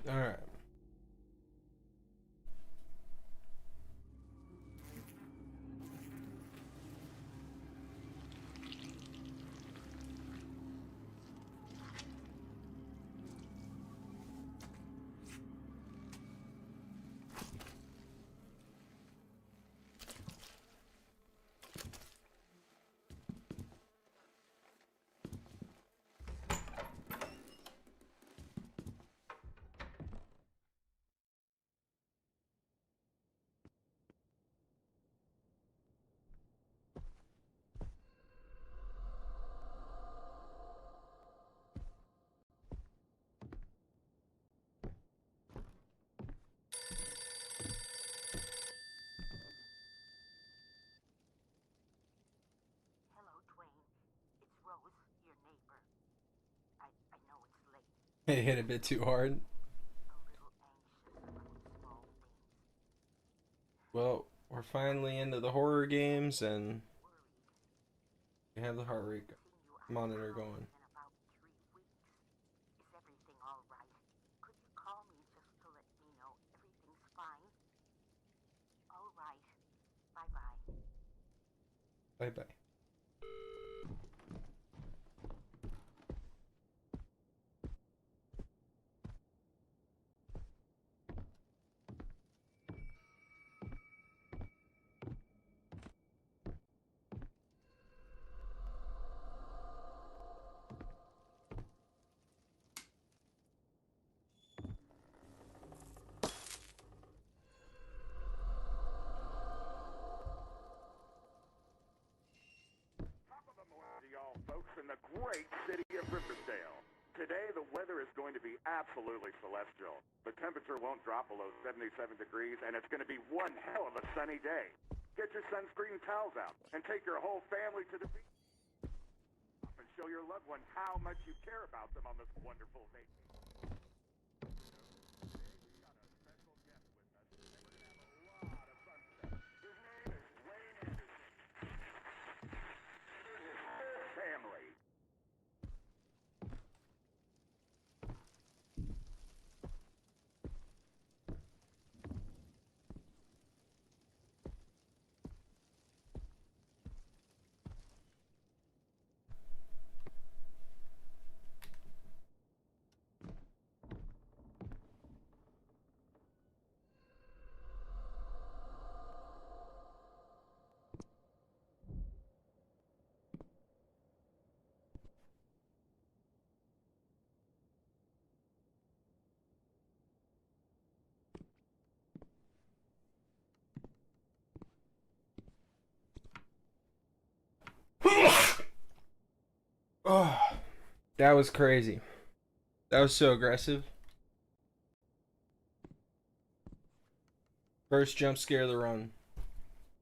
Alright. It hit a bit too hard. Well, we're finally into the horror games and we have the heart rate monitor going. Bye bye. Folks in the great city of Riverdale. Today, the weather is going to be absolutely celestial. The temperature won't drop below 77 degrees, and it's going to be one hell of a sunny day. Get your sunscreen towels out and take your whole family to the beach. And show your loved ones how much you care about them on this wonderful vacation. Family. Oh, that was crazy. That was so aggressive. First jump scare of the run.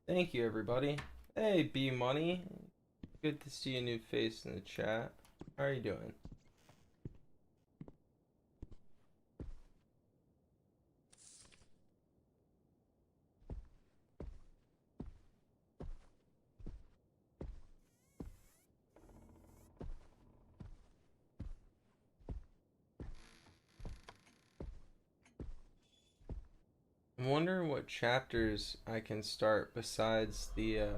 Thank you, everybody. Hey, B Money. Good to see a new face in the chat. How are you doing? I'm wondering what chapters I can start besides the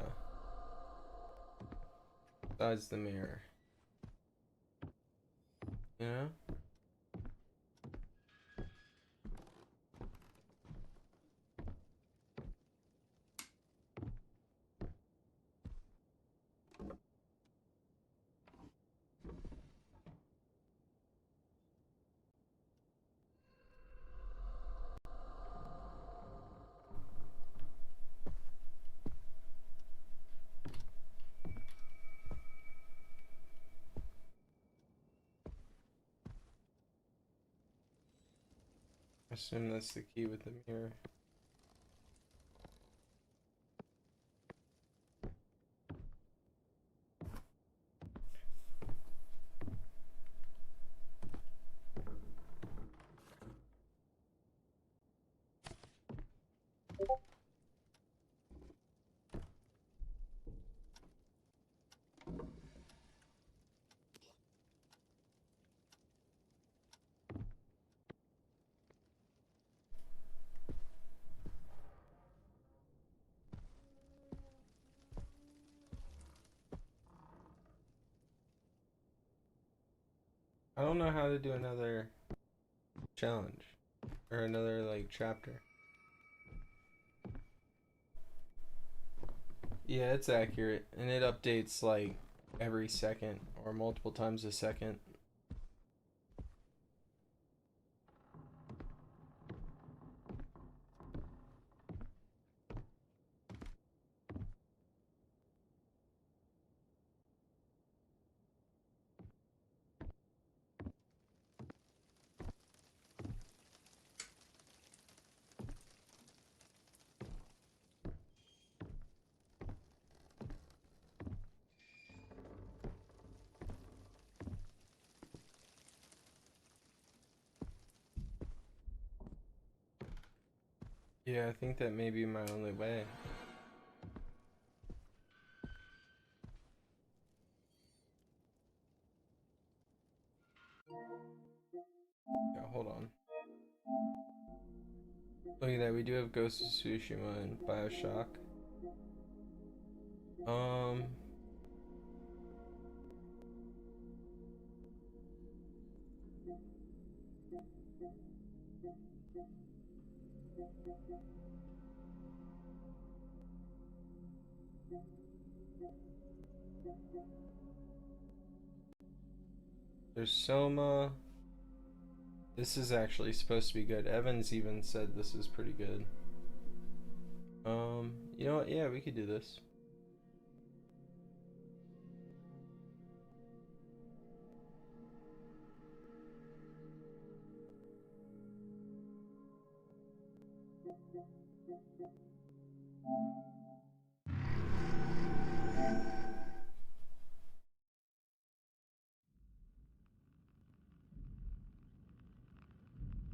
mirror. You know? I assume that's the key with the mirror. I don't know how to do another challenge or another like chapter. Yeah, it's accurate and it updates like every second or multiple times a second. Yeah, I think that may be my only way. Yeah, hold on. Look at that, we do have Ghost of Tsushima and Bioshock. There's Soma. This is actually supposed to be good. Evans even said this is pretty good. You know what? Yeah, we could do this.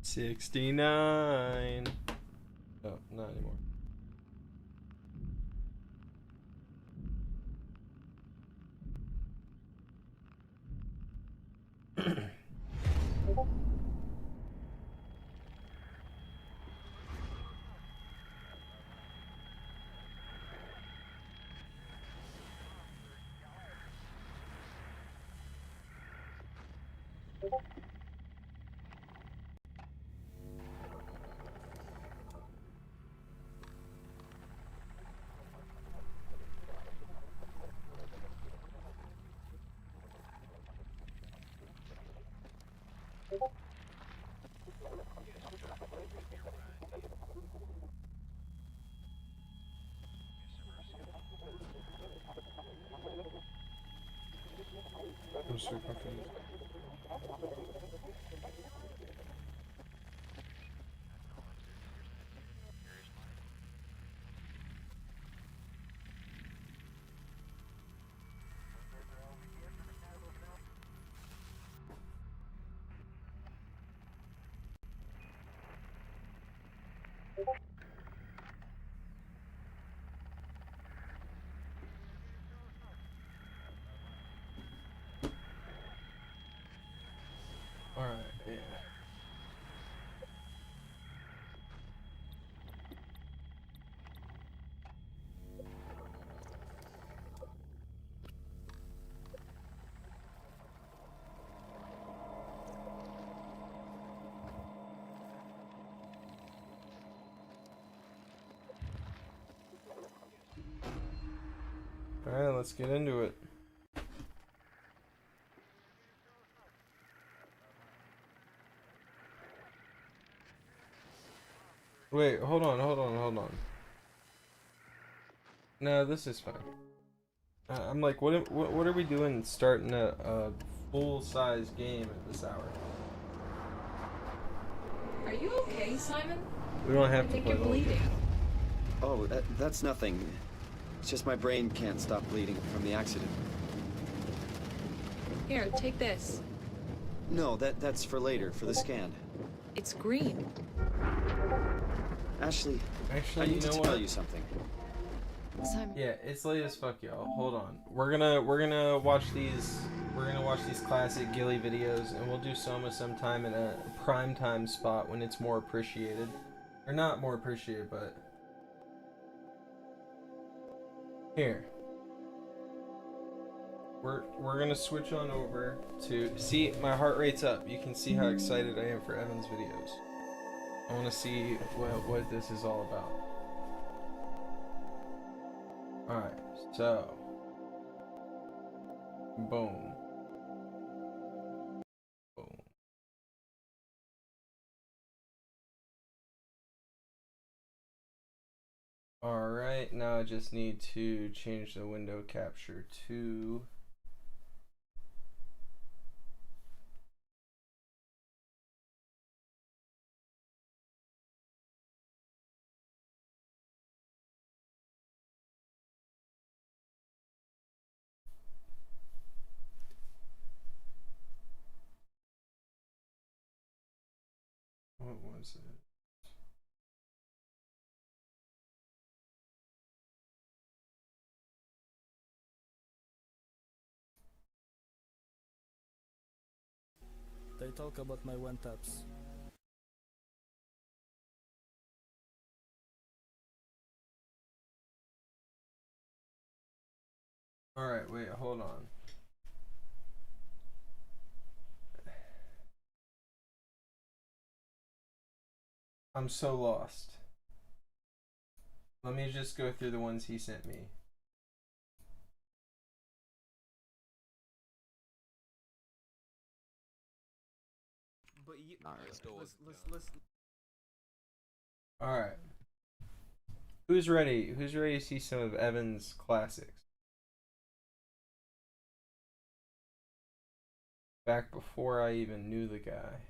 $69. No, not anymore. I'm so confused. Alright, yeah. let's get into it. Wait, hold on. No, this is fine. I'm like, what are we doing starting a full-size game at this hour? Are you okay, Simon? We don't I have to think play you're the whole game. bleeding. Oh, that's nothing. It's just my brain can't stop bleeding from the accident. Here, take this. No, that's for later, for the scan. It's green. Ashley, Actually, I need you know to what? tell you something. Simon. Yeah, it's late as fuck, y'all. Hold on. We're gonna watch these. We're gonna watch these classic Gilly videos, and we'll do Soma sometime in a prime time spot when it's more appreciated, or not more appreciated, but here. We're gonna switch on over to see my heart rate's up. You can see how excited I am for Evan's videos. I want to see what this is all about. Alright, so boom. Boom. Alright, now I just need to change the window capture to what was it? They talk about my one taps. Alright, wait, hold on. I'm so lost. Let me just go through the ones he sent me. But Alright. Who's ready? Who's ready to see some of Evan's classics? Back before I even knew the guy.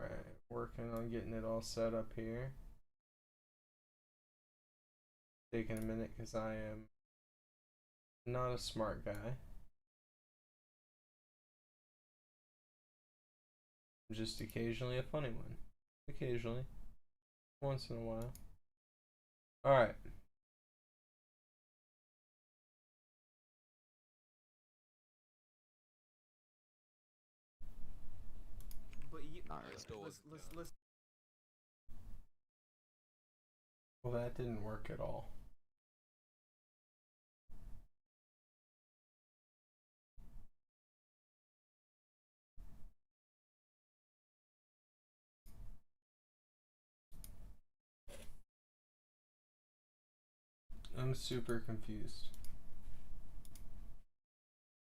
Right, working on getting it all set up here. Taking a minute because I am not a smart guy. I'm just occasionally a funny one. Occasionally. Once in a while. Alright. Well, that didn't work at all. I'm super confused.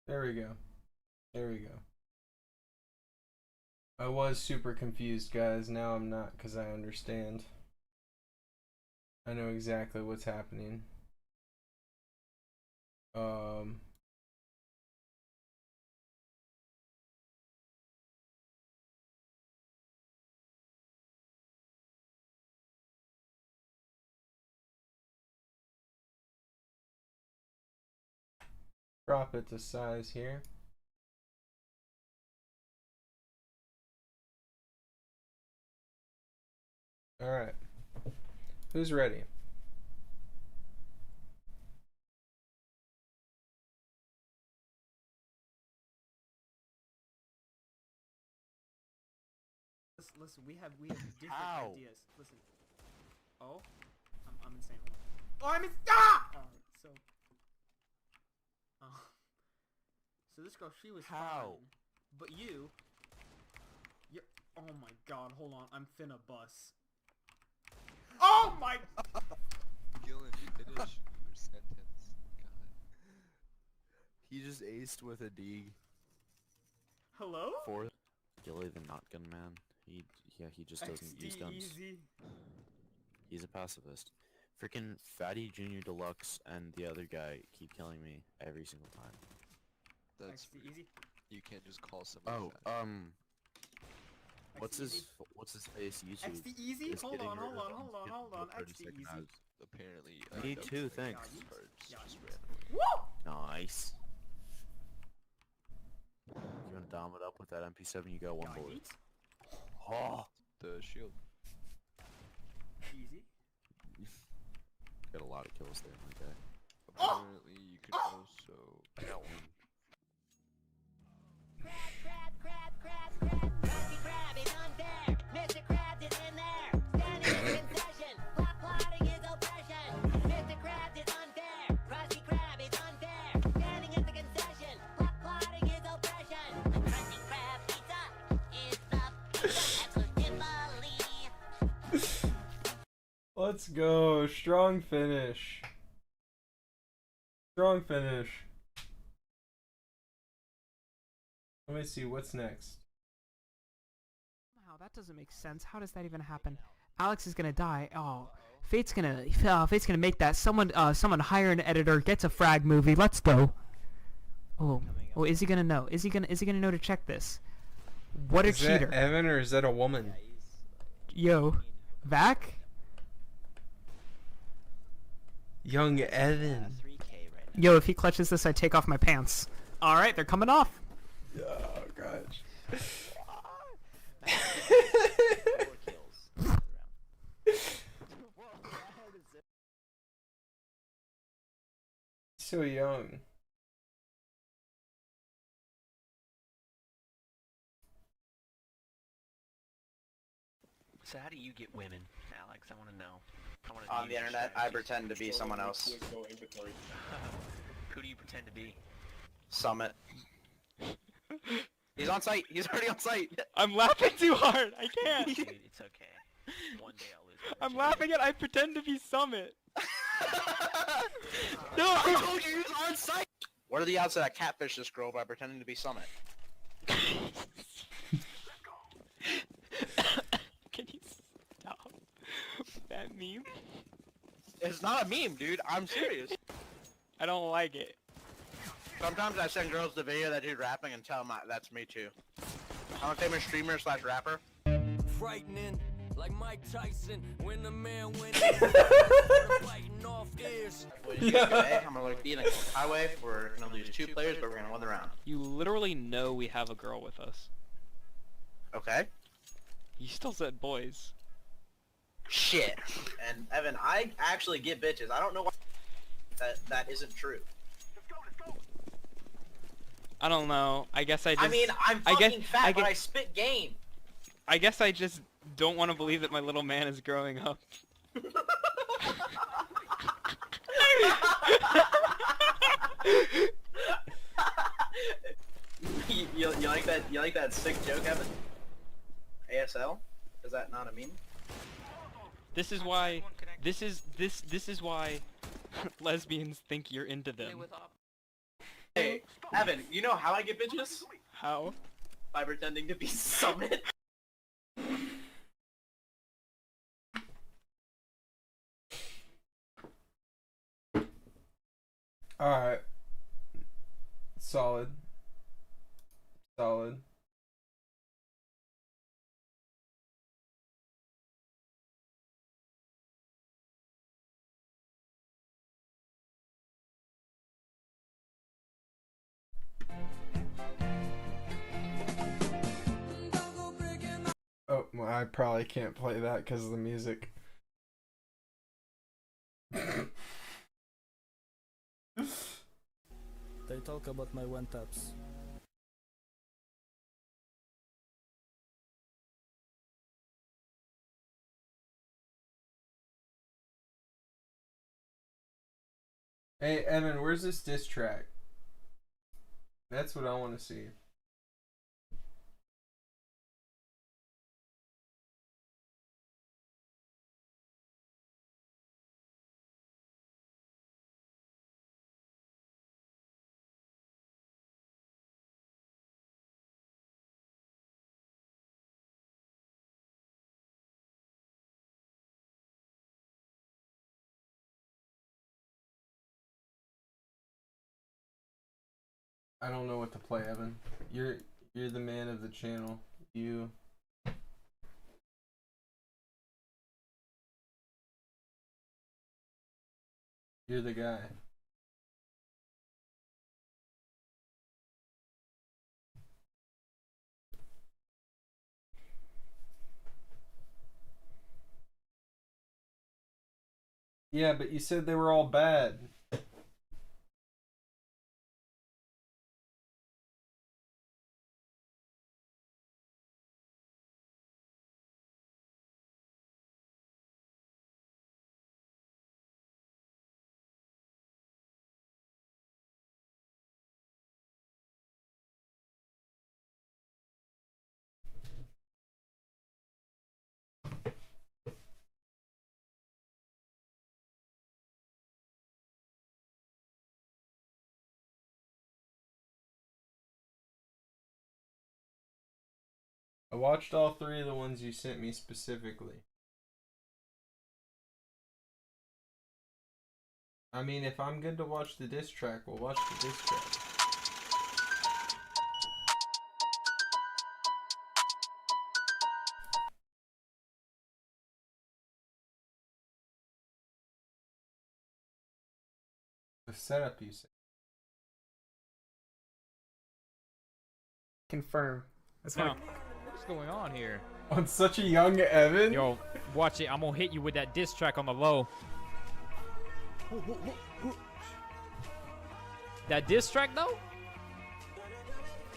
There we go. There we go. I was super confused, guys. Now I'm not, because I understand. I know exactly what's happening. Drop it to size here. Alright. Who's ready? Listen, we have different ideas. Listen. Oh, I'm insane. Oh, I'm in. Ah! So this girl, she was fine, but you're. Oh my God, hold on, I'm finna bust. Oh my. Gillen, finish your sentence. God. He just aced with a D. Hello? For Gilly the not gun man. He just doesn't use guns. Easy. He's a pacifist. Freaking Fatty Junior Deluxe and the other guy keep killing me every single time. That's easy. You can't just call somebody. Oh, what's his face YouTube? XD easy? is Hold getting on. rid of XD easy. Apparently. Me too, thanks. Woo! Nice. You wanna dom it up with that MP7? You got one bullet. Oh, The shield. Easy. got a lot of kills there, my guy. Apparently, you can also. I got one. Crab, Krusty Krab is unfair. Mr. Krabs is in there. Standing in concession. Plotting his oppression. Mr. Krabs is unfair. Krusty Krab is unfair. Standing at the concession. Plotting his oppression. Krusty Krab pizza is the pizza exclusively. Let's go. Strong finish. Strong finish. Let me see what's next. Wow, that doesn't make sense. How does that even happen? Alex is gonna die. Oh, Fate's gonna make that. Someone hire an editor. Gets a frag movie. Let's go. Oh, is he gonna know? Is he gonna know to check this? What a Is cheater! that Evan or is that a woman? Yo, Vac. Young Evan. Yo, if he clutches this, I take off my pants. All right, they're coming off. Oh gosh. So young. So how do you get women, Alex? I want to know. On the internet, I pretend to be someone else. Who do you pretend to be? Summit. He's on site. He's already on site. I'm laughing too hard. I can't. Dude, it's okay. One day I'll lose. I'm laughing at. I pretend to be Summit. No, I told you he was on site. What are the odds that I catfish this girl by pretending to be Summit? Can you stop that meme? It's not a meme, dude. I'm serious. I don't like it. Sometimes I send girls the video of that dude rapping and tell them that's me too. I'm a famous streamer / rapper. Frightening, like Mike Tyson, when the man went biting off ears. Today, I'm gonna look the highway. We're gonna lose 2 players, but we're gonna win the round. You literally know we have a girl with us. Okay. You still said boys. Shit. And Evan, I actually get bitches. I don't know why that isn't true. I don't know. I guess I just... I mean, I'm fucking fat, but I spit game. I guess I just don't want to believe that my little man is growing up. you like that? You like that sick joke, Evan? ASL? Is that not a meme? This is why. This is why lesbians think you're into them. Hey, Evan, you know how I get bitches? How? By pretending to be Summit. Alright. Solid. Solid. Oh, well, I probably can't play that because of the music. They talk about my one taps. Hey, Evan, where's this diss track? That's what I want to see. I don't know what to play, Evan. You're the man of the channel. You're the guy. Yeah, but you said they were all bad. I watched all three of the ones you sent me specifically. I mean, if I'm good to watch the diss track, we'll watch the diss track. The setup, you say? Confirm. That's Now, what's going on here? On such a young Evan? Yo, watch it. I'm gonna hit you with that diss track on the low. That diss track, though?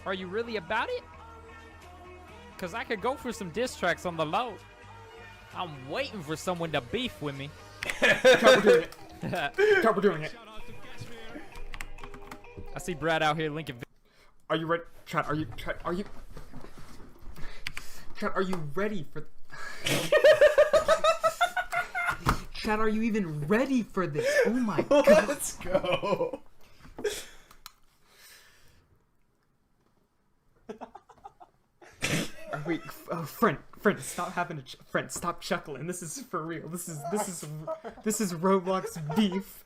Are you really about it? Because I could go for some diss tracks on the low. I'm waiting for someone to beef with me. We're doing it. We're doing it. I see Brad out here linking. Are you ready? Chad, are you ready for... Chad, are you even ready for this? Oh my god. Let's go. Wait, friend, stop having a friend, stop chuckling. This is for real. This is Roblox beef.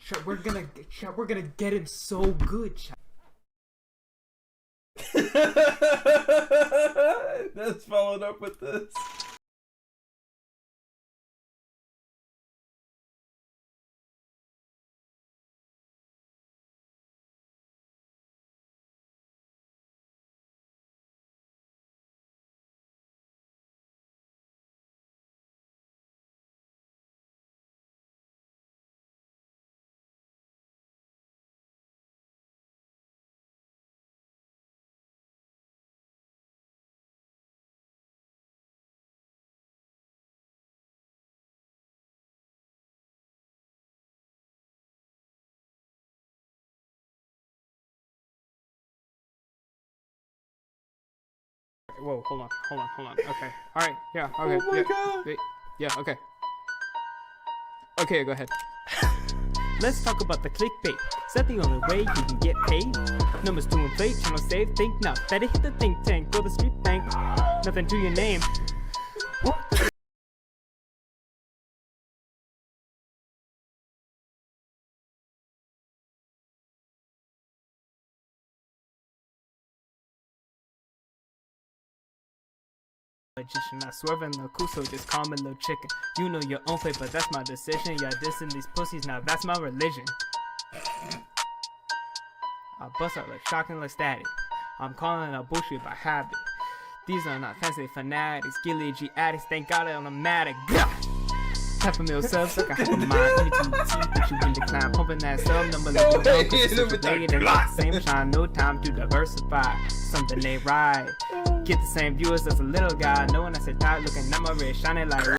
Chad, we're gonna get him so good, Chad. That's followed up with this. Whoa, hold on. Okay. Alright, yeah, okay. Oh my god. Wait, yeah, okay. Okay, go ahead. Let's talk about the clickbait. Is that the only way you can get paid? Numbers to inflate, channel save, think not. Better hit the think tank, go the street bank. Nothing to your name. Magician, not swerving the Kuso, just calming the chicken. You know your own fate, but that's my decision. Y'all dissing these pussies, now that's my religion. I bust out like shocking like static. I'm calling out bullshit by habit. These are not fancy fanatics, Gilly G addicts, thank God I'm a matic. Half a mil subs, like a half a mind. Give me 2 teeth, put you in decline. Pumping that sub number, let you down. Cause it's a blade and at the same time, no time to diversify. Something ain't right. Get the same viewers as a little guy. Knowing I said tired, looking at my wrist, shining like.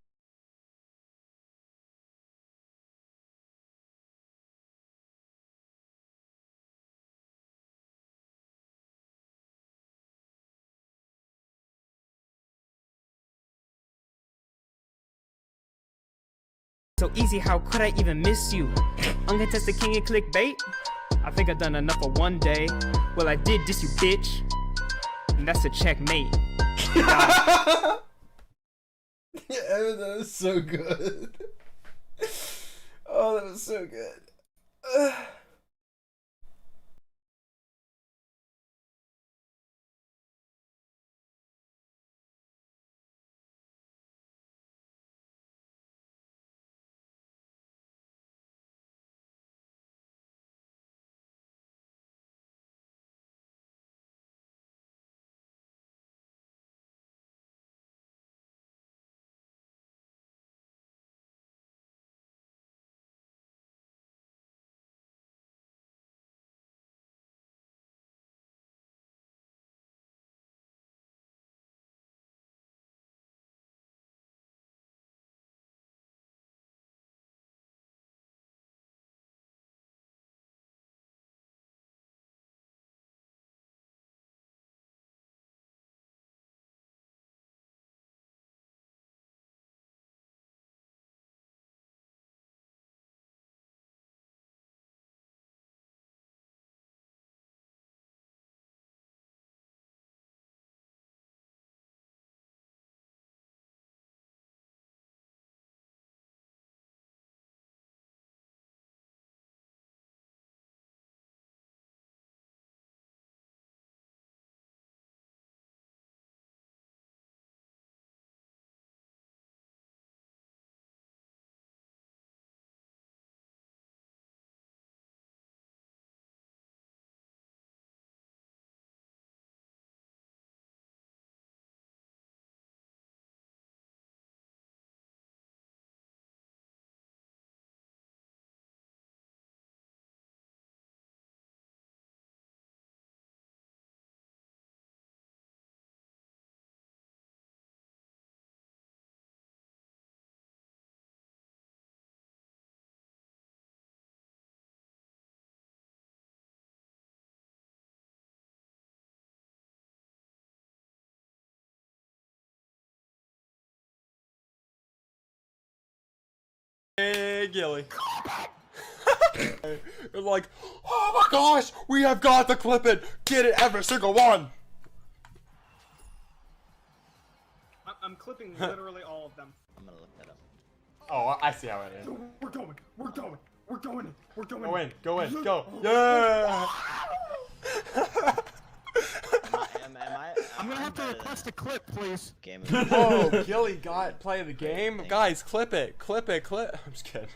So easy, how could I even miss you? Uncontested king and clickbait? I think I've done enough for one day. Well, I did diss you, bitch. And that's a checkmate. Yeah, that was so good. Oh, that was so good. Hey, Gilly. They're like, oh my gosh, we have got to clip it. Get it, every single one. I'm clipping literally all of them. I'm gonna look that up. Oh, I see how it is. We're going. We're going. We're going in. We're going Go in. Go in. Go. Yeah. I'm gonna have to request a clip, please. Game Oh, Gilly got play the game. Guys, clip it. Clip it. Clip. I'm just kidding.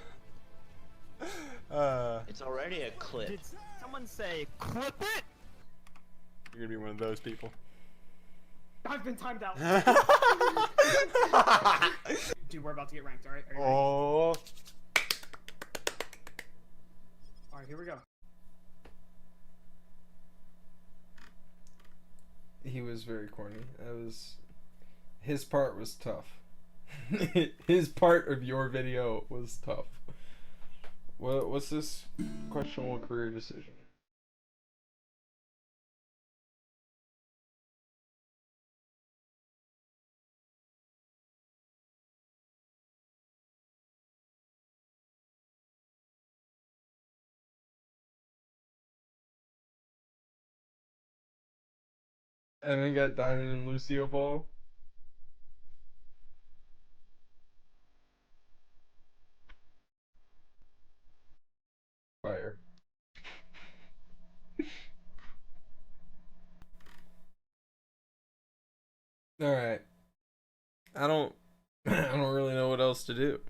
It's already a clip. Did someone say clip it? You're gonna be one of those people. I've been timed out. Dude, we're about to get ranked, alright? Oh. Alright, here we go. He was very corny. That was his part was tough. His part of your video was tough. What's this questionable career decision? And then got Diamond and Lucio Ball. Fire. Alright. I don't really know what else to do.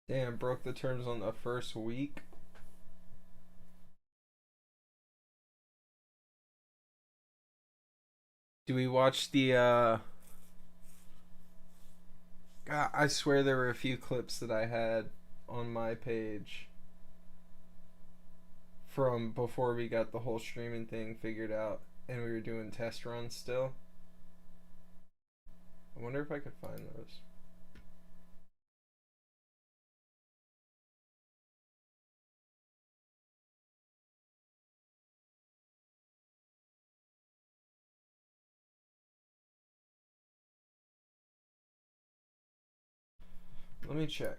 Damn, broke the terms on the first week. Do we watch the God, I swear there were a few clips that I had on my page from before we got the whole streaming thing figured out and we were doing test runs still. I wonder if I could find those. Let me check.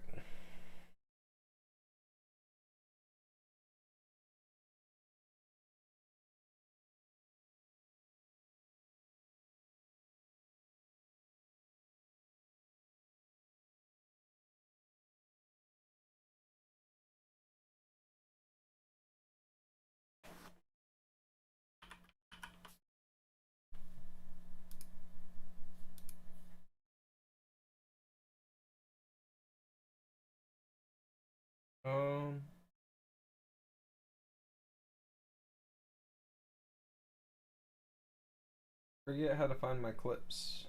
Um, forget how to find my clips.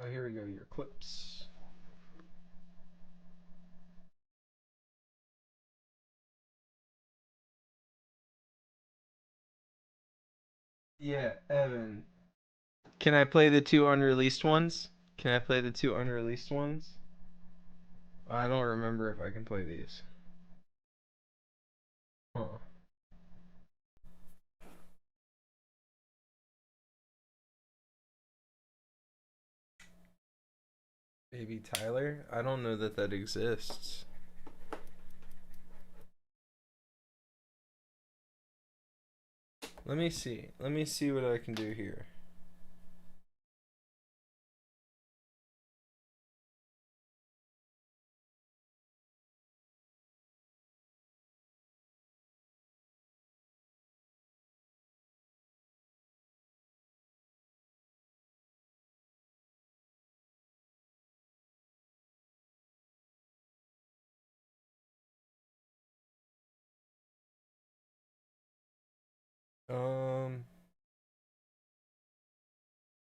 Oh, here we go, your clips. Yeah, Evan. Can I play the two unreleased ones? Can I play the two unreleased ones? I don't remember if I can play these. Huh. Baby Tyler? I don't know that that exists. Let me see. Let me see what I can do here.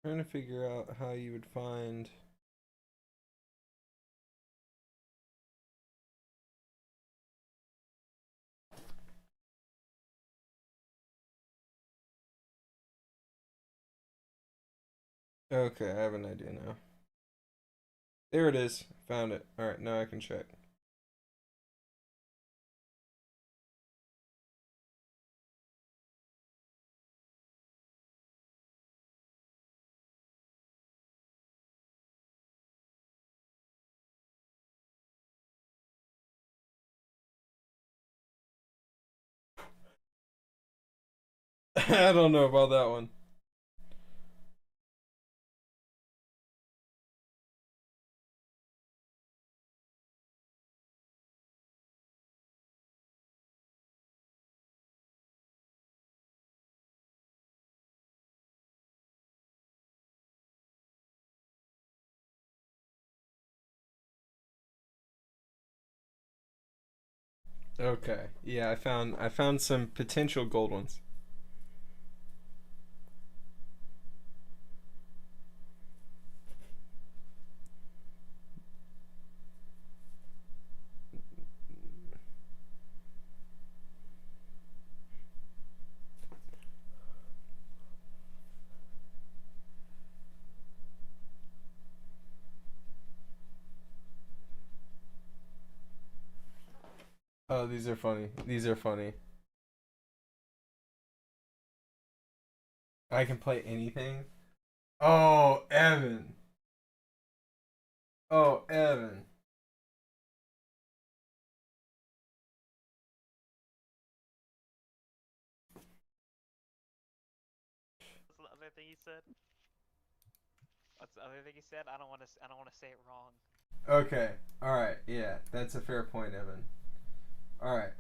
Trying to figure out how you would find. Okay, I have an idea now. There it is. Found it. Alright, now I can check. I don't know about that one. Okay. Yeah, I found some potential gold ones. Oh, these are funny. These are funny. I can play anything. Oh, Evan. Oh, Evan. What's the other thing he said? What's the other thing he said? I don't want to say it wrong. Okay. Alright. Yeah, that's a fair point, Evan. Alright.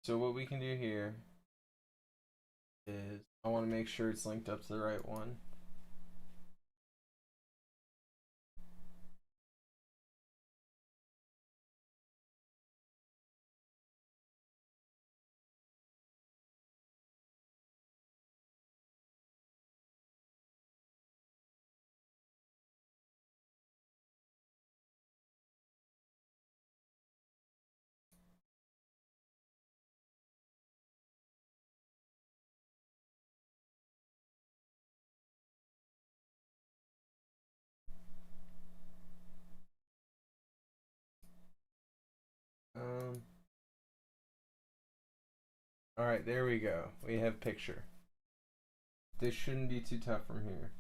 So what we can do here is I want to make sure it's linked up to the right one. All right, there we go. We have picture. This shouldn't be too tough from here.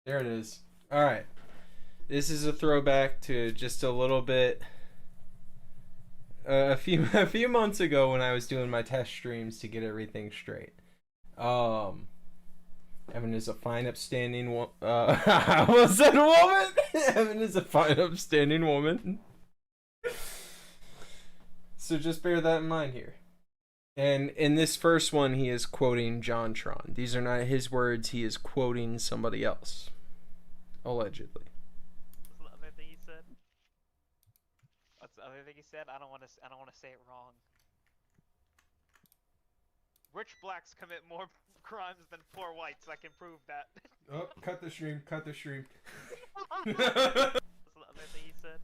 There it is. All right. This is a throwback to just a little bit a few months ago when I was doing my test streams to get everything straight. Evan is a fine, upstanding woman. I almost said woman. Evan is a fine, upstanding woman. So just bear that in mind here. And in this first one, he is quoting JonTron. These are not his words. He is quoting somebody else, allegedly. What's the other thing he said? What's the other thing he said? I don't want to say it wrong. Rich blacks commit more crimes than poor whites. I can prove that. Oh, cut the stream. Cut the stream. What's the other thing he said?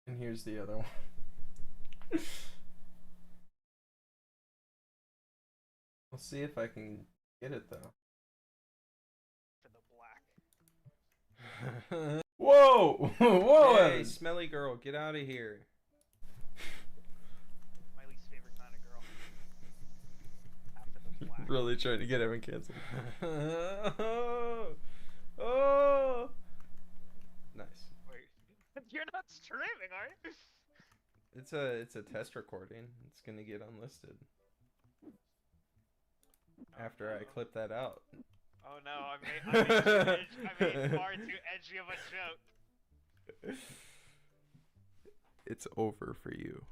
And here's the other one. We'll see if I can get it though. For the black. Whoa! Whoa! Hey, smelly girl, get out of here. My least favorite kind of girl. After the black. Really trying to get Evan canceled. Oh! Nice. Wait, you're not streaming, are you? It's a test recording. It's gonna get unlisted. After I clip that out. Oh no, I made far too edgy of a joke. It's over for you.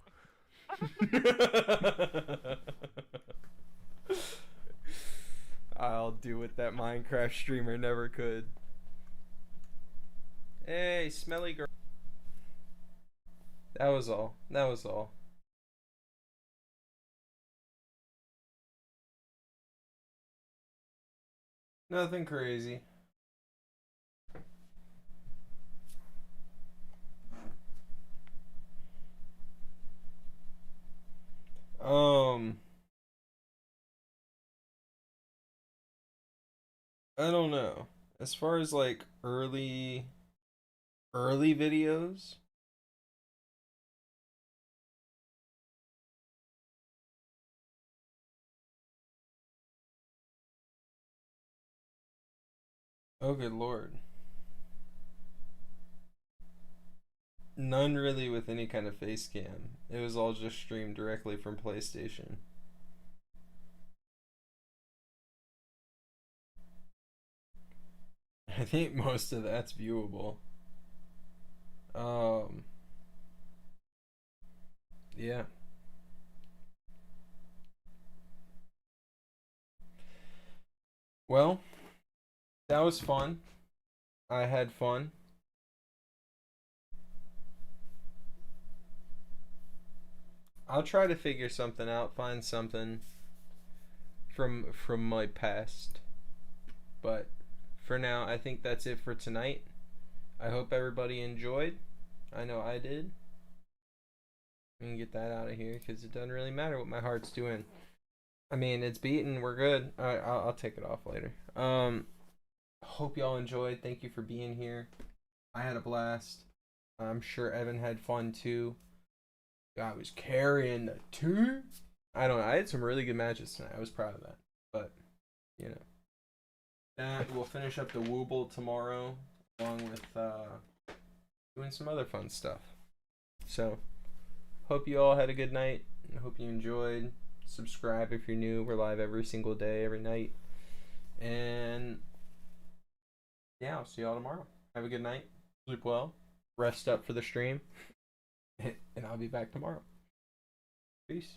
I'll do what that Minecraft streamer never could. Hey, smelly girl. That was all. That was all. Nothing crazy. I don't know. As far as like early videos, oh good lord. None really with any kind of face cam. It was all just streamed directly from PlayStation. I think most of that's viewable. Yeah. Well, that was fun. I had fun. I'll try to figure something out, find something from my past. But for now, I think that's it for tonight. I hope everybody enjoyed. I know I did. We can get that out of here because it doesn't really matter what my heart's doing. I mean, it's beaten. We're good. All right, I'll take it off later. Hope y'all enjoyed. Thank you for being here. I had a blast. I'm sure Evan had fun too. I was carrying the team. I don't know. I had some really good matches tonight. I was proud of that. But, you know. That we'll finish up the Wooble tomorrow, along with doing some other fun stuff. So, hope you all had a good night. I hope you enjoyed. Subscribe if you're new. We're live every single day, every night. And yeah, I'll see y'all tomorrow. Have a good night. Sleep well. Rest up for the stream. And I'll be back tomorrow. Peace.